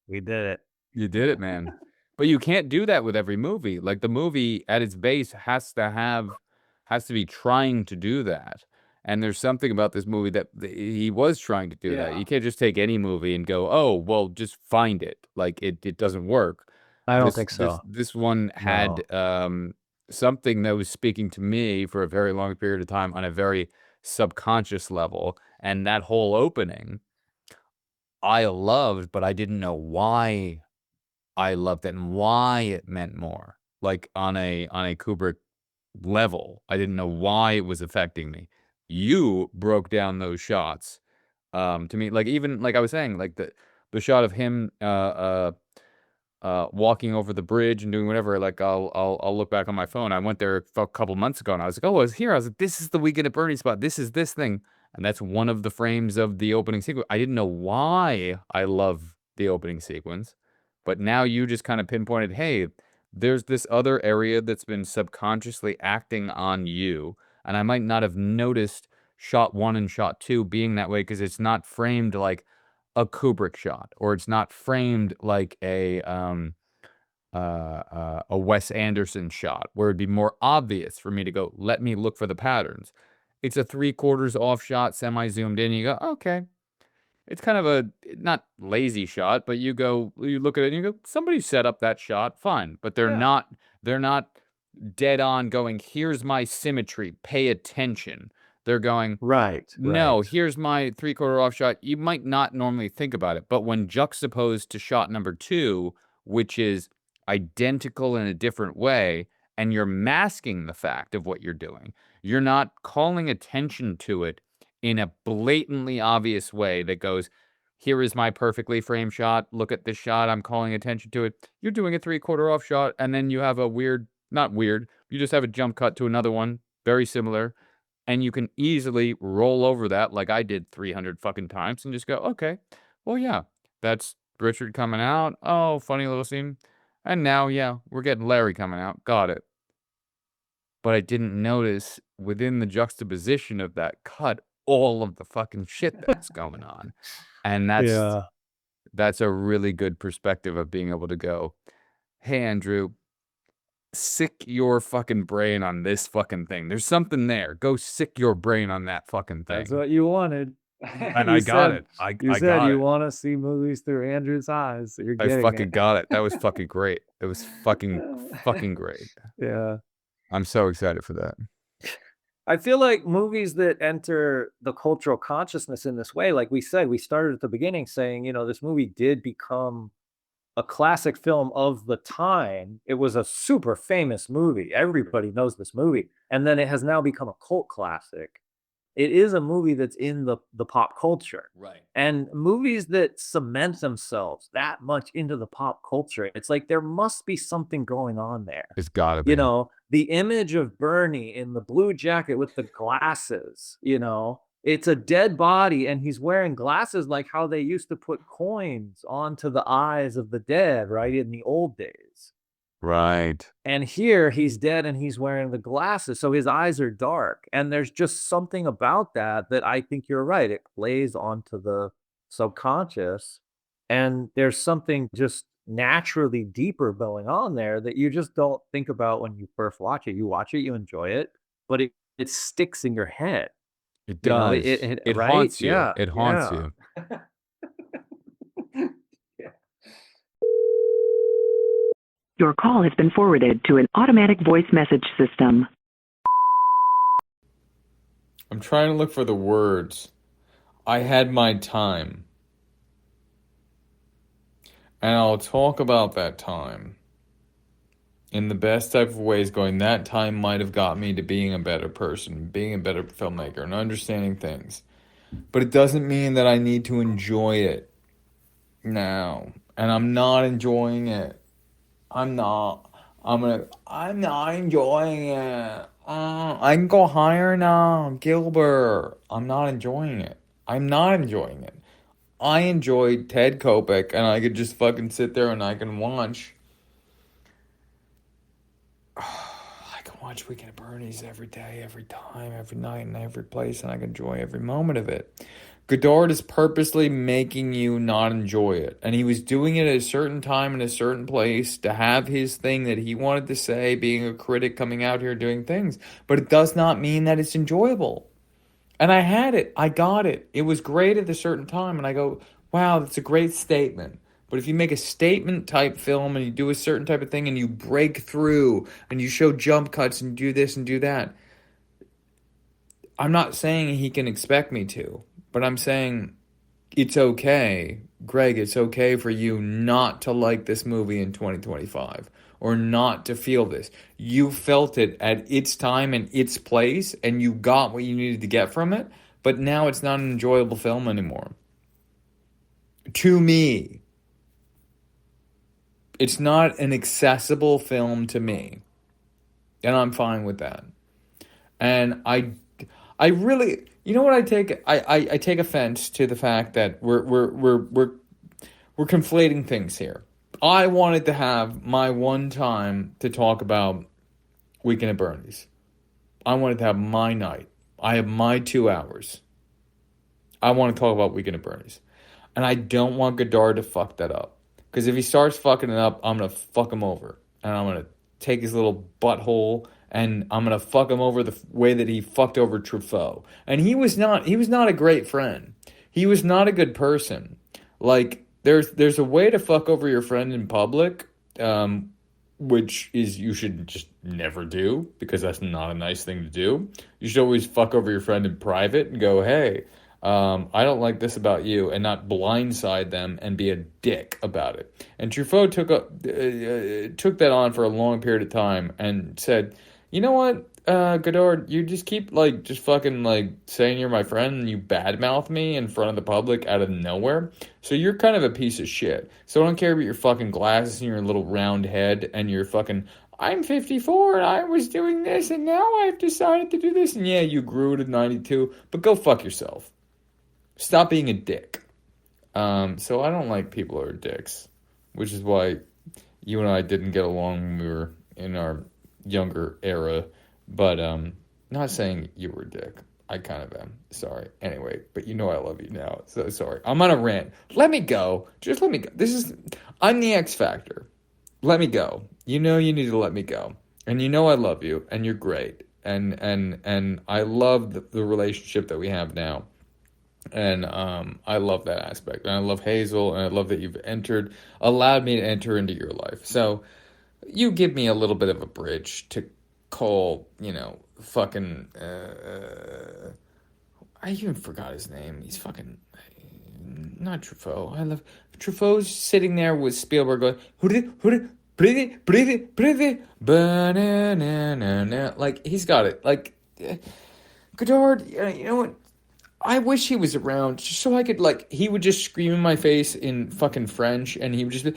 We did it. You did it, man. But you can't do that with every movie. Like the movie at its base has to be trying to do that. And there's something about this movie that he was trying to do that. Yeah. You can't just take any movie and go, "Oh, well, just find it." Like it doesn't work. I don't think so. This one had No. something that was speaking to me for a very long period of time on a very subconscious level, and that whole opening I loved, but I didn't know why I loved it and why it meant more. Like on a Kubrick level, I didn't know why it was affecting me. You broke down those shots to me, like even like I was saying, like the shot of him walking over the bridge and doing whatever. Like I'll look back on my phone. I went there a couple months ago and I was like, oh, I was here. I was like, this is the Weekend at Bernie's spot. This is this thing. And that's one of the frames of the opening sequence. I didn't know why I love the opening sequence, but now you just kind of pinpointed, hey, there's this other area that's been subconsciously acting on you. And I might not have noticed shot 1 and shot 2 being that way because it's not framed like a Kubrick shot, or it's not framed like a Wes Anderson shot, where it'd be more obvious for me to go, let me look for the patterns. It's a 3/4 off shot, semi zoomed in. You go, okay, it's kind of a not lazy shot, but you look at it and you go, somebody set up that shot, fine, but Yeah. they're not dead on going, here's my symmetry, pay attention. They're going, Right. no, here's my 3/4 off shot. You might not normally think about it, but when juxtaposed to shot number 2, which is identical in a different way, and you're masking the fact of what you're doing. You're not calling attention to it in a blatantly obvious way that goes, here is my perfectly framed shot. Look at this shot. I'm calling attention to it. You're doing a 3/4 off shot, and then you have a weird, not weird, you just have a jump cut to another one, very similar, and you can easily roll over that like I did 300 fucking times and just go, okay, well, yeah, that's Richard coming out. Oh, funny little scene. And now, yeah, we're getting Larry coming out. Got it. But I didn't notice within the juxtaposition of that cut all of the fucking shit that's going on. And Yeah. that's a really good perspective of being able to go, hey, Andrew, sick your fucking brain on this fucking thing. There's something there. Go sick your brain on that fucking thing. That's what you wanted. And You I got said- it. I You said got you it. want to see movies through Andrew's eyes. So you're I getting fucking it. got it. That was fucking great. It was fucking great. Yeah. I'm so excited for that. I feel like movies that enter the cultural consciousness in this way, like we said, we started at the beginning saying, this movie did become a classic film of the time. It was a super famous movie. Everybody knows this movie. And then it has now become a cult classic. It is a movie that's in the pop culture. Right. And movies that cement themselves that much into the pop culture, it's like there must be something going on there. It's gotta be. The image of Bernie in the blue jacket with the glasses, it's a dead body and he's wearing glasses like how they used to put coins onto the eyes of the dead, right? In the old days. Right. And here he's dead and he's wearing the glasses. So his eyes are dark. And there's just something about that I think you're right. It plays onto the subconscious. And there's something just naturally deeper going on there that you just don't think about when you first watch it. You watch it, you enjoy it, but it sticks in your head. It You know, does. It right? haunts you. Yeah, It haunts yeah. you. Your call has been forwarded to an automatic voice message system. I'm trying to look for the words. I had my time. And I'll talk about that time in the best type of ways, going, that time might have got me to being a better person, being a better filmmaker, and understanding things. But it doesn't mean that I need to enjoy it now. And I'm not enjoying it. I'm not enjoying it. I can go higher now, Gilbert. I'm not enjoying it. I'm not enjoying it. I enjoyed Ted Kopic, and I could just fucking sit there and I can watch. I can watch Weekend at Bernie's every day, every time, every night, and every place, and I can enjoy every moment of it. Godard is purposely making you not enjoy it. And he was doing it at a certain time in a certain place to have his thing that he wanted to say, being a critic coming out here doing things. But it does not mean that it's enjoyable. And I had it. I got it. It was great at a certain time. And I go, wow, that's a great statement. But if you make a statement type film and you do a certain type of thing and you break through and you show jump cuts and do this and do that, I'm not saying he can expect me to. But I'm saying it's okay, Greg, it's okay for you not to like this movie in 2025 or not to feel this. You felt it at its time and its place and you got what you needed to get from it, but now it's not an enjoyable film anymore. To me, it's not an accessible film to me. And I'm fine with that. And I really, you know what I take? I take offense to the fact that we're conflating things here. I wanted to have my one time to talk about Weekend at Bernie's. I wanted to have my night. I have my 2 hours. I want to talk about Weekend at Bernie's. And I don't want Godard to fuck that up. Because if he starts fucking it up, I'm going to fuck him over. And I'm going to take his little butthole and I'm going to fuck him over the way that he fucked over Truffaut. And he was not a great friend. He was not a good person. Like, there's a way to fuck over your friend in public, which is you should just never do, because that's not a nice thing to do. You should always fuck over your friend in private and go, hey, I don't like this about you, and not blindside them and be a dick about it. And Truffaut took that on for a long period of time and said, you know what, Godard, you just keep just fucking saying you're my friend, and you badmouth me in front of the public out of nowhere. So you're kind of a piece of shit. So I don't care about your fucking glasses and your little round head and your fucking, I'm 54 and I was doing this and now I've decided to do this. And yeah, you grew to 92, but go fuck yourself. Stop being a dick. So I don't like people who are dicks, which is why you and I didn't get along when we were in our younger era. But not saying you were a dick. I kind of am. Sorry. Anyway, but you know I love you now. So sorry. I'm on a rant. Let me go. Just let me go. I'm the X Factor. Let me go. You know you need to let me go. And you know I love you and you're great. And I love the relationship that we have now. And I love that aspect. And I love Hazel, and I love that you've allowed me to enter into your life. So you give me a little bit of a bridge to call, fucking, I even forgot his name. He's fucking, not Truffaut. I love, Truffaut's sitting there with Spielberg going, he's got it. Godard, you know what? I wish he was around just so I could, he would just scream in my face in fucking French, and he would just be,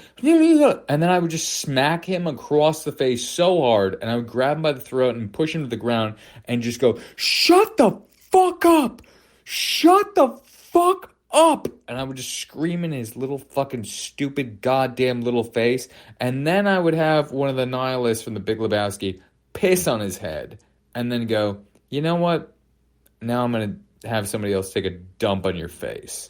and then I would just smack him across the face so hard, and I would grab him by the throat and push him to the ground and just go, shut the fuck up! Shut the fuck up! And I would just scream in his little fucking stupid goddamn little face, and then I would have one of the nihilists from The Big Lebowski piss on his head, and then go, you know what? Now I'm going to have somebody else take a dump on your face.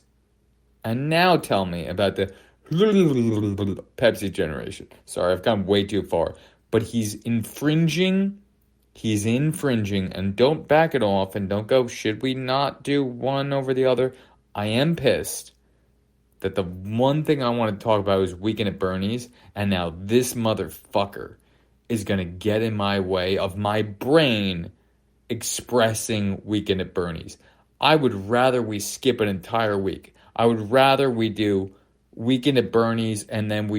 And now tell me about the Pepsi generation. Sorry, I've gone way too far. But he's infringing, and don't back it off, and don't go, should we not do one over the other? I am pissed that the one thing I want to talk about is Weekend at Bernie's, and now this motherfucker is going to get in my way of my brain expressing Weekend at Bernie's. I would rather we skip an entire week. I would rather we do Weekend at Bernie's, and then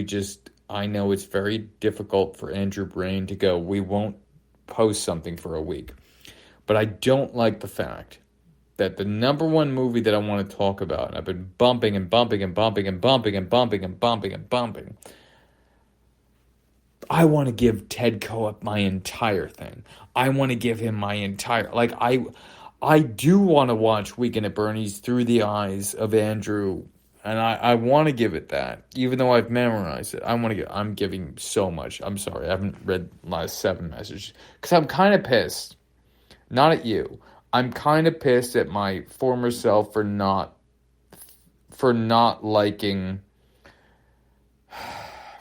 I know it's very difficult for Andrew Brain to go, we won't post something for a week. But I don't like the fact that the number one movie that I want to talk about, and I've been bumping, I want to give Ted Koop my entire thing. I want to give him my entire, I do want to watch Weekend at Bernie's through the eyes of Andrew, and I want to give it that, even though I've memorized it. I'm giving so much. I'm sorry, I haven't read my 7 messages, because I'm kind of pissed. Not at you. I'm kind of pissed at my former self for not liking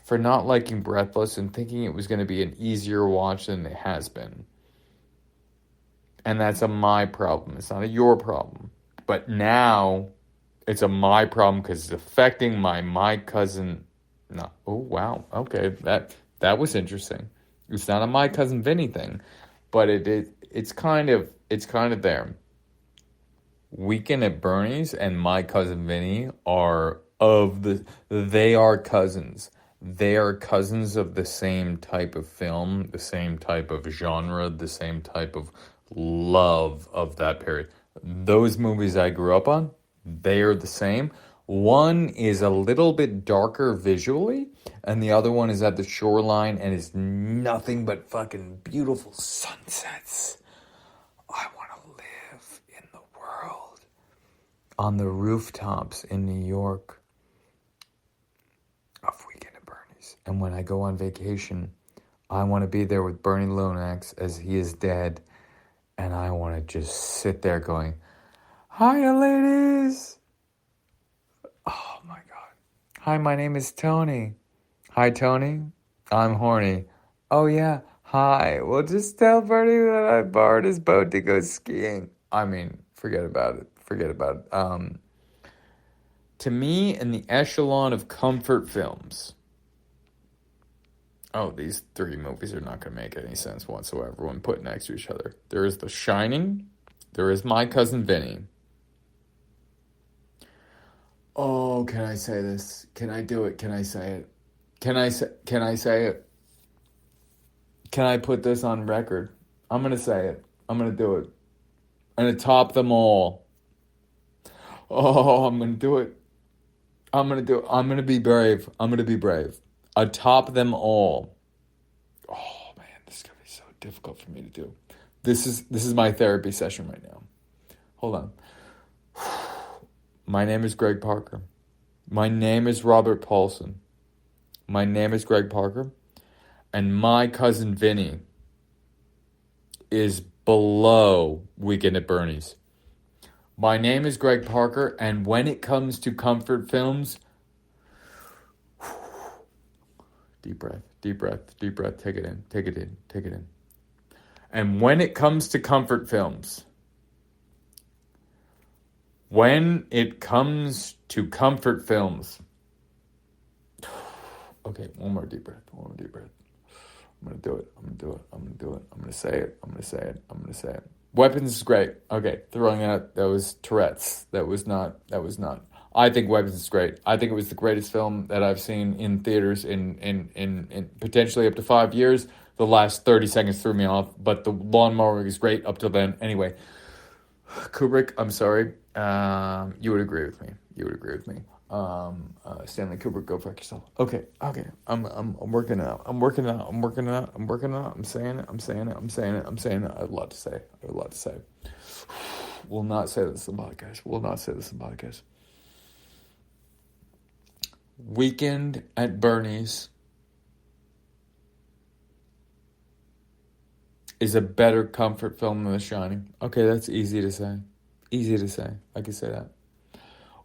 Breathless and thinking it was going to be an easier watch than it has been. And that's a my problem. It's not a your problem. But now it's a my problem because it's affecting my cousin. No, oh wow. Okay, that was interesting. It's not a my cousin Vinny thing, but it's kind of there. Weekend at Bernie's and My Cousin Vinny they are cousins. They are cousins of the same type of film, the same type of genre, the same type of love of that period. Those movies I grew up on, they are the same. One is a little bit darker visually, and the other one is at the shoreline and is nothing but fucking beautiful sunsets. I want to live in the world on the rooftops in New York of Weekend at Bernie's. And when I go on vacation, I want to be there with Bernie Lomax as he is dead. And I want to just sit there going, hi, ladies. Oh, my God. Hi, my name is Tony. Hi, Tony. I'm horny. Oh, yeah. Hi. Well, just tell Bernie that I borrowed his boat to go skiing. I mean, forget about it. To me, in the echelon of comfort films, these 3 movies are not going to make any sense whatsoever when put next to each other. There is The Shining, there is My Cousin Vinny, Oh, can I say this? Can I do it? Can I say it? Can I say it? Can I put this on record? I'm gonna say it. I'm gonna do it. I'm gonna top them all. Oh, I'm gonna do it. I'm gonna do it. I'm gonna be brave. I'm gonna be brave. Atop them all. Oh man, this is gonna be so difficult for me to do. This is my therapy session right now. Hold on. My name is Greg Parker. My name is Robert Paulson. My name is Greg Parker. And my cousin Vinny is below Weekend at Bernie's. My name is Greg Parker, and when it comes to comfort films, deep breath, deep breath, deep breath, take it in, take it in, take it in. And when it comes to comfort films, okay, one more deep breath, one more deep breath. I'm going to do it, I'm going to do it, I'm going to do it, I'm going to say it, I'm going to say it, I'm going to say it. Weapons is great. Okay, throwing out, that was Tourette's. That was not. I think Weapons is great. I think it was the greatest film that I've seen in theaters in potentially up to 5 years. The last 30 seconds threw me off, but the lawnmower is great up till then. Anyway, Kubrick, I'm sorry. You would agree with me. You would agree with me. Stanley Kubrick, go fuck yourself. Okay. I'm working it out. I'm saying it. I have a lot to say. Will not say this in the podcast. Weekend at Bernie's is a better comfort film than The Shining. Okay, that's easy to say. I can say that.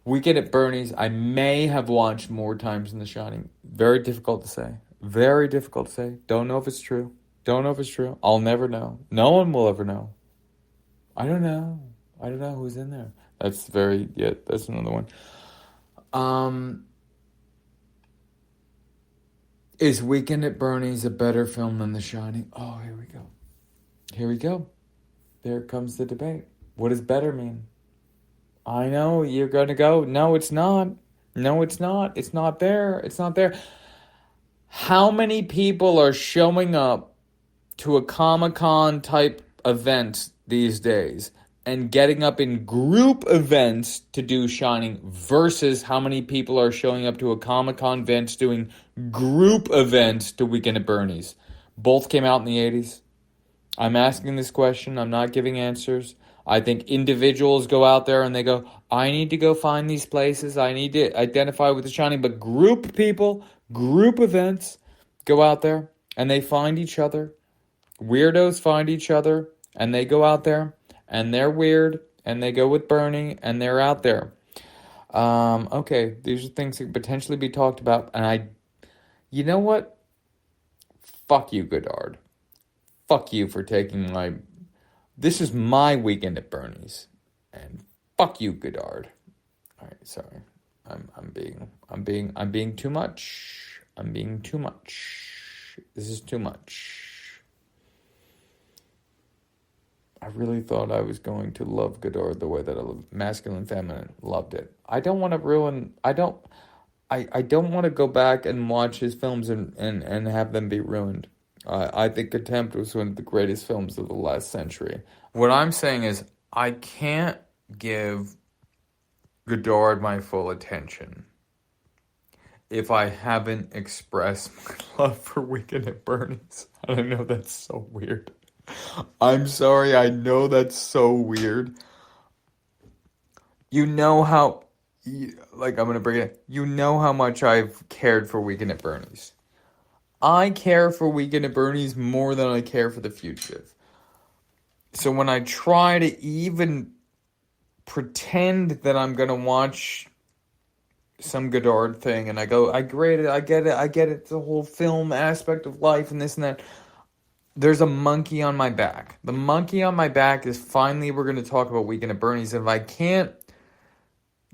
Weekend at Bernie's, I may have watched more times than The Shining. Very difficult to say. Don't know if it's true. I'll never know. No one will ever know. I don't know who's in there. That's another one. Is Weekend at Bernie's a better film than The Shining? Oh, here we go. There comes the debate. What does better mean? I know you're going to go, no, it's not. It's not there. How many people are showing up to a Comic-Con type event these days and getting up in group events to do Shining versus how many people are showing up to a Comic-Con event doing group events to Weekend at Bernie's? Both came out in the 80s. I'm asking this question. I'm not giving answers. I think individuals go out there and they go, I need to go find these places. I need to identify with The Shining. But group people, group events, go out there and they find each other. Weirdos find each other and they go out there and they're weird and they go with Bernie and they're out there. Okay, these are things that could potentially be talked about. And you know what? Fuck you, Goddard. Fuck you for taking this is my Weekend at Bernie's, and fuck you, Goddard. All right, sorry, I'm being too much. This is too much. I really thought I was going to love Goddard the way that I love Masculine Feminine. Loved it. I don't want to ruin. I don't want to go back and watch his films and have them be ruined. I think Contempt was one of the greatest films of the last century. What I'm saying is I can't give Godard my full attention if I haven't expressed my love for Weekend at Bernie's. I know that's so weird. I'm sorry, I know that's so weird. You know how, I'm going to bring it in. You know how much I've cared for Weekend at Bernie's. I care for Weekend at Bernie's more than I care for The Fugitive. So when I try to even pretend that I'm going to watch some Godard thing and I go, I get it, it's the whole film aspect of life and this and that, there's a monkey on my back. The monkey on my back is finally we're going to talk about Weekend at Bernie's. And if I can't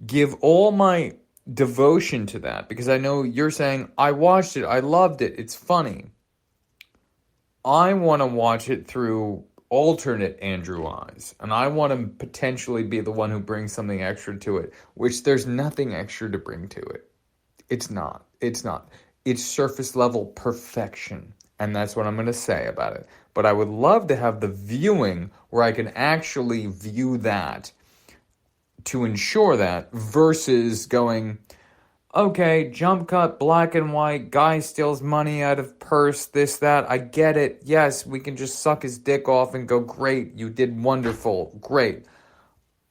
give all my devotion to that, because I know you're saying, I watched it, I loved it, it's funny. I want to watch it through alternate Andrew Eyes, and I want to potentially be the one who brings something extra to it, which there's nothing extra to bring to it. It's not. It's surface level perfection, and that's what I'm going to say about it. But I would love to have the viewing where I can actually view that to ensure that, versus going, okay, jump cut, black and white, guy steals money out of purse, this, that, I get it. Yes, we can just suck his dick off and go, great, you did wonderful, great.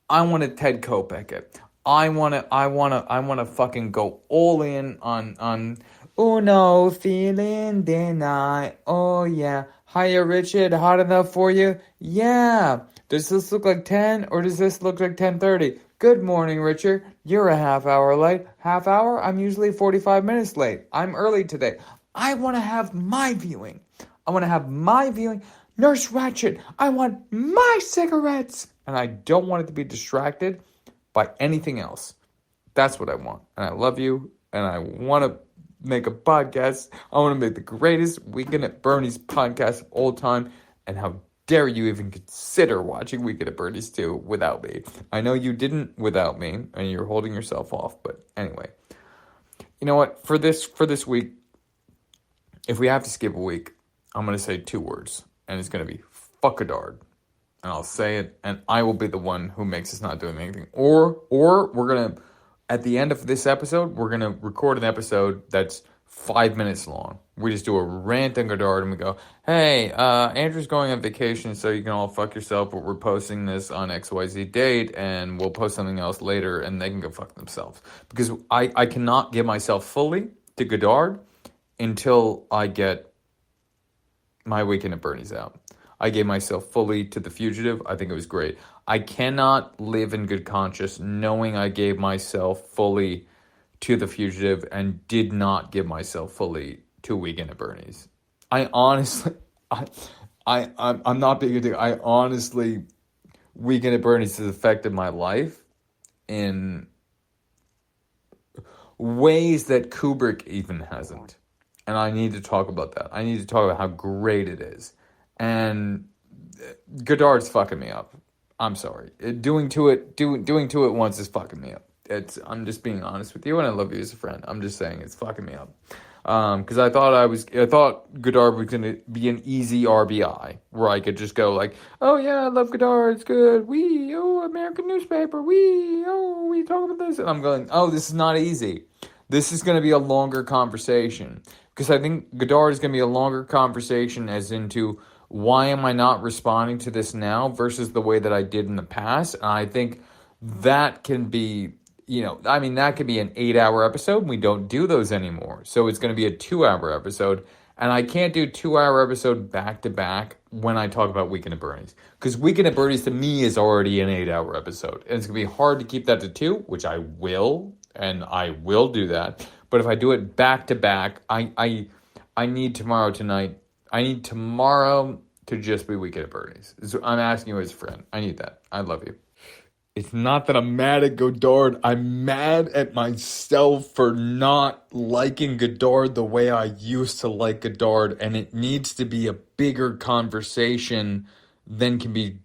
I want to Ted Kopeck it. I want to fucking go all in on Uno, feeling deny. Oh yeah. Hiya, Richard, hot enough for you? Yeah. Does this look like 10 or does this look like 10:30? Good morning, Richard. You're a half hour late. Half hour? I'm usually 45 minutes late. I'm early today. I want to have my viewing. Nurse Ratched, I want my cigarettes. And I don't want it to be distracted by anything else. That's what I want. And I love you. And I want to make a podcast. I want to make the greatest Weekend at Bernie's podcast of all time. And how dare you even consider watching Weekend at Bernie's 2 without me. I know you didn't without me, and you're holding yourself off. But anyway, you know what? For this week, if we have to skip a week, I'm going to say 2 words. And it's going to be fuckadard. And I'll say it, and I will be the one who makes us not doing anything. Or we're going to, at the end of this episode, we're going to record an episode that's 5 minutes long. We just do a rant on Godard, and we go, hey, Andrew's going on vacation, so you can all fuck yourself, but we're posting this on XYZ date, and we'll post something else later, and they can go fuck themselves. Because I cannot give myself fully to Godard until I get my Weekend at Bernie's out. I gave myself fully to The Fugitive. I think it was great. I cannot live in good conscience knowing I gave myself fully to The Fugitive and did not give myself fully to Weekend at Bernie's. I honestly, I'm not being a dick. I honestly, Weekend at Bernie's has affected my life in ways that Kubrick even hasn't. And I need to talk about that. I need to talk about how great it is. And Godard's fucking me up. I'm sorry. Doing to it once is fucking me up. I'm just being honest with you, and I love you as a friend. I'm just saying it's fucking me up. Because I thought Godard was gonna be an easy RBI where I could just go like, oh yeah, I love Godard, it's good. American newspaper, we talk about this, and I'm going, oh, this is not easy. This is gonna be a longer conversation because I think Godard is gonna be a longer conversation as into why am I not responding to this now versus the way that I did in the past, and I think that can be. That could be an 8-hour episode. We don't do those anymore. So it's going to be a 2-hour episode. And I can't do 2-hour episode back to back when I talk about Weekend at Bernie's. Because Weekend at Bernie's to me is already an 8-hour episode. And it's going to be hard to keep that to 2, which I will. And I will do that. But if I do it back to back, I need tomorrow to just be Weekend at Bernie's. So I'm asking you as a friend. I need that. I love you. It's not that I'm mad at Godard. I'm mad at myself for not liking Godard the way I used to like Godard. And it needs to be a bigger conversation than can be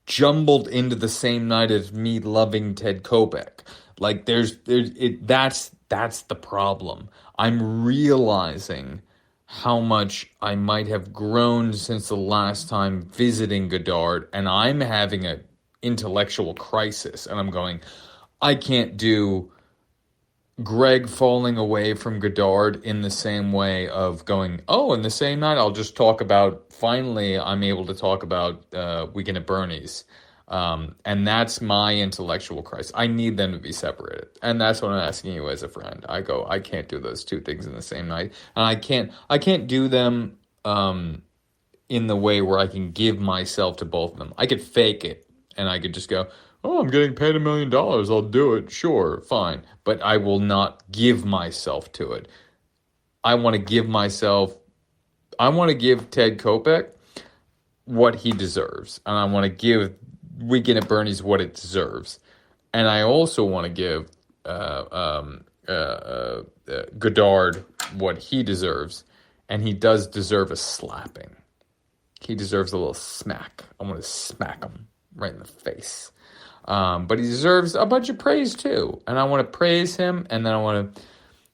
jumbled into the same night as me loving Ted Kopeck. Like that's the problem. I'm realizing how much I might have grown since the last time visiting Godard. And I'm having a intellectual crisis, and I'm going, I can't do Greg falling away from Godard in the same way of going, in the same night I'll just talk about, finally I'm able to talk about Weekend at Bernie's, and that's my intellectual crisis. I need them to be separated, and that's what I'm asking you as a friend. I can't do those two things in the same night, and I can't do them in the way where I can give myself to both of them. I could fake it. And I could just go, I'm getting paid $1 million. I'll do it. Sure, fine. But I will not give myself to it. I want to give Ted Kopeck what he deserves. And I want to give Weekend at Bernie's what it deserves. And I also want to give Godard what he deserves. And he does deserve a slapping. He deserves a little smack. I want to smack him right in the face. But he deserves a bunch of praise too. And I want to praise him, and then I want to,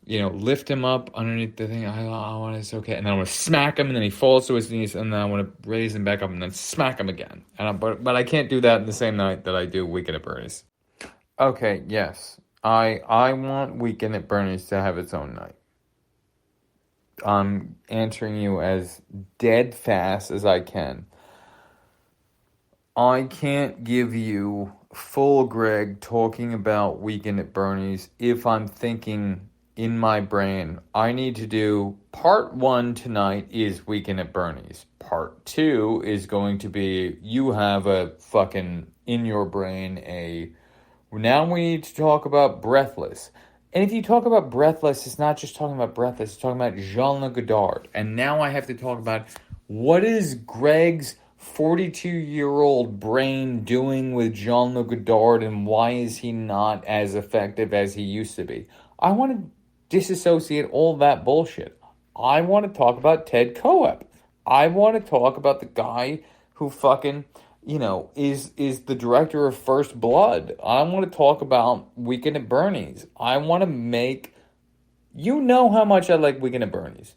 lift him up underneath the thing. I want to say, okay. And then I want to smack him, and then he falls to his knees, and then I want to raise him back up, and then smack him again. But I can't do that in the same night that I do Weekend at Bernie's. Okay, yes. I want Weekend at Bernie's to have its own night. I'm answering you as dead fast as I can. I can't give you full Greg talking about Weekend at Bernie's if I'm thinking in my brain, I need to do part 1 tonight is Weekend at Bernie's. Part 2 is going to be, you have a fucking, in your brain, now we need to talk about Breathless. And if you talk about Breathless, it's not just talking about Breathless, it's talking about Jean-Luc Godard. And now I have to talk about what is Greg's 42-year-old brain doing with Jean-Luc Godard, and why is he not as effective as he used to be? I want to disassociate all that bullshit. I want to talk about Ted Koep. I want to talk about the guy who fucking, is the director of First Blood. I want to talk about Weekend at Bernie's. I want to make, how much I like Weekend at Bernie's.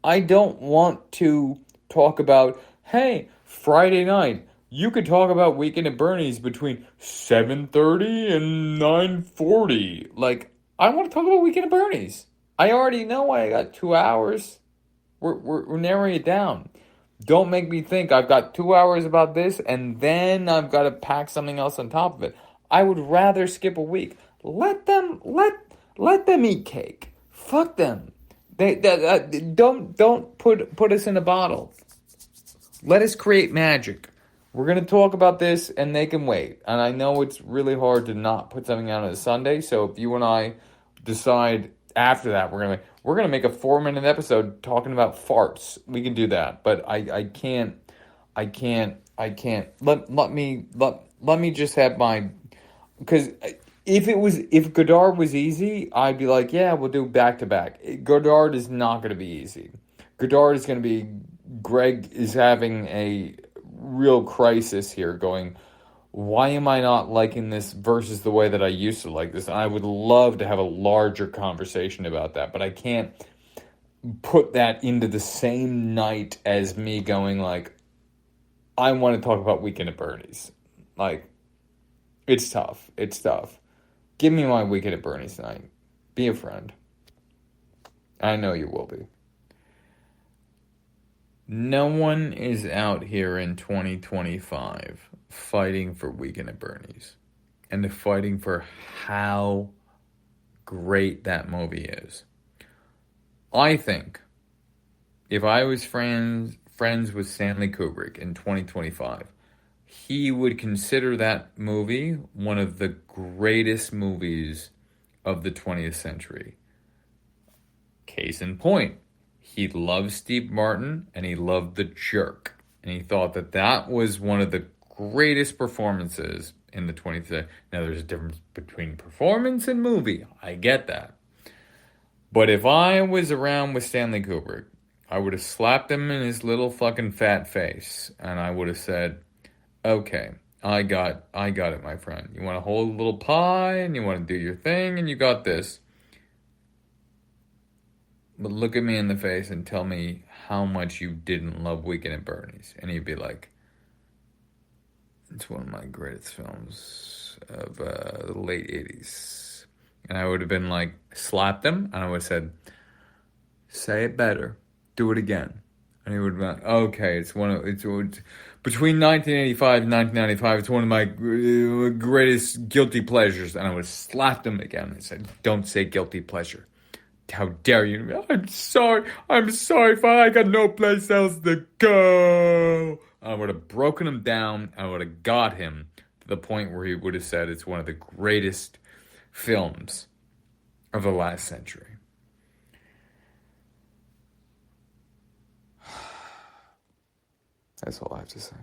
I don't want to talk about, hey, Friday night, you could talk about Weekend at Bernie's between 7:30 and 9:40. I want to talk about Weekend at Bernie's. I already know I got 2 hours. We're narrowing it down. Don't make me think I've got 2 hours about this and then I've got to pack something else on top of it. I would rather skip a week. Let them eat cake. Fuck them. Don't put us in a bottle. Let us create magic. We're going to talk about this and they can wait. And I know it's really hard to not put something out on a Sunday. So if you and I decide after that, we're going to make a 4-minute episode talking about farts. We can do that. But I can't. Let me just have my, because if Godard was easy, I'd be like, yeah, we'll do back to back. Godard is not going to be easy. Godard is going to be, Greg is having a real crisis here going, why am I not liking this versus the way that I used to like this? And I would love to have a larger conversation about that, but I can't put that into the same night as me going I want to talk about Weekend at Bernie's. It's tough. It's tough. Give me my Weekend at Bernie's night. Be a friend. I know you will be. No one is out here in 2025 fighting for Weekend at Bernie's and fighting for how great that movie is. I think if I was friends with Stanley Kubrick in 2025, he would consider that movie one of the greatest movies of the 20th century. Case in point, he loved Steve Martin and he loved The Jerk. And he thought that was one of the greatest performances in the 20th century. Now, there's a difference between performance and movie. I get that. But if I was around with Stanley Kubrick, I would have slapped him in his little fucking fat face. And I would have said, okay, I got it, my friend. You want to hold a little pie and you want to do your thing and you got this. But look at me in the face and tell me how much you didn't love Weekend at Bernie's. And he'd be like, it's one of my greatest films of the late 80s. And I would have been slapped him. And I would have said, say it better. Do it again. And he would have been like, okay, it's between 1985 and 1995, it's one of my greatest guilty pleasures. And I would have slapped him again and said, don't say guilty pleasure. How dare you? I'm sorry, I got no place else to go. I would have broken him down. I would have got him to the point where he would have said it's one of the greatest films of the last century. That's all I have to say.